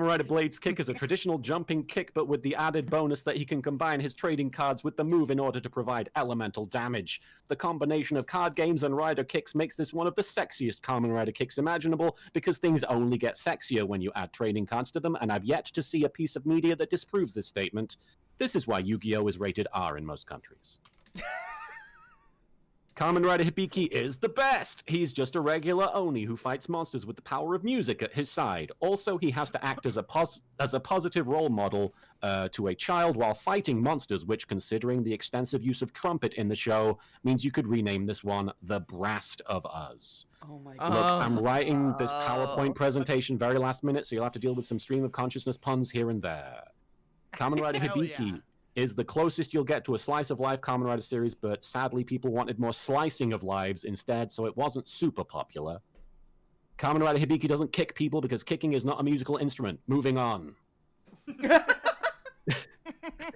Rider Blade's kick is a traditional jumping kick, but with the added bonus that he can combine his trading cards with the move in order to provide elemental damage. The combination of card games and rider kicks makes this one of the sexiest Kamen Rider kicks imaginable, because things only get sexier when you add trading cards to them, and I've yet to see a piece of media that disproves this statement. This is why Yu-Gi-Oh! Is rated R in most countries. Kamen Rider Hibiki is the best. He's just a regular Oni who fights monsters with the power of music at his side. Also, he has to act as a positive role model to a child while fighting monsters, which, considering the extensive use of trumpet in the show, means you could rename this one The Brast of Us. Oh my god. Look, I'm writing this PowerPoint presentation very last minute, so you'll have to deal with some stream of consciousness puns here and there. Kamen Rider Hibiki is the closest you'll get to a slice of life Kamen Rider series, but sadly people wanted more slicing of lives instead, so it wasn't super popular. Kamen Rider Hibiki doesn't kick people because kicking is not a musical instrument. Moving on.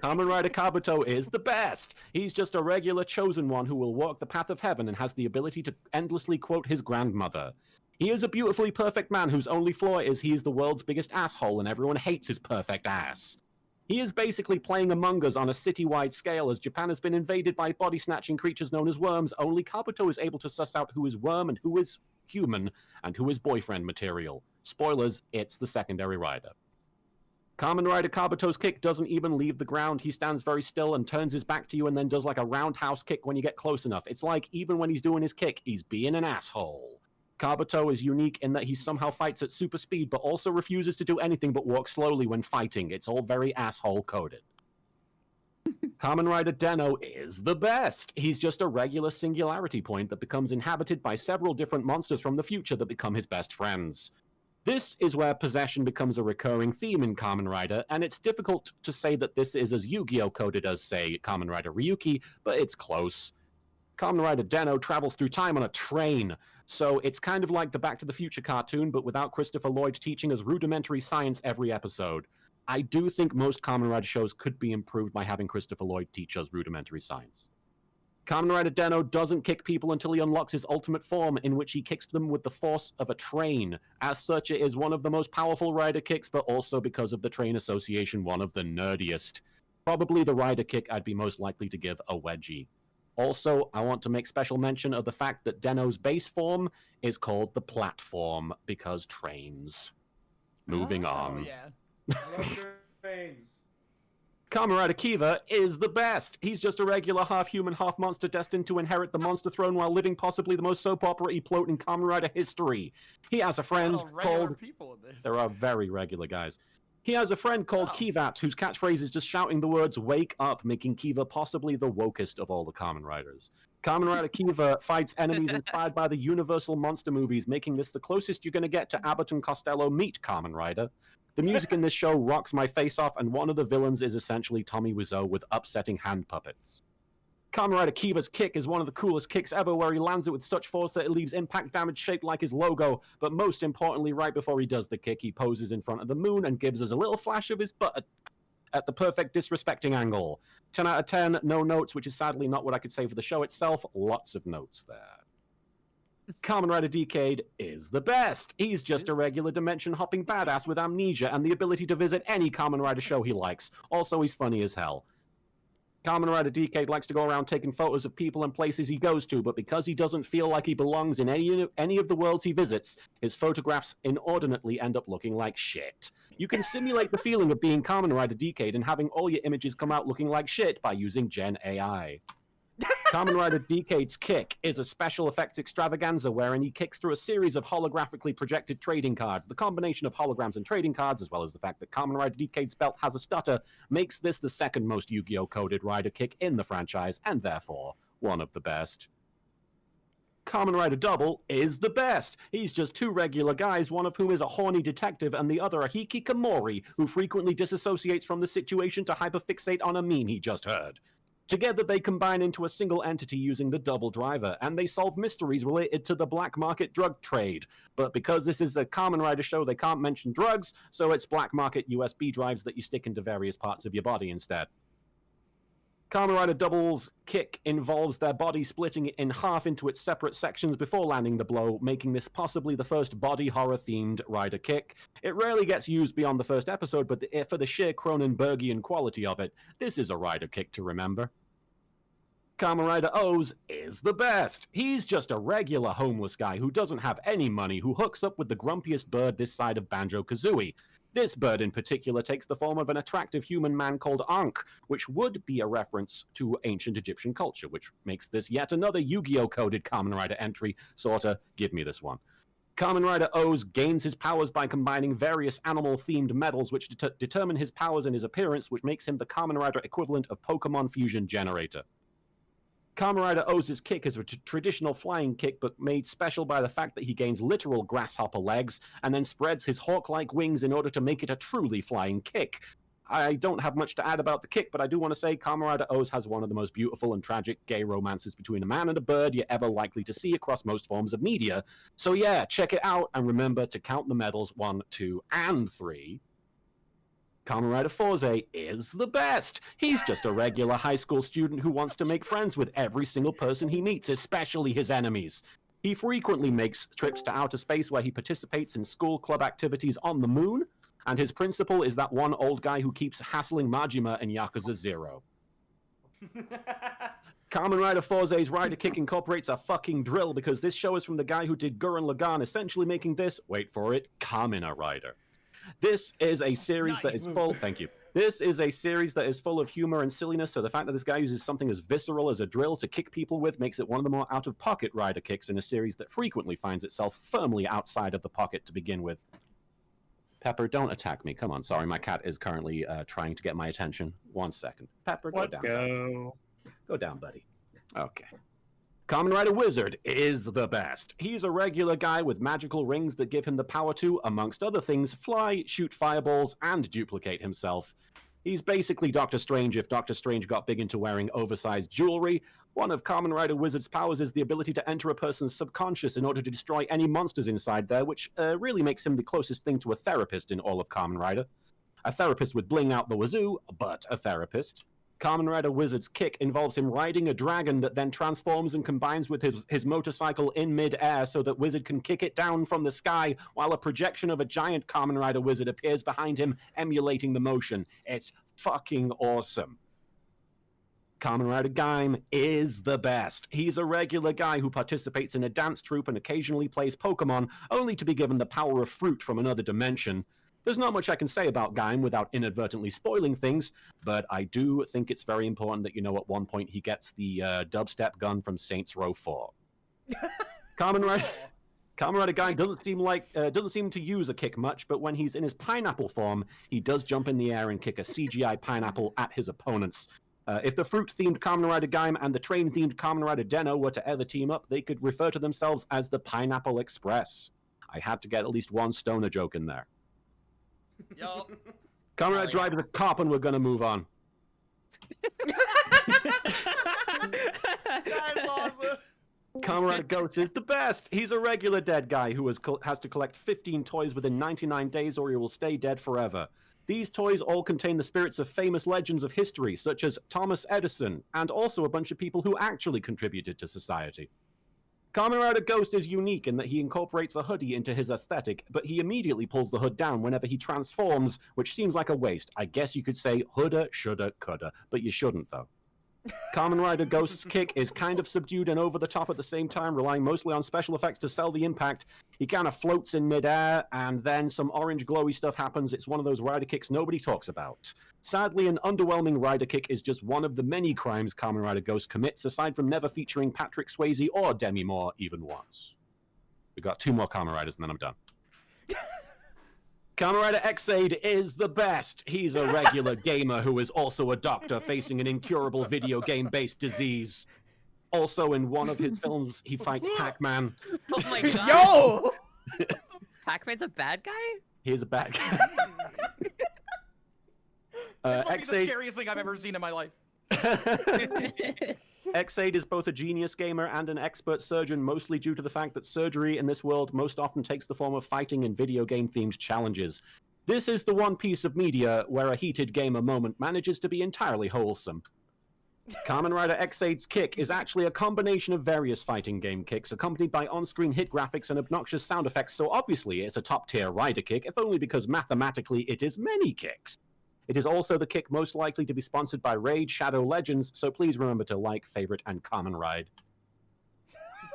Kamen Rider Kabuto is the best. He's just a regular chosen one who will walk the path of heaven and has the ability to endlessly quote his grandmother. He is a beautifully perfect man whose only flaw is he is the world's biggest asshole and everyone hates his perfect ass. He is basically playing Among Us on a citywide scale as Japan has been invaded by body-snatching creatures known as worms. Only Kabuto is able to suss out who is worm and who is human and who is boyfriend material. Spoilers, it's the secondary rider. Kamen Rider Kabuto's kick doesn't even leave the ground. He stands very still and turns his back to you and then does like a roundhouse kick when you get close enough. It's like even when he's doing his kick, he's being an asshole. Kabuto is unique in that he somehow fights at super speed, but also refuses to do anything but walk slowly when fighting. It's all very asshole-coded. Kamen Rider Den-O is the best. He's just a regular singularity point that becomes inhabited by several different monsters from the future that become his best friends. This is where possession becomes a recurring theme in Kamen Rider, and it's difficult to say that this is as Yu-Gi-Oh! Coded as, say, Kamen Rider Ryuki, but it's close. Kamen Rider Den-O travels through time on a train, so it's kind of like the Back to the Future cartoon, but without Christopher Lloyd teaching us rudimentary science every episode. I do think most Kamen Rider shows could be improved by having Christopher Lloyd teach us rudimentary science. Kamen Rider Den-O doesn't kick people until he unlocks his ultimate form, in which he kicks them with the force of a train. As such, it is one of the most powerful rider kicks, but also because of the train association, one of the nerdiest. Probably the rider kick I'd be most likely to give a wedgie. Also, I want to make special mention of the fact that Den-O's base form is called the platform, because trains. Moving on. Yeah. Trains. Kamen Rider Kiva is the best. He's just a regular half-human, half-monster destined to inherit the monster throne while living possibly the most soap opera-y plot in Kamen Rider history. He has a friend called... There are very regular guys. He has a friend called Kivat, whose catchphrase is just shouting the words, "Wake up," making Kiva possibly the wokest of all the Kamen Riders. Kamen Rider Kiva fights enemies inspired by the Universal monster movies, making this the closest you're going to get to Abbott and Costello meet Kamen Rider. The music in this show rocks my face off, and one of the villains is essentially Tommy Wiseau with upsetting hand puppets. Kamen Rider Kiva's kick is one of the coolest kicks ever, where he lands it with such force that it leaves impact damage shaped like his logo, but most importantly, right before he does the kick, he poses in front of the moon and gives us a little flash of his butt at the perfect disrespecting angle. 10 out of 10, no notes, which is sadly not what I could say for the show itself. Lots of notes there. Kamen Rider Decade is the best. He's just a regular dimension-hopping badass with amnesia and the ability to visit any Kamen Rider show he likes. Also, he's funny as hell. Kamen Rider Decade likes to go around taking photos of people and places he goes to, but because he doesn't feel like he belongs in any of the worlds he visits, his photographs inordinately end up looking like shit. You can simulate the feeling of being Kamen Rider Decade and having all your images come out looking like shit by using Gen AI. Kamen Rider Decade's kick is a special effects extravaganza wherein he kicks through a series of holographically projected trading cards. The combination of holograms and trading cards, as well as the fact that Kamen Rider Decade's belt has a stutter, makes this the second most Yu-Gi-Oh! Coded rider kick in the franchise, and therefore, one of the best. Kamen Rider Double is the best. He's just two regular guys, one of whom is a horny detective and the other a hikikomori, who frequently disassociates from the situation to hyperfixate on a meme he just heard. Together, they combine into a single entity using the Double Driver, and they solve mysteries related to the black market drug trade. But because this is a Kamen Rider show, they can't mention drugs, so it's black market USB drives that you stick into various parts of your body instead. Kamen Rider Double's kick involves their body splitting it in half into its separate sections before landing the blow, making this possibly the first body horror-themed rider kick. It rarely gets used beyond the first episode, but for the sheer Cronenbergian quality of it, this is a rider kick to remember. Kamen Rider O's is the best. He's just a regular homeless guy who doesn't have any money, who hooks up with the grumpiest bird this side of Banjo-Kazooie. This bird in particular takes the form of an attractive human man called Ankh, which would be a reference to ancient Egyptian culture, which makes this yet another Yu-Gi-Oh! Coded Kamen Rider entry, sorta, give me this one. Kamen Rider O's gains his powers by combining various animal-themed metals which determine his powers and his appearance, which makes him the Kamen Rider equivalent of Pokemon Fusion Generator. Kamen Rider O's kick is a traditional flying kick, but made special by the fact that he gains literal grasshopper legs and then spreads his hawk-like wings in order to make it a truly flying kick. I don't have much to add about the kick, but I do want to say Kamen Rider O's has one of the most beautiful and tragic gay romances between a man and a bird you're ever likely to see across most forms of media. So yeah, check it out, and remember to count the medals 1, 2, and 3. Kamen Rider Forze is the best. He's just a regular high school student who wants to make friends with every single person he meets, especially his enemies. He frequently makes trips to outer space where he participates in school club activities on the moon, and his principal is that one old guy who keeps hassling Majima in Yakuza 0. Kamen Rider Forze's Rider Kick incorporates a fucking drill because this show is from the guy who did Gurren Lagann, essentially making this, wait for it, Kamina Rider. This is a series that is full. Thank you. This is a series that is full of humor and silliness, so the fact that this guy uses something as visceral as a drill to kick people with makes it one of the more out-of-pocket rider kicks in a series that frequently finds itself firmly outside of the pocket to begin with. Pepper, don't attack me. Come on. Sorry, my cat is currently trying to get my attention. 1 second. Pepper, go Let's down. go. Go down, buddy. Okay. Kamen Rider Wizard is the best. He's a regular guy with magical rings that give him the power to, amongst other things, fly, shoot fireballs, and duplicate himself. He's basically Doctor Strange if Doctor Strange got big into wearing oversized jewelry. One of Kamen Rider Wizard's powers is the ability to enter a person's subconscious in order to destroy any monsters inside there, which really makes him the closest thing to a therapist in all of Kamen Rider. A therapist with bling out the wazoo, but a therapist. Kamen Rider Wizard's kick involves him riding a dragon that then transforms and combines with his motorcycle in mid-air so that Wizard can kick it down from the sky while a projection of a giant Kamen Rider Wizard appears behind him, emulating the motion. It's fucking awesome. Kamen Rider Gaim is the best. He's a regular guy who participates in a dance troupe and occasionally plays Pokemon, only to be given the power of fruit from another dimension. There's not much I can say about Gaim without inadvertently spoiling things, but I do think it's very important that you know at one point he gets the dubstep gun from Saints Row 4. Kamen Rider Gaim doesn't seem to use a kick much, but when he's in his pineapple form, he does jump in the air and kick a CGI pineapple at his opponents. If the fruit-themed Kamen Rider Gaim and the train-themed Kamen Rider Den-O were to ever team up, they could refer to themselves as the Pineapple Express. I had to get at least one stoner joke in there. Yo. Kamen Rider Drive is a cop, and we're gonna move on. Kamen Rider Ghost is the best. He's a regular dead guy who has to collect 15 toys within 99 days, or he will stay dead forever. These toys all contain the spirits of famous legends of history, such as Thomas Edison, and also a bunch of people who actually contributed to society. Kamen Rider Ghost is unique in that he incorporates a hoodie into his aesthetic, but he immediately pulls the hood down whenever he transforms, which seems like a waste. I guess you could say houlda, shoulda, coulda, but you shouldn't, though. Kamen Rider Ghost's kick is kind of subdued and over the top at the same time, relying mostly on special effects to sell the impact. He kind of floats in midair, and then some orange glowy stuff happens. It's one of those rider kicks nobody talks about. Sadly, an underwhelming rider kick is just one of the many crimes Kamen Rider Ghost commits, aside from never featuring Patrick Swayze or Demi Moore even once. We got 2 more Kamen Riders, and then I'm done. Kamen Rider Ex-Aid is the best. He's a regular gamer who is also a doctor facing an incurable video game-based disease. Also, in one of his films, he fights Pac-Man. Oh my god. Yo! Pac-Man's a bad guy? He's a bad guy. This might be the scariest thing I've ever seen in my life. Ex-Aid is both a genius gamer and an expert surgeon, mostly due to the fact that surgery in this world most often takes the form of fighting in video game-themed challenges. This is the one piece of media where a heated gamer moment manages to be entirely wholesome. Kamen Rider Ex-Aid's kick is actually a combination of various fighting game kicks, accompanied by on-screen hit graphics and obnoxious sound effects, so obviously it's a top-tier rider kick, if only because mathematically it is many kicks. It is also the kick most likely to be sponsored by Raid Shadow Legends, so please remember to like, favorite, and Kamen Ride.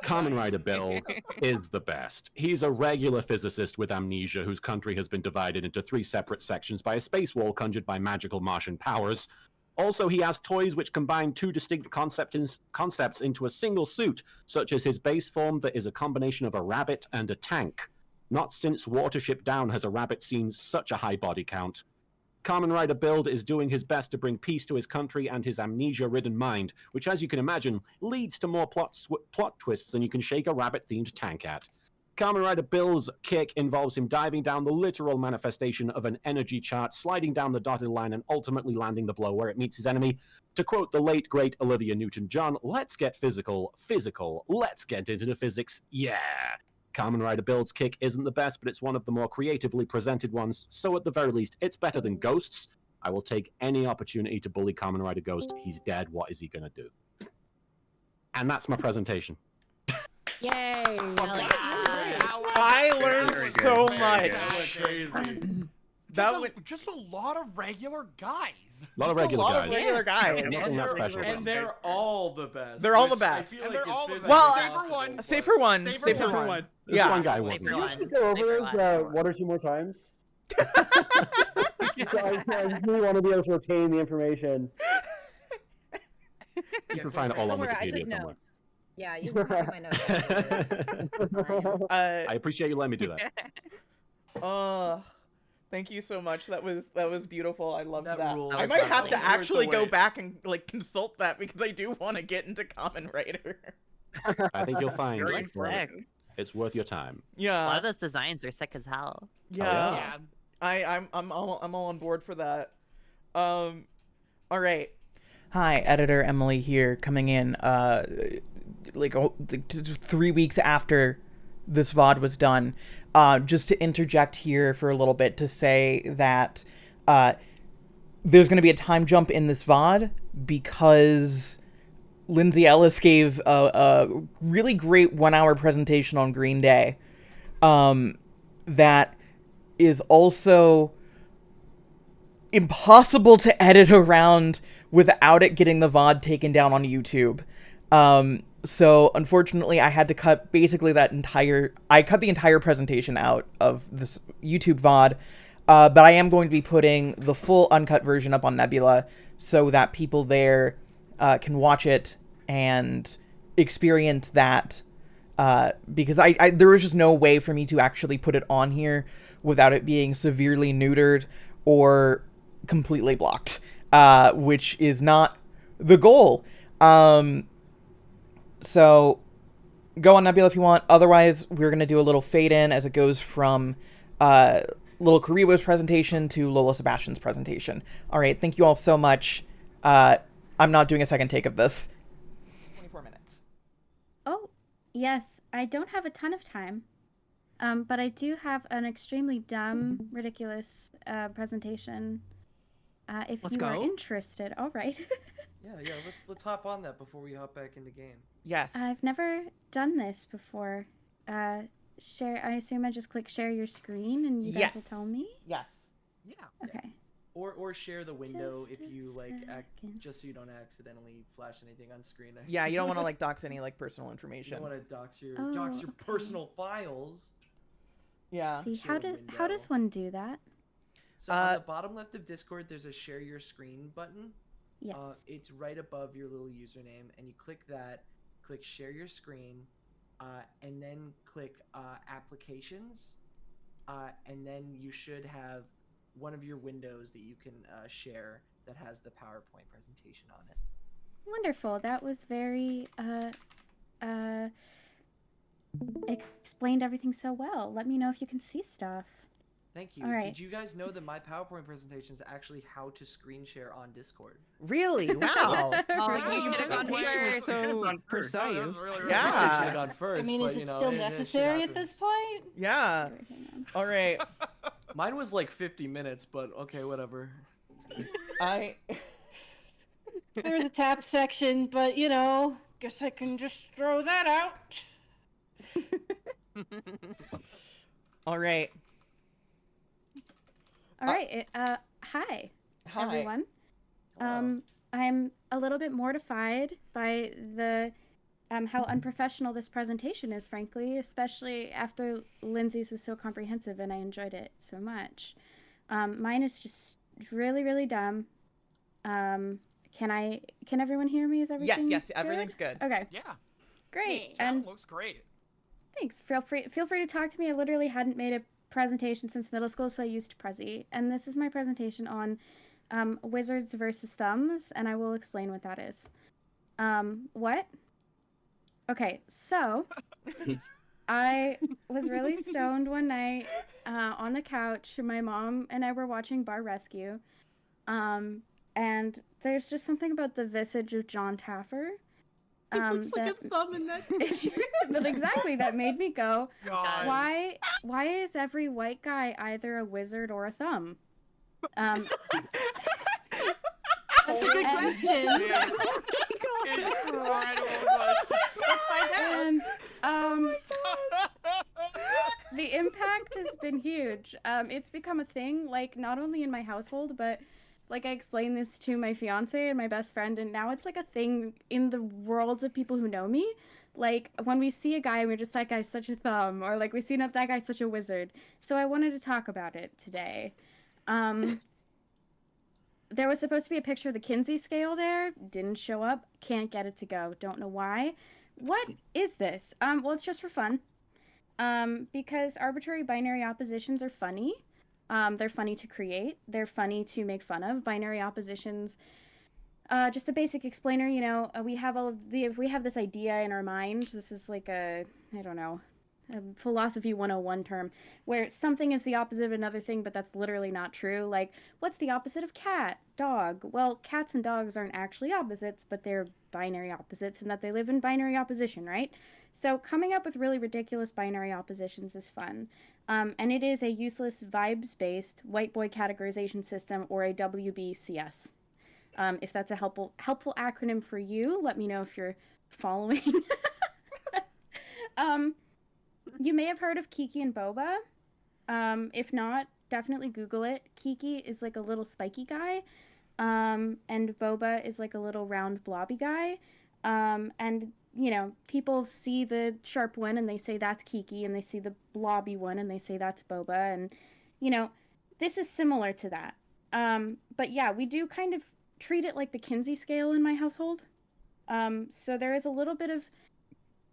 Kamen Rider Build is the best. He's a regular physicist with amnesia whose country has been divided into 3 separate sections by a space wall conjured by magical Martian powers. Also, he has toys which combine 2 distinct concepts into a single suit, such as his base form that is a combination of a rabbit and a tank. Not since Watership Down has a rabbit seen such a high body count. Kamen Rider Build is doing his best to bring peace to his country and his amnesia-ridden mind, which, as you can imagine, leads to more plot twists than you can shake a rabbit-themed tank at. Kamen Rider Build's kick involves him diving down the literal manifestation of an energy chart, sliding down the dotted line, and ultimately landing the blow where it meets his enemy. To quote the late, great Olivia Newton-John, let's get physical, let's get into the physics, yeah! Kamen Rider Build's kick isn't the best, but it's one of the more creatively presented ones, so at the very least, it's better than Ghosts. I will take any opportunity to bully Kamen Rider Ghost. He's dead, what is he gonna do? And that's my presentation. Yay! I learned so much. Just a lot of regular guys. A lot of regular guys. Regular guys. Nothing that special. about And them. they're all the best. They're all the which I best. feel And like they're is all the physically best. impossible, Save for one. Save Save for for one. one. This Yeah. one guy Save wasn't. for one. Go over those 1 or 2 more times. So I really want to be able to retain the information. You can find it all on Don't worry, I Wikipedia took somewhere. notes. Yeah, you can copy my notes. I appreciate you letting me do that. Thank you so much. That was beautiful. I loved that. rule I was might not have to worth the actually go wait. back and like consult that because I do want to get into Kamen Rider. I think you'll find Very it's worth, sick. it's worth your time. A lot Yeah. of those designs are sick as hell. Yeah. I'm all on board for that. All right. Hi, editor Emily here, coming in 3 weeks after this VOD was done. Just to interject here for a little bit to say that there's going to be a time jump in this VOD because Lindsay Ellis gave a really great 1-hour presentation on Green Day that is also impossible to edit around without it getting the VOD taken down on YouTube. So unfortunately I had to cut basically I cut the entire presentation out of this YouTube VOD, but I am going to be putting the full uncut version up on Nebula so that people there can watch it and experience that, because there was just no way for me to actually put it on here without it being severely neutered or completely blocked, which is not the goal. So go on Nebula if you want. Otherwise, we're going to do a little fade in as it goes from Little Karibo's presentation to Lola Sebastian's presentation. All right, thank you all so much. I'm not doing a second take of this. 24 minutes. Oh, yes. I don't have a ton of time. But I do have an extremely dumb, ridiculous presentation. If Let's you are go. interested. All right. Yeah, let's hop on that before we hop back into game. Yes. I've never done this before. Share. I assume I just click share your screen and you guys will tell me. Yes. Yeah. Okay. Or share the window Just if a you just so you don't accidentally flash anything on screen. Yeah, you don't want to like dox any like personal information. You don't want to dox your Oh, okay. personal files. Yeah. See, Share how does one do that? So on the bottom left of Discord, there's a share your screen button. Yes. It's right above your little username, and you click that, click share your screen, and then click applications, and then you should have one of your windows that you can share that has the PowerPoint presentation on it. Wonderful. That was very explained everything so well. Let me know if you can see stuff. Thank you. All right. Did you guys know that my PowerPoint presentation is actually how to screen share on Discord? Really? Wow. Your presentation was so precise. Yeah. Should have gone first. I mean, but, is you it know, still it necessary at happens. this point? Yeah. All right. Mine was like 50 minutes, but okay, whatever. There was a tap section, but you know, guess I can just throw that out. All right. All right. Hi, Hi. everyone. I'm a little bit mortified by the how unprofessional this presentation is, frankly, especially after Lindsay's was so comprehensive and I enjoyed it so much. Mine is just really, really dumb. Can everyone hear me? Is everything Yes, good? everything's good. Okay. Yeah. Great. Sound looks great. Thanks. Feel free to talk to me. I literally hadn't made a presentation since middle school, so I used Prezi. And this is my presentation on wizards versus thumbs, and I will explain what that is. What? Okay, so I was really stoned one night on the couch. My mom and I were watching Bar Rescue. And there's just something about the visage of John Taffer. It looks like a thumb in that picture. But exactly, that made me go, God. why is every white guy either a wizard or a thumb? That's a good question. Incredible question. Let's find out. And the impact has been huge. It's become a thing, like, not only in my household, but like I explained this to my fiance and my best friend, and now it's like a thing in the worlds of people who know me. Like when we see a guy and we're just, that guy's such a thumb, or like we see that guy's such a wizard. So I wanted to talk about it today. There was supposed to be a picture of the Kinsey scale there, didn't show up, can't get it to go, don't know why. What is this? Well, it's just for fun. Because arbitrary binary oppositions are funny. They're funny to create. They're funny to make fun of. Binary oppositions. Just a basic explainer, you know, we have this idea in our mind. This is like a philosophy 101 term, where something is the opposite of another thing, but that's literally not true. Like, what's the opposite of cat? Dog. Well, cats and dogs aren't actually opposites, but they're binary opposites, and that they live in binary opposition, right? So coming up with really ridiculous binary oppositions is fun. And it is a useless vibes-based white boy categorization system, or a WBCS. If that's a helpful acronym for you, let me know if you're following. You may have heard of Kiki and Boba. If not, definitely Google it. Kiki is like a little spiky guy, and Boba is like a little round blobby guy. And you know, people see the sharp one and they say that's Kiki, and they see the blobby one and they say that's Boba, and you know, this is similar to that. But yeah, we do kind of treat it like the Kinsey scale in my household. So there is a little bit of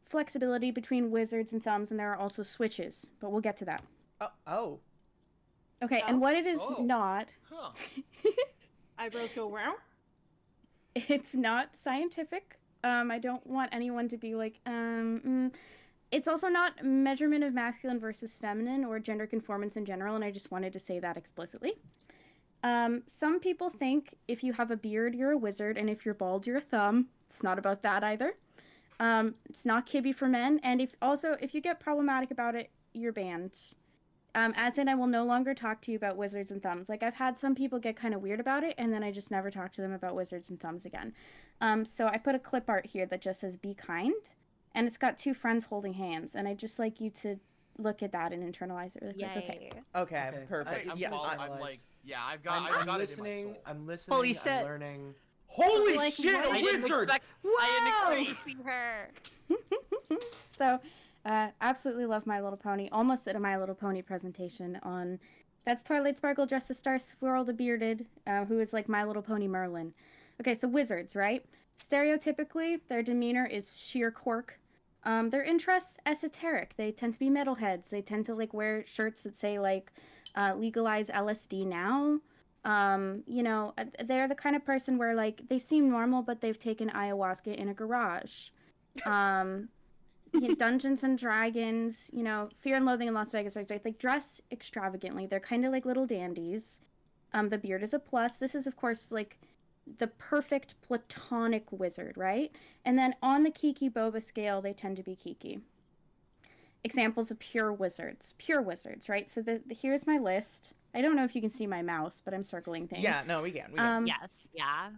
flexibility between wizards and thumbs, and there are also switches, but we'll get to that. Oh. Okay, and what it is not... Huh. Eyebrows go wow? It's not scientific. I don't want anyone to be like, It's also not measurement of masculine versus feminine or gender conformance in general, and I just wanted to say that explicitly. Some people think if you have a beard, you're a wizard, and if you're bald, you're a thumb. It's not about that either. It's not Kibby for men, and if you get problematic about it, you're banned. As in, I will no longer talk to you about wizards and thumbs. Like, I've had some people get kind of weird about it, and then I just never talk to them about wizards and thumbs again. So I put a clip art here that just says, be kind, and it's got two friends holding hands, and I'd just like you to look at that and internalize it really quick. Okay. Okay, perfect. I've got listening. it in my soul. I'm listening. Holy shit. I'm learning. Holy Like, shit! A I didn't wizard! expect- I didn't expect to see her. So, absolutely love My Little Pony. Almost did a My Little Pony presentation on... That's Twilight Sparkle, Justice Star, Swirl the Bearded, who is like My Little Pony Merlin. Okay, so wizards, right? Stereotypically, their demeanor is sheer quirk. Their interests, esoteric. They tend to be metalheads. They tend to, like, wear shirts that say, like, legalize LSD now. You know, they're the kind of person where, like, they seem normal, but they've taken ayahuasca in a garage. You know, Dungeons and Dragons, you know, Fear and Loathing in Las Vegas, right? They dress extravagantly. They're kind of like little dandies. The beard is a plus. This is, of course, like the perfect platonic wizard, right? And then on the Kiki Boba scale, they tend to be Kiki. Examples of pure wizards, right? So here's my list. I don't know if you can see my mouse, but I'm circling things. Yeah, no, we can. Yes, yeah.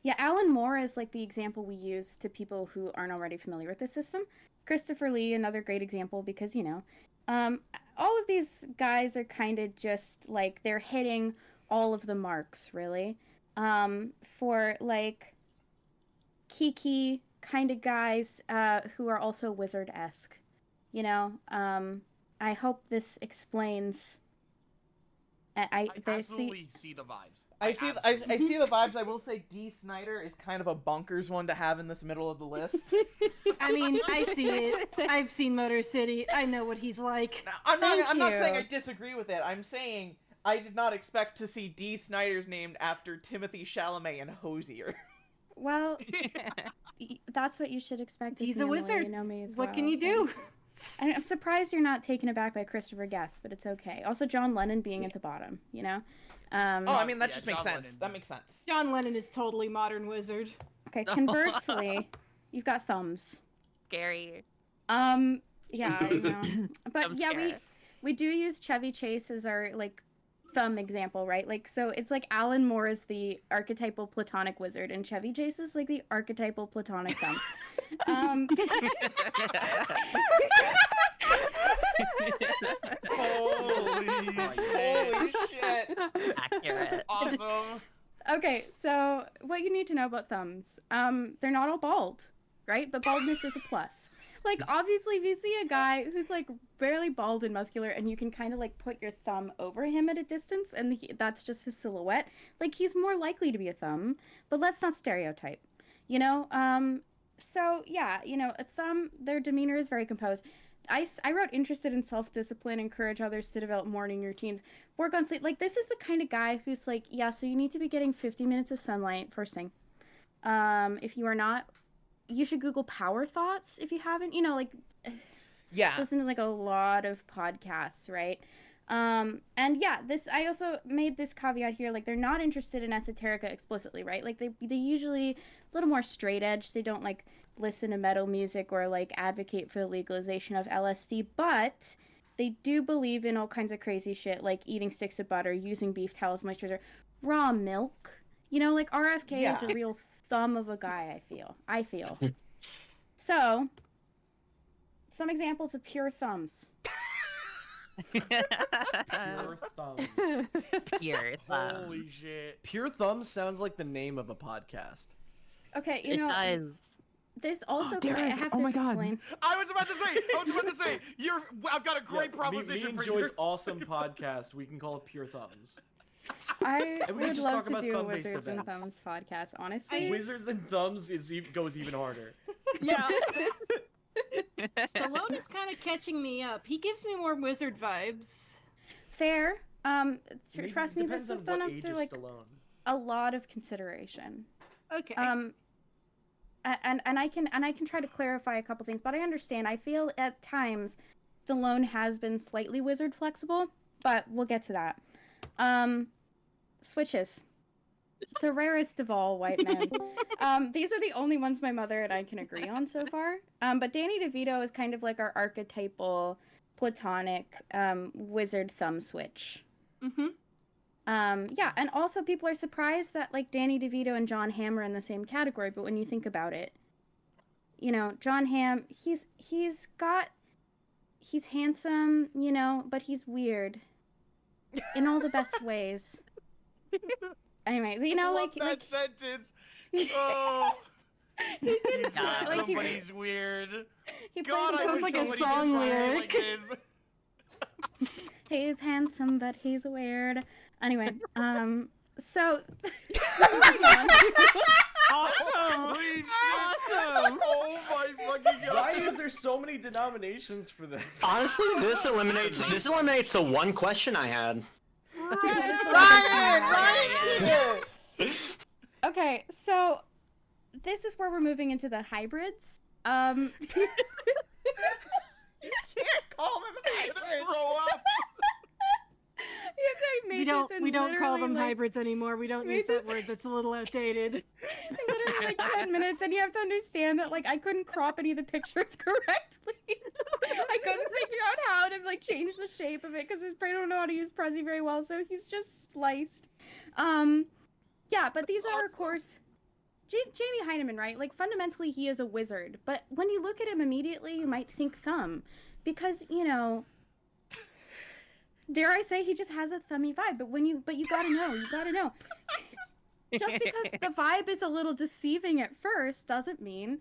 Yeah, Alan Moore is like the example we use to people who aren't already familiar with the system. Christopher Lee, another great example, because, you know, all of these guys are kind of just like, they're hitting all of the marks, really. For like Kiki, kind of guys who are also wizard-esque. You know, I hope this explains. I absolutely see the vibes. I see the vibes. I will say D. Snyder is kind of a bonkers one to have in this middle of the list. I mean, I see it. I've seen Motor City. I know what he's like. I'm not saying I disagree with it. I'm saying I did not expect to see D. Snyder's named after Timothy Chalamet and Hosier. Well, that's what you should expect. He's of a me, Emily. wizard. You know me as What well. can you do? I'm surprised you're not taken aback by Christopher Guest, but it's okay. Also, John Lennon being at the bottom, you know? I mean, that just makes sense. That makes sense. John Lennon is totally modern wizard. Okay, conversely, you've got thumbs. Scary. Yeah, I know. But I'm yeah, scared. we do use Chevy Chase as our, like, thumb example, right? Like, so it's like Alan Moore is the archetypal platonic wizard, and Chevy Chase is like the archetypal platonic thumb. Holy shit! Accurate. Awesome. Okay, so what you need to know about thumbs, they're not all bald, right? But baldness is a plus. Like, obviously, if you see a guy who's, like, barely bald and muscular, and you can kind of, like, put your thumb over him at a distance, and that's just his silhouette, like, he's more likely to be a thumb, but let's not stereotype, you know? So, yeah, you know, a thumb, their demeanor is very composed. I wrote interested in self-discipline, encourage others to develop morning routines, work on sleep. Like, this is the kind of guy who's like, yeah, so you need to be getting 50 minutes of sunlight first thing. If you are not, you should Google Power Thoughts if you haven't, you know, like, yeah, listen to like a lot of podcasts, right? And yeah, I also made this caveat here, like, they're not interested in esoterica explicitly, right? Like, they usually a little more straight edge. They don't, like, listen to metal music or, like, advocate for the legalization of LSD, but they do believe in all kinds of crazy shit, like eating sticks of butter, using beef towels, moisturizer, raw milk. You know, like, RFK is a real thumb of a guy, I feel. So, some examples of pure thumbs. Pure thumbs. Pure thumbs. Holy shit. Pure thumbs sounds like the name of a podcast. Okay, you know, It does. this also, Derek, I have oh to my God. explain. I was about to say, I've got a great Me proposition and for Joy's you. awesome podcast. We can call it Pure Thumbs. I And we would just love talk to about do a thumb-based Wizards and events. Thumbs podcast, honestly. Wizards and Thumbs goes even harder. Yeah. Stallone is kind of catching me up. He gives me more wizard vibes. Fair. Maybe Trust me, this depends was on done what age after of like Stallone. a lot of consideration. Okay. And I can try to clarify a couple things, but I understand. I feel at times Stallone has been slightly wizard flexible, but we'll get to that. Switches. The rarest of all white men. These are the only ones my mother and I can agree on so far. But Danny DeVito is kind of like our archetypal platonic wizard thumb switch. Mm-hmm. Yeah, and also people are surprised that like Danny DeVito and John Hamm are in the same category, but when you think about it, you know, John Hamm, he's handsome, you know, but he's weird in all the best ways. Anyway, you know, like that sentence. Oh. He's handsome, like, but he's weird. He God, plays- I sounds wish like a somebody song described me lyric. like this. He's handsome, but he's weird. Anyway, so moving on. Awesome! Awesome! Oh my fucking god! Why is there so many denominations for this? Honestly, this eliminates the one question I had. Ryan! Okay, so this is where we're moving into the hybrids. You can't call them hybrids. Grow up. We don't call them hybrids anymore. We don't use that word. That's a little outdated. Literally like 10 minutes, and you have to understand that like I couldn't crop any of the pictures correctly. I couldn't figure out how to like change the shape of it because his brain don't know how to use Prezi very well, so he's just sliced. Yeah, but these are of course Jamie Heineman, right? Like fundamentally he is a wizard, but when you look at him immediately, you might think thumb, because you know. Dare I say he just has a thummy vibe, but you gotta know. Just because the vibe is a little deceiving at first doesn't mean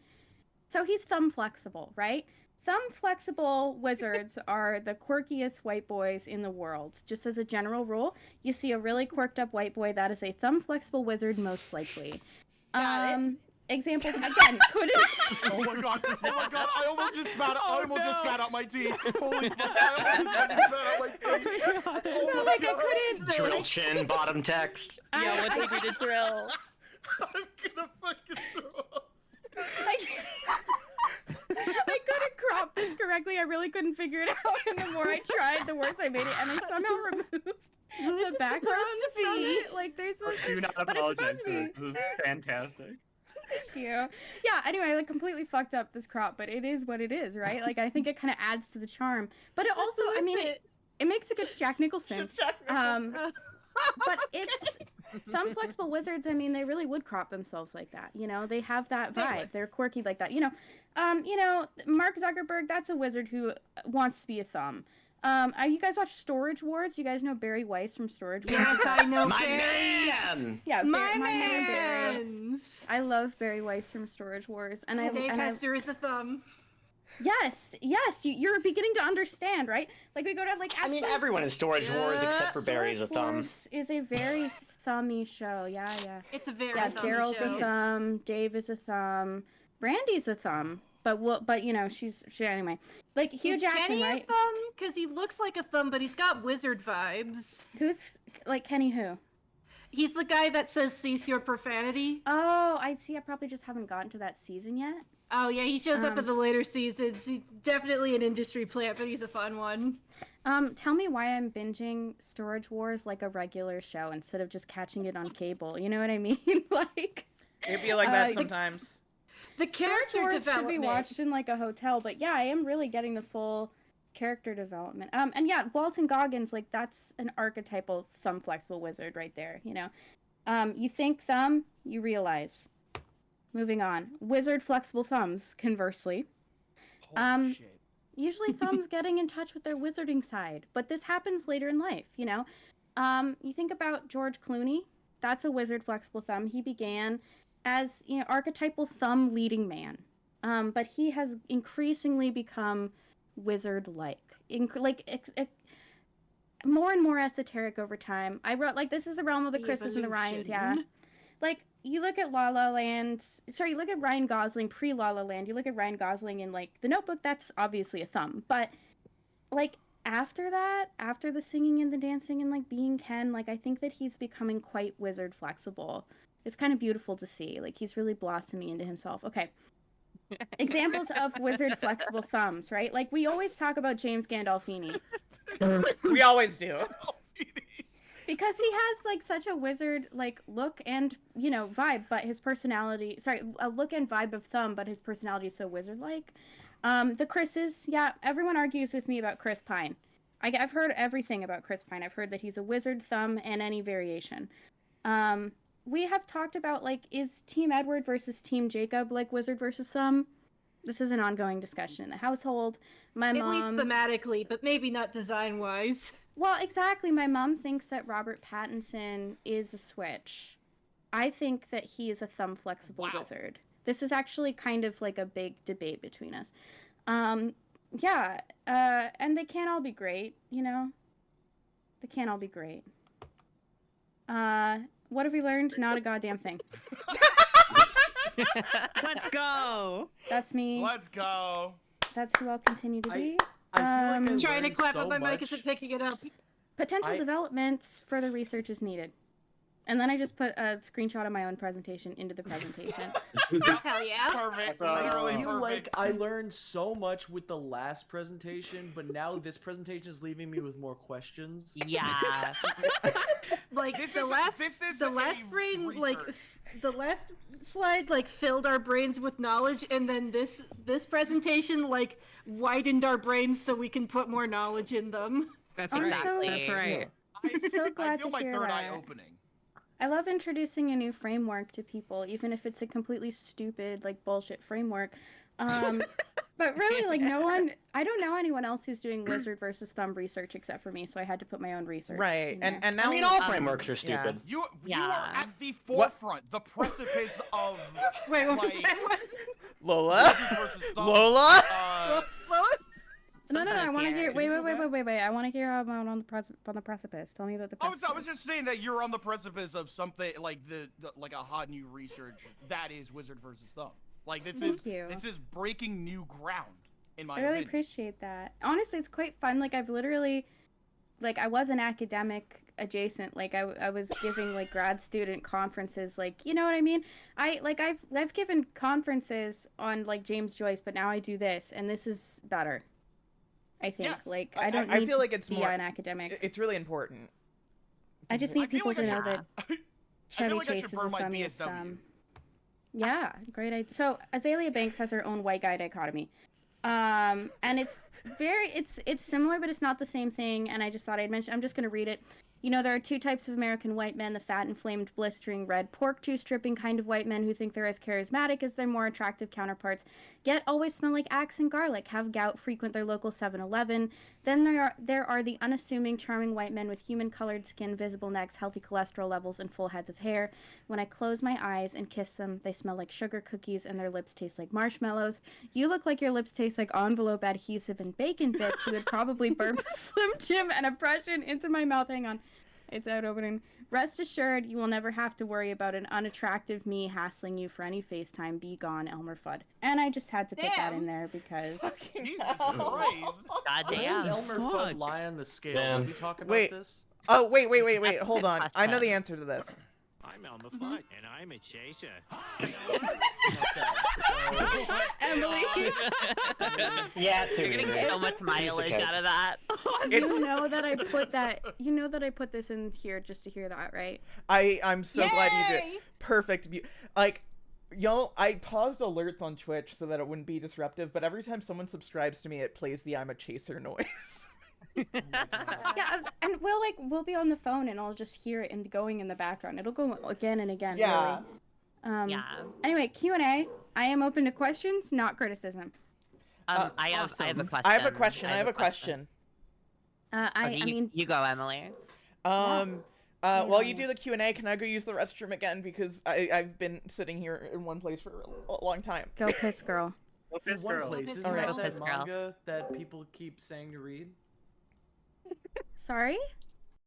So he's thumb flexible, right? Thumb flexible wizards are the quirkiest white boys in the world. Just as a general rule, you see a really quirked up white boy, that is a thumb flexible wizard most likely. Examples again could Oh my god! Oh my god! I almost just spat out my teeth. Holy fuck! I almost just spat out my teeth. So like I couldn't Drill chin, bottom text. Yeah, what did you drill? I'm gonna fucking throw up. I couldn't crop this correctly. I really couldn't figure it out, and the more I tried, the worse I made it, and I somehow removed the background from it. Like they're supposed to. Do not but it's apologize supposed for to this. be. This is fantastic. Thank you. Yeah. Anyway, I like completely fucked up this crop, but it is what it is, right? Like I think it kind of adds to the charm, but it also, I mean, it makes a good Jack Nicholson. But it's thumb flexible wizards. I mean, they really would crop themselves like that. You know, they have that vibe. They're quirky like that. You know, Mark Zuckerberg. That's a wizard who wants to be a thumb. You guys watch Storage Wars? You guys know Barry Weiss from Storage Wars? Yes, I know My Barry. man! Yeah, My man Barry. mans. I love Barry Weiss from Storage Wars, and Dave Hester is a thumb. Yes, you're beginning to understand, right? Like we go to like. I mean, everyone in Storage Wars except for Barry is a thumb. Wars is a very thummy show. Yeah. It's a very Yeah, thummy Daryl's show. a thumb. Dave is a thumb. Brandy's a thumb. But you know she anyway. Like Hugh Is Jackman, Kenny right? a thumb? Because he looks like a thumb, but he's got wizard vibes. Who's like Kenny who? He's the guy that says cease your profanity. Oh, I see. I probably just haven't gotten to that season yet. Oh yeah, he shows up in the later seasons. He's definitely an industry plant, but he's a fun one. Tell me why I'm binging Storage Wars like a regular show instead of just catching it on cable. You know what I mean? Like It'd be like that sometimes. The character Storage Wars should development be watched in like a hotel, but yeah, I am really getting the full character development. And yeah, Walton Goggins, like that's an archetypal thumb flexible wizard right there. You know, you think thumb, you realize. Moving on, wizard flexible thumbs. Conversely, usually thumbs getting in touch with their wizarding side, but this happens later in life. You know, you think about George Clooney. That's a wizard flexible thumb. He began as, you know, archetypal thumb leading man, but he has increasingly become wizard-like, more and more esoteric over time. I wrote like this is the realm of the Chris's and the Ryans. Yeah, like you look at La La Land. Sorry, you look at Ryan Gosling pre La La Land. You look at Ryan Gosling in like The Notebook. That's obviously a thumb, but like after that, after the singing and the dancing and like being Ken, like I think that he's becoming quite wizard flexible. It's kind of beautiful to see. Like he's really blossoming into himself. Okay. Examples of wizard flexible thumbs, right? Like we always talk about James Gandolfini. We always do. Because he has like such a wizard like look and, you know, vibe, but his personality, a look and vibe of thumb, but his personality is so wizard like. The Chris's, yeah, everyone argues with me about Chris Pine. I've heard everything about Chris Pine. I've heard that he's a wizard thumb and any variation. We have talked about, like, is Team Edward versus Team Jacob, like, wizard versus thumb? This is an ongoing discussion in the household. My mom... At least thematically, but maybe not design-wise. Well, exactly. My mom thinks that Robert Pattinson is a switch. I think that he is a thumb-flexible wizard. This is actually kind of, like, a big debate between us. Yeah, and they can't all be great, you know? They can't all be great. What have we learned? Not a goddamn thing. Let's go. That's me. Let's go. That's who I'll continue to be. I'm trying to clap, but my mic isn't picking it up. Potential developments, further research is needed. And then I just put a screenshot of my own presentation into the presentation. Hell yeah. Perfect. I Literally feel like perfect. I learned so much with the last presentation, but now this presentation is leaving me with more questions. Yeah. Like This the is- last this is the a last brain like research. the last slide like filled our brains with knowledge, and then this presentation like widened our brains so we can put more knowledge in them. That's I'm right. so- That's right. I'm so glad I feel to my hear third eye that. opening. I love introducing a new framework to people, even if it's a completely stupid, like, bullshit framework. But really, like, I don't know anyone else who's doing wizard versus thumb research except for me, so I had to put my own research. Right, in there. and now I mean, all frameworks are yeah. stupid. You are at the forefront, the precipice of. Wait, what was like, that? Lola? Lola? No, I Sometimes want to here. hear. Wait. I want to hear how I'm on the precipice. Tell me about the precipice. I was just saying that you're on the precipice of something like like a hot new research that is Wizard versus Thumb. Like this Thank you. this is breaking new ground in my I really opinion. appreciate that. Honestly, it's quite fun. Like I've literally, like I was an academic adjacent. Like I was giving like grad student conferences. Like you know what I mean. I've given conferences on like James Joyce, but now I do this, and this is better. I think. Yes. Like I don't need I feel to like it's be more an academic. It's really important. I just need people to know that I feel Chevy like I Chase should is burn a my funniest. BSW. Yeah, great idea. So Azalea Banks has her own white guy dichotomy, and it's similar, but it's not the same thing. And I just thought I'd mention. I'm just gonna read it. You know, there are two types of American white men: the fat, inflamed, blistering, red pork juice dripping kind of white men who think they're as charismatic as their more attractive counterparts, yet always smell like Axe and garlic, have gout, frequent their local 7-Eleven. Then there are the unassuming, charming white men with human-colored skin, visible necks, healthy cholesterol levels, and full heads of hair. When I close my eyes and kiss them, they smell like sugar cookies and their lips taste like marshmallows. You look like your lips taste like envelope adhesive and bacon bits. You would probably burp a Slim Jim and a Prussian into my mouth. Hang on. It's out opening. Rest assured, you will never have to worry about an unattractive me hassling you for any FaceTime. Be gone, Elmer Fudd. And I just had to put that in there because... Jesus Christ. God Where damn. does Elmer Fudd lie on the scale? Man. Did we talk about Wait. this? Oh, wait. That's a Hold good on. I know the question. answer to this. I'm Elmer Fudd, and I'm a chaser. Emily! Yeah, You're getting so much mileage out of that. You know that I put that... You know that I put this in here just to hear that, right? I'm so glad you Yay! did. Perfect. Like, y'all, I paused alerts on Twitch so that it wouldn't be disruptive, but every time someone subscribes to me, it plays the I'm a chaser noise. Yeah, and we'll be on the phone and I'll just hear it and going in the background. It'll go again and again. Yeah. Really. Yeah. Anyway, Q&A. I am open to questions, not criticism. I have a question. I have a question. I mean, you go, Emily. While you do the Q&A, can I go use the restroom again because I've been sitting here in one place for a long time. Go piss, girl. Go piss One girl. place. Isn't Alright. that Go piss girl. manga that people keep saying to read? Sorry?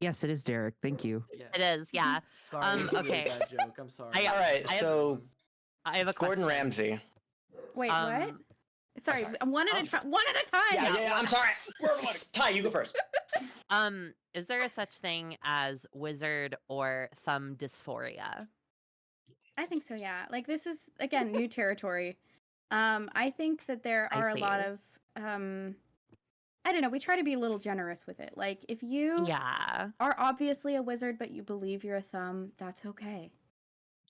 Yes, it is Derek. Thank you. Yeah. It is, yeah. Sorry, it's a really Okay. bad joke. I'm sorry. All right, I have- so I have a question. Gordon Ramsay. Wait, what? Sorry, one at a time. Yeah, I'm sorry. Ty, you go first. Is there a such thing as wizard or thumb dysphoria? I think so, yeah. Like, this is, again, new territory. I think that there I are a lot see. of, I don't know, we try to be a little generous with it. Like, if you Yeah, are obviously a wizard, but you believe you're a thumb, that's okay.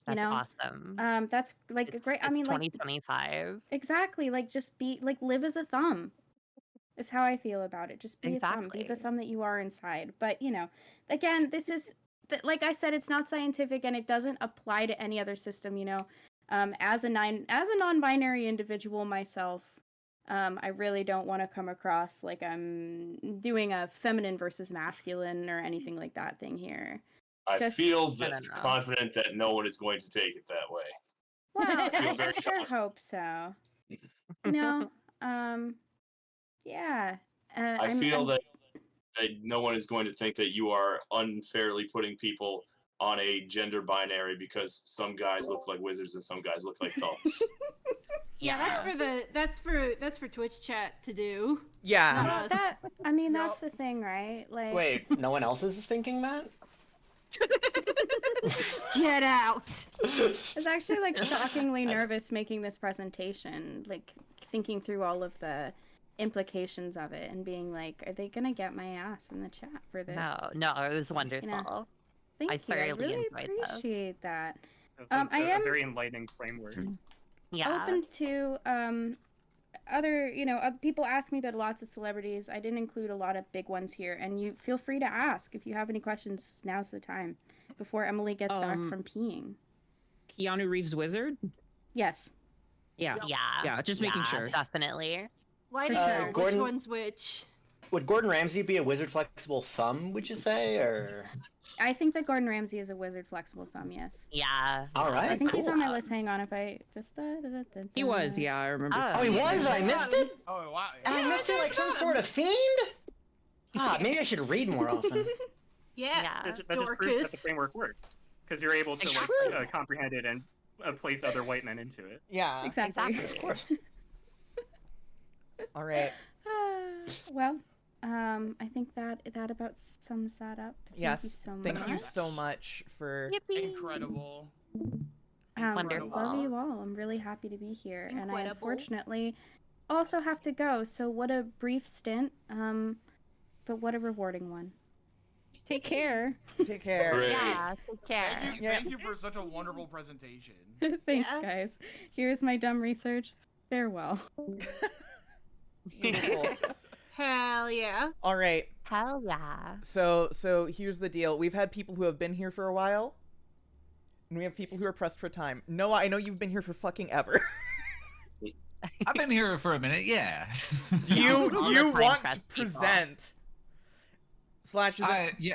that's know? awesome. That's, like, It's, great. I it's mean, like, 2025. exactly. Like, just be, like, live as a thumb. Is how I feel about it. Just be a thumb. Be the Exactly. thumb that you are inside. But, you know, again, this is, like I said, it's not scientific and it doesn't apply to any other system, you know. As a non-binary individual myself, I really don't want to come across like I'm doing a feminine versus masculine or anything like that thing here. I feel confident that no one is going to take it that way. Well, feel I very sure hope so. You know, yeah. I feel that no one is going to think that you are unfairly putting people on a gender binary because some guys look like wizards and some guys look like thumbs. Yeah, that's for Twitch chat to do. Yeah. Not us. I mean, that's the thing, right? Like, Wait, no one else is thinking that? Get out. I was actually like shockingly nervous making this presentation, like thinking through all of the implications of it and being like, are they gonna get my ass in the chat for this? No, it was wonderful. Thank I you. thoroughly I really enjoyed this. appreciate that. That's I a am very enlightening framework. Yeah. open to other, you know, people ask me about lots of celebrities. I didn't include a lot of big ones here, and you feel free to ask if you have any questions. Now's the time before Emily gets back from peeing. Keanu Reeves wizard? Yes. Yeah, just making sure. Definitely. Light For sure. which Gordon- one's which? Would Gordon Ramsay be a wizard flexible thumb, would you say, or? I think that Gordon Ramsay is a wizard flexible thumb, yes. Yeah. All right, I think cool. he's on my list. Hang on, if I just... He was, yeah, I remember. Oh, he was? I missed it? Oh, wow. And I missed it like some sort of fiend? Ah, maybe I should read more often. Yeah, That just proves that the framework works. Because you're able to like comprehend it and place other white men into it. Yeah. Exactly. Of course. All right. Well, I think that about sums that up. Yes. Thank you so much. Thank you so much for Incredible. Wonderful. Love you all. I'm really happy to be here, and I unfortunately also have to go. So what a brief stint, but what a rewarding one. Take care. Take care. Great. Yeah, take care. Thank you for such a wonderful presentation. Thanks, guys. Here's my dumb research. Farewell. Beautiful. Hell yeah. All right. Hell yeah. So here's the deal. We've had people who have been here for a while, and we have people who are pressed for time. Noah, I know you've been here for fucking ever. I've been here for a minute, yeah. Do you want to present? Slash, is it... Yeah.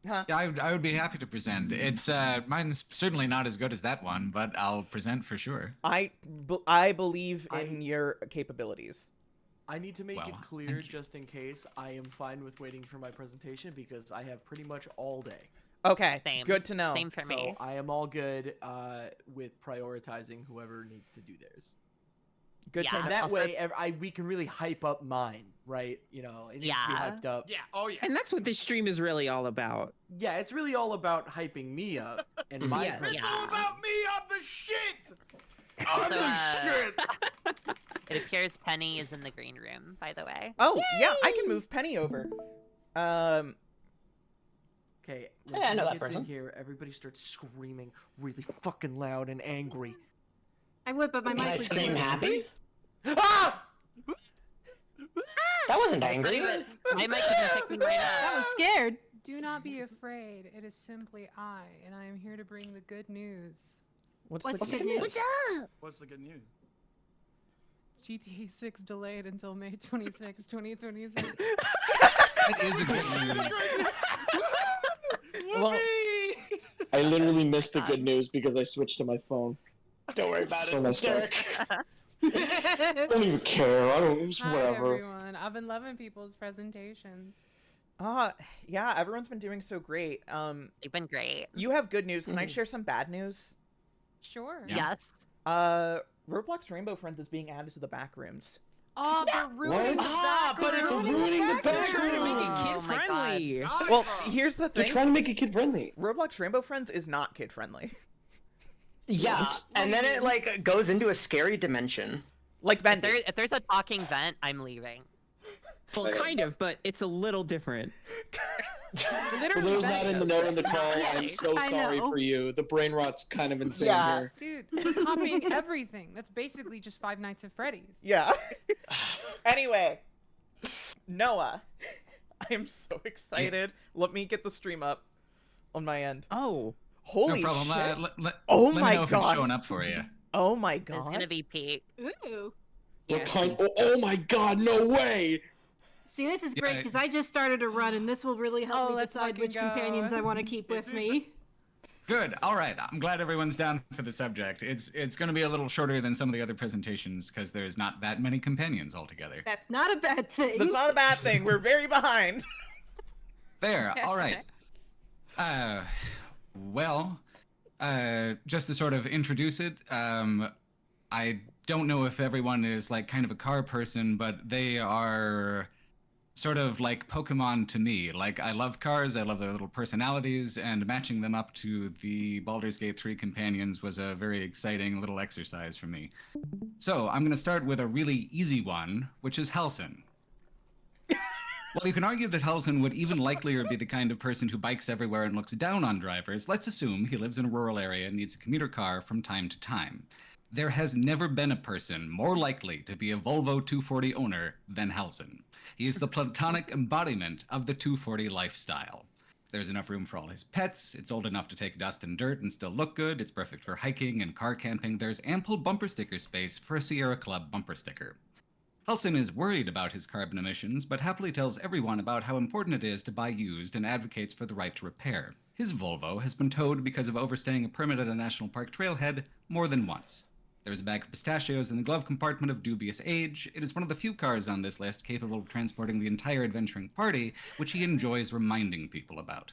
Huh? I would be happy to present. It's mine's certainly not as good as that one, but I'll present for sure. I believe in your capabilities. I need to make Well, it clear, just in case, I am fine with waiting for my presentation because I have pretty much all day. Okay, Same. good to know. Same for me. So I am all good with prioritizing whoever needs to do theirs. Good Yeah. to And know. that way, we can really hype up mine, right? You know, it needs to be Yeah. hyped up. Yeah. Oh yeah. And that's what this stream is really all about. Yeah, it's really all about hyping me up and my. Yes. It's all about me. I'm the shit. I'm So, the shit. It appears Penny is in the green room, by the way. Oh, yeah, I can move Penny over. Okay, when Yeah, I know she that gets in person. here, everybody starts screaming really fucking loud and angry. I would, but my Can I mic was scream muted. happy? Ah! That wasn't angry. My mic isn't picking right I up. was scared. Do not be afraid. It is simply I, and I am here to bring the good news. What's What's the the good news? What's the good news? GTA 6 delayed until May 26, 2026. That is a good news. Well, I literally missed the good news because I switched to my phone. Don't worry about So it, messed up. Derek. I don't even care. I don't. It's Hi whatever. everyone. I've been loving people's presentations. yeah, everyone's been doing so great. They've been great. You have good news. Can I share some bad news? Sure. Yeah. Yes. Roblox Rainbow Friends is being added to the back rooms. Oh, they're ruining the back But it's room. ruining the back Trying to make it room. kid friendly. Well, here's the They're thing. trying to make it kid friendly. Roblox Rainbow Friends is not kid friendly. Yeah, and then it like goes into a scary dimension. Like Ben. If there's a talking vent, I'm leaving. Well, kind of, but it's a little different. For those not in the know in the call, I'm so I sorry know. for you. The brain rot's kind of insane Yeah. here. Dude, they're copying everything. That's basically just Five Nights at Freddy's. Yeah. Anyway, Noah, I am so excited. Let me get the stream up on my end. Oh. Holy No problem. shit. Oh Oh let my me know if it's God. showing up for you. Oh my It's god. gonna be peak. Ooh. What kind? Oh my God! No way! See, this is Yeah, great because I just started a run, and this will really help Oh, me let's decide fucking which go. companions I want to keep with me. Good. All right. I'm glad everyone's down for the subject. It's going to be a little shorter than some of the other presentations because there's not that many companions altogether. That's not a bad thing. That's not a bad thing. We're very behind. There. All right. Well, just to sort of introduce it, I don't know if everyone is like kind of a car person, but they are sort of like Pokemon to me. Like, I love cars, I love their little personalities, and matching them up to the Baldur's Gate 3 companions was a very exciting little exercise for me. So, I'm going to start with a really easy one, which is Halsin. Well, you can argue that Halsin would even likelier be the kind of person who bikes everywhere and looks down on drivers. Let's assume he lives in a rural area and needs a commuter car from time to time. There has never been a person more likely to be a Volvo 240 owner than Halsin. He is the platonic embodiment of the 240 lifestyle. There's enough room for all his pets, it's old enough to take dust and dirt and still look good, it's perfect for hiking and car camping, there's ample bumper sticker space for a Sierra Club bumper sticker. Helson is worried about his carbon emissions, but happily tells everyone about how important it is to buy used and advocates for the right to repair. His Volvo has been towed because of overstaying a permit at a national park trailhead more than once. There's a bag of pistachios in the glove compartment of dubious age. It is one of the few cars on this list capable of transporting the entire adventuring party, which he enjoys reminding people about.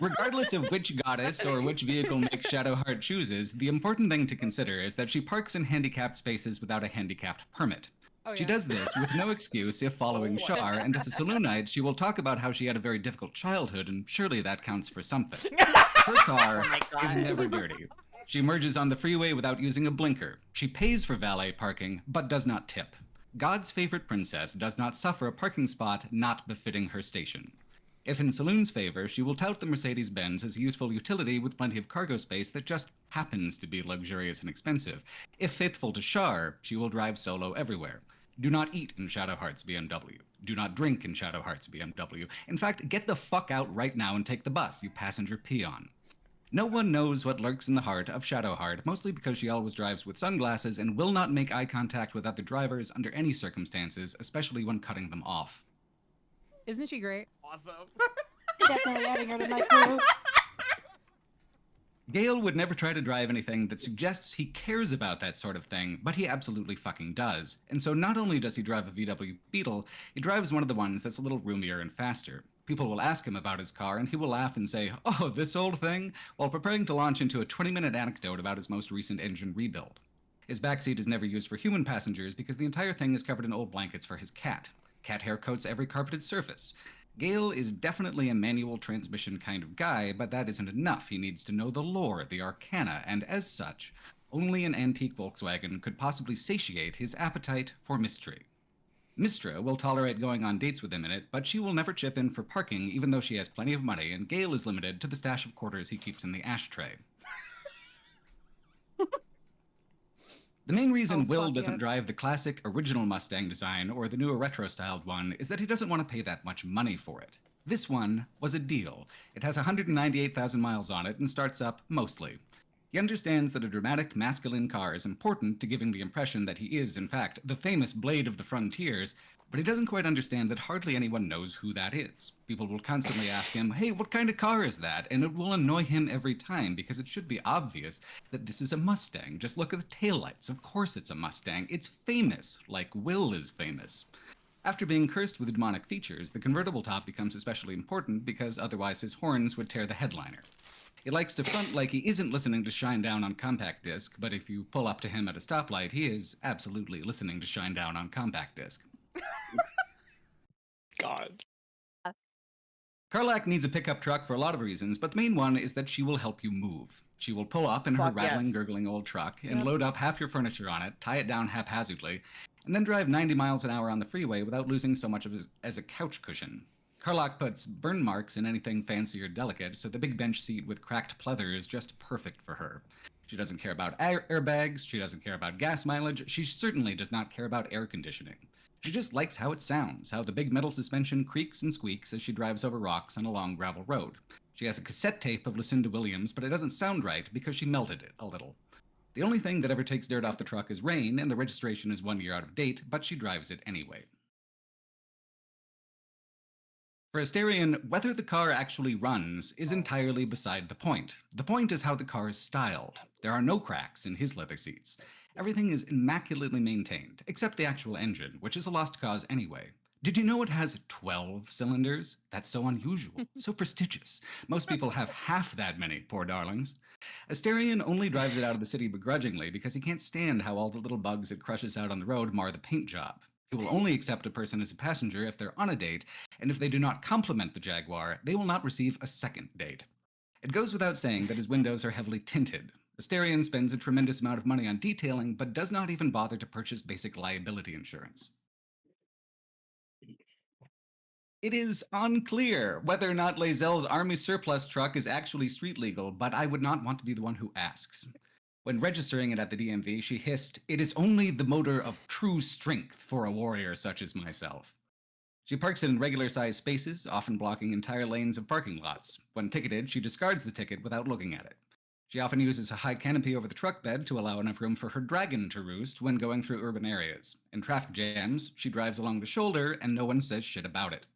Regardless of which goddess or which vehicle make Shadowheart chooses, the important thing to consider is that she parks in handicapped spaces without a handicapped permit. She does this with no excuse if following Shar, and if a Saloonite, she will talk about how she had a very difficult childhood, and surely that counts for something. Her car is never dirty. She merges on the freeway without using a blinker. She pays for valet parking, but does not tip. God's favorite princess does not suffer a parking spot not befitting her station. If in Saloon's favor, she will tout the Mercedes-Benz as a useful utility with plenty of cargo space that just happens to be luxurious and expensive. If faithful to Shar, she will drive solo everywhere. Do not eat in Shadowheart's BMW. Do not drink in Shadowheart's BMW. In fact, get the fuck out right now and take the bus, you passenger peon. No one knows what lurks in the heart of Shadowheart, mostly because she always drives with sunglasses and will not make eye contact with other drivers under any circumstances, especially when cutting them off. Isn't she great? Awesome. Definitely adding her to my crew. Gale would never try to drive anything that suggests he cares about that sort of thing, but he absolutely fucking does. And so not only does he drive a VW Beetle, he drives one of the ones that's a little roomier and faster. People will ask him about his car, and he will laugh and say, "Oh, this old thing?" while preparing to launch into a 20-minute anecdote about his most recent engine rebuild. His backseat is never used for human passengers because the entire thing is covered in old blankets for his cat. Cat hair coats every carpeted surface. Gale is definitely a manual transmission kind of guy, but that isn't enough. He needs to know the lore, the arcana, and as such, only an antique Volkswagen could possibly satiate his appetite for mystery. Mistra will tolerate going on dates with him in it, but she will never chip in for parking even though she has plenty of money, and Gale is limited to the stash of quarters he keeps in the ashtray. The main reason Will doesn't drive the classic original Mustang design or the newer retro-styled one is that he doesn't want to pay that much money for it. This one was a deal. It has 198,000 miles on it and starts up mostly. He understands that a dramatic masculine car is important to giving the impression that he is, in fact, the famous Blade of the Frontiers, but he doesn't quite understand that hardly anyone knows who that is. People will constantly ask him, "Hey, what kind of car is that?" And it will annoy him every time because it should be obvious that this is a Mustang. Just look at the taillights. Of course it's a Mustang. It's famous, like Will is famous. After being cursed with demonic features, the convertible top becomes especially important because otherwise his horns would tear the headliner. He likes to front like he isn't listening to Shinedown on Compact Disc, but if you pull up to him at a stoplight, he is absolutely listening to Shinedown on Compact Disc. God. Karlak needs a pickup truck for a lot of reasons, but the main one is that she will help you move. She will pull up in her rattling, gurgling old truck and load up half your furniture on it, tie it down haphazardly, and then drive 90 miles an hour on the freeway without losing so much of it as a couch cushion. Karlak puts burn marks in anything fancy or delicate, so the big bench seat with cracked pleather is just perfect for her. She doesn't care about airbags, she doesn't care about gas mileage, she certainly does not care about air conditioning. She just likes how it sounds, how the big metal suspension creaks and squeaks as she drives over rocks on a long gravel road. She has a cassette tape of Lucinda Williams, but it doesn't sound right because she melted it a little. The only thing that ever takes dirt off the truck is rain, and the registration is 1 year out of date, but she drives it anyway. For Asterion, whether the car actually runs is entirely beside the point. The point is how the car is styled. There are no cracks in his leather seats. Everything is immaculately maintained, except the actual engine, which is a lost cause anyway. Did you know it has 12 cylinders? That's so unusual, so prestigious. Most people have half that many, poor darlings. Asterion only drives it out of the city begrudgingly because he can't stand how all the little bugs it crushes out on the road mar the paint job. He will only accept a person as a passenger if they're on a date, and if they do not compliment the Jaguar, they will not receive a second date. It goes without saying that his windows are heavily tinted. Asterion spends a tremendous amount of money on detailing, but does not even bother to purchase basic liability insurance. It is unclear whether or not Lae'zel's army surplus truck is actually street legal, but I would not want to be the one who asks. When registering it at the DMV, she hissed, "It is only the motor of true strength for a warrior such as myself." She parks it in regular-sized spaces, often blocking entire lanes of parking lots. When ticketed, she discards the ticket without looking at it. She often uses a high canopy over the truck bed to allow enough room for her dragon to roost when going through urban areas. In traffic jams, she drives along the shoulder and no one says shit about it.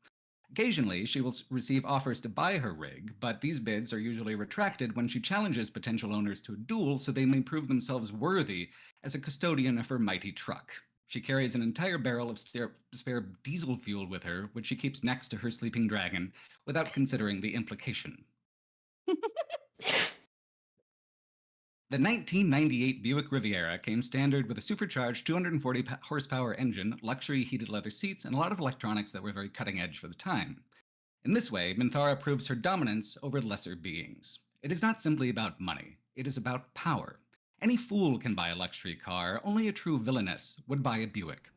Occasionally, she will receive offers to buy her rig, but these bids are usually retracted when she challenges potential owners to a duel so they may prove themselves worthy as a custodian of her mighty truck. She carries an entire barrel of spare diesel fuel with her, which she keeps next to her sleeping dragon, without considering the implication. The 1998 Buick Riviera came standard with a supercharged 240 horsepower engine, luxury heated leather seats, and a lot of electronics that were very cutting edge for the time. In this way, Minthara proves her dominance over lesser beings. It is not simply about money, it is about power. Any fool can buy a luxury car, only a true villainess would buy a Buick.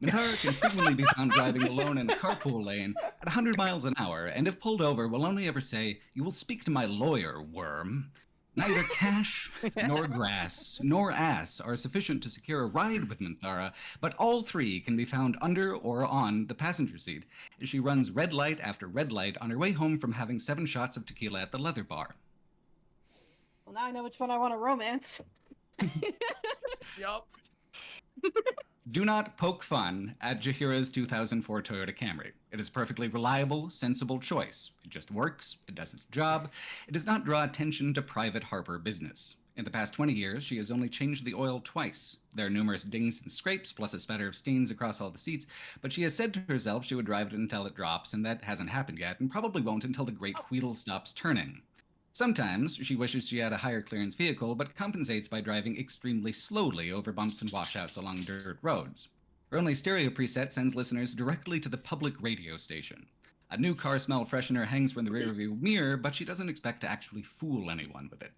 Minthara can frequently be found driving alone in a carpool lane at 100 miles an hour, and if pulled over, will only ever say, "You will speak to my lawyer, worm." Neither cash, nor grass, nor ass are sufficient to secure a ride with Minthara, but all three can be found under or on the passenger seat, as she runs red light after red light on her way home from having 7 shots of tequila at the leather bar. Well, now I know which one I want to romance. Yup. Do not poke fun at Jahira's 2004 Toyota Camry. It is a perfectly reliable, sensible choice. It just works, it does its job, it does not draw attention to private Harper business. In the past 20 years, she has only changed the oil twice. There are numerous dings and scrapes, plus a spatter of stains across all the seats, but she has said to herself she would drive it until it drops, and that hasn't happened yet, and probably won't until the great wheel stops turning. Sometimes she wishes she had a higher clearance vehicle, but compensates by driving extremely slowly over bumps and washouts along dirt roads. Her only stereo preset sends listeners directly to the public radio station. A new car smell freshener hangs from the rearview mirror, but she doesn't expect to actually fool anyone with it.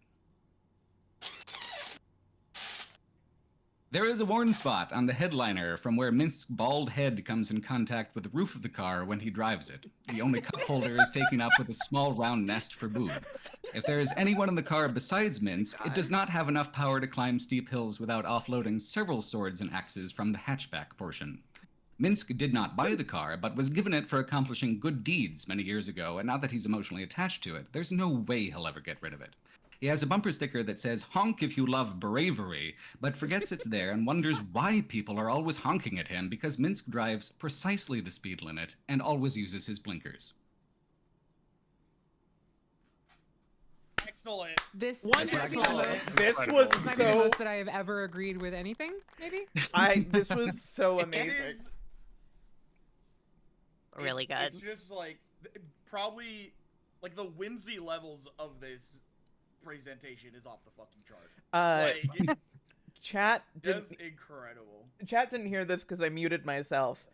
There is a worn spot on the headliner from where Minsk's bald head comes in contact with the roof of the car when he drives it. The only cup holder is taken up with a small round nest for boob. If there is anyone in the car besides Minsk, it does not have enough power to climb steep hills without offloading several swords and axes from the hatchback portion. Minsk did not buy the car, but was given it for accomplishing good deeds many years ago, and now that he's emotionally attached to it, there's no way he'll ever get rid of it. He has a bumper sticker that says, "Honk if you love bravery," but forgets it's there and wonders why people are always honking at him because Minsk drives precisely the speed limit and always uses his blinkers. Excellent. This Wonderful. was This was this might be the so- most that I have ever agreed with anything. Maybe. This was so amazing. It is, Really good. It's just like probably like the whimsy levels of this presentation is off the fucking chart. Chat Just didn't, incredible. Chat didn't hear this because I muted myself.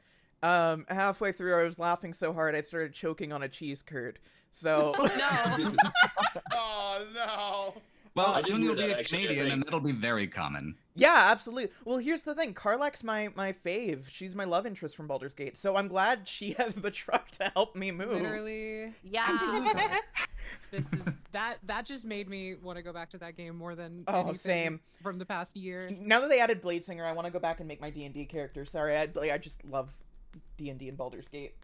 Halfway through, I was laughing so hard I started choking on a cheese curd. So. Oh no. Well, soon you'll be a Canadian, and that'll be very common. Yeah, absolutely. Well, here's the thing. Karlak's my fave. She's my love interest from Baldur's Gate, so I'm glad she has the truck to help me move. Literally. Yeah. Absolutely. This is that just made me want to go back to that game more than anything same. from the past year. Now that they added Bladesinger, I want to go back and make my D&D character. Sorry, I just love D&D and Baldur's Gate.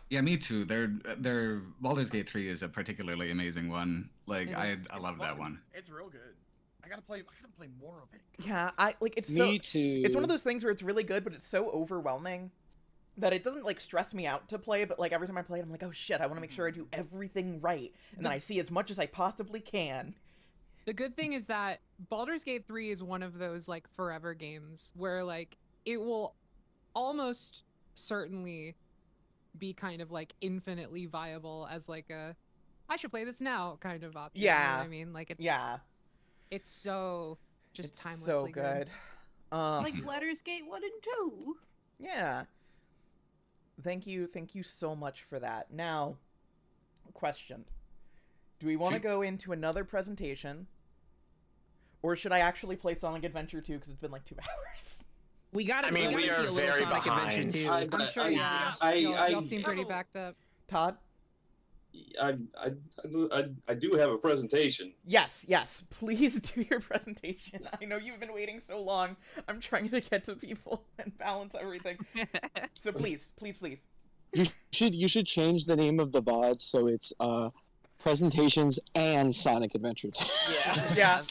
Yeah, me too. Their Baldur's Gate 3 is a particularly amazing one. Like I love that one. It's real good. I gotta play more of it. Yeah, it's Me so, too. It's one of those things where it's really good, but it's so overwhelming that it doesn't like stress me out to play. But like every time I play it, I'm like, oh shit, I want to make sure I do everything right, and then I see as much as I possibly can. The good thing is that Baldur's Gate 3 is one of those like forever games where like it will almost certainly be kind of like infinitely viable as like a I should play this now kind of option. Yeah. You know what I mean? Like it's so just It's timelessly so good. Like Baldur's Gate 1 and 2. Yeah. Thank you so much for that. Now, question. Do we want to go into another presentation? Or should I actually play Sonic Adventure 2 because it's been like 2 hours? We gotta. I mean, we we gotta are see a little very Sonic behind. Adventure too. I'm sure y'all seem pretty backed up. Todd? I do have a presentation. Yes, yes. Please do your presentation. I know you've been waiting so long. I'm trying to get to people and balance everything. So please, please, please. You should change the name of the VOD so it's presentations and Sonic Adventure. Yeah.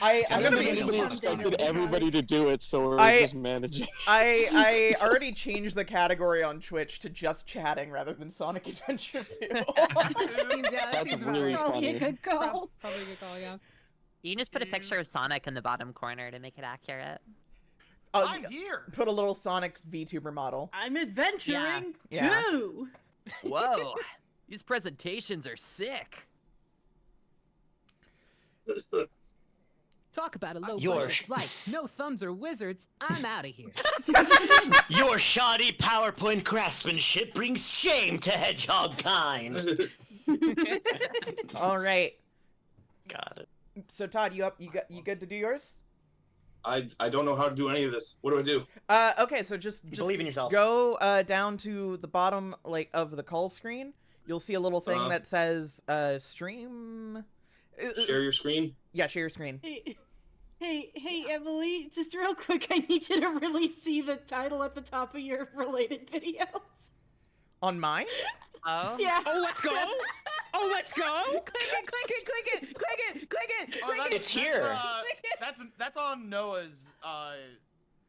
I'm don't gonna think anybody expected everybody to do it, so we're just managing. I already changed the category on Twitch to just chatting rather than Sonic Adventure 2. That's really funny. Probably a good call, yeah. You can just put a picture of Sonic in the bottom corner to make it accurate. Oh, I'm here. Put a little Sonic VTuber model. I'm adventuring Yeah. too. Whoa, these presentations are sick. Talk about a low Your budget flight. No thumbs or wizards. I'm out of here. Your shoddy PowerPoint craftsmanship brings shame to hedgehog kind. All right. Got it. So Todd, you up? You good to do yours? I don't know how to do any of this. What do I do? Okay, so just believe in yourself. Go down to the bottom of the call screen. You'll see a little thing that says stream. Share your screen? Yeah, share your screen. Hey, Emily, just real quick, I need you to really see the title at the top of your related videos. On mine? Oh. Yeah. Oh, let's go. Oh, let's go. Click it, click it, click it, click it, click it, click it. It's here. That's on Noah's.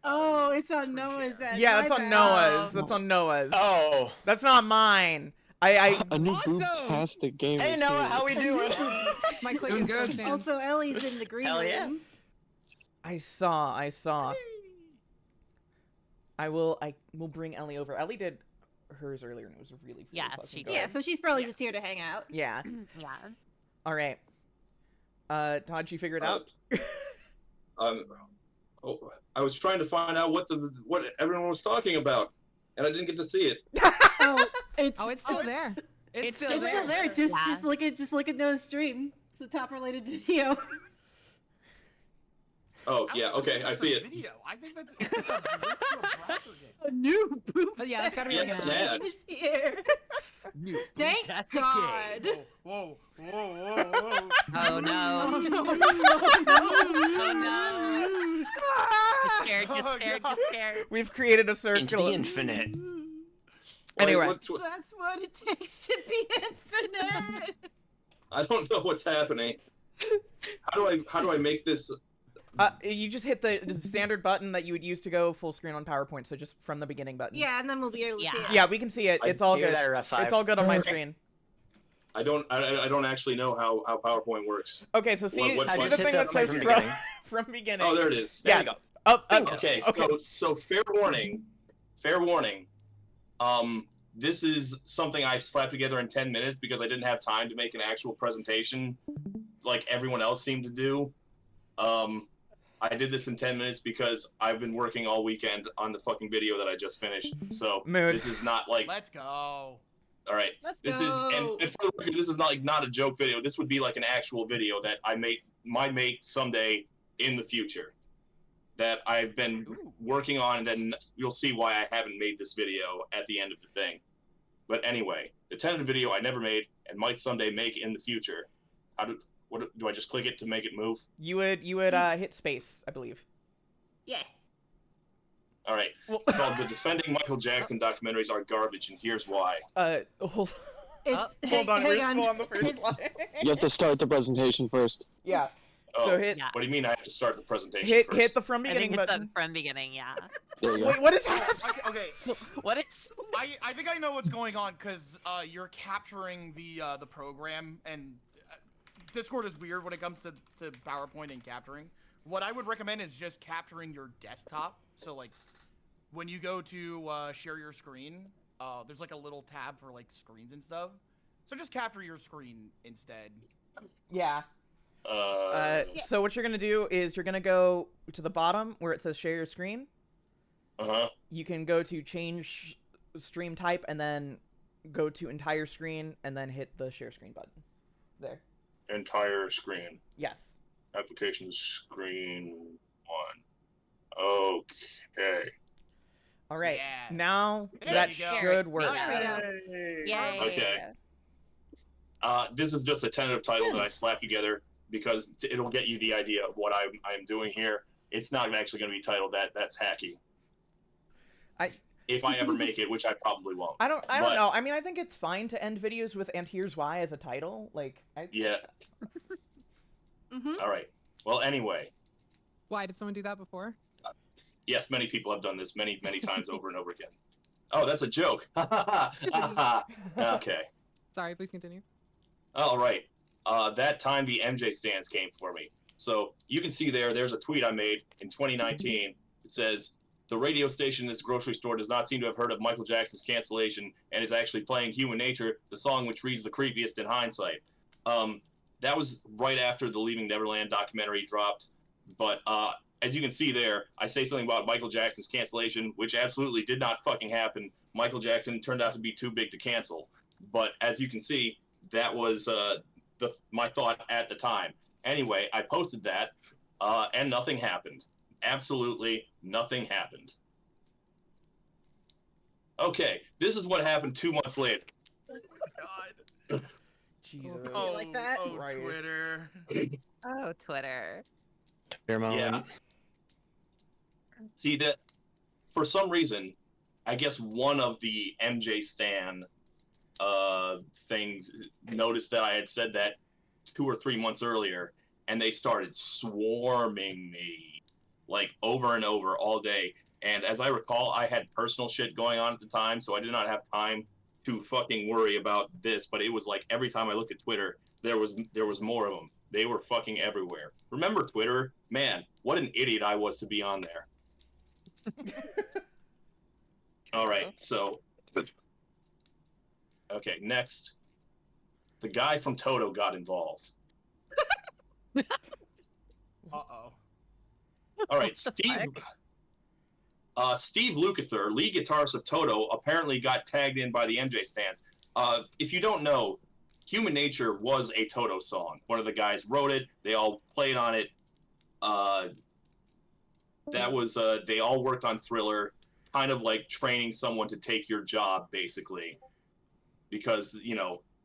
Oh, it's on Noah's end. Yeah, my that's on bad. Noah's. That's on Noah's. Oh. That's not mine. I A new Awesome. boobtastic game. Hey is Noah, here. how we doing? My click Doing is good. good. Also, Ellie's in the green Hell yeah. room. I saw. I will bring Ellie over. Ellie did hers earlier and it was really Yes, fucking she good. Yeah, so she's probably just here to hang out. Yeah. Yeah. All right. Todd, you figured out? I was trying to find out what everyone was talking about, and I didn't get to see it. It's still there. It's still there. Just look at Noah's stream. It's the top related video. Oh yeah, okay, I see it. Video. I think that's it's like a virtual browser game. A new boot. But yeah, it's gotta be Yeah, like it's an an ad. is here. New Thank boobtastic God. game. Whoa. Oh no. Oh no. Get scared, get scared. We've created a circle. Into the infinite. Anyway. That's what it takes to be infinite. I don't know what's happening. How do I make this? You just hit the standard button that you would use to go full screen on PowerPoint. So just from the beginning button. Yeah, and then we'll be able to see it. Yeah, we can see it. It's all good. It's all good on my screen. I don't actually know how PowerPoint works. Okay, so see What the thing that says from beginning. Oh, there it is. Yes. There you Oh, okay. So fair warning. This is something I slapped together in 10 minutes because I didn't have time to make an actual presentation like everyone else seemed to do. I did this in 10 minutes because I've been working all weekend on the fucking video that I just finished. So this is not like. Let's go. All right. Let's this go. is and for the record, this is not not a joke video. This would be like an actual video that I might make someday in the future. That I've been working on, and then you'll see why I haven't made this video at the end of the thing. But anyway, the tentative video I never made and might someday make in the future. What do I just click it to make it move? You would hit space, I believe. Yeah. All right. It's called "The Defending Michael Jackson Documentaries Are Garbage," and here's why. Hold Hold on, we're hang still on. on the first slide. You have to start the presentation first. Yeah. Oh, So hit. What do you mean I have to start the presentation first? Hit the from I beginning think it's button. from beginning, yeah. There you go. Wait, what is happening? Okay. What is? I think I know what's going on because you're capturing the program, and Discord is weird when it comes to PowerPoint and capturing. What I would recommend is just capturing your desktop. So like, when you go to share your screen, there's like a little tab for like screens and stuff. So just capture your screen instead. Yeah. So what you're gonna do is you're gonna go to the bottom where it says share your screen. You can go to change stream type and then go to entire screen and then hit the share screen button. There. Entire screen. Yes. Application screen 1. Okay. All right. Yeah. Now There that you go. should work. Yay. Yay. Okay. This is just a tentative title that I slapped together because it'll get you the idea of what I'm doing here. It's not actually going to be titled that's hacky. If I ever make it, which I probably won't. I don't know. I mean, I think it's fine to end videos with "and here's why" as a title. Like, yeah. All right. Well, anyway. Why did someone do that before? Yes, many people have done this many times over and over again. Oh, that's a joke. Okay. Sorry, please continue. All right. That time the MJ stands came for me. So you can see there's a tweet I made in 2019. It says, the radio station in this grocery store does not seem to have heard of Michael Jackson's cancellation and is actually playing Human Nature, the song which reads the creepiest in hindsight. That was right after the Leaving Neverland documentary dropped. But as you can see there, I say something about Michael Jackson's cancellation, which absolutely did not fucking happen. Michael Jackson turned out to be too big to cancel. But as you can see, that was my thought at the time. Anyway, I posted that, and nothing happened. Absolutely nothing happened. Okay, this is what happened 2 months later. God. Jesus. Oh, like that? Twitter. Oh, Twitter. Yeah. See that for some reason, I guess one of the MJ Stan things noticed that I had said that 2 or 3 months earlier, and they started swarming me like over and over all day. And as I recall, I had personal shit going on at the time, so I did not have time to fucking worry about this. But it was like every time I looked at Twitter, there was more of them. They were fucking everywhere. Remember Twitter? Man, what an idiot I was to be on there. All right, so okay, next, the guy from Toto got involved. Uh-oh. All right, Steve Lukather, lead guitarist of Toto, apparently got tagged in by the MJ Stans. If you don't know, Human Nature was a Toto song. One of the guys wrote it. They all played on it. That was they all worked on Thriller, kind of like training someone to take your job, basically, because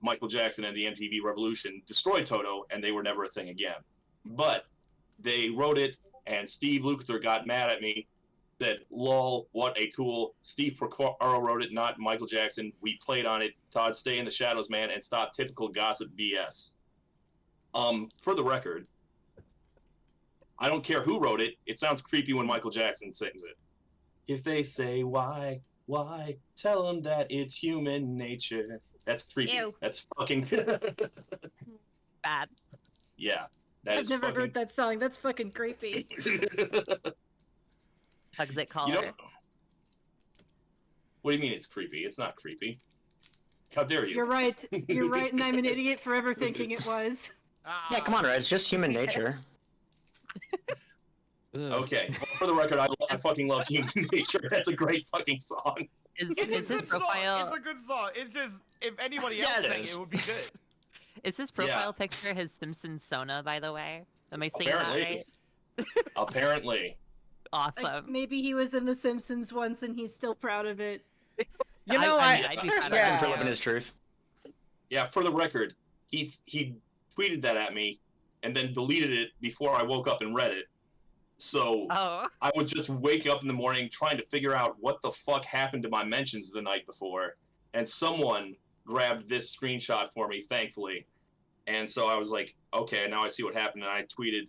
Michael Jackson and the MTV Revolution destroyed Toto, and they were never a thing again. But they wrote it, and Steve Lukather got mad at me, said, "Lol, what a tool. Steve Porcaro wrote it, not Michael Jackson. We played on it. Todd, stay in the shadows, man, and stop typical gossip BS." For the record, I don't care who wrote it. It sounds creepy when Michael Jackson sings it. If they say why, tell them that it's human nature. That's creepy. Ew. That's fucking bad. Yeah, that I've is never fucking... heard that song. That's fucking creepy. Hugs it collar. You don't... What do you mean it's creepy? It's not creepy. How dare you? You're right. You're right, and I'm an idiot forever thinking it was. Yeah, come on, Red. It's just human nature. Okay, well, for the record, I fucking love Human Nature. That's a great fucking song. Is his profile? It's a good song. It's just if anybody else sang it, it would be good. Is his profile picture his Simpsons Sona, by the way? Am I saying Apparently. that right? Apparently. Awesome. Like, maybe he was in The Simpsons once and he's still proud of it. You know, I'd be proud of Thank him for him. living his truth. Yeah, for the record, he tweeted that at me and then deleted it before I woke up and read it. So I was just waking up in the morning trying to figure out what the fuck happened to my mentions the night before, and someone grabbed this screenshot for me, thankfully. And so I was like, okay, now I see what happened, and I tweeted,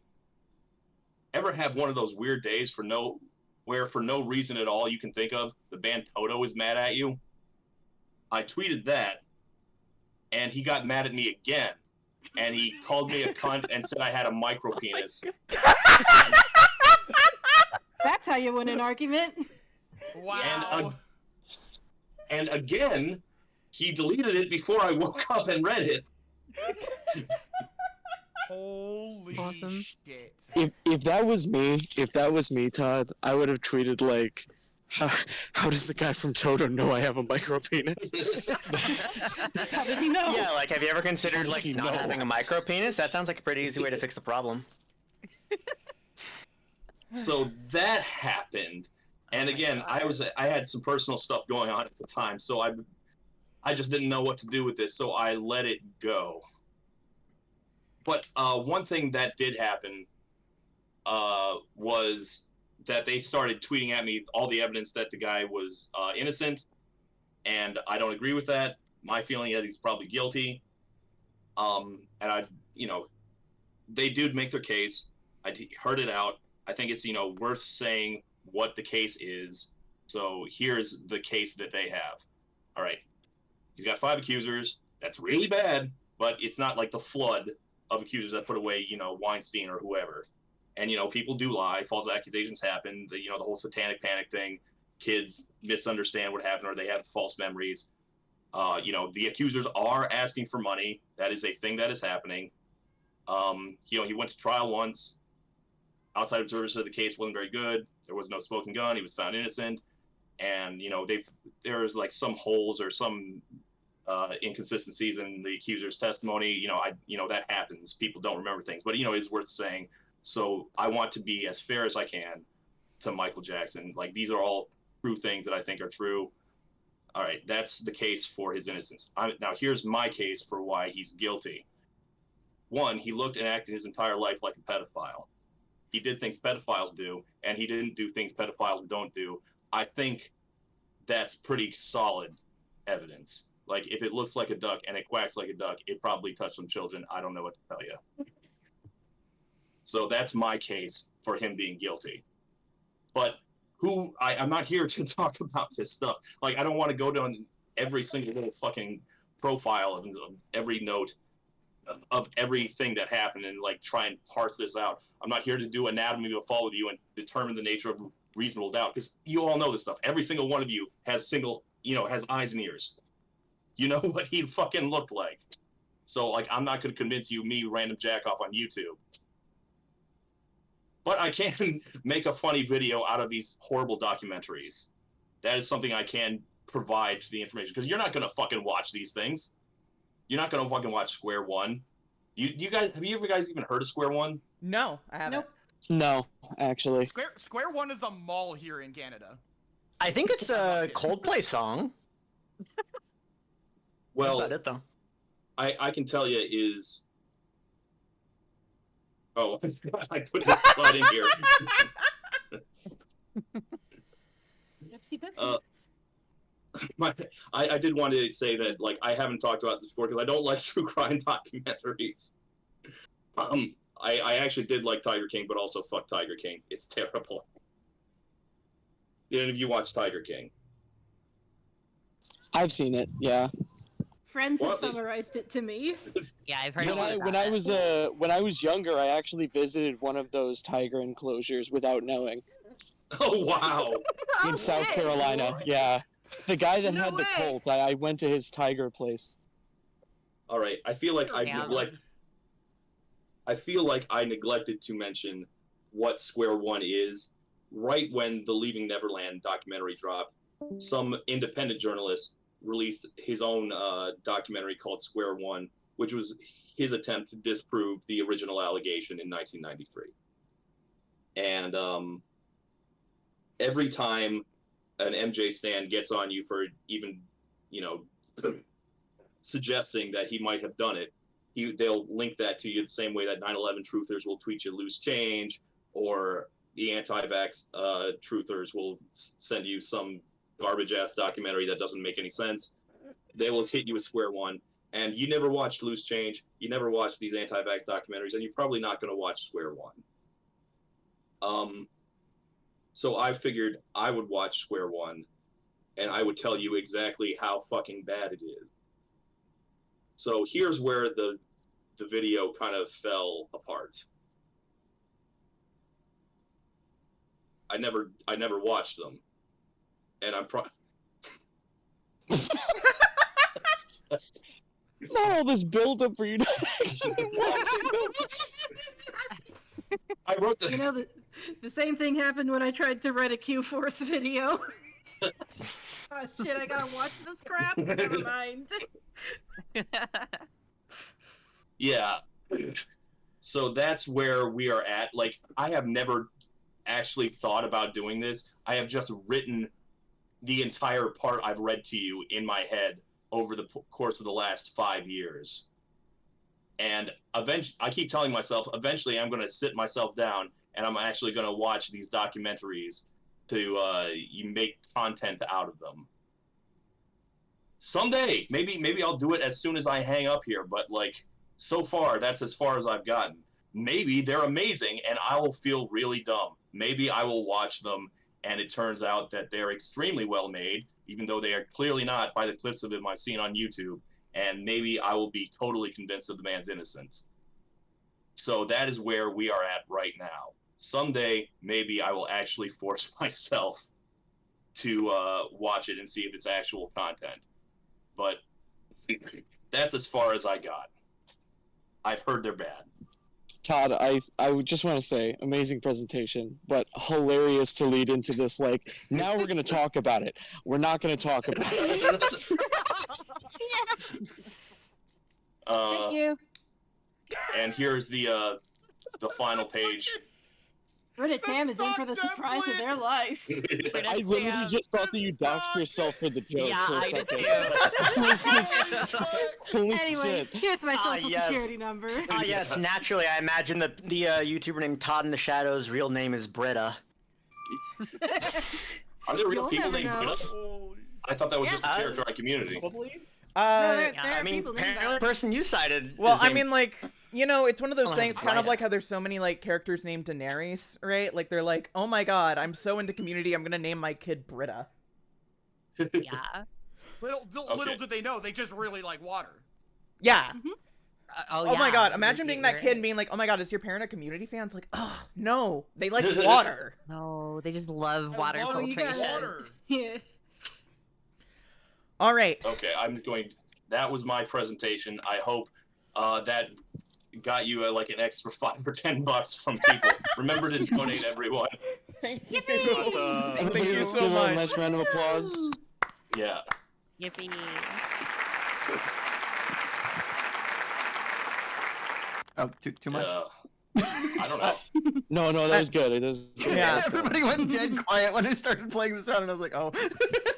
ever have one of those weird days where for no reason at all you can think of, the band Toto is mad at you? I tweeted that, and he got mad at me again, and he called me a cunt and said I had a micro penis. That's how you win an argument. Wow. And again, he deleted it before I woke up and read it. Holy shit. If that was me, Todd, I would have tweeted like, how does the guy from Toto know I have a micro penis? How did he know? Yeah, like have you ever considered like not having a micro penis? That sounds like a pretty easy way to fix the problem. So that happened, and again, I had some personal stuff going on at the time, so I just didn't know what to do with this, so I let it go. But one thing that did happen was that they started tweeting at me all the evidence that the guy was innocent, and I don't agree with that. My feeling is that he's probably guilty. And they did make their case. I heard it out. I think it's, worth saying what the case is. So here's the case that they have. All right. He's got 5 accusers. That's really bad, but it's not like the flood of accusers that put away, Weinstein or whoever. And, people do lie. False accusations happen. The whole satanic panic thing. Kids misunderstand what happened or they have false memories. The accusers are asking for money. That is a thing that is happening. He went to trial once. Outside observers said the case wasn't very good. There was no smoking gun. He was found innocent. And, there's like some holes or some inconsistencies in the accuser's testimony. That happens. People don't remember things. But, it's worth saying. So I want to be as fair as I can to Michael Jackson. Like, these are all true things that I think are true. All right, that's the case for his innocence. Now, here's my case for why he's guilty. 1, he looked and acted his entire life like a pedophile. He did things pedophiles do, and he didn't do things pedophiles don't do. I think that's pretty solid evidence. Like, if it looks like a duck and it quacks like a duck, it probably touched some children. I don't know what to tell you. So that's my case for him being guilty. But I'm not here to talk about this stuff. Like, I don't want to go down every single little fucking profile of every note of everything that happened and like try and parse this out. I'm not here to do anatomy of a fall with you and determine the nature of reasonable doubt, because you all know this stuff. Every single one of you has has eyes and ears. You know what he fucking looked like. So like, I'm not going to convince you, me, random jack off on YouTube. But I can make a funny video out of these horrible documentaries. That is something I can provide to the information, because you're not going to fucking watch these things. You're not going to fucking watch Square One. Have you guys even heard of Square One? No, I haven't. Nope. No, actually. Square One is a mall here in Canada. I think it's a Coldplay song. Well, that's about it, though. I can tell you is... Oh, I put this slide in here. I did want to say that, like, I haven't talked about this before because I don't like true crime documentaries. I actually did like Tiger King, but also fuck Tiger King. It's terrible. Did any of you watch Tiger King? I've seen it, yeah. Friends have summarized it to me. Yeah, I've heard when I was younger, I actually visited one of those tiger enclosures without knowing. Oh wow! In South Carolina, yeah. The guy that had the cult, I went to his tiger place. All right, I feel like I neglected to mention what Square One is. Right when the Leaving Neverland documentary dropped, some independent journalist released his own documentary called Square One, which was his attempt to disprove the original allegation in 1993. And every time an MJ stan gets on you for even, suggesting that he might have done it, they'll link that to you the same way that 9/11 truthers will tweet you loose change, or the anti-vax truthers will send you some garbage-ass documentary that doesn't make any sense. They will hit you with Square One, and you never watched Loose Change, you never watched these anti-vax documentaries, and you're probably not going to watch Square One. So I figured I would watch Square One, and I would tell you exactly how fucking bad it is. So here's where the video kind of fell apart. I never watched them. And I'm Not all this build up for you to actually watch it. I wrote the... You know, the same thing happened when I tried to write a Q-Force video. Oh shit, I gotta watch this crap? Never mind. Yeah. So that's where we are at. Like, I have never actually thought about doing this. I have just written the entire part I've read to you in my head over the course of the last 5 years. And eventually, I keep telling myself, eventually I'm going to sit myself down and I'm actually going to watch these documentaries to make content out of them. Someday, maybe I'll do it as soon as I hang up here, but like, so far, that's as far as I've gotten. Maybe they're amazing and I will feel really dumb. Maybe I will watch them and it turns out that they're extremely well made, even though they are clearly not by the clips of them I've seen on YouTube, and maybe I will be totally convinced of the man's innocence. So that is where we are at right now. Someday, maybe I will actually force myself to watch it and see if it's actual content. But that's as far as I got. I've heard they're bad. Todd, I would just want to say, amazing presentation, but hilarious to lead into this. Like, now we're going to talk about it. We're not going to talk about it. Thank you. And here's the final page. Britta Tam is in for the surprise of their life. I literally just thought that you doxed yourself for the joke Yeah, for a I second. did Holy Anyway, shit. here's my social yes. security number. Yes, naturally, I imagine the YouTuber named Todd in the Shadows' real name is Britta. Are there real You'll people never named know. Britta? I thought that was just a character on Community. there I are mean, people named apparently that. the person you cited. Well, is I named- mean, like, you know, it's one of those Unless things, it's kind of Brida. like how there's so many, like, characters named Daenerys, right? Like, they're like, oh my god, I'm so into Community, I'm gonna name my kid Britta. Yeah. Little did they know, they just really like water. Yeah. Oh, my yeah, god, we imagine did being that hear kid it. and being like, oh my god, is your parent a Community fan? It's like, oh, no, they like water. No, they just love water love filtration. water. Yeah. All right. Okay, that was my presentation. I hope that got you like an extra $5 or $10 from people. Remember to donate, everyone. Thank you. Everybody, Thank you let's so give her a much. nice round of applause. Yeah. Yippee. Oh, too much? I don't know. No, that was good. It was good. Yeah. Everybody went dead quiet when I started playing this out, and I was like, oh.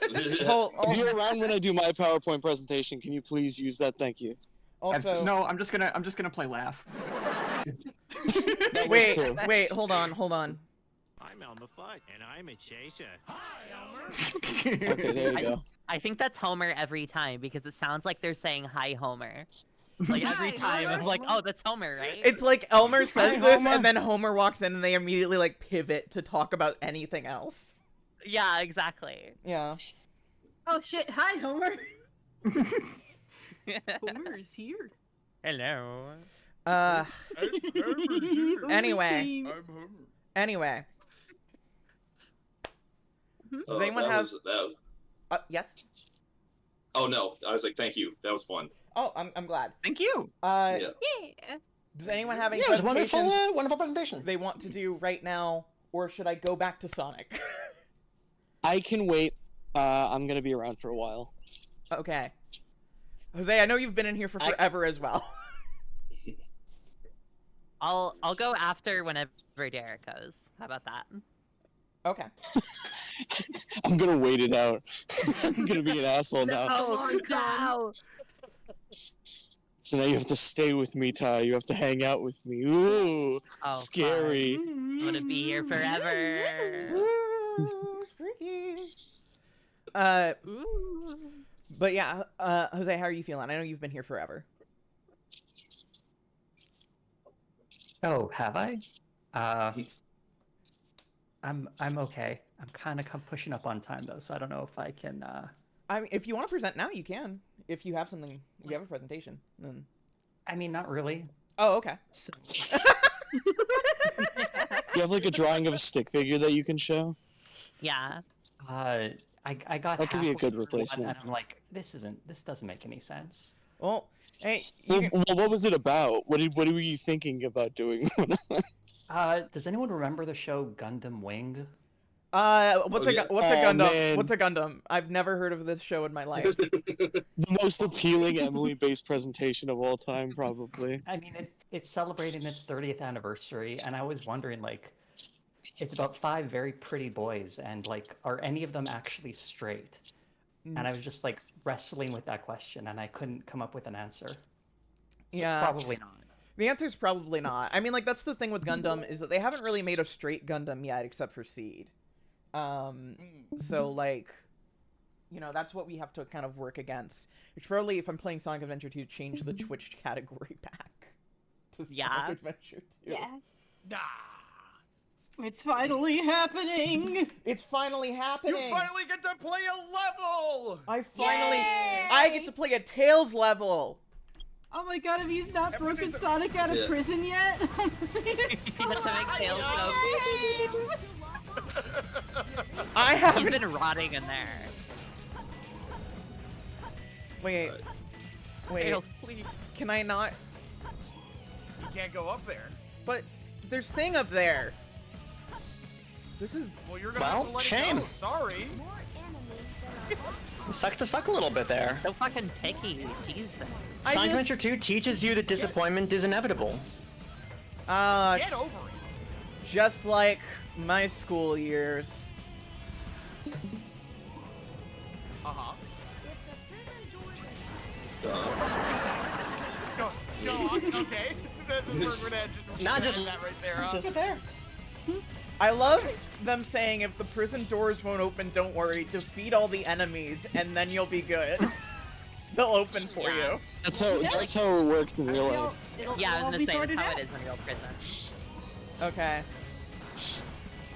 If you're around when I do my PowerPoint presentation, can you please use that? Thank you. Also, No, I'm just gonna play laugh. That works too. wait, hold on. I'm Elmer Fudd, and I'm a chaser. Okay, there you go. I think that's Homer every time because it sounds like they're saying hi Homer. Like every time I'm like, oh, that's Homer, right? It's like Elmer says Hi, this, Homer. and then Homer walks in, and they immediately like pivot to talk about anything else. Yeah, exactly. Yeah. Oh shit! Hi, Homer. Homer is here. Hello. Anyway. I'm Homer. Anyway. Does anyone that have? was- Yes. Oh no, I was like, thank you. That was fun. Oh, I'm glad. Thank you. Yeah. Does anyone have any Yeah, it was presentations wonderful, wonderful presentation. they want to do right now, or should I go back to Sonic? I can wait. I'm gonna be around for a while. Okay. Jose, I know you've been in here for forever as well. I'll go after whenever Derek goes. How about that? Okay. I'm gonna wait it out. I'm gonna be an asshole now. No. So now you have to stay with me, Ty. You have to hang out with me. Ooh, Oh, scary. I'm gonna be here forever. Ooh, spooky. But yeah, Jose, how are you feeling? I know you've been here forever. Oh, have I? I'm okay. I'm kind of pushing up on time though, so I don't know if I can. I mean, if you want to present now, you can. If you have something, you have a presentation. Then. I mean, not really. Oh, okay. So... You have like a drawing of a stick figure that you can show? Yeah. I got. That could be a halfway good through replacement. one, and I'm like, this doesn't make any sense. Well, hey. Well, what was it about? What were you thinking about doing? Does anyone remember the show Gundam Wing? What's a Gundam? man. What's a Gundam? I've never heard of this show in my life. The most appealing Emily-based presentation of all time, probably. I mean, it's celebrating its 30th anniversary, and I was wondering, like, it's about 5 very pretty boys, and like, are any of them actually straight? and I was just like wrestling with that question, and I couldn't come up with an answer. Yeah. Probably not. The answer is probably not. I mean, like, that's the thing with Gundam, is that they haven't really made a straight Gundam yet, except for Seed. So, like, you know, that's what we have to kind of work against. Which probably, if I'm playing Sonic Adventure 2, change the Twitch category back to Sonic Adventure 2. Yeah. It's finally happening! It's finally happening! You finally get to play a level! I get to play a Tails level! Oh my god, have you not broken Sonic out of prison yet? I haven't. He's been rotting in there. Wait. Tails, please. Can I not? You can't go up there. But there's thing up there. This is. Well, you're gonna have to let shame. it go. Sorry. Sucks to suck a little bit there. So fucking picky. Jesus. Sonic Adventure 2 teaches you that disappointment is inevitable. Get over it. Just like my school years. Uh-huh. Go, okay. We're gonna Not just that right there, huh? just there. I love them saying if the prison doors won't open, don't worry, defeat all the enemies and then you'll be good. They'll open for you. That's how it works in real life. Yeah, I was gonna say that's how it is in real prison. Okay.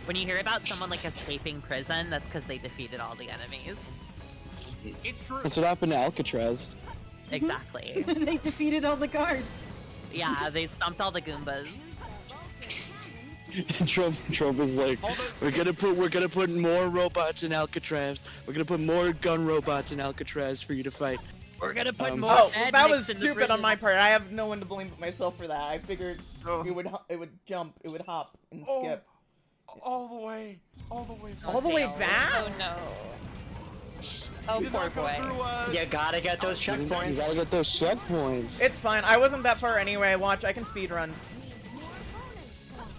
When you hear about someone like escaping prison, that's because they defeated all the enemies. It's true. That's what happened to Alcatraz. Exactly. They defeated all the guards. Yeah, they stomped all the Goombas. Trump is like, we're gonna put more robots in Alcatraz. We're gonna put more gun robots in Alcatraz for you to fight. We're gonna put more. Oh, well, that was stupid on my part. I have no one to blame but myself for that. I figured it would jump, it would hop and skip. All the way back. Oh no. Oh poor boy. You gotta get those checkpoints. You gotta get those checkpoints. It's fine. I wasn't that far anyway. Watch, I can speedrun.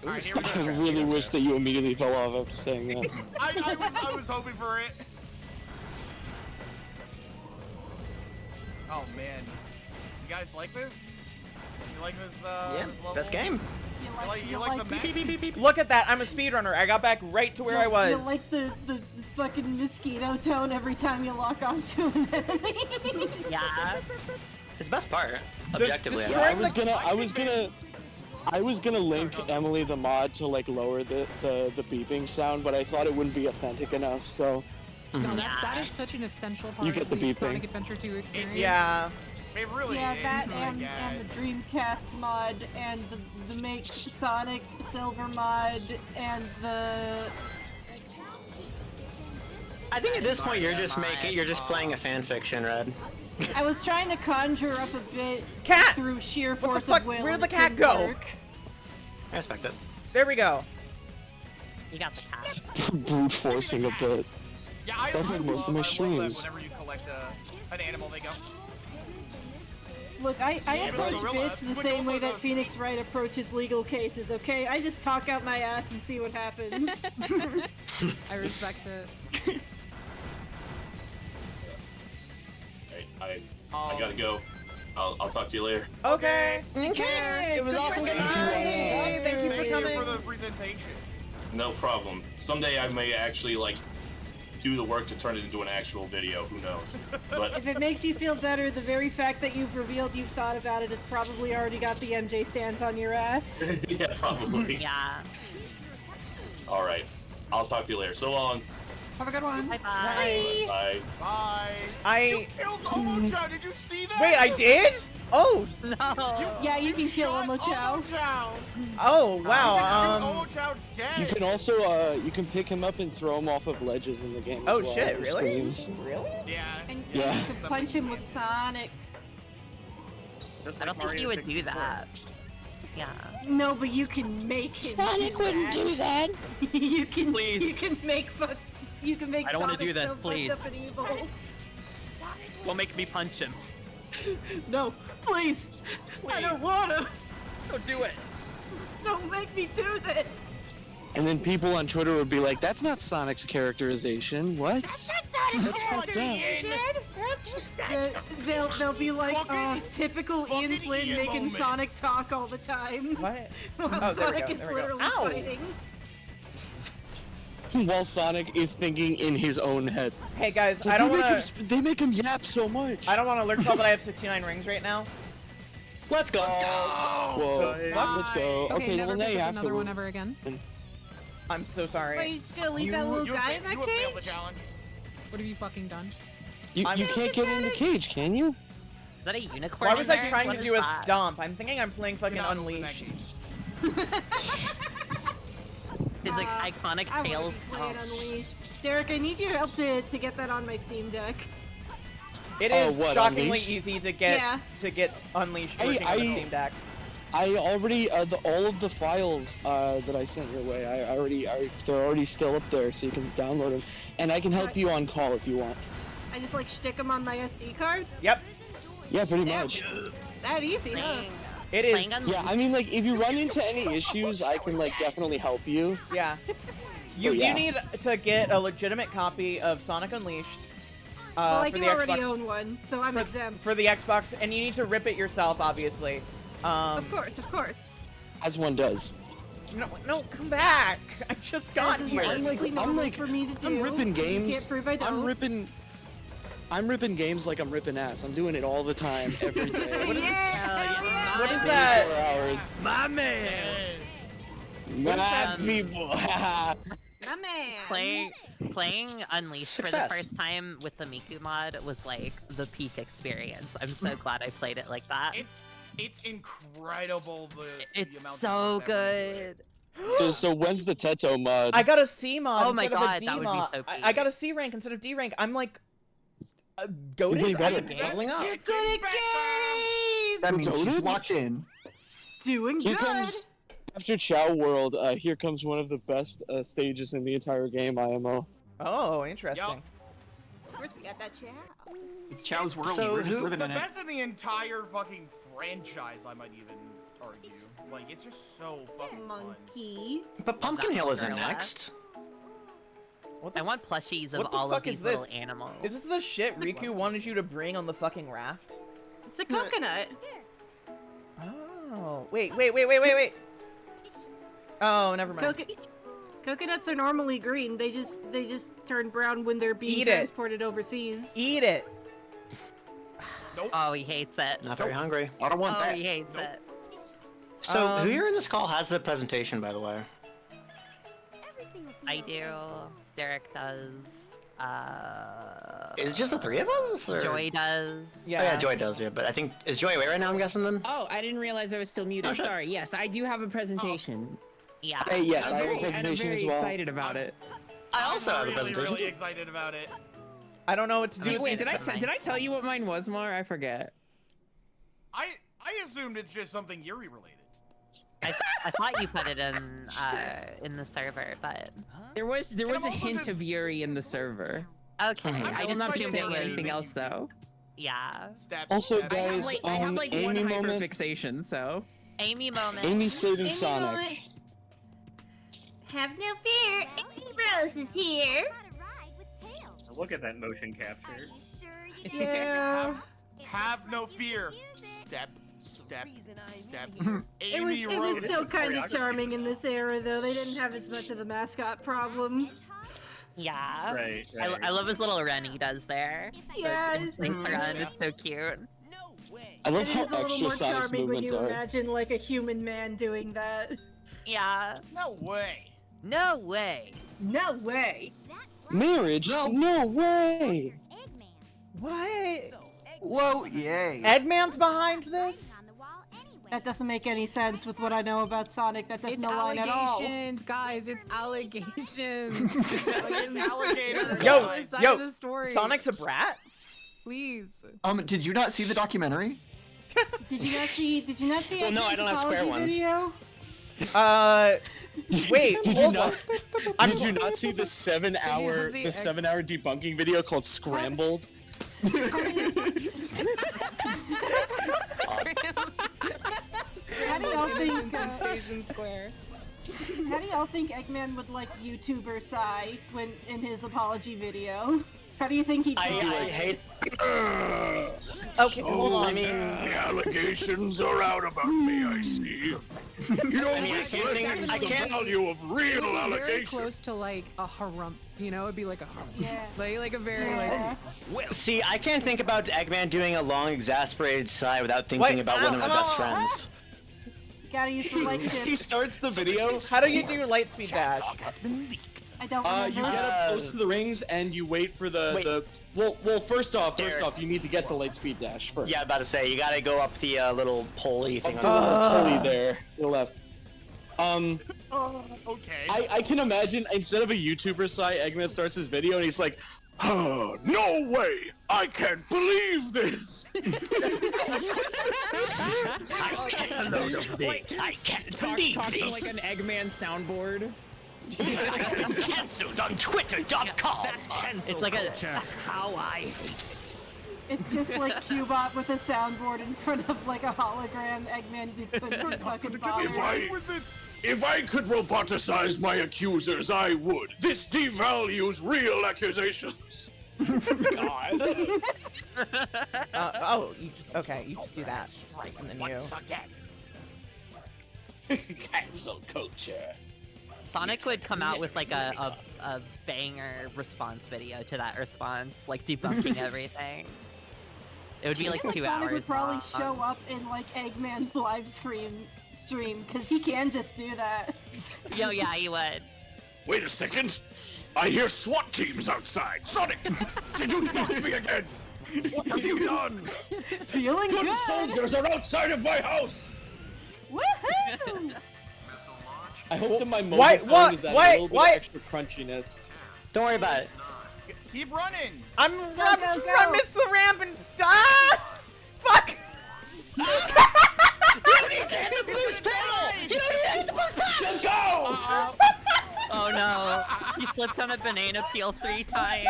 Alright, here we go. I really wish that you immediately fell off after saying that. I was hoping for it. Oh man. You guys like this? You like this, Yeah, this level? best game. You like the beep, beep, beep, beep. Look at that. I'm a speedrunner. I got back right to where I was. You like the fucking mosquito tone every time you lock onto an enemy. Yeah. It's the best part. Objectively. I was gonna link Emily the mod to like lower the beeping sound, but I thought it wouldn't be authentic enough, so. No, that is such an essential part You get the of the beeping. Sonic Adventure 2 experience. Yeah. It really Yeah, is. that Oh and my the God. Dreamcast mod and the Make Sonic Silver mod and the. I think at this point you're just playing a fan fiction, Red. I was trying to conjure up a bit Cat! through sheer What the force fuck? of will. Where'd and the it cat didn't go? work. I respect it. There we go. You got the cat. Brute forcing a bit. Yeah, I That's like most of my love that streams. whenever you collect an animal, they go. Look, I Yeah, but approach Gorilla, bits the which same also way that goes- Phoenix Wright approaches legal cases, okay? I just talk out my ass and see what happens. I respect it. I gotta go. I'll talk to you later. Okay. Okay. It was awesome getting to see you. Hey, thank you for coming. for the presentation. No problem. Someday I may actually like do the work to turn it into an actual video. Who knows? But If it makes you feel better, the very fact that you've revealed you've thought about it has probably already got the MJ stance on your ass. yeah, probably. Yeah. All right. I'll talk to you later. So long. Have a good one. Bye Bye. Bye. Bye. You killed Omocha. Did you see that? Wait, I did? Oh. No. Yeah, you can kill Omochao. Oh wow. Omochao dead. You can also you can pick him up and throw him off of ledges in the game. Oh as well. shit! He Really? screams. Really? Yeah. And Yeah. you can punch him with Sonic. I don't think you would do that. Yeah. No, but you can make him. Sonic wouldn't do that. you can. Please. You can make. You can make. I don't wanna Sonic do this, so fucked please. up and evil. Don't make me punch him. No, please. I don't wanna. Don't do it. Don't make me do this. And then people on Twitter would be like, "That's not Sonic's characterization. What? That's fucked up." They'll be like, typical Ian Flynn making Sonic talk all the time. What? While there we Sonic go, is there we go. literally Ow! fighting. While Sonic is thinking in his own head. Hey guys, It's like, I don't they make want him they make him yap so much. I don't want to alert y'all that I have 69 rings right now. Let's go. Whoa. Let's go. Okay, never well now pick you up have another to. one ever again. I'm so sorry. Wait, you just gonna leave that little guy in that cage? What have you fucking done? You can't get in the cage, can you? Is that a unicorn? Why was in I there? trying What to is do a that? stomp? I'm thinking I'm playing fucking Unleashed. It's like iconic I tails. wanna be playing Unleashed. Derek, I need your help to get that on my Steam Deck. It is what, shockingly Unleashed? easy to get Unleashed working on the Steam Deck. I already all of the files that I sent your way. They're already still up there, so you can download them, and I can help you on call if you want. I just like stick them on my SD card. Yep. Yeah, pretty much. That easy, huh? It is. Yeah, I mean, like, if you run into any issues, I can like definitely help you. Yeah. You But yeah. you need to get a legitimate copy of Sonic Unleashed. Well, I for do the already Xbox, own one, so I'm exempt. for the Xbox, and you need to rip it yourself, obviously. Of course, of course. As one does. No, come back! I just got This is here. perfectly normal for me to do. I'm ripping You games. can't prove I don't. I'm ripping games like I'm ripping ass. I'm doing it all the time, every day. What is For that? 4 hours. My man. My people. My man. Playing Unleashed for Success. the first time with the Miku mod was like the peak experience. I'm so glad I played it like that. It's incredible. The It's amount so of good. So when's the Teto mod? I got a C mod Oh my instead of a God, D that would be mod. so I got a C rank instead of D rank. I'm like, goated. You're getting better. at the game. Leveling up. You're good at games. That means she's Goated? locked in. Doing Here good. comes after Chow World. Here comes one of the best stages in the entire game. IMO. Oh, interesting. Of course, we got that chat. It's Chow's world. So We're just who- living The in it. best in the entire fucking franchise, I might even argue. Like, it's just so fucking fun. Monkey. But Pumpkin Hill isn't Gorilla. next. What I want plushies of what the all fuck of these is this? little animals. Is this the shit Riku wanted you to bring on the fucking raft? It's a coconut. Oh, wait. Oh, never mind. Coconuts are normally green. They just turn brown when they're being Eat it. transported overseas. Eat it. Oh, he hates it. Not very hungry. I don't want Oh, that. he hates it. So who here in this call has the presentation, by the way? I do. Derek does. Is it just the three of us? Or? Joy does. Oh, yeah, Joy does. Yeah, but I think is Joy away right now? I'm guessing then. Oh, I didn't realize I was still muted. Oh, shit. Sorry. Yes, I do have a presentation. Yeah. Hey, yes, I'm I have a very- and I'm presentation very as well. excited about it. I also have a really, presentation. really excited about it. I don't know what to do. Wait, with these did I tell you what mine was, Mar? I forget. I assumed it's just something Yuri related. I thought you put it in the server, but There was a hint of Yuri in the server. okay. I will just not be assumed it saying was- anything else though. Yeah. Also, I have guys, like, I have like one Amy moment. hyperfixation, so. Amy moment. Amy's saving Amy Sonic. moment. Have no fear. Amy Rose is here. Look at that motion capture. Yeah. Have no fear. Step. It was still kind of charming in this era, though. They didn't have as much of a mascot problem. Yeah. Right, I love his little run he does there. Yeah, The it's instinct run is so cute. I love It how is a little extra more Sonic's charming when movements you are. imagine like a human man doing that. Yeah. No way. No way. No way. Marriage? No way. What? Whoa, yay. Eggman's behind this? That doesn't make any sense with what I know about Sonic. That doesn't align at all. Allegations, guys. It's allegations. It's alligators. Yo, Other side yo, of the story. Sonic's a brat? Please. Did you not see the documentary? Did you not see? Well, no, I don't have Square One. Video? Wait, Did you hold not? on. Did you not see the 7-hour see the 7-hour debunking video called Scrambled? How do y'all think? Station Square. How do y'all think Eggman would like YouTuber Psy when in his apology video? How do you think he'd do I it? hate. Okay, hold on. I mean, The allegations are out about me, I see. You don't I mean, I listen can't think- to I the can't- value of real Very allegations. close to like a harump, you know? It'd be like a harump. Yeah. Like a very Yeah. See, I can't think about Eggman doing a long, exasperated sigh without thinking Wait, about one of my best friends. Gotta use the light He shift. starts the video. How do you do light speed dash? I don't You remember. get up close to the rings and you wait for the well. First off, you need to get the light speed dash first. Yeah, about to say you gotta go up the little pulley thing. Up the little pulley there, to the left. Okay. I can imagine instead of a YouTuber site, Eggman starts his video and he's like, Oh, no way! I can't believe this! I can't believe Talk to like an Eggman soundboard. Cancelled on Twitter.com. It's like a how I hate it. It's just like Cubot with a soundboard in front of like a hologram. Eggman couldn't fucking bother. If I could roboticize my accusers, I would. This devalues real accusations. God. You just do that. And then you. Cancel culture. Sonic would come out with like a banger response video to that response, like debunking everything. It would be like 2 Sonic hours would probably long. show up in like Eggman's live stream because he can just do that. Yo, yeah, he would. Wait a second. I hear SWAT teams outside. Sonic, did you dox me again? What have you done? Feeling Good good. soldiers are outside of my house. Woohoo! I hope that my Wait, mobile what? phone is that Wait, little bit what? of extra crunchiness. Don't worry about it. Keep running. I missed the ramp and stop! Fuck! You don't need to hit the boost pedal! You don't need to hit the boost pedal! Just go! Oh no, he slipped on a banana peel 3 times.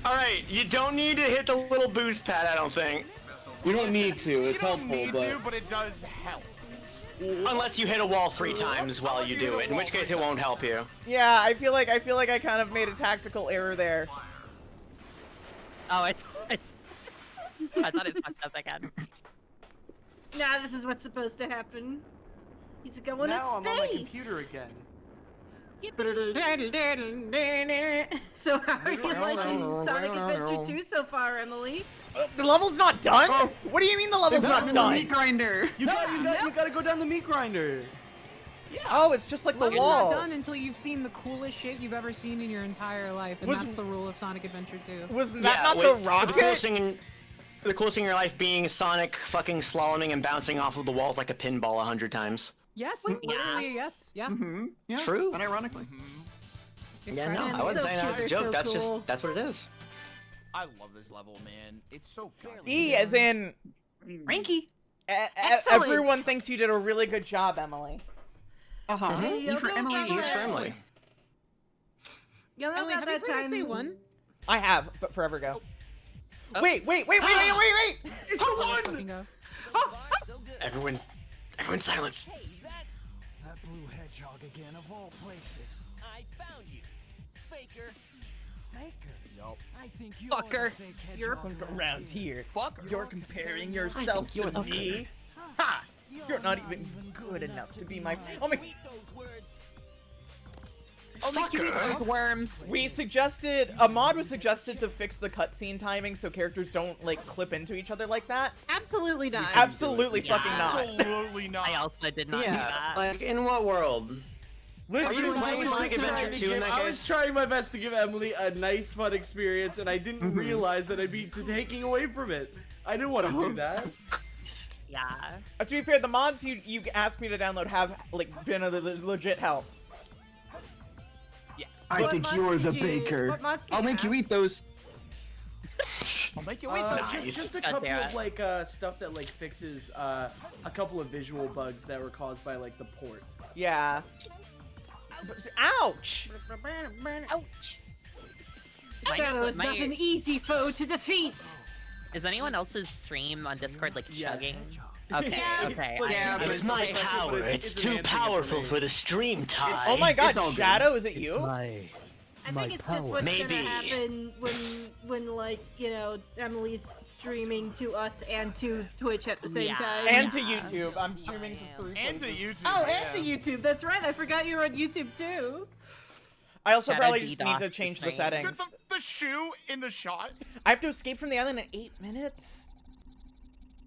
Alright, you don't need to hit the little boost pad, I don't think. You don't need to. It's You don't helpful, need but to, but it does help. Unless you hit a wall 3 times while you do it, in which case it won't help you. Yeah, I feel like I kind of made a tactical error there. Oh, I thought it fucked up again. Nah, this is what's supposed to happen. He's going Now to I'm on my space. computer again. So how are you liking Sonic Adventure 2 so far, Emily? The level's not done? What do you mean the level's It's not the done? meat grinder. You gotta go down the meat grinder. Oh, it's just like the Level's wall. not done until you've seen the coolest shit you've ever seen in your entire life, and Was- that's the rule of Sonic Adventure 2. Was that Yeah, not with the The rocket? coolest thing in your life being Sonic fucking slaloming and bouncing off of the walls like a pinball 100 times. Yes, literally, yes, yeah. Yeah. True. But ironically. Yeah, no, Man, I wouldn't so say that was a cute, joke. so That's cool. just that's what it is. I love this level, man. It's so good. E as in Ranky. Excellent. Everyone thinks you did a really good job, Emily. Uh-huh. Hey, E for Emily, E Use for Emily. Y'all know Emily, about have you that played time? SA1? I have, but forever ago. Oh. Wait! Fucking go. Everyone silence. That blue hedgehog again of all places. I found you. Faker. Yup. I think you Fucker. You're around here. You're comparing I yourself think you're to the me. Ha! You're not even good enough to be my. Oh my. Oh, make you eat those worms. We suggested a mod was suggested to fix the cutscene timing so characters don't like clip into each other like that. Absolutely not. Absolutely fucking not. Absolutely not. I also did not do Yeah, that. like in what world? Are you playing Sonic Adventure 2 in that I was case? trying my best to give Emily a nice, fun experience, and I didn't Mm-hmm. realize that I'd be taking away from it. I didn't want to do that. Yeah. To be fair, the mods you asked me to download have like been a legit help. I What think mods you're did the you- baker. what mods did I'll you make you have? eat those. I'll make you wait. Nice. Just a God couple damn of it. like stuff that like fixes a couple of visual bugs that were caused by like the port. Yeah. Ouch! Ouch. Shadow is not an easy foe to defeat. Is anyone else's stream on Discord like chugging? Okay, okay. Yeah, it's my power. It's too powerful for the stream, Ty. Oh my God, Shadow, is it you? I think it's just what's gonna happen when like, you know, Emily's streaming to us and to Twitch at the same time. And to YouTube. I'm streaming to 3 And to places. YouTube. Oh, and to YouTube. That's right. I forgot you were on YouTube too. I also Shadow probably just need DDoS to change the thing. settings. The shoe in the shot. I have to escape from the island in 8 minutes?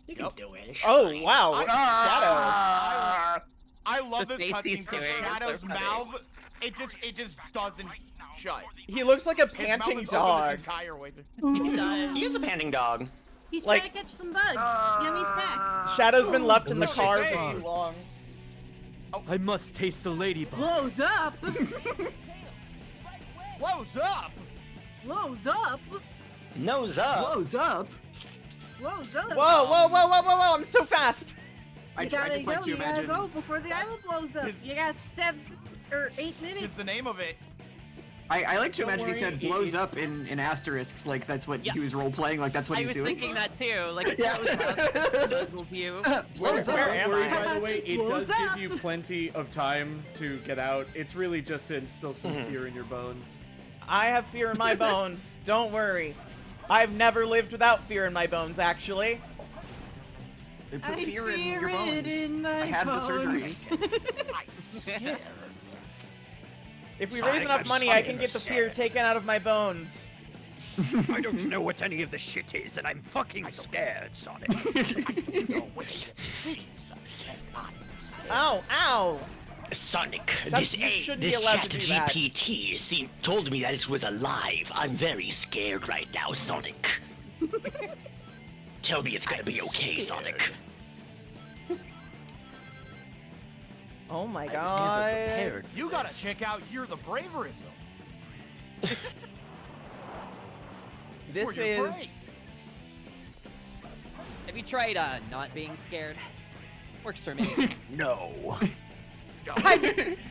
You can do it. Oh, wow. Shadow. I love The this face he's cutscene because doing is so Shadow's funny. mouth, it just doesn't shut. He looks like a His mouth panting is open dog. this entire way through. He is a panting dog. He's Like- trying to catch some bugs. Yummy snack. Shadow's been left in the Look, car hey. for too long. I must taste the ladybug. Blows up. Blows up. Blows up. Nose up. Blows up. Blows up. Whoa, whoa, whoa, whoa, whoa, whoa, I'm so fast. I You gotta just like go. to You gotta imagine. go before the island blows up. You got 7 or 8 minutes. Is the name of it. I like to Don't imagine he said worry, blows up in asterisks, like that's what Yeah. he was role playing, like that's what I he's was doing. thinking that too. Like, Yeah. nozzle view. Blows Where up. am Don't worry, I? by the way, it Blows does up. give you plenty of time to get out. It's really just to instill some fear in your bones. I have fear in my bones. Don't worry. I've never lived without fear in my bones, actually. They put I fear in your fear bones. it in my I had the surgery. bones. If we Sonic, raise enough I'm money, I Sonic can the get the fear Shed. taken out of my bones. I don't know what any of this shit is, and I'm fucking scared, Sonic. Ow, ow. Sonic, That's- you shouldn't be allowed to do that. ChatGPT told me that it was alive. I'm very scared right now, Sonic. Tell me it's gonna be okay, Sonic. Oh my I was god. never prepared. You gotta check out Here the Braverism. This Before you're is... brave. Have you tried not being scared? Works for me. No.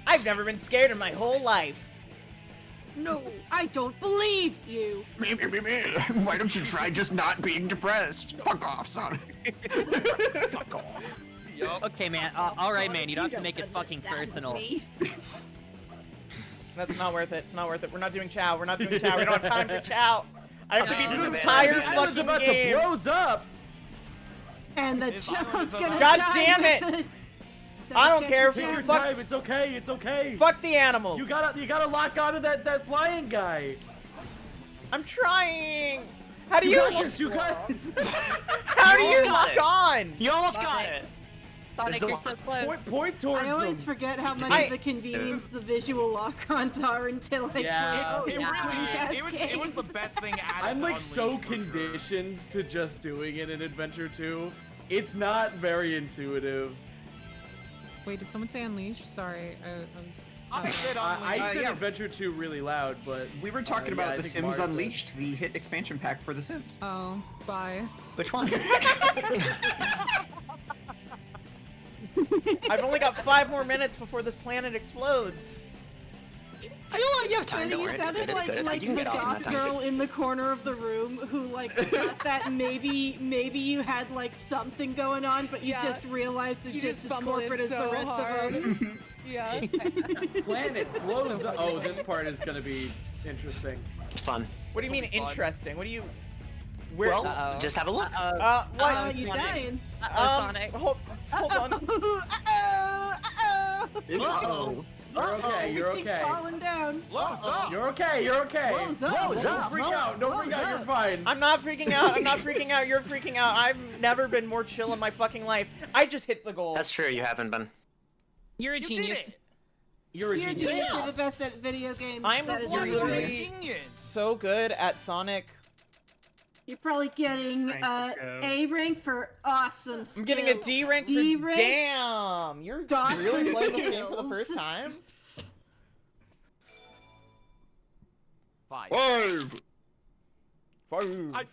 I've never been scared in my whole life. No, I don't believe you. Why don't you try just not being depressed? Fuck off, Sonic. Fuck off. Yup. Okay, man. All right, man. You don't have to make it fucking personal. That's not worth it. It's not worth it. We're not doing chow. We're not doing chow. We don't have time for chow. I have to beat No, this man. entire The island's fucking about game. to blows up. And the His island show's is gonna alive. God die damn it. with I don't care if Take you your fuck. time. It's okay. It's okay. Fuck the animals. You gotta lock onto that flying guy. I'm trying. How do You you? got this, you got this. How do you almost got lock it. on? You almost got it. Sonic, you're so close. Point towards I always him. forget how much I- of the convenience the visual lock-ons are until I Yeah. play It Dreamcast really is. It was the games. best thing added I'm to like so Unleashed, for sure. conditioned to just doing it in Adventure 2. It's not very intuitive. Wait, did someone say Unleashed? Sorry, I was. I said I Unleashed. said yeah. Adventure 2 really loud, but We were talking yeah, I about The think Sims Mars said- Unleashed, the hit expansion pack for The Sims. Oh, bye. Which one? I've only got 5 more minutes before this planet explodes. You have time. And Don't he worry. It's sounded good. It's good. like You can the get off in goth that time. girl in the corner of the room who like thought that maybe you had like something going on, but you Yeah. just realized it's You just just as fumbled it corporate as the so rest hard. of them. Yeah. Planet blows up. Oh, this part is gonna be interesting. It's fun. What do you mean It'll be fun. interesting? What do you? Where? Well, Uh-oh. just have a look. what? Oh, you dying? Sonic. Hold on. Uh-oh. You're okay. You're He's okay. falling down. Blows up. You're okay. You're okay. Blows up. Blows Don't up. freak out. Don't freak out. You're fine. I'm not freaking out. I'm not freaking out. You're freaking out. I've never been more chill in my fucking life. I just hit the goal. That's true. You haven't been. You're a You did genius. it. You're a You're genius. genius. You're the best at video games. I'm That is literally your Genius. so good at Sonic. You're probably getting Rank for A rank for awesome. I'm getting a skill. D rank for D rank? damn. You're Dawson really playing this game for the skills. first time? 5. 5.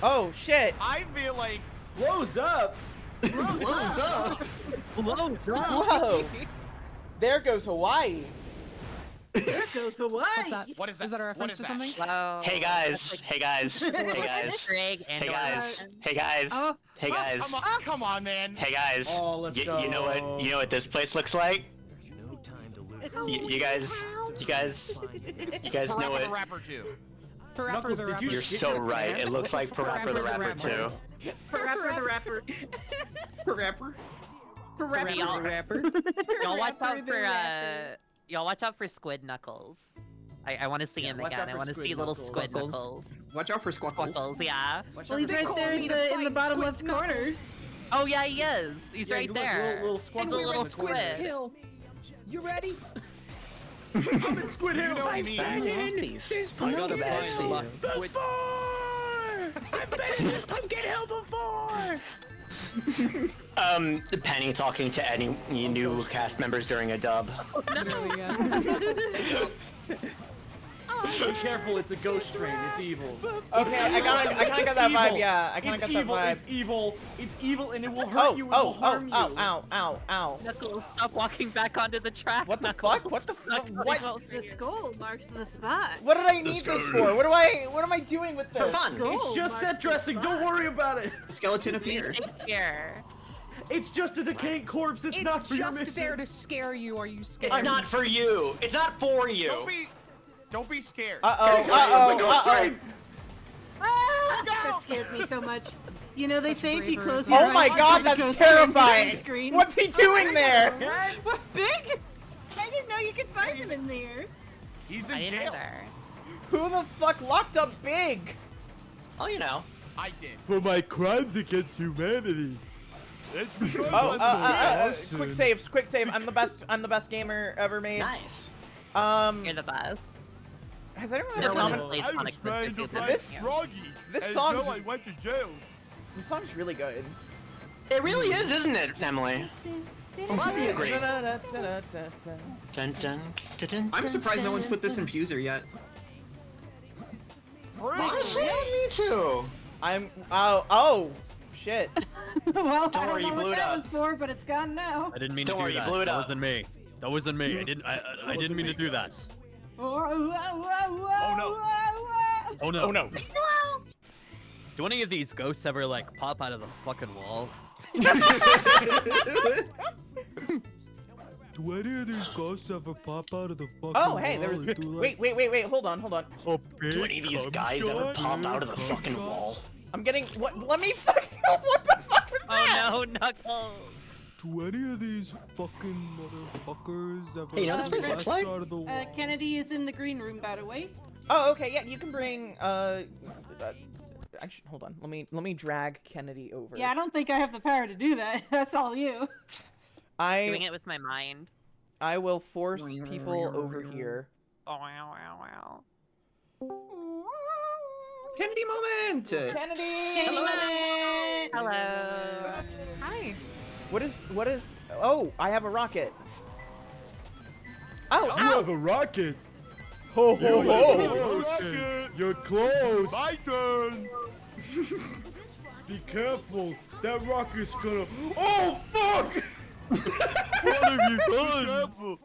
Oh shit. I feel like Blows up. Blows up. Whoa. There goes Hawaii. There goes Hawaii. What's that? What is that? Is that a reference to something? Wow. Hey guys, hey guys, hey guys, Greg and hey guys, Oren. hey guys, Oh, hey guys, Come on, man. hey guys. Oh, let's go. You know what this place looks like? You guys know Parappa the it. Rapper too. Parappa Knuckles, the did you Rapper. You're shit so your right. pants? It looks like Parappa the Rapper too. Rapper the rapper. Rapper. Y'all watch out the for rapper. y'all watch out for Squid Knuckles. I want to see him watch again. out I for want to Squid see little Knuckles. Squid Knuckles. Watch out for Squackles. Squackles, yeah. Well, he's right there in the bottom left corner. Oh yeah, he is. He's right there. Little He's squad. a little Squid squid. Hill. You ready? I'm in Squid Hill. You know what I mean? This pumpkin bags for you. I've been in this pumpkin hill before. Penny talking to any new cast members during a dub. Literally, yeah. Be careful, it's a ghost strain. It's evil. Okay, I kind of got that vibe. Yeah, I kind of got that vibe. It's evil. It's evil, and it will hurt you. It will harm you. Ow. Knuckles, stop walking back onto the track. What the fuck? What the fuck? What? The skull marks the spot. What did I need this for? What am I doing with this? For fun. It's just set dressing. Don't worry about it. The skeleton appeared. Shakespeare. It's just a decaying corpse. It's not for your just mission. there to scare you. Are you scared? It's not for you. It's not for you. Don't be scared. Uh-oh. That scared me so much. You know, they say if you close your Oh eyes, my god, it that's goes to the terrifying. screen. What's he doing there? What, Big? I didn't know you could find him in there. He's I in didn't jail. either. Who the fuck locked up Big? Oh, you know. I did. For my crimes against humanity. Quick saves. I'm the best gamer ever made. Nice. You're the best. Has anyone No ever one commented? has played Sonic trying to Adventure find This- Froggy. this and song's- so I went to jail. This song's really good. It really is, isn't it, Emily? I'm glad you agree. Dun, dun, dun, dun, I'm surprised no one's put this in Fuser yet. Honestly, me too. Oh, shit. Well, I Don't worry, don't you know blew what it that up. was for, but it's gone now. I didn't mean Don't to worry, do you that. blew it That up. wasn't me. That wasn't me. I didn't mean to do that. Oh no. Oh no. Do any of these ghosts ever like pop out of the fucking wall? Do any of these ghosts ever pop out of the fucking Oh, hey, there wall was. and do, like, Wait. Hold on. a big Do any of these cum guys ever shot? pop out of the Cum fucking shot? wall? I'm getting. What? Let me fucking. What the fuck was that? Oh no, Knuckles. Do any of these fucking motherfuckers ever Hey, you know this place looks like? out of the wall? Kennedy is in the green room, by the way. Oh, okay. Yeah, you can bring. Actually, hold on. Let me drag Kennedy over. Yeah, I don't think I have the power to do that. That's all you. Doing it with my mind. I will force people over here. Oh wow. Kennedy moment! Kennedy! Hello. Hi. What is? Oh, I have a rocket. Oh, You ow! have a rocket! Ho ho ho! Rocket! You're close! My turn! Be careful! That rocket's gonna... Oh, fuck! What have you done? Be careful!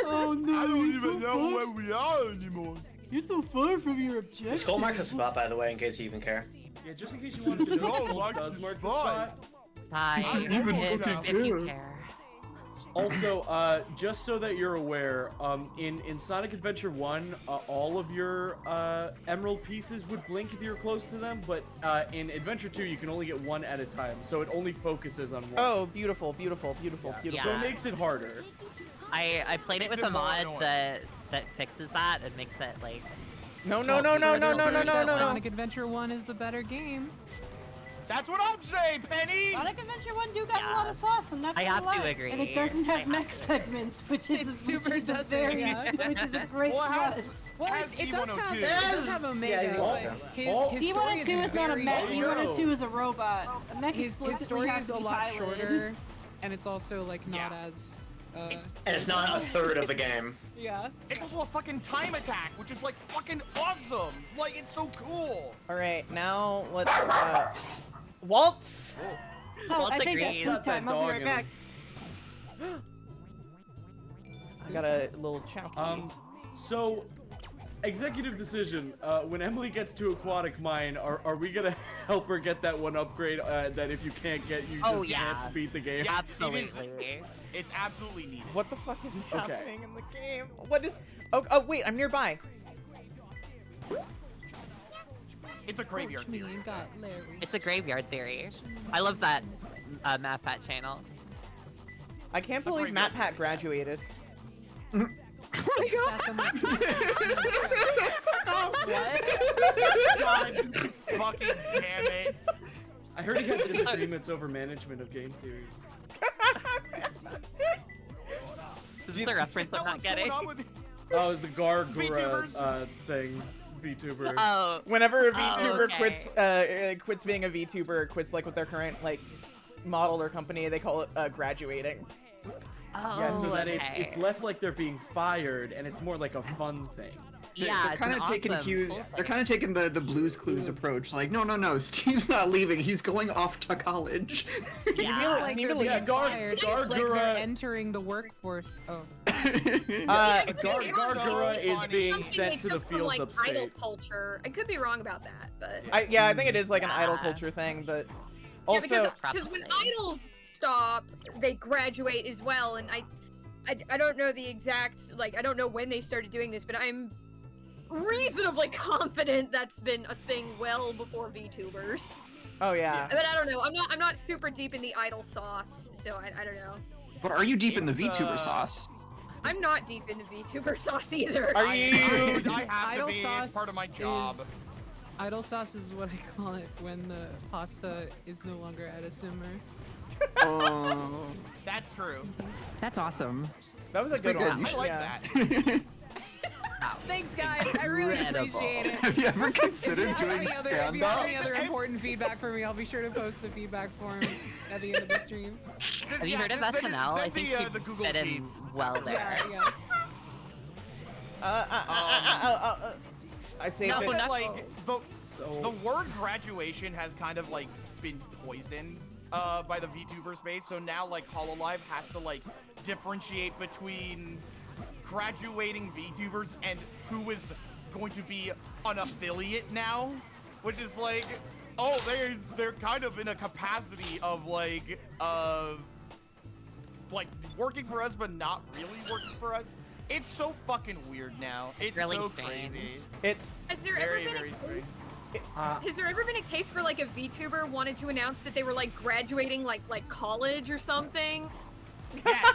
Oh no! I don't even know where we are anymore. You're so far from your objective. Skull marks the spot, by the way, in case you even care. Yeah, just in case you wanted to know, it does mark the spot. Hi. If you care. Also, just so that you're aware, in Sonic Adventure 1, all of your emerald pieces would blink if you're close to them, but in Adventure 2, you can only get one at a time, so it only focuses on one. Oh, beautiful. So Yeah. it makes it harder. I played it with a mod that fixes that and makes it like. No. Sonic Adventure 1 is the better game. That's what I'm saying, Penny! Sonic Adventure 1 do got a lot of sauce, I'm not I gonna have lie. to agree. And it doesn't have mech segments, which is a great plus. Well, it does have Omega. but his story E102 is not a very mech, short. E102 is a robot. A mech His explicitly story has is to a be lot piloted. shorter, and it's also like not as. And it's not a third of the game. Yeah. It's also a fucking time attack, which is like fucking awesome. Like, it's so cool. All right, now let's waltz. Oh, I think that's food time. I'll be right back. Got a little chunky. So, executive decision. When Emily gets to Aquatic Mine, are we gonna help her get that one upgrade that if you can't get, you just can't beat the game? Oh, Absolutely. It's absolutely needed. What the fuck is Okay. happening in the game? What is? Oh wait, I'm nearby. It's a graveyard theory. It's a graveyard theory. I love that MatPat channel. I can't believe MatPat graduated. Oh my god! God, fucking damn it. I heard he had disagreements over management of game theory. Is this a reference I'm not getting? Oh, it's a Gargura thing. VTuber. Oh. Whenever a VTuber okay. quits being a VTuber, quits like with their current like model or company, they call it graduating. Oh, Yeah, so that okay. it's less like they're being fired and it's more like a fun thing. They're kind of taking cues. They're kind of taking the Blue's Clues approach. Like, no, Steve's not leaving. He's going off to college. Yeah, like they're being fired. It's like they're Gargura. entering the workforce. Oh. Gargura is being sent to the from, fields like, upstate. idol culture. I could be wrong about that, but Yeah, I think it is like an idol culture thing, but also yeah, because when idols stop, they graduate as well, and I don't know the exact, like, I don't know when they started doing this, but I'm reasonably confident that's been a thing well before VTubers. Oh yeah. But I don't know. I'm not super deep in the idol sauce, so I don't know. But are you deep in the VTuber sauce? I'm not deep in the VTuber sauce either. Are you? I have Idol to be. sauce It's part of my job. Idol sauce is what I call it when the pasta is no longer at a simmer. Oh. That's true. That's awesome. That was a good one. I like Yeah. that. Thanks, guys. I really appreciate it. Have you ever considered If you have doing any other- If you have stand-up? any other important feedback for me, I'll be sure to post the feedback form at the end of the stream. Have you heard of SNL? I think the you'd Google fit in Sheets. well there. Yeah. I saved Now, it. but, like the word graduation has kind of like been poisoned by the VTuber space, so now like HoloLive has to like differentiate between graduating VTubers and who is going to be an affiliate now, which is like, oh, they're kind of in a capacity of like working for us but not really working for us. It's so fucking weird now. It's Really so strange. crazy. It's Has there very, ever been very a strange. Has there ever been a case where like a VTuber wanted to announce that they were like graduating like college or something?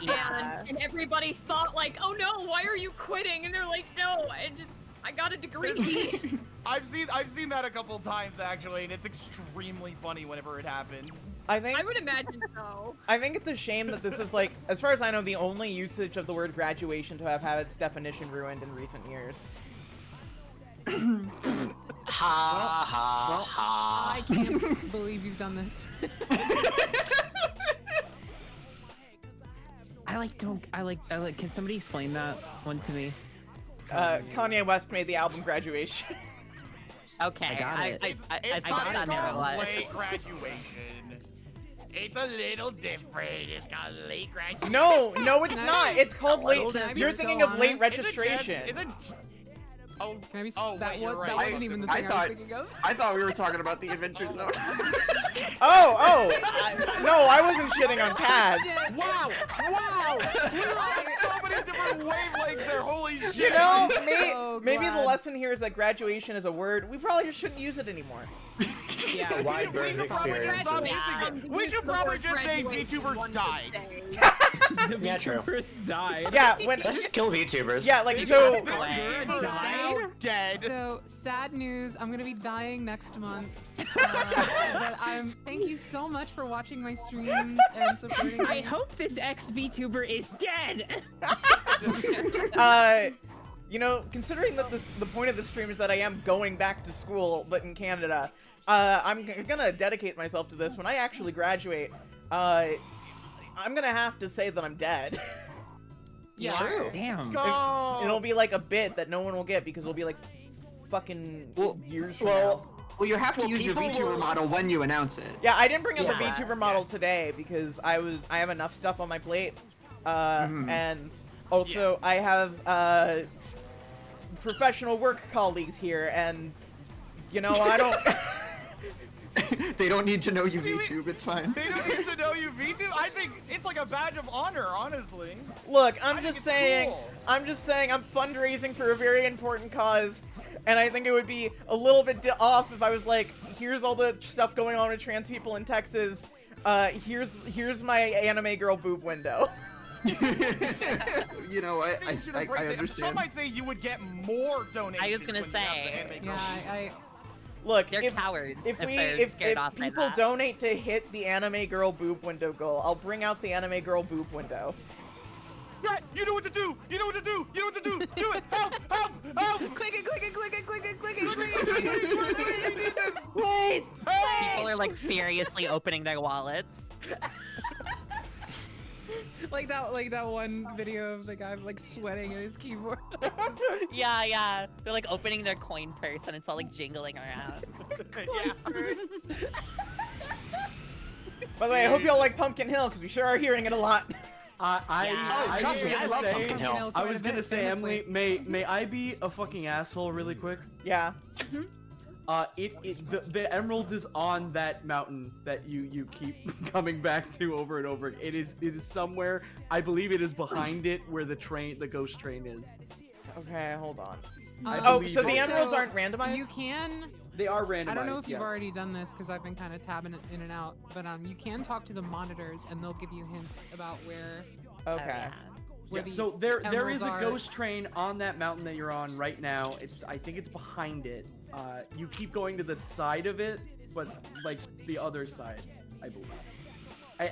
Yeah. And everybody thought like, oh no, why are you quitting? And they're like, no, I got a degree. I've seen that a couple times actually, and it's extremely funny whenever it happens. I would imagine so. I think it's a shame that this is like, as far as I know, the only usage of the word graduation to have had its definition ruined in recent years. I can't believe you've done this. I like, can somebody explain that one to me? Kanye West made the album Graduation. Okay, I got it. I got that now. Late graduation. It's a little different. It's got late graduation. No, it's not. It's called late. Can I be You're so thinking of late honest? registration. Oh, Can I be oh, that, wait, you're right. that wasn't even the thing I was thinking of. I thought we were talking about the Adventure Zone. No, I wasn't shitting on Taz. Wow! We're on so many different wavelengths there. Holy shit! You know, So maybe the glad. lesson here is that graduation is a word. We probably just shouldn't use it anymore. A wide We berth should probably just stop experience. using it. We should probably just say VTubers died. The Yeah, true. VTubers died. Yeah, when Let's just kill VTubers. yeah, like so. Now dead. So sad news. I'm gonna be dying next month. But thank you so much for watching my streams and supporting me. I hope this ex-VTuber is dead. You know, considering that the point of the stream is that I am going back to school, but in Canada, I'm gonna dedicate myself to this. When I actually graduate, I'm gonna have to say that I'm dead. Yeah. True. Damn. It'll be like a bit that no one will get because it'll be like fucking years from now. Well, you have to use your VTuber model when you announce it. Yeah, I didn't bring up the Yeah. VTuber model today because I have enough stuff on my plate, and Also, I have professional work colleagues here, and you know I don't. They don't need to know you VTube. It's fine. They don't need to know you VTube. I think it's like a badge of honor, honestly. Look, I'm just saying I'm fundraising for a very important cause, and I think it would be a little bit off if I was like, here's all the stuff going on with trans people in Texas. Here's my anime girl boob window. You know what? I understand. Some might say you would get more donations. I was gonna say. Look, they're cowards. If scared off by people that. donate to hit the anime girl boob window goal, I'll bring out the anime girl boob window. Right, you know what to do. You know what to do. You know what to do. Do it. Help! Help! Help! Click it! Click it! Click it! Click it! Click it! Please! People are like furiously opening their wallets. like that one video of the guy like sweating at his keyboard. Yeah. They're like opening their coin purse and it's all like jingling around. By the way, I hope y'all like Pumpkin Hill, because we sure are hearing it a lot. Trust me, I love Pumpkin Hill. I was gonna say, Emily, may I be a fucking asshole really quick? Yeah. The emerald is on that mountain that you keep coming back to over and over. It is somewhere. I believe it is behind it where the ghost train is. Okay, hold on. I So the believe- emeralds aren't randomized? You can. They are randomized. I don't know if you've yes. already done this because I've been kind of tabbing it in and out, but you can talk to the monitors and they'll give you hints about where. Okay. Where Yeah, the so there is emeralds a are. ghost train on that mountain that you're on right now. I think it's behind it. You keep going to the side of it, but like the other side, I believe.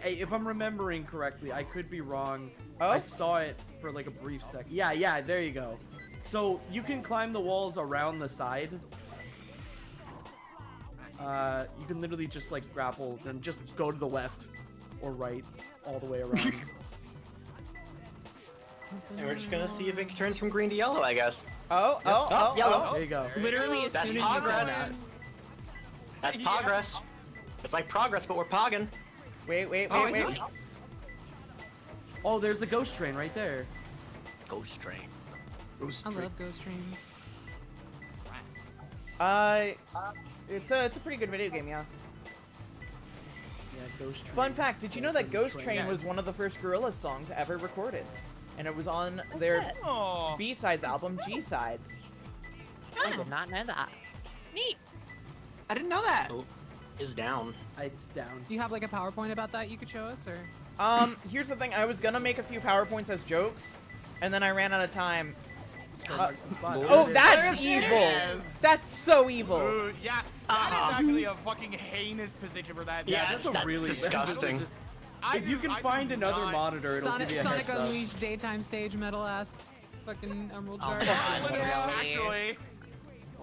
If I'm remembering correctly, I could be wrong. Oh? I saw it for like a brief second. Yeah, there you go. So you can climb the walls around the side. You can literally just like grapple and just go to the left or right all the way around. And we're just gonna see if it turns from green to yellow, I guess. Yellow. There you go. Literally, as That's soon as progress. you said that. That's progress. It's like progress, but we're pogging. Wait. Oh, there's the ghost train right there. Ghost train. I love ghost trains. It's a pretty good video game, yeah. Yeah, Ghost Train. Fun fact, did you know that Ghost Train Yeah. was one of the first Gorillaz songs ever recorded? And it was on their B-sides album, G-sides. I did not know that. Neat. I didn't know that. Oh, is down. It's down. Do you have like a PowerPoint about that you could show us, or? Here's the thing, I was gonna make a few PowerPoints as jokes, and then I ran out of time. Oh, that's evil! That's so evil! Ooh, yeah, that is actually a fucking heinous position for that. Yeah, that's that's a really disgusting. If you can find another monitor, it'll give you a Sonic heads up. Unleashed daytime stage metal ass fucking Emerald Oh, Jar. Actually.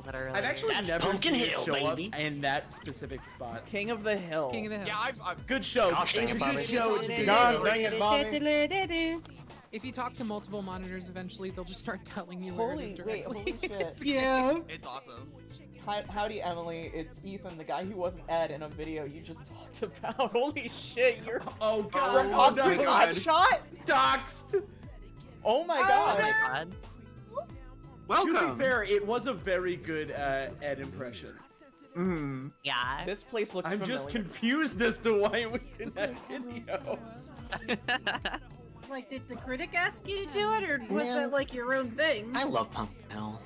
Literally. I've actually That's never Pumpkin seen Hill, it show baby. up in that specific spot. King of the Hill. King of the Hill. Yeah, I've Good show. Gosh, dang It's a it, good Bobby. show. It's a good God show. dang it, Bobby. If you talk to multiple monitors, eventually they'll just start telling you where it is Wait, directly. holy shit. Yeah. It's awesome. Howdy, Emily. It's Ethan, the guy who wasn't Ed in a video you just talked about. Holy shit, you're Oh from god. Oscar's Oh my god. Hotshot? Doxed. Oh my Oh god. my god. Welcome. To be fair, it was a very good Ed impression. Mm. Yeah. This place looks I'm familiar. just confused as to why it was in that video. Like, did the critic ask you to do it, or was Man. it like your own thing? I love Pumpkin Hill.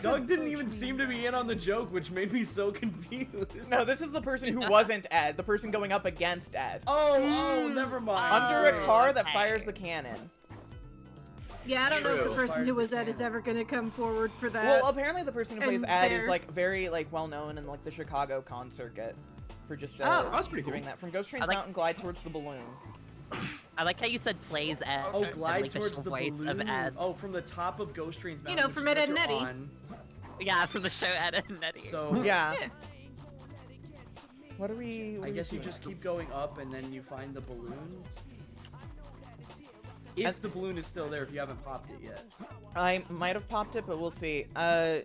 Doug didn't even seem to be in on the joke, which made me so confused. No, this is the person who wasn't Ed. The person going up against Ed. Oh, never mind. Under a car that okay. fires the cannon. Yeah, I don't know if the True. person who was Ed is ever gonna come forward for that. Well, apparently the person who plays and Ed is there- like very like well known in like the Chicago con circuit for just Oh, that's pretty doing cool. that from Ghost Train's I like- Mountain Glide towards the balloon. I like how you said plays Ed. Oh, and, glide like, the towards the voice balloon. of Ed. Oh, from the top of Ghost Train's You Mountain. know, which from is Ed, what Ed, and you're Eddie. on. Yeah, from the show Ed and Eddie. So Yeah. Yeah. What are we? I guess you just keep going up and then you find the balloon. If the balloon is still there, if you haven't popped it yet. I might have popped it, but we'll see. Green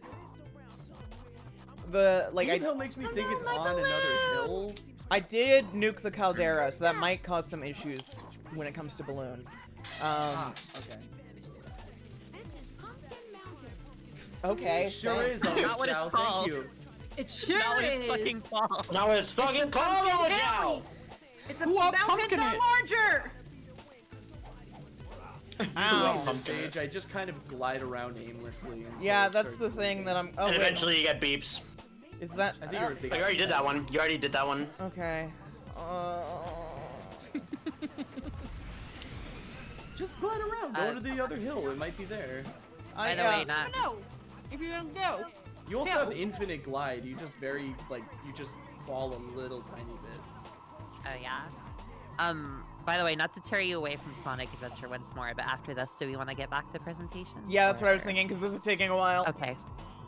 Hill makes me think it's on another hill. I did nuke the caldera, so that might cause some issues when it comes to balloon. Okay. Okay. Sure is. Not what it's Chow, called. Thank you. It sure Not what is. it's fucking called. Now it's fucking called, Jow! It's a Who are mountains pumpkin are it? larger. On the stage, I just kind of glide around aimlessly. until Yeah, it that's starts the thing that I'm. Oh, And wait. eventually you get beeps. Is that? I think you're a big. You already did that one. You already did that one. Okay. Just glide around. Go to the other hill. It might be there. By the way, not. No, if you don't go. You also No. have infinite glide. You just you just fall a little tiny bit. Oh yeah. By the way, not to tear you away from Sonic Adventure once more, but after this, do we want to get back to presentations? Yeah, that's what I was or- thinking, because this is taking a while. Okay.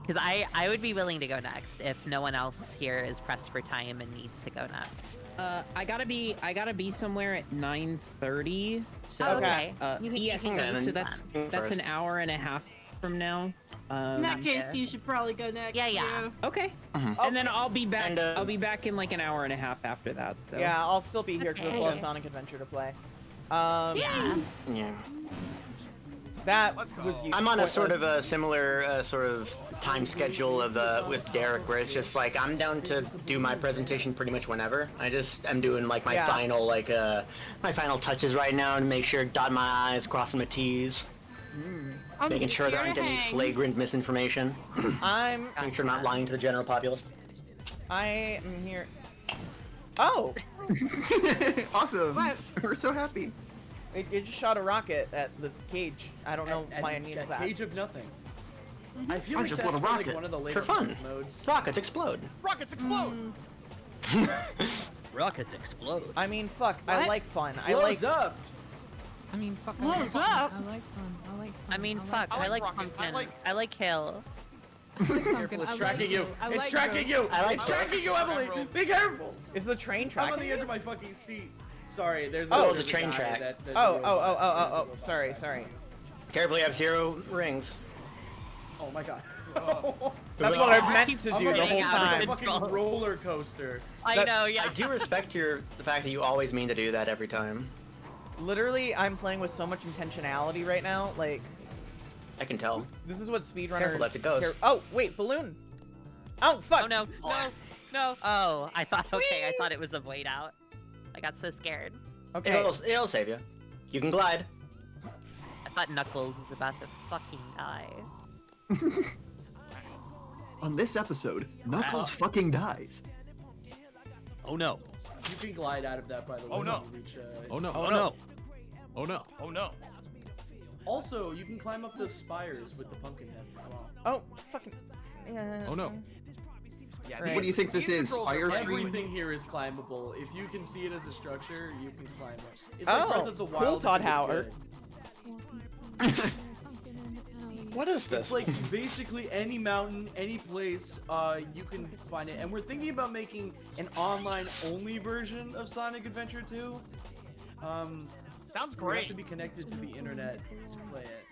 Because I would be willing to go next if no one else here is pressed for time and needs to go next. I gotta be somewhere at 9:30. So Okay. EST, you can so that's first. an hour and a half from now. In that case, you should probably go next. Yeah. Okay. And then I'll be back. I'll be back in like an hour and a half after that. So Yeah, I'll still be here because I still have Okay. Sonic Adventure to play. Yeah. That was I'm on a sort pointless. of a similar sort of time schedule of with Derek, where it's just like I'm down to do my presentation pretty much whenever. I'm doing like my Yeah. final my final touches right now to make sure dot my I's, crossing my T's, making sure there aren't any flagrant misinformation. I'm. Making sure I'm not lying to the general populace. I am here. Oh! Awesome. We're so happy. It just shot a rocket at this cage. I don't know why I needed that. Cage of nothing. I feel Or like just that's let a like rocket one of the later for fun. modes. Rockets explode. Rockets explode. Rockets explode. I mean, fuck. I What? like fun. I Blows like. up. I mean, fuck. Blows I like up. fun. I like fun. I mean, fuck. I I like like Rocket. pumpkin. I I like- like Hill. Careful, it's tracking you. It's tracking you. I like It's tracking you, Emily. Be careful. Is the train I'm on tracking the you? edge of my fucking seat. Sorry, there's Oh, there's the train guy track. that Oh. Sorry. Carefully, you have 0 rings. Oh my god. That's what I meant to I'm do the getting whole out of time. the fucking roller coaster. I know, yeah. I do respect the fact that you always mean to do that every time. Literally, I'm playing with so much intentionality right now. Like, I can tell. this is what speedrunners. Careful, that's a ghost. Oh, wait, balloon. Oh, fuck. Oh no. No. Oh, I thought. Okay, I thought it was a void out. I got so scared. Okay. It'll save you. You can glide. I thought Knuckles was about to fucking die. On this episode, Knuckles fucking dies. Oh no. You can glide out of that, by the way. Oh, no. when you reach, Oh no. Oh no. Oh no. Oh no. Also, you can climb up those spires with the pumpkin heads as well. Oh, fucking. Oh no. Yeah, Right. What do you think this is? controls are Fire like- Stream? Everything here is climbable. If you can see it as a structure, you can climb it. It's Oh, like Breath of the cool, Wild, Todd if it was Howard. good. What is It's this? like basically any mountain, any place, you can find it. And we're thinking about making an online-only version of Sonic Adventure 2. Sounds You have great. to be connected to the internet to play it.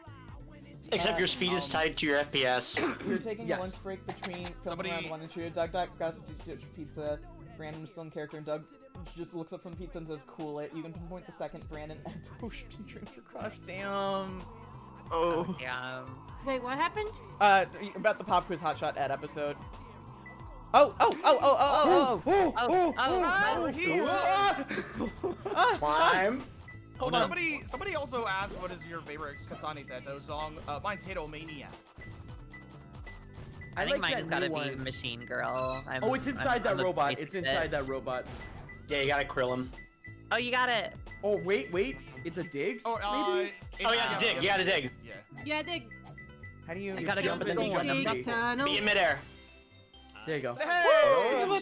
Except your speed is tied to your FPS. You're taking Yes. a lunch break between filming Somebody- round 1 and 2. Doug got to pizza. Brandon is still in character, and Doug just looks up from the pizza and says, "Cool it." You can pinpoint the second. Brandon adds ocean drink your crush. Damn. Oh. Yeah. Wait, what happened? About the Pop Quiz Hotshot Ed episode. Oh. Climb. Hold on. Somebody also asked, what is your favorite Kasani Teto song? Mine's Hitomania. I think mine that has gotta new be one. Machine Girl. Oh, it's inside that I'm a robot. basic It's inside bitch. that robot. Yeah, you gotta krill him. Oh, you got it. Oh, wait. It's a dig? Oh, maybe? Oh, you have to dig. You gotta dig. Yeah. Yeah, dig. How do you? I gotta jump jump and then you jump. Dig tunnel. Be in midair. There you go. Hey!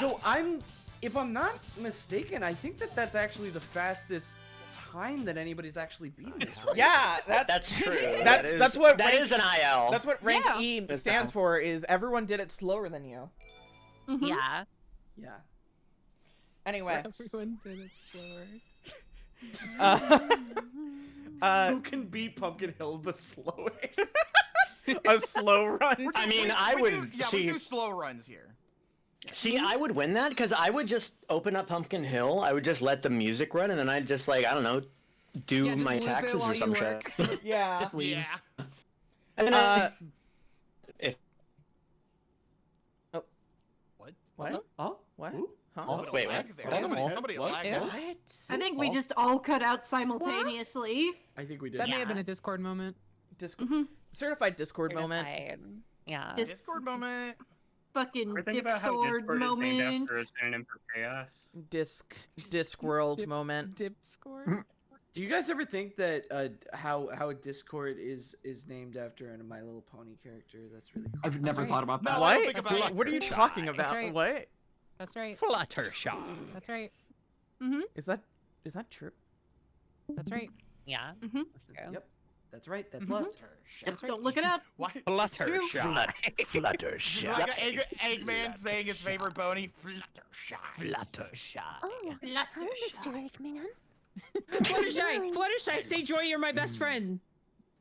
So if I'm not mistaken, I think that's actually the fastest time that anybody's actually beaten this. Yeah, that's true. That's what that rank, is an IL. That's what rank Yeah. E It's stands that. for. Is everyone did it slower than you. Mhm. Yeah. Yeah. Anyway. Everyone did it slower. Who can beat Pumpkin Hill the slowest? A slow run. I mean, I would we see. do slow runs here. See, I would win that because I would just open up Pumpkin Hill. I would just let the music run, and then I'd just like I don't know, do Yeah, just my loop it taxes while or you some shit. work. Yeah. Just leave. Yeah. And then if What? Oh? What? Ooh. Huh? Oh, Wait, what? What? Somebody What? lagged What? out. I think we just all cut out simultaneously. I think we did. That may have been a Discord moment. Certified Discord moment. Yeah. Discord moment. Fucking Or think dip about how sword Discord is named moment. after a synonym for chaos. Discworld moment. Discord. Do you guys ever think that how Discord is named after a My Little Pony character? That's really cool. I've never thought about that. No, I don't think What? about it. What are you talking That's about? right. What? That's right. Fluttershy. That's right. Is that true? That's right. Yeah. That's true. Yep, that's right. That's left. That's right. Don't look it up. Why? Fluttershy. It's Fluttershy. like Eggman saying his favorite pony, Fluttershy. Fluttershy. Oh, hi, Mr. Eggman. Fluttershy, Fluttershy, say Joy, you're my best friend.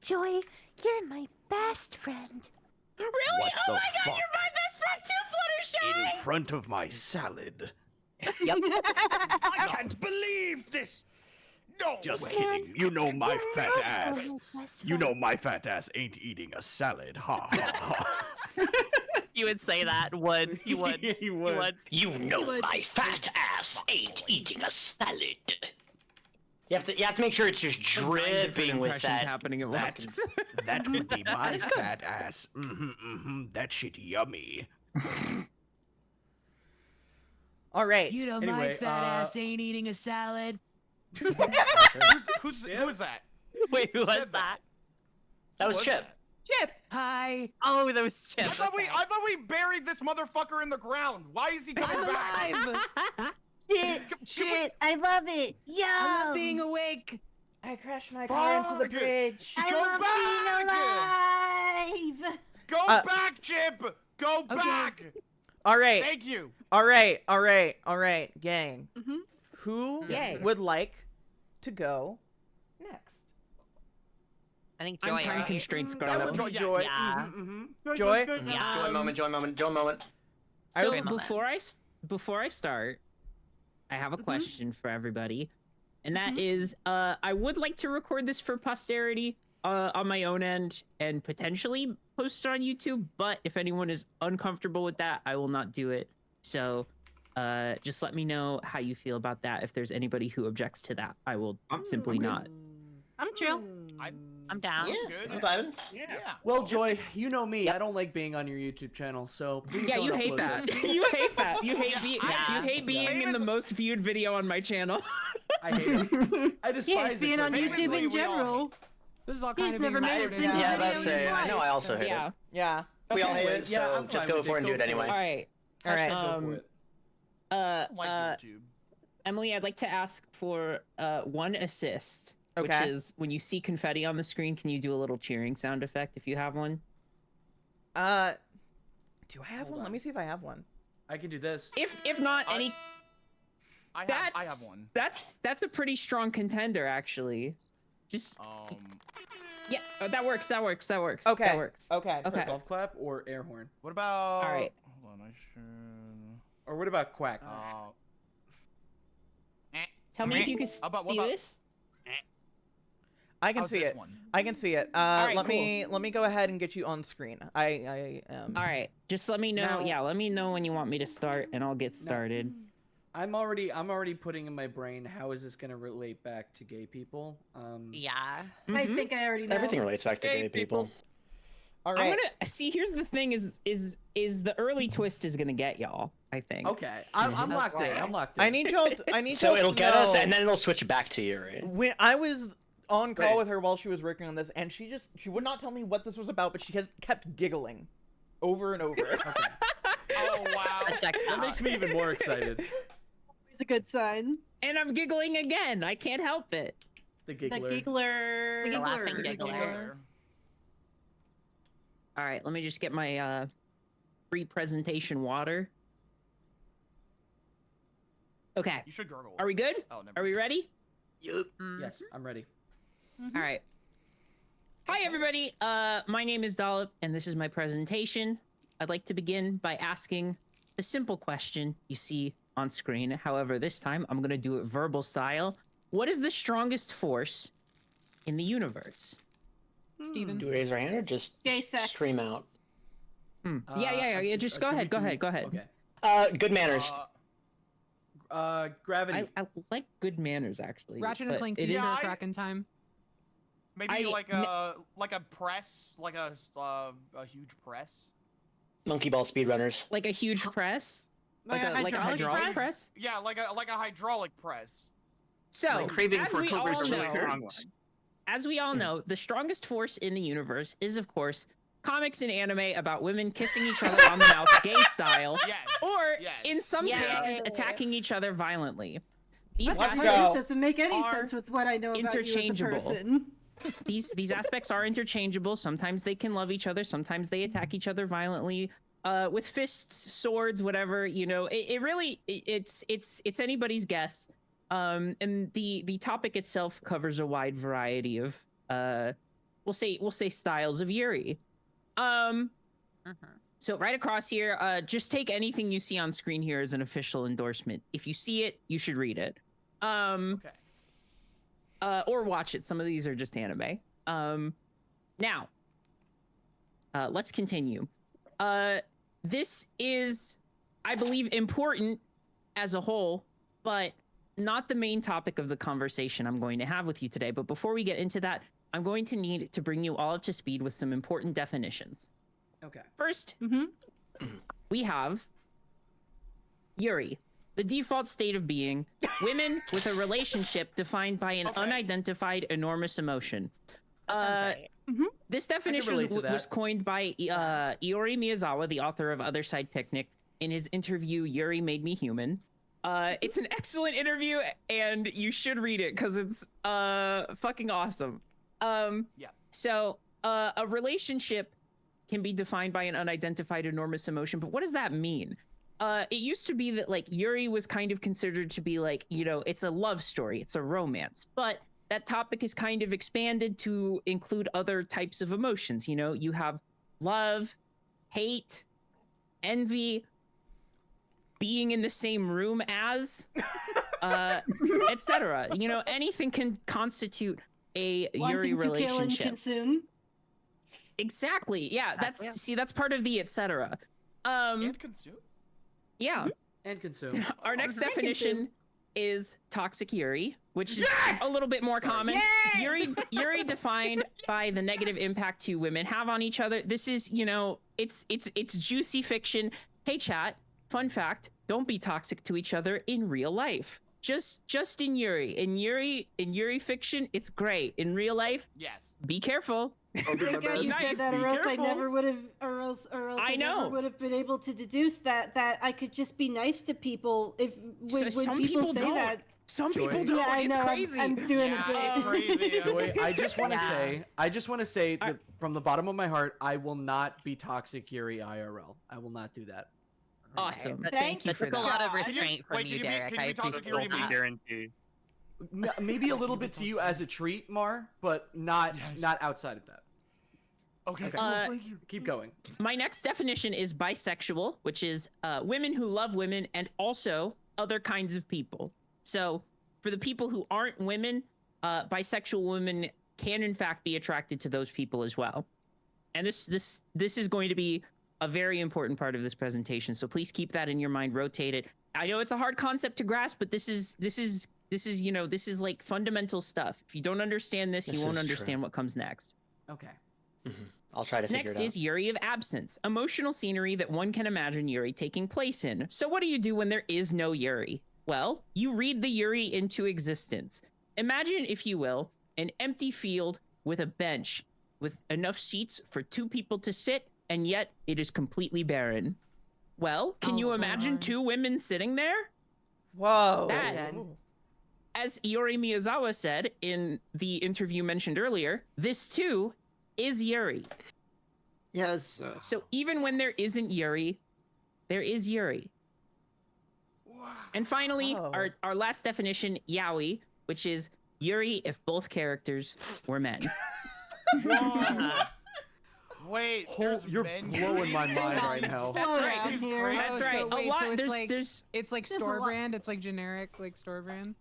Joy, you're my best friend. Really? What Oh the my god, fuck? you're my best friend too, Fluttershy! In front of my salad. Yep. I can't believe this. No. Just way. kidding. You know my fat You're ass. my best You know friend. my fat ass ain't eating a salad. Ha ha ha. You would say that, would. You would. He You would. would. you know my fat ass ain't eating a salad. You have to make sure it's just dripping with Impressions that. happening at once. That would be my fat ass. That shit yummy. All right. You know Anyway, my fat ass ain't eating a salad. Who is that? Wait, who was said that? That was What? Chip. Chip. Hi. Oh, that was Chip. I thought we buried this motherfucker in the ground. Why is he coming I'm back? alive. Shit, I love it. Yeah. I love being awake. I crashed my car into the Fuck. bridge. I Go love being alive. Go back, Chip. Go back. All right. Thank you. All right. Gang. Who Yay. would like to go next? I think I'm Joy. time right? constraints, That Scarlet. would Joy. be Joy. Yeah. Joy. Yeah. Joy moment. Joy moment. Joy moment. So Joy moment. before I start, I have a question for everybody, and that is, I would like to record this for posterity on my own end and potentially post it on YouTube. But if anyone is uncomfortable with that, I will not do it. So, just let me know how you feel about that. If there's anybody who objects to that, I will simply not. I'm chill. I'm down. I'm vibing. Yeah. Well, Joy, you know me. I don't like being on your YouTube channel, so please Yeah, don't you hate upload that. this. You hate that. You hate Yeah. you hate being in the most viewed video on my channel. I hate it. I despise Yeah, he's being it. on Famously, YouTube in we all general. This is all He's kind of never being made a recorded. single Yeah, video that's in his it. I know. I life. also hate Yeah. it. Yeah. We all Okay, hate it, yeah, so I'm just fine go with for it it. and do Go it for anyway. All right. All right. Go for it. Like YouTube. Emily, I'd like to ask for one assist, which Okay. is when you see confetti on the screen, can you do a little cheering sound effect if you have one? Do I have Hold one? on. Let me see if I have one. I can do this. If not any, I have one. That's a pretty strong contender actually. Just yeah, that works. That works. Okay. That works. Okay. Okay. Golf clap or air horn? What about? All right. Hold on, I should. Or what about quack? Tell me if you can see What about- this. I can How's see this it. one? I can see it. right, let me go ahead and get you on screen. I am. All right. Just let me know. Now- Yeah, let me know when you want me to start, and I'll get started. I'm already putting in my brain how is this gonna relate back to gay people? Yeah. I think I already know. Everything relates back to gay people. All I'm right. gonna see. Here's the thing: is the early twist is gonna get y'all. I think. Okay, I'm locked in. I'm locked in. I need y'all. I need So y'all it'll to get us, know- and then it'll switch back to you, right? When I was on call Wait. with her while she was working on this, and she would not tell me what this was about, but she kept giggling over and over. Oh wow. That makes me even more excited. It's a good sign. And I'm giggling again. I can't help it. The The giggler. giggler. The laughing giggler. All right. Let me just get my pre-presentation water. Okay. You should gurgle. Are we good? Oh, never Are we ready? Yes, I'm ready. All right. Hi, everybody. My name is Dollop, and this is my presentation. I'd like to begin by asking the simple question you see on screen. However, this time I'm gonna do it verbal style. What is the strongest force in the universe? Steven. Do we raise our hand or just Gay sex. scream out? Yeah. Just go ahead. Go ahead. Okay. Good manners. Gravity. I like good manners actually. Ratchet and but Clank it Future is- Track in Time. Maybe like a press, like a huge press. Monkey ball speedrunners. Like a huge press? Like a hydraulic press? Yeah, like a hydraulic press. So, as we all Hmm. know, the strongest force in the universe is, of course, comics and anime about women kissing each other on the mouth, gay style, or in some cases, attacking each other violently. These This aspects doesn't make any are sense with what I know about you as a interchangeable. person. These aspects are interchangeable. Sometimes they can love each other. Sometimes they attack each other violently, with fists, swords, whatever. You know, it's anybody's guess. And the topic itself covers a wide variety of we'll say styles of Yuri. So right across here, just take anything you see on screen here as an official endorsement. If you see it, you should read it. Okay. Or watch it. Some of these are just anime. Now, let's continue. This is, I believe, important as a whole, but not the main topic of the conversation I'm going to have with you today. But before we get into that, I'm going to need to bring you all up to speed with some important definitions. Okay. First, we have Yuri, the default state of being, women with a relationship defined by an unidentified enormous emotion. This definition relate to that. was coined by Iori Miyazawa, the author of Other Side Picnic, in his interview, Yuri Made Me Human. It's an excellent interview, and you should read it, because it's fucking awesome. So, a relationship can be defined by an unidentified enormous emotion, but what does that mean? It used to be that, like, Yuri was kind of considered to be, like, you know, it's a love story, it's a romance, but that topic is kind of expanded to include other types of emotions. You know, you have love, hate, envy, being in the same room as, etc. You know, anything can constitute a Yuri Wanting to kill and relationship. consume. Exactly. Yeah, that's part of the etc. And consume. Yeah. And consume. Our next definition is toxic Yuri, which is a little bit more common. Yuri defined by the negative impact two women have on each other. This is, you know, it's juicy fiction. Hey chat, fun fact, don't be toxic to each other in real life. Just in Yuri. In Yuri fiction, it's great. In real life, yes. Be careful. Thank God you said that, or else I never would have, or else I never would have been able to deduce that I could just be nice to people if when some people people say don't. that. Some Joy. people don't. Yeah, I It's know. crazy. I'm doing a bit. Joy, I just want to say that from the bottom of my heart, I will not be toxic Yuri IRL. I will not do that. Awesome. But thank you for that. a lot of restraint from you, Derek. I appreciate that. Guarantee. Maybe a little bit to you as a treat, Mar, but not outside of that. Okay, thank you. Keep going. My next definition is bisexual, which is women who love women and also other kinds of people. So for the people who aren't women, bisexual women can in fact be attracted to those people as well. And this is going to be a very important part of this presentation. So please keep that in your mind, rotate it. I know it's a hard concept to grasp, but this is you know, this is like fundamental stuff. If you don't understand this, you won't understand what comes next. Okay. I'll try to figure it out. Next is Yuri of Absence, emotional scenery that one can imagine Yuri taking place in. So what do you do when there is no Yuri? Well, you read the Yuri into existence. Imagine, if you will, an empty field with a bench with enough seats for two people to sit, and yet it is completely barren. Well, can you imagine two women sitting there? Whoa. That, as Iori Miyazawa said in the interview mentioned earlier, this too is Yuri. Yes. So even when there isn't Yuri, there is Yuri. And finally, our last definition, yaoi, which is Yuri if both characters were men. Wait, You're blowing my mind right now. That's right. down here. That's Oh, right. so A wait, lot. so it's there's it's like There's a store lot- brand. It's like generic, like store brand.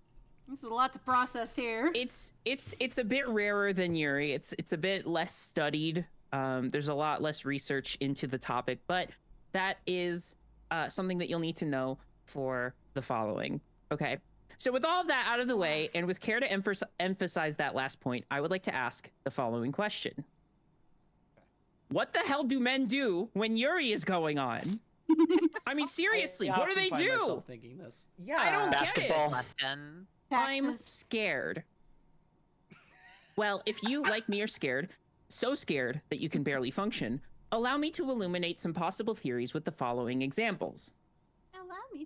There's a lot to process here. It's a bit rarer than Yuri. It's a bit less studied. There's a lot less research into the topic, but that is something that you'll need to know for the following. Okay. So with all of that out of the way, and with care to emphasize that last point, I would like to ask the following question. What the hell do men do when Yuri is going on? I mean, seriously, what do they do? Thinking this. Yeah, I don't Basketball. get it. I'm scared. Well, if you, like me, are scared, so scared that you can barely function, allow me to illuminate some possible theories with the following examples.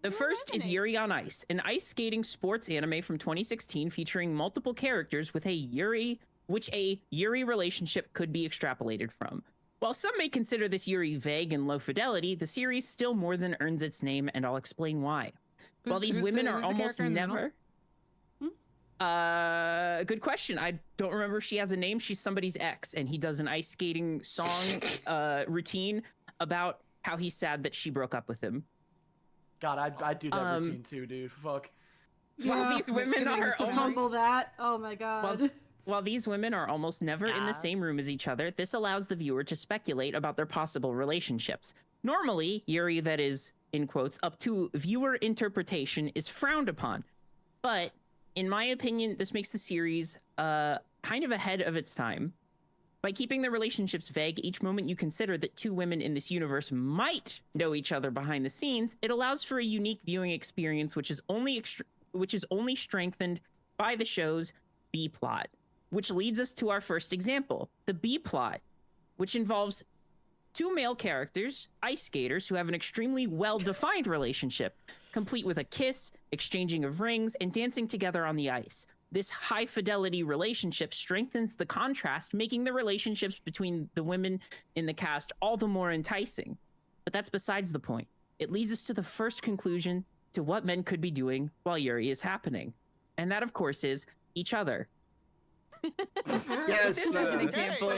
The first is Yuri on Ice, an ice skating sports anime from 2016 featuring multiple characters with a Yuri relationship could be extrapolated from. While some may consider this Yuri vague and low fidelity, the series still more than earns its name, and I'll explain why. While these women are almost never... Good question. I don't remember if she has a name. She's somebody's ex, and he does an ice skating song routine about how he's sad that she broke up with him. God, I'd do that routine too, dude. Fuck. While these women are humble that. Oh my god. While these women are almost never in the same room as each other, this allows the viewer to speculate about their possible relationships. Normally, Yuri that is, in quotes, up to viewer interpretation is frowned upon. But, in my opinion, this makes the series kind of ahead of its time. By keeping the relationships vague, each moment you consider that two women in this universe might know each other behind the scenes, it allows for a unique viewing experience which is only strengthened by the show's B-plot. Which leads us to our first example, the B-plot, which involves two male characters, ice skaters, who have an extremely well-defined relationship, complete with a kiss, exchanging of rings, and dancing together on the ice. This high-fidelity relationship strengthens the contrast, making the relationships between the women in the cast all the more enticing. But that's besides the point. It leads us to the first conclusion to what men could be doing while Yuri is happening. And that, of course, is each other. Yes. This is an example.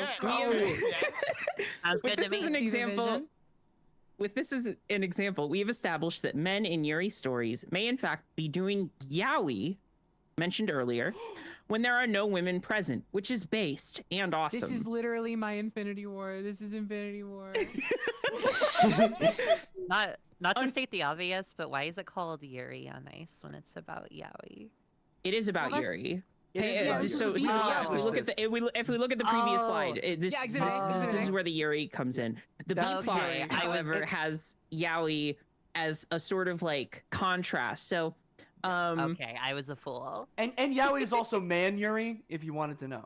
With this as an example, we've established that men in Yuri stories may in fact be doing yaoi, mentioned earlier, when there are no women present, which is based and awesome. This is literally my Infinity War. This is Infinity War. Not to state the obvious, but why is it called Yuri on Ice when it's about yaoi? It is about Yuri. If we look at the previous slide, this is where the Yuri comes in. The B plot, however, has yaoi as a sort of like contrast. So, okay, I was a fool. And yaoi is also man Yuri, if you wanted to know.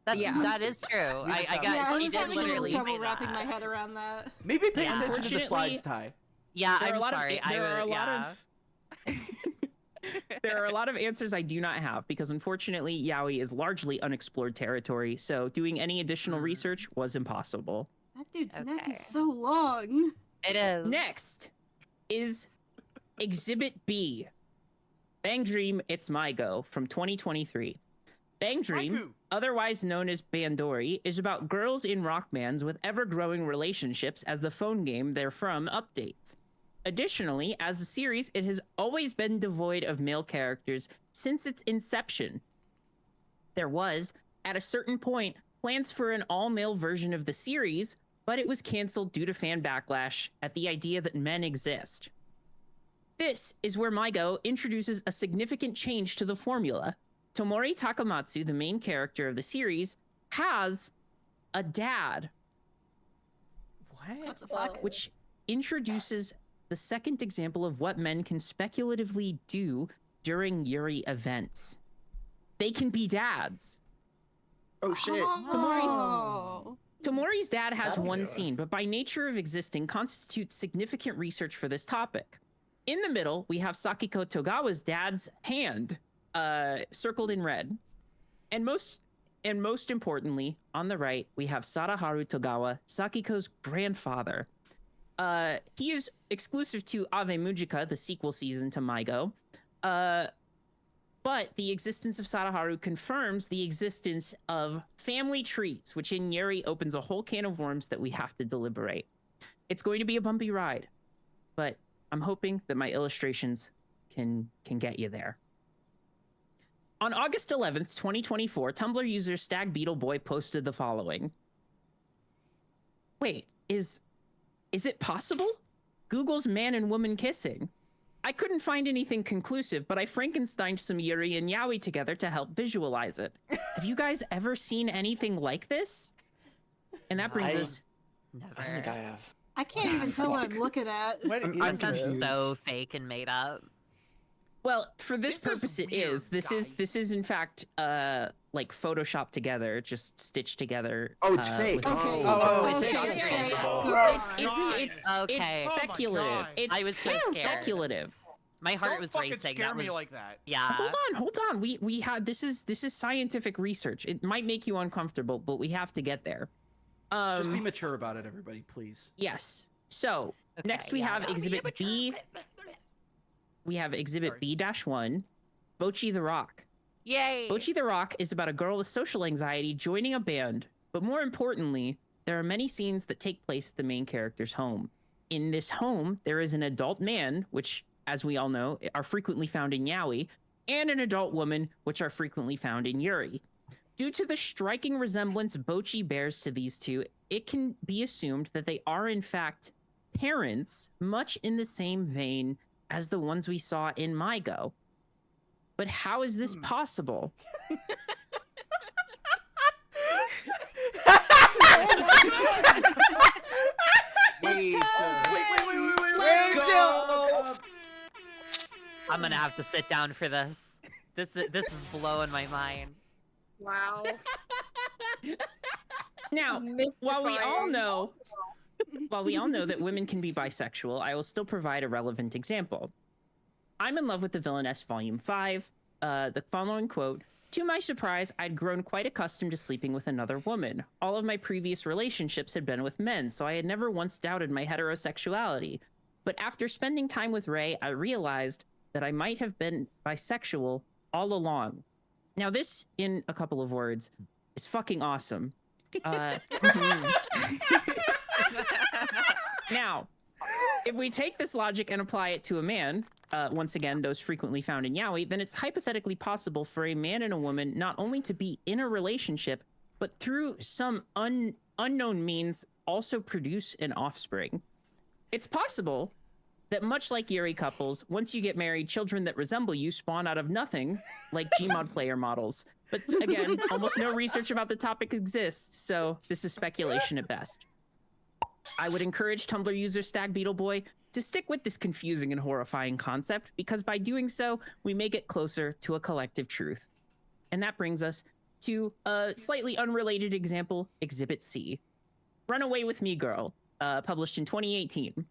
That is true. I got. She did literally trouble say wrapping that. my head around that. Maybe pay attention to the slides, Ty. Yeah, I'm sorry. There are a lot of answers I do not have because unfortunately yaoi is largely unexplored territory, so doing any additional research was impossible. That dude's neck is so long. It is. Next is Exhibit B. Bang Dream, It's My Go from 2023. Bang Dream, otherwise known as Bandori, is about girls in rock bands with ever-growing relationships as the phone game they're from updates. Additionally, as a series, it has always been devoid of male characters since its inception. There was, at a certain point, plans for an all-male version of the series, but it was canceled due to fan backlash at the idea that men exist. This is where MyGo introduces a significant change to the formula. Tomori Takamatsu, the main character of the series, has a dad. What the fuck? Which introduces the second example of what men can speculatively do during Yuri events. They can be dads. Oh shit. Tomori's dad has one scene, but by nature of existing constitutes significant research for this topic. In the middle, we have Sakiko Togawa's dad's hand, circled in red. And most importantly, on the right, we have Sadaharu Togawa, Sakiko's grandfather. He is exclusive to Ave Mujika, the sequel season to MyGo. But the existence of Sadaharu confirms the existence of family trees, which in Yuri opens a whole can of worms that we have to deliberate. It's going to be a bumpy ride, but I'm hoping that my illustrations can get you there. On August 11th, 2024, Tumblr user Stag Beetle Boy posted the following. Wait, is it possible? Google's man and woman kissing. I couldn't find anything conclusive, but I Frankensteined some Yuri and Yaoi together to help visualize it. Have you guys ever seen anything like this? And that brings us... I think I have. I can't even tell what I'm looking at. That sounds so fake and made up. Well, for this purpose, it is. This is in fact like Photoshopped together, just stitched together. Oh, it's fake. It's speculative. I was so scared. Speculative. My heart was racing. Scare That me was like that. Yeah. Hold on. We had this is scientific research. It might make you uncomfortable, but we have to get there. Just be mature about it, everybody, please. Yes. So next we have Exhibit B. We have Exhibit B-1, Bochi the Rock. Yay! Bochi the Rock is about a girl with social anxiety joining a band, but more importantly, there are many scenes that take place at the main character's home. In this home, there is an adult man, which, as we all know, are frequently found in Yaoi, and an adult woman, which are frequently found in Yuri. Due to the striking resemblance Bochi bears to these two, it can be assumed that they are in fact parents, much in the same vein as the ones we saw in Mygo. But how is this possible? Wait, Let's go! I'm gonna have to sit down for this. This is blowing my mind. Wow. Now, while we all know that women can be bisexual, I will still provide a relevant example. I'm in love with the Villainess Volume 5. The following quote, "To my surprise, I'd grown quite accustomed to sleeping with another woman. All of my previous relationships had been with men, so I had never once doubted my heterosexuality. But after spending time with Ray, I realized that I might have been bisexual all along." Now this, in a couple of words, is fucking awesome. Now, if we take this logic and apply it to a man, once again, those frequently found in Yaoi, then it's hypothetically possible for a man and a woman not only to be in a relationship, but through some unknown means also produce an offspring. It's possible that much like Yuri couples, once you get married, children that resemble you spawn out of nothing, like Gmod player models. But again, almost no research about the topic exists, so this is speculation at best. I would encourage Tumblr user Stag Beetle Boy to stick with this confusing and horrifying concept, because by doing so, we may get closer to a collective truth. And that brings us to a slightly unrelated example, Exhibit C. Run Away With Me Girl, published in 2018.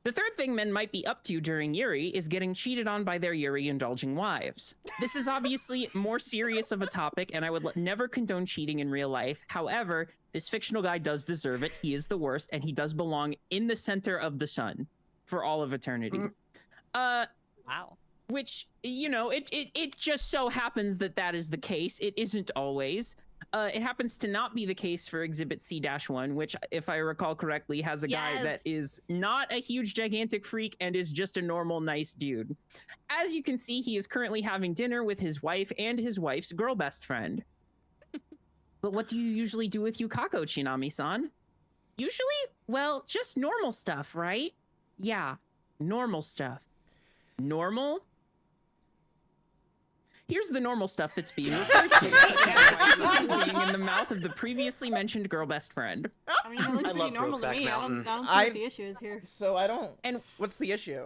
The third thing men might be up to during Yuri is getting cheated on by their Yuri-indulging wives. This is obviously more serious of a topic, and I would never condone cheating in real life. However, this fictional guy does deserve it. He is the worst, and he does belong in the center of the sun for all of eternity. Wow. Which, you know, it just so happens that that is the case. It isn't always. It happens to not be the case for Exhibit C-1, which, if I recall correctly, has a guy that is not a huge, gigantic freak and is just a normal, nice dude. As you can see, he is currently having dinner with his wife and his wife's girl best friend. But what do you usually do with Yukako, Chinami-san? Usually? Well, just normal stuff, right? Yeah, normal stuff. Normal? Here's the normal stuff that's being referred to, being in the mouth of the previously mentioned girl best friend. I mean, it looks pretty normal to me. I don't see what the issue is here. So I don't. And what's the issue?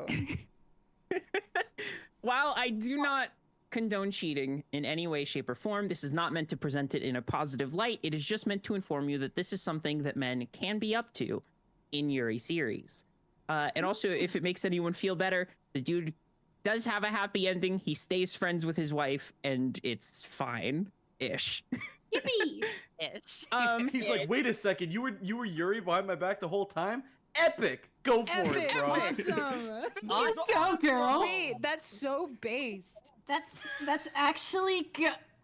While I do not condone cheating in any way, shape, or form, this is not meant to present it in a positive light. It is just meant to inform you that this is something that men can be up to in Yuri series. And also, if it makes anyone feel better, the dude does have a happy ending. He stays friends with his wife, and it's fine-ish. Yippee! Ish. He's like, wait a second, you were Yuri behind my back the whole time? Epic. Go for it, bro. Awesome. Go, girl. Wait, that's so based. That's actually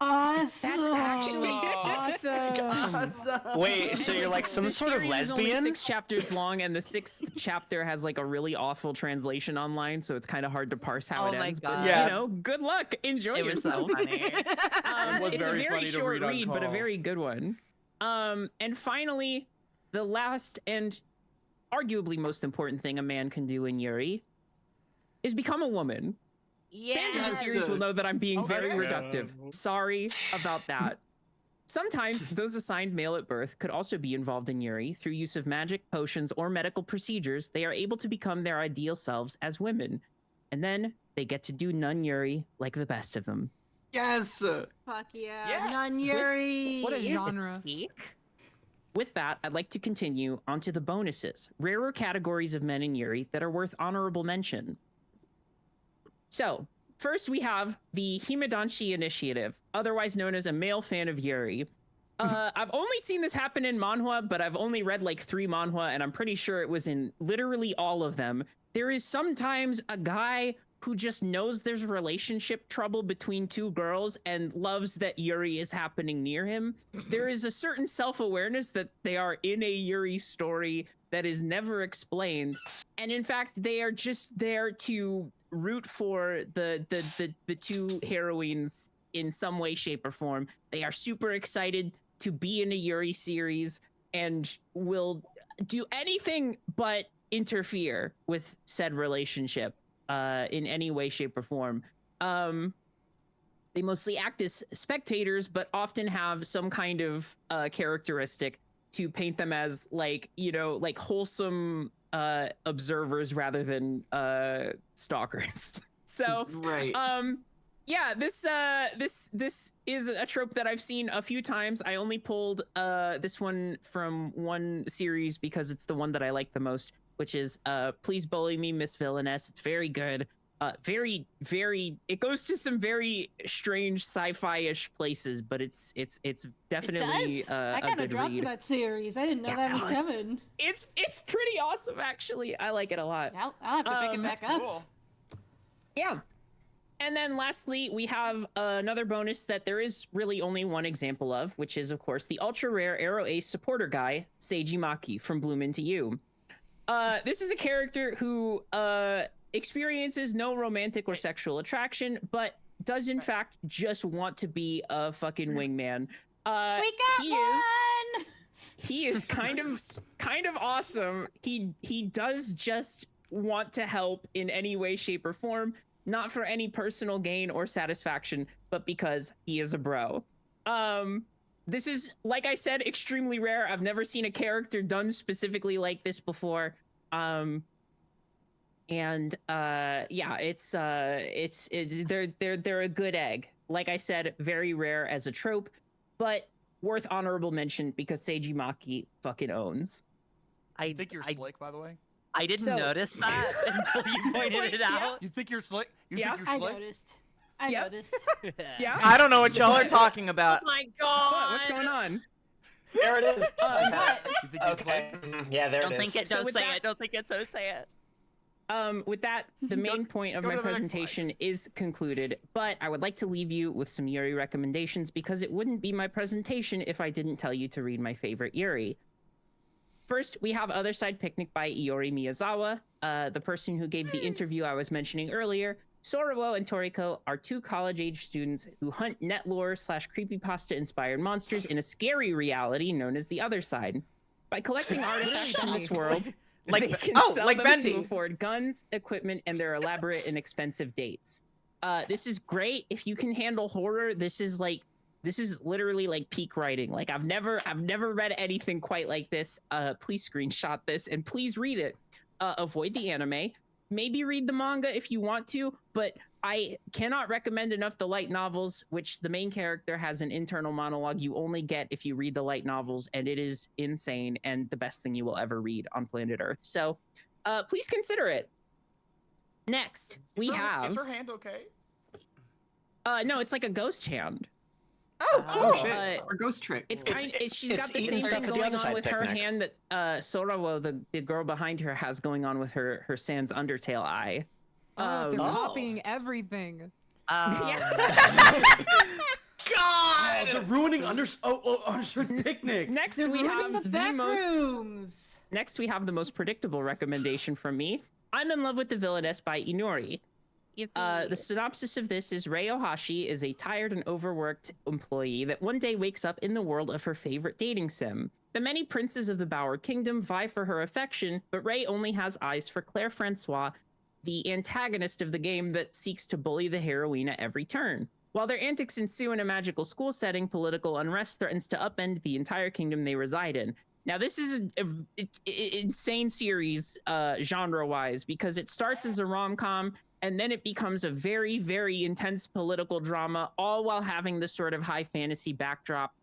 awesome. That's actually awesome. Wait, so you're like some The sort of series is only lesbian? 6 chapters long, and the 6th chapter has like a really awful translation online, so it's kind of hard to parse how it Oh my ends. God. But Yes. you know, good luck. Enjoy It was so yourself. funny. It was It's a very very funny to short read on read, but a call. very good one. And finally, the last and arguably most important thing a man can do in Yuri is become a woman. Fans of the series will know that I'm being very reductive. Sorry about that. Sometimes those assigned male at birth could also be involved in Yuri. Through use of magic, potions, or medical procedures, they are able to become their ideal selves as women. And then they get to do nun Yuri like the best of them. Yes. Fuck yeah. Yes. Nun Yuri. What a genre. With that, I'd like to continue onto the bonuses, rarer categories of men in Yuri that are worth honorable mention. So, first we have the Himedanshi Initiative, otherwise known as a male fan of Yuri. I've only seen this happen in manhwa, but I've only read like 3 manhwa, and I'm pretty sure it was in literally all of them. There is sometimes a guy who just knows there's relationship trouble between 2 girls and loves that Yuri is happening near him. There is a certain self-awareness that they are in a Yuri story that is never explained. And in fact, they are just there to root for the 2 heroines in some way, shape, or form. They are super excited to be in a Yuri series and will do anything but interfere with said relationship in any way, shape, or form. They mostly act as spectators, but often have some kind of characteristic to paint them as like, you know, like wholesome observers rather than stalkers. So right. Yeah, this is a trope that I've seen a few times. I only pulled this one from one series because it's the one that I like the most, which is Please Bully Me, Miss Villainess. It's very good. Very, it goes to some very strange sci-fi-ish places, but it's definitely I a kind of good dropped read. that series. I didn't know that was coming. It's pretty awesome, actually. I like it a lot. I'll have to pick it back up. Yeah. And then lastly, we have another bonus that there is really only one example of, which is, of course, the ultra-rare Arrow Ace supporter guy, Seiji Maki from Bloom Into You. This is a character who experiences no romantic or sexual attraction, but does in fact just want to be a fucking wingman. He is kind of awesome. He does just want to help in any way, shape, or form, not for any personal gain or satisfaction, but because he is a bro. This is, like I said, extremely rare. I've never seen a character done specifically like this before. Yeah, they're a good egg. Like I said, very rare as a trope, but worth honorable mention because Seiji Maki fucking owns. I think you're slick, by the way. I didn't notice that until you pointed it out. You think you're slick? You Yeah. think you're slick? I noticed. Yeah. I don't know what y'all are talking about. Oh my god. What's going on? There it is. You think you're Okay. slick? Yeah, there Don't it is. think it. So Don't with say that- it. Don't think it. So say it. With that, the main point of go my to the next presentation is concluded, but I would like to leave you with some Yuri recommendations because it wouldn't be my presentation if I didn't tell you to read my favorite Yuri. First, we have Other Side Picnic by Iori Miyazawa, the person who gave the interview I was mentioning earlier. Sorowo and Toriko are 2 college-age students who hunt netlore / creepypasta-inspired monsters in a scary reality known as the Other Side. By collecting artifacts from this world, Like- they can oh, sell like them Bendy. to afford guns, equipment, and their elaborate and expensive dates. This is great if you can handle horror. This is literally like peak writing. Like I've never read anything quite like this. Please screenshot this and please read it. Avoid the anime. Maybe read the manga if you want to, but I cannot recommend enough the light novels, which the main character has an internal monologue you only get if you read the light novels, and it is insane and the best thing you will ever read on planet Earth. So please consider it. Next, we have... Is her hand okay? No, it's like a ghost hand. Oh shit! Or Ghost Trick. It's kind. She's it's got the eating same stuff thing at the going other on side with her picnic. hand that Sorowo, the girl behind her, has going on with her Sans Undertale eye. Oh, they're copying everything. God! They're ruining Understood Picnic. Next They're we ruining have the the back most. rooms. Next we have the most predictable recommendation from me. I'm in Love with the Villainess by Inori. The synopsis of this is Rei Ohashi is a tired and overworked employee that one day wakes up in the world of her favorite dating sim. The many princes of the Bower Kingdom vie for her affection, but Rei only has eyes for Claire Francois, the antagonist of the game that seeks to bully the heroine at every turn. While their antics ensue in a magical school setting, political unrest threatens to upend the entire kingdom they reside in. Now, this is an insane series genre-wise because it starts as a rom-com and then it becomes a very, very intense political drama, all while having this sort of high fantasy backdrop.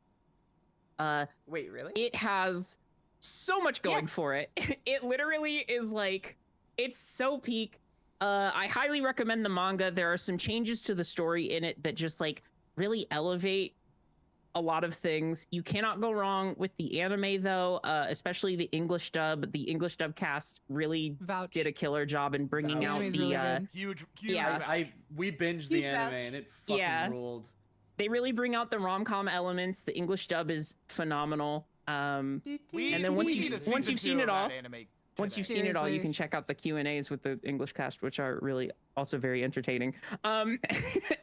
Wait, really? It has so much going for it. It literally is like, it's so peak. I highly recommend the manga. There are some changes to the story in it that just like really elevate a lot of things. You cannot go wrong with the anime though, especially the English dub. The English dub cast really did a killer job in bringing out the huge. Yeah, we binged the anime and it fucking ruled. They really bring out the rom-com elements. The English dub is phenomenal. And then once you've seen it all, once you've seen it all, you can check out the Q&As with the English cast, which are really also very entertaining.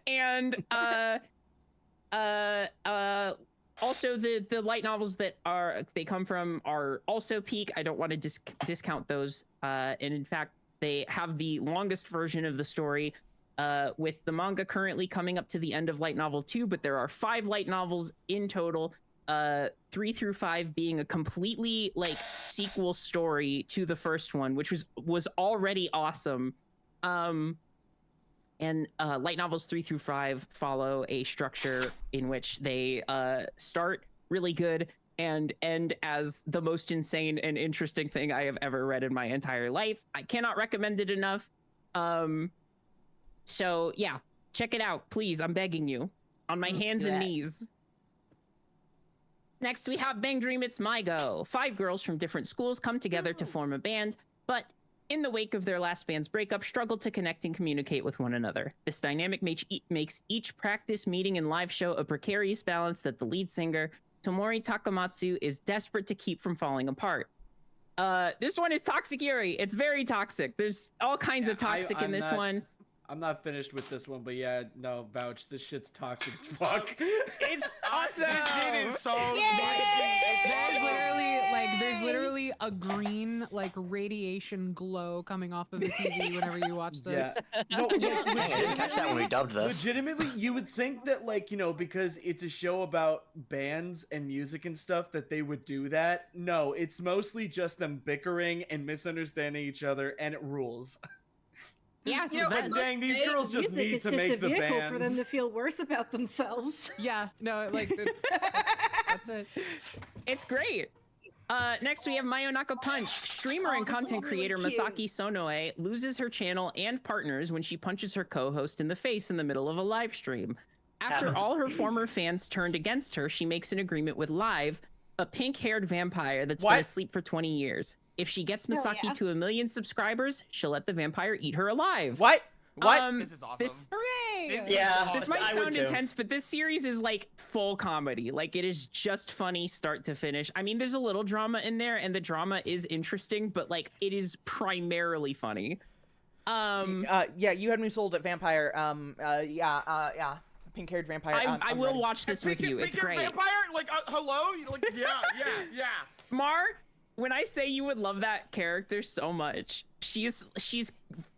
And also the light novels that they come from are also peak. I don't want to discount those. And in fact, they have the longest version of the story, with the manga currently coming up to the end of light novel 2, but there are 5 light novels in total. 3 through 5 being a completely like sequel story to the first one, which was already awesome. And light novels 3 through 5 follow a structure in which they start really good and end as the most insane and interesting thing I have ever read in my entire life. I cannot recommend it enough. So yeah, check it out, please. I'm begging you, on my hands and knees. Next, we have Bang Dream It's My Go. 5 girls from different schools come together to form a band, but in the wake of their last band's breakup, struggle to connect and communicate with one another. This dynamic makes each practice, meeting, and live show a precarious balance that the lead singer, Tomori Takamatsu, is desperate to keep from falling apart. This one is Toxic Yuri. It's very toxic. There's all kinds of toxic in this one. I'm not finished with this one, but yeah, no, vouch. This shit's toxic as fuck. It's awesome. This shit is so there's literally a green like radiation glow coming off of the TV whenever you watch this. Yeah. No, I didn't catch that when we dubbed this. Legitimately, you would think that, like, you know, because it's a show about bands and music and stuff, that they would do that. No, it's mostly just them bickering and misunderstanding each other, and it rules. Yeah, You know, but dang, these girls just music need is to just make a the vehicle band. for them to feel worse about themselves. Yeah, no, like that's it. It's great. Next, we have Mayonaka Punch. Streamer and content creator Masaki Sonoe loses her channel and partners when she punches her co-host in the face in the middle of a live stream. After all her former fans turned against her, she makes an agreement with Live, a pink-haired vampire that's been asleep for 20 years. If she gets Masaki to 1 million subscribers, she'll let the vampire eat her alive. What? This is awesome. Hooray! This might sound intense, but this series is like full comedy. Like, it is just funny start to finish. I mean, there's a little drama in there, and the drama is interesting, but like, it is primarily funny. Yeah, you had me sold at vampire. Yeah. Pink-haired vampire. I will watch this with you. It's great. Vampire? Like, hello? Like, yeah. Mar, when I say you would love that character so much, she's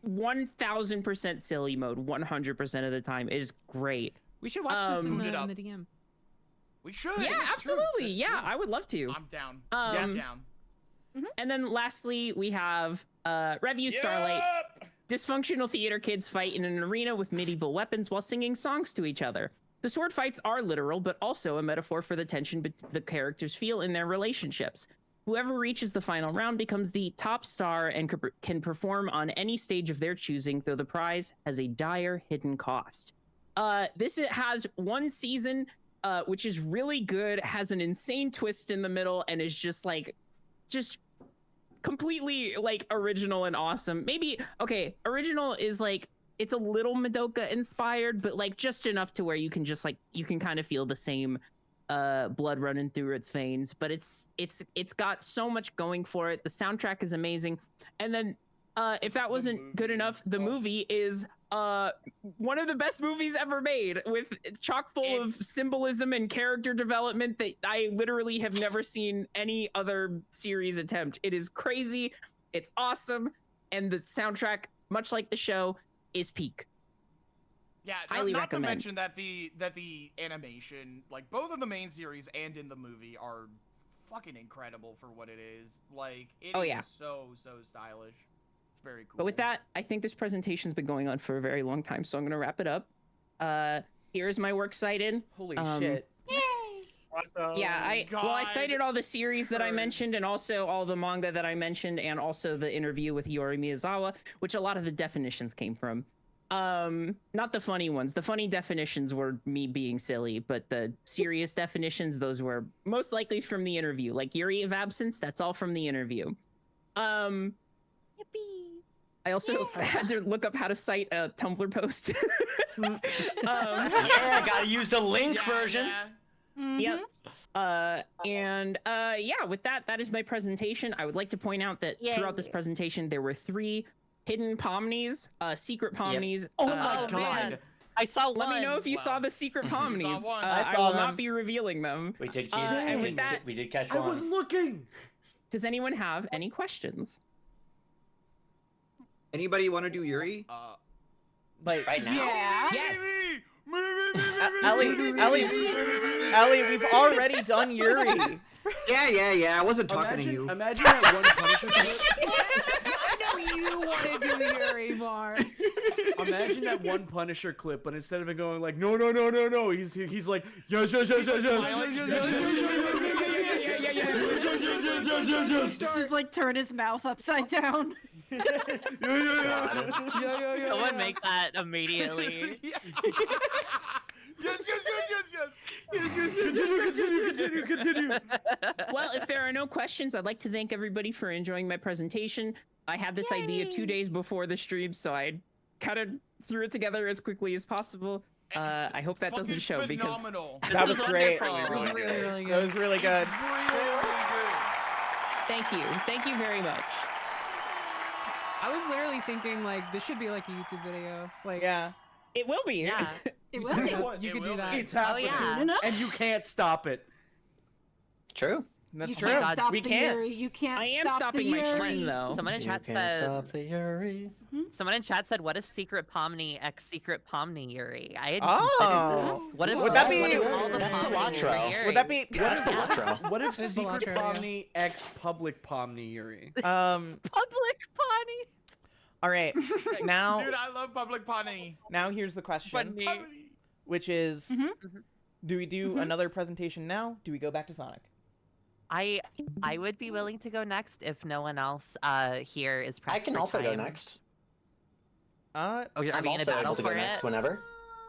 1000% silly mode 100% of the time. It is great. We should watch this in the DM. We should. Yeah, absolutely. Yeah, I would love to. I'm down. I'm down. And then lastly, we have Revue Starlight. Dysfunctional theater kids fight in an arena with medieval weapons while singing songs to each other. The sword fights are literal, but also a metaphor for the tension the characters feel in their relationships. Whoever reaches the final round becomes the top star and can perform on any stage of their choosing, though the prize has a dire hidden cost. This has 1 season. which is really good, has an insane twist in the middle, and is just completely like original and awesome. Maybe, okay, original is like, it's a little Madoka inspired, but like just enough to where you can just like, you can kind of feel the same blood running through its veins, but it's got so much going for it. The soundtrack is amazing. And then if that wasn't good enough, the movie is one of the best movies ever made, with chock full of symbolism and character development that I literally have never seen any other series attempt. It is crazy, it's awesome, and the soundtrack, much like the show, is peak. Yeah, Highly not recommend. to mention that the animation, like both in the main series and in the movie, are fucking incredible for what it is. Like, it Oh, is yeah. so stylish. It's very cool. But with that, I think this presentation's been going on for a very long time, so I'm gonna wrap it up. Here's my works cited. Holy shit. Awesome. Yeah, I cited all the series that I mentioned, and also all the manga that I mentioned, and also the interview with Yori Miyazawa, which a lot of the definitions came from. Not the funny ones. The funny definitions were me being silly, but the serious definitions, those were most likely from the interview. Like Yuri of Absence, that's all from the interview. I also had to look up how to cite a Tumblr post. Yeah, gotta use the link version. Yep. Yeah, with that, that is my presentation. I would like to point out that throughout this presentation, there were 3 hidden Pomnies, secret Pomnies. Oh my god. Man. I saw one. Let me know if you saw the secret Pomnies. one. I saw will them. not be revealing them. We did and with that, we did catch I one. was looking. does anyone have any questions? Anybody want to do Yuri? Like right now? Yeah. Yes. Ellie, we've already done Yuri. Yeah. I wasn't talking to you. Imagine that one Punisher clip. I know you want to do Yuri, Mark. Imagine that one Punisher clip, but instead of it going like no, he's like yes. Just like turn his mouth upside down. Someone make that immediately. Yes. Continue. Well, if there are no questions, I'd like to thank everybody for enjoying my presentation. I had this idea 2 days before the stream, so I kind of threw it together as quickly as possible. I hope that doesn't show because That was great. It was really, really good. That was really good. Thank you very much. I was literally thinking like this should be like a YouTube video. Like Yeah. It will be. Yeah. It will be. You could do that. It's happening, yeah. and you can't stop it. True. That's You true. can't stop We the can't. Yuri. You can't I am stop stopping the my Yuri. stream though. Someone in You chat can't said. stop the Yuri. Someone in chat said, "What if Secret Pomni x Secret Pomni Yuri?" I had Oh. considered this. What if Would that what be- if all the That's Pomnis Balatro. were Yuri? Would that be That's Balatro. What if It's Secret Balatro, yeah. Pomni x Public Pomni Yuri? Public Pomni? All right. Now Dude, I love public punny. now here's the question, Punny. which is do we do another presentation now? Do we go back to Sonic? I would be willing to go next if no one else here is pressed I can for also go time. next. Uh Oh, are we I'm gonna also battle able to go for next it? whenever.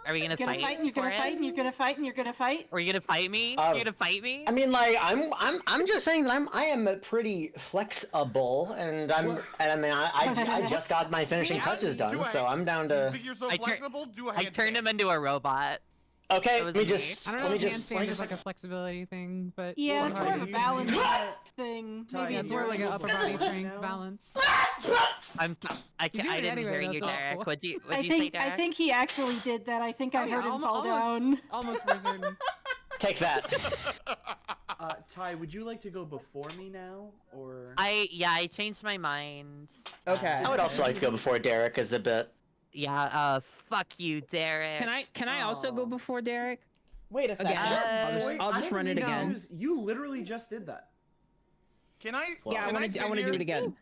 Are we gonna You're gonna fight? fight and you're gonna for fight it? and you're gonna fight and you're gonna fight. Are you gonna fight me? Uh, you gonna fight me? I mean, like, I'm just saying that I am pretty flexible, and I mean, I just got my finishing touches done, so I'm down You to. think you're so I tur- flexible? Do a I handstand. turned him into a robot. Okay, That let was me me. just. I don't know Let me if just. handstand is like a flexibility thing, but Yeah, it's Well, more of a you- balance you- thing. Ty, Maybe yeah, it's more like an endurance. upper body Right strength now? balance. I You do I it didn't anyway, hear though, you, so that's Derek. cool. What'd you I say, think Derek? I think he actually did that. I think I heard him fall down. Almost for certain. Take that. Ty, would you like to go before me now, or? I changed my mind. Okay. I would also like to go before Derek as a bit. Yeah, fuck you, Derek. Can I also go before Derek? Wait a second. Again, I'll just run it again. You literally just did that. Can I? Yeah, I can want sit to do here? it again.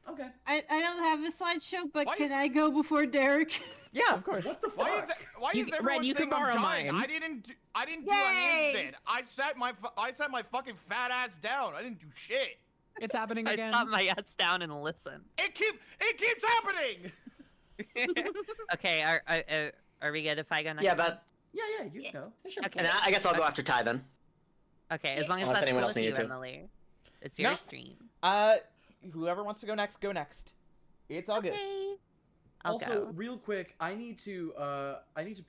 Okay. I don't have a slideshow, but Why can is- I go before Derek? Yeah, of course. What the Why is fuck? why You- is Red, everyone you can saying I'm borrow dying? mine. I didn't do Yay! an instant. I sat my fucking fat ass down. I didn't do shit. It's happening I again. sat my ass down and listen. It keeps happening. Okay, are we good if I go next? Yeah, time? Yeah, you can go. And I guess I'll go after Ty then. Okay, as long as Unless that's anyone cool else with you, needed to. Emily. It's your No. stream. Whoever wants to go next, go next. It's all good. I'll Also, go. real quick, I need to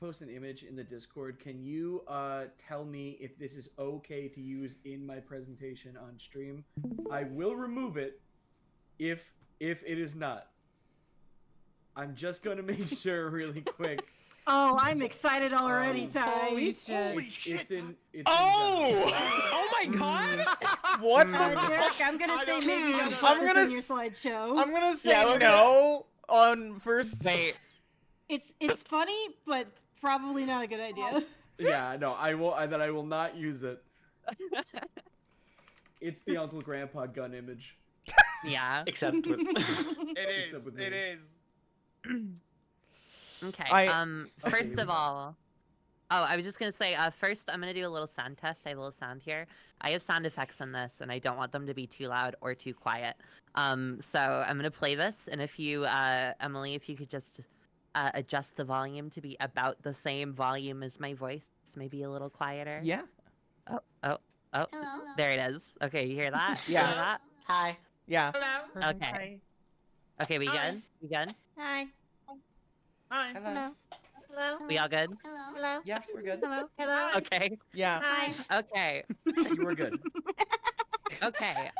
post an image in the Discord. Can you tell me if this is okay to use in my presentation on stream? I will remove it if it is not. I'm just gonna make sure really quick. Oh, I'm excited already, Ty. Holy shit. It's in. Oh my god! What the Derek, I'm gonna say maybe don't put I'm this gonna in your slideshow. I'm gonna say no on first. Wait. It's funny, but probably not a good idea. Yeah, no, I will not use it. It's the Uncle Grandpa gun image. Yeah. Except with. It is. Okay. First of all, I was just gonna say. First, I'm gonna do a little sound test. I have a little sound here. I have sound effects in this, and I don't want them to be too loud or too quiet. So I'm gonna play this, and if you, Emily, if you could just adjust the volume to be about the same volume as my voice, maybe a little quieter. Yeah. Oh. Hello. There it is. Okay, you hear that? Yeah. You hear that? Hi. Yeah. Hello. Okay. Okay, we good? We good? Hi. Hi. Hello. Hello. We all good? Hello. Yeah, we're good. Hello. Hello. Okay. Yeah. Hi. Okay. You were good. Okay.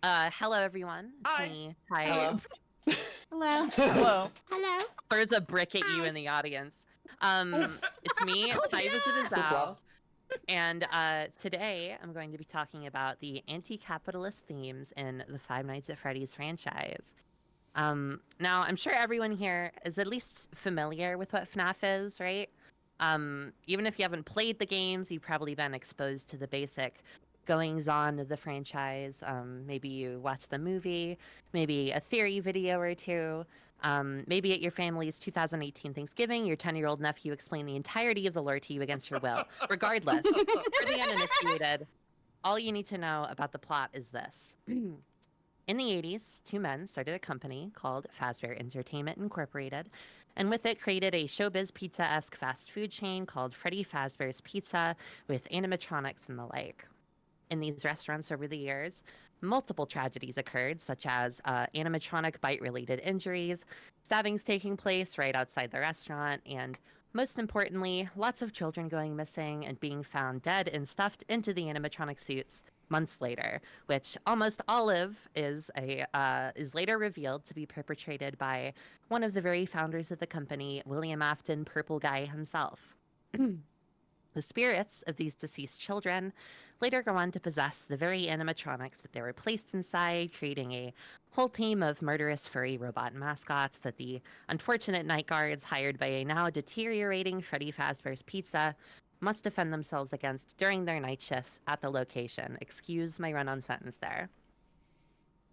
Hello everyone. It's Hi. me. Hi. Hello. Hello. Hello. Hello. There's a brick at you in the audience. It's me, Ty Visibizal. And today I'm going to be talking about the anti-capitalist themes in the Five Nights at Freddy's franchise. Now, I'm sure everyone here is at least familiar with what FNAF is, right? Even if you haven't played the games, you've probably been exposed to the basic goings-on of the franchise. Maybe you watched the movie, maybe a theory video or two. Maybe at your family's 2018 Thanksgiving, your 10-year-old nephew explained the entirety of the lore to you against your will. Regardless, for the uninitiated, all you need to know about the plot is this. In the 80s, two men started a company called Fazbear Entertainment Incorporated, and with it created a showbiz pizza-esque fast food chain called Freddy Fazbear's Pizza with animatronics and the like. In these restaurants over the years, multiple tragedies occurred, such as animatronic bite-related injuries, stabbings taking place right outside the restaurant, and most importantly, lots of children going missing and being found dead and stuffed into the animatronic suits months later, which almost all of is later revealed to be perpetrated by one of the very founders of the company, William Afton Purple Guy himself. The spirits of these deceased children later go on to possess the very animatronics that they were placed inside, creating a whole team of murderous furry robot mascots that the unfortunate night guards hired by a now deteriorating Freddy Fazbear's Pizza must defend themselves against during their night shifts at the location. Excuse my run-on sentence there.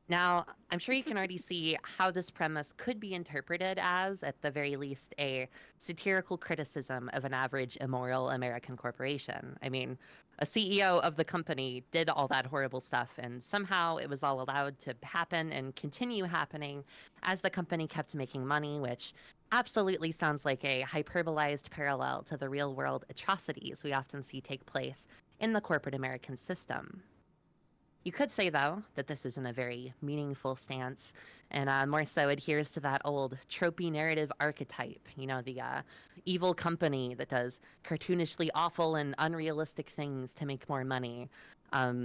Now, I'm sure you can already see how this premise could be interpreted as, at the very least, a satirical criticism of an average immoral American corporation. I mean, a CEO of the company did all that horrible stuff, and somehow it was all allowed to happen and continue happening as the company kept making money, which absolutely sounds like a hyperbolized parallel to the real-world atrocities we often see take place in the corporate American system. You could say, though, that this isn't a very meaningful stance, and more so adheres to that old tropey narrative archetype, you know, the evil company that does cartoonishly awful and unrealistic things to make more money.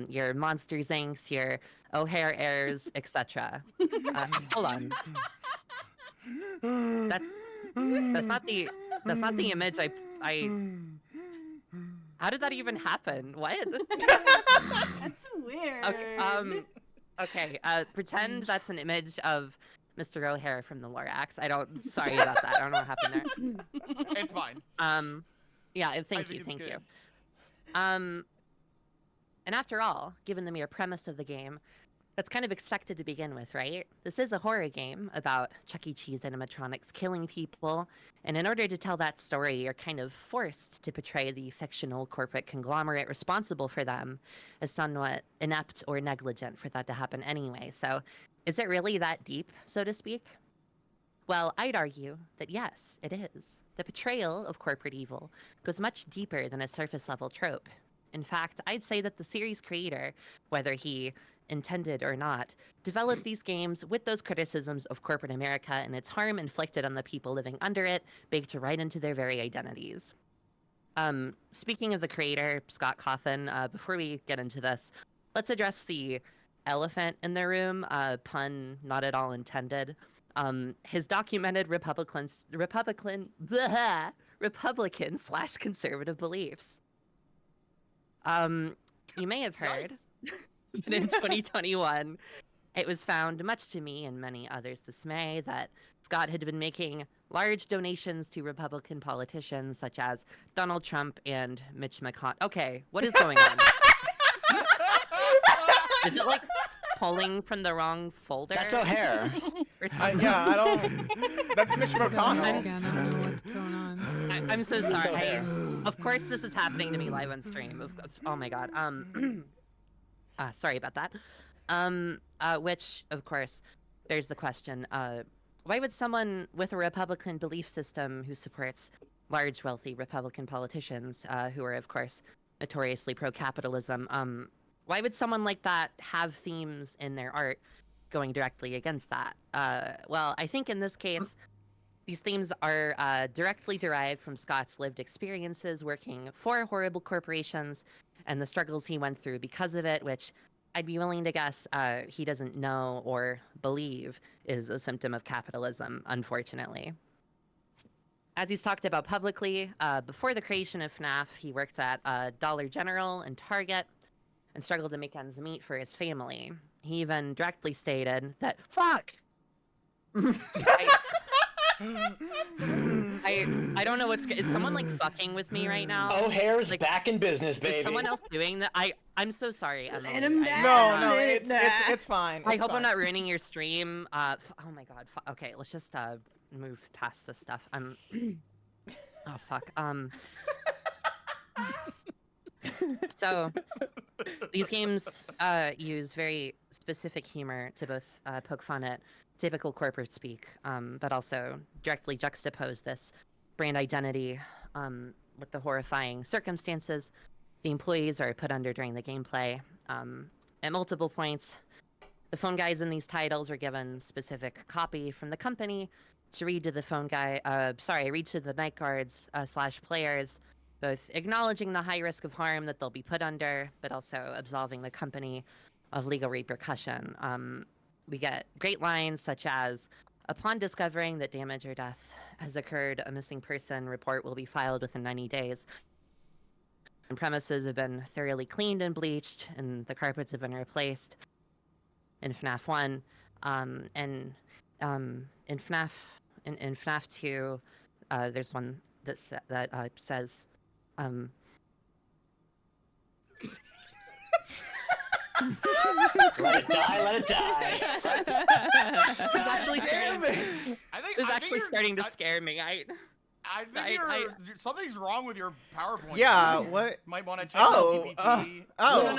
Your Monsters Inc., your O'Hare Heirs, etc. Hold on. That's not the image I How did that even happen? What? That's weird. Okay, pretend that's an image of Mr. O'Hare from the Lorax. Sorry about that. I don't know what happened there. It's fine. Yeah, thank you. And after all, given the mere premise of the game, that's kind of expected to begin with, right? This is a horror game about Chuck E. Cheese animatronics killing people, and in order to tell that story, you're kind of forced to portray the fictional corporate conglomerate responsible for them as somewhat inept or negligent for that to happen anyway. So, is it really that deep, so to speak? Well, I'd argue that yes, it is. The portrayal of corporate evil goes much deeper than a surface level trope. In fact, I'd say that the series creator, whether he intended or not, developed these games with those criticisms of corporate America and its harm inflicted on the people living under it, baked right into their very identities. Speaking of the creator, Scott Cawthon, before we get into this, let's address the elephant in the room, pun not at all intended. His documented Republican/conservative beliefs. You may have heard that in 2021, it was found, much to me and many others' dismay, that Scott had been making large donations to Republican politicians such as Donald Trump and Mitch McConnell. Okay, what is going on? Is it like pulling from the wrong folder? That's O'Hare. Or something? Yeah, I don't. That's Mitch McConnell. Again, I don't know what's going on. I'm so sorry. Of course, this is happening to me live on stream. Oh my god. Sorry about that. Which, of course, there's the question. Why would someone with a Republican belief system who supports large, wealthy Republican politicians, who are, of course, notoriously pro-capitalism, why would someone like that have themes in their art going directly against that? Well, I think in this case, these themes are directly derived from Scott's lived experiences working for horrible corporations and the struggles he went through because of it, which I'd be willing to guess he doesn't know or believe is a symptom of capitalism, unfortunately. As he's talked about publicly, before the creation of FNAF, he worked at Dollar General and Target and struggled to make ends meet for his family. He even directly stated that, fuck! I don't know is someone like fucking with me right now? O'Hare's like, back in business, baby. Is someone else doing that? I'm so sorry, Emily. No, it's fine. I hope I'm not ruining your stream. Oh my god. Okay, let's just move past this stuff. Oh fuck. So these games use very specific humor to both poke fun at typical corporate speak, but also directly juxtapose this brand identity with the horrifying circumstances the employees are put under during the gameplay. At multiple points, the phone guys in these titles are given specific copy from the company to read to the read to the night guards / players, both acknowledging the high risk of harm that they'll be put under, but also absolving the company of legal repercussion. We get great lines such as, upon discovering that damage or death has occurred, a missing person report will be filed within 90 days. And premises have been thoroughly cleaned and bleached, and the carpets have been replaced. In FNAF 1, and in FNAF 2, there's one that says, Let it die, let it die. It's actually starting to scare me. I think something's wrong with your PowerPoint. Yeah, you what? Might want to check out PPT. No. What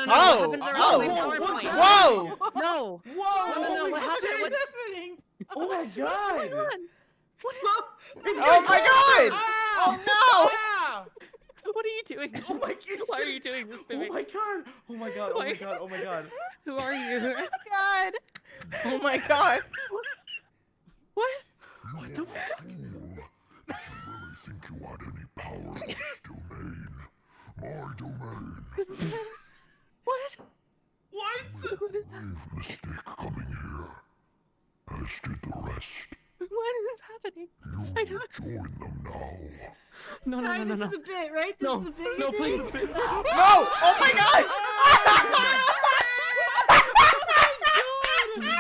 happened? What's happening? Oh my god! Oh my god! Oh no! What are you doing? Oh my god! Why are you doing this to me? Oh my god! Oh my god! Oh my god! Oh my god! Who are you? God. Oh my god! What? What the fuck? Did you really think you had any power in this domain? My domain. What? Grave mistake coming here, as did the rest. What is happening? You join them now. No. This is a bit, right? This is a bit. No, please. No! Oh my god!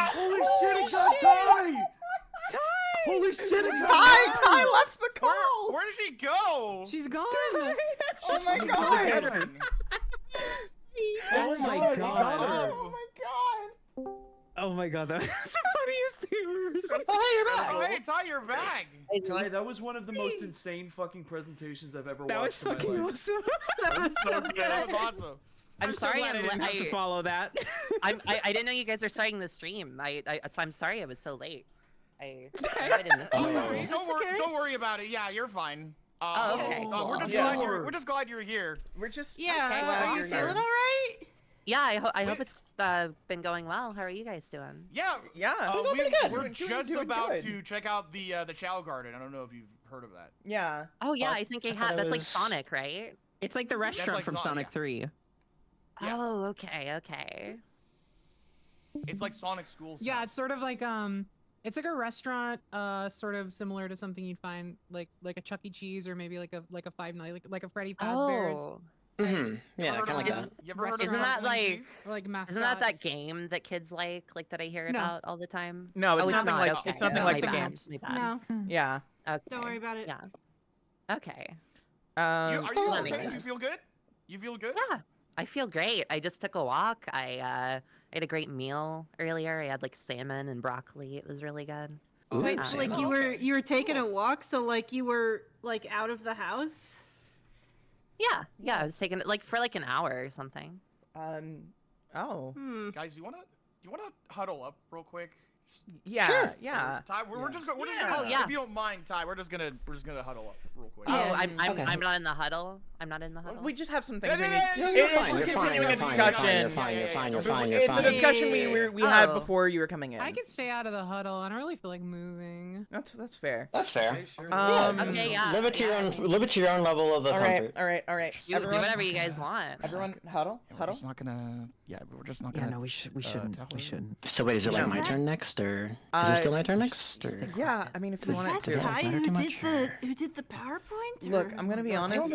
Holy shit! It got Ty! Holy shit! It got Ty left the call. Where did she go? She's gone. Oh my god! Oh my god! Oh my god! Oh my god, that was the funniest thing I've ever seen. Hey, Ty, you're back. Ty, that was one of the most insane fucking presentations I've ever That was watched in my fucking life. awesome. That was so good. That was awesome. I'm so sorry. glad I didn't have to follow that. I didn't know you guys are starting the stream. I'm sorry I was so late. I okay. Don't worry about it. Yeah, you're fine. Okay. We're just glad you're here. We're just Are you feeling all right? Yeah, I hope it's been going well. How are you guys doing? Yeah. We're We're just doing about good. to check out the Chow Garden. I don't know if you've heard of that. Yeah. Oh yeah, I think that's like Sonic, right? It's like the restaurant from Sonic 3. Oh, okay. It's like Sonic School. Yeah, it's sort of like it's like a restaurant, sort of similar to something you'd find like a Chuck E. Cheese or maybe like a Five Nights, like a Freddy Fazbear's. Oh. Yeah, kind of like that. You ever heard Isn't of that like mascots? Isn't that game that kids like that I hear about all the time? No, it's Oh, nothing like okay. it's nothing No, like my the bad, games. my bad. No. Yeah. Okay. Don't worry about it. Yeah. Okay. Are you That makes okay? You sense. feel good? You feel good? Yeah, I feel great. I just took a walk. I had a great meal earlier. I had like salmon and broccoli. It was really good. Wait, so like you were taking a walk, so like you were like out of the house? Yeah. I was taking it like for like an hour or something. Oh. Guys, you wanna huddle up real quick? Yeah. Sure. Yeah. Ty, we're just gonna. Oh, yeah. If you don't mind, Ty, we're just gonna huddle up real quick. Oh, I'm not in the huddle. I'm not in the huddle. We just have some things. You're fine, It's you're fine, continuing a you're fine, discussion. you're fine, you're fine, you're fine, It's a discussion we had Oh. before you were coming in. I could stay out of the huddle. I don't really feel like moving. That's fair. That's fair. Okay, yeah. Live it to your own level of comfort. All right. Do whatever you guys want. Everyone, huddle. We're just not gonna. Yeah, we're just not Yeah, gonna. no, we shouldn't. So wait, is it like my turn next, or is it still my turn next? Or? Yeah, I mean, if you Is want that to. Ty who did the PowerPoint? Look, I'm gonna be honest.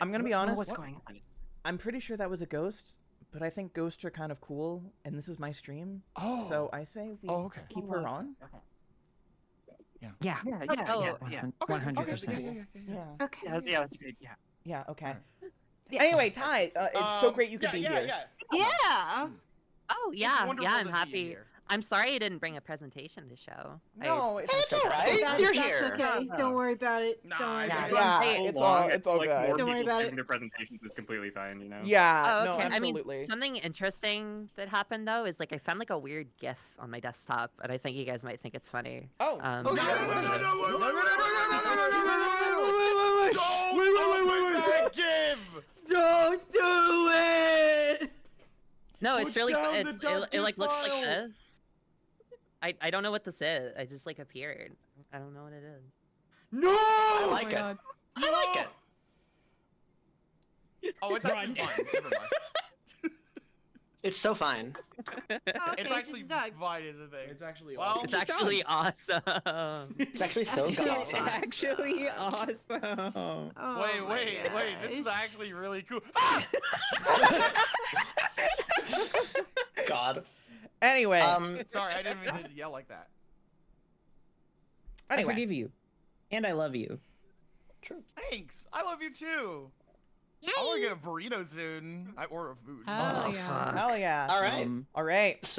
I'm gonna be honest. What's going on? I'm pretty sure that was a ghost, but I think ghosts are kind of cool, and this is my stream. Oh. So I say we keep her on. Yeah. Oh, 100%. Yeah. Okay. Yeah, that's great. Yeah. Yeah. Okay. Anyway, Ty, it's so great you could be here. Yeah. Oh yeah, wonderful I'm to see you happy. here. I'm sorry I didn't bring a presentation to show. No, It's all right. That's You're here. okay. Don't worry about it. Nah, Don't worry yeah, about it. Yeah, So it's long, all like, good. More Don't worry people about giving it. their presentations is completely fine, you know. Yeah. Oh, No, okay. absolutely. I mean, something interesting that happened though is like I found like a weird GIF on my desktop, and I think you guys might think it's funny. Oh. Oh shit! What is it? Give. Don't do it. No, it's really down it, the it, dump it like looks like file. this. I don't know what this is. I just like appeared. I don't know what it is. No! I like my it. God. I like it. Oh, it's actually fine. Never mind. It's so fine. Okay, It's actually she's done. fine, is the thing. It's actually Well, awesome. It's actually awesome. It's actually so It's god. actually awesome. Oh my wait. This is gosh. actually really cool. Ah! God. Anyway. Sorry, I didn't mean to yell like that. I Anyway. forgive you. And I love you. True. Thanks. I love you too. I want to get a burrito soon. Or a food. Hell yeah. Fuck. Hell yeah. All right. All right.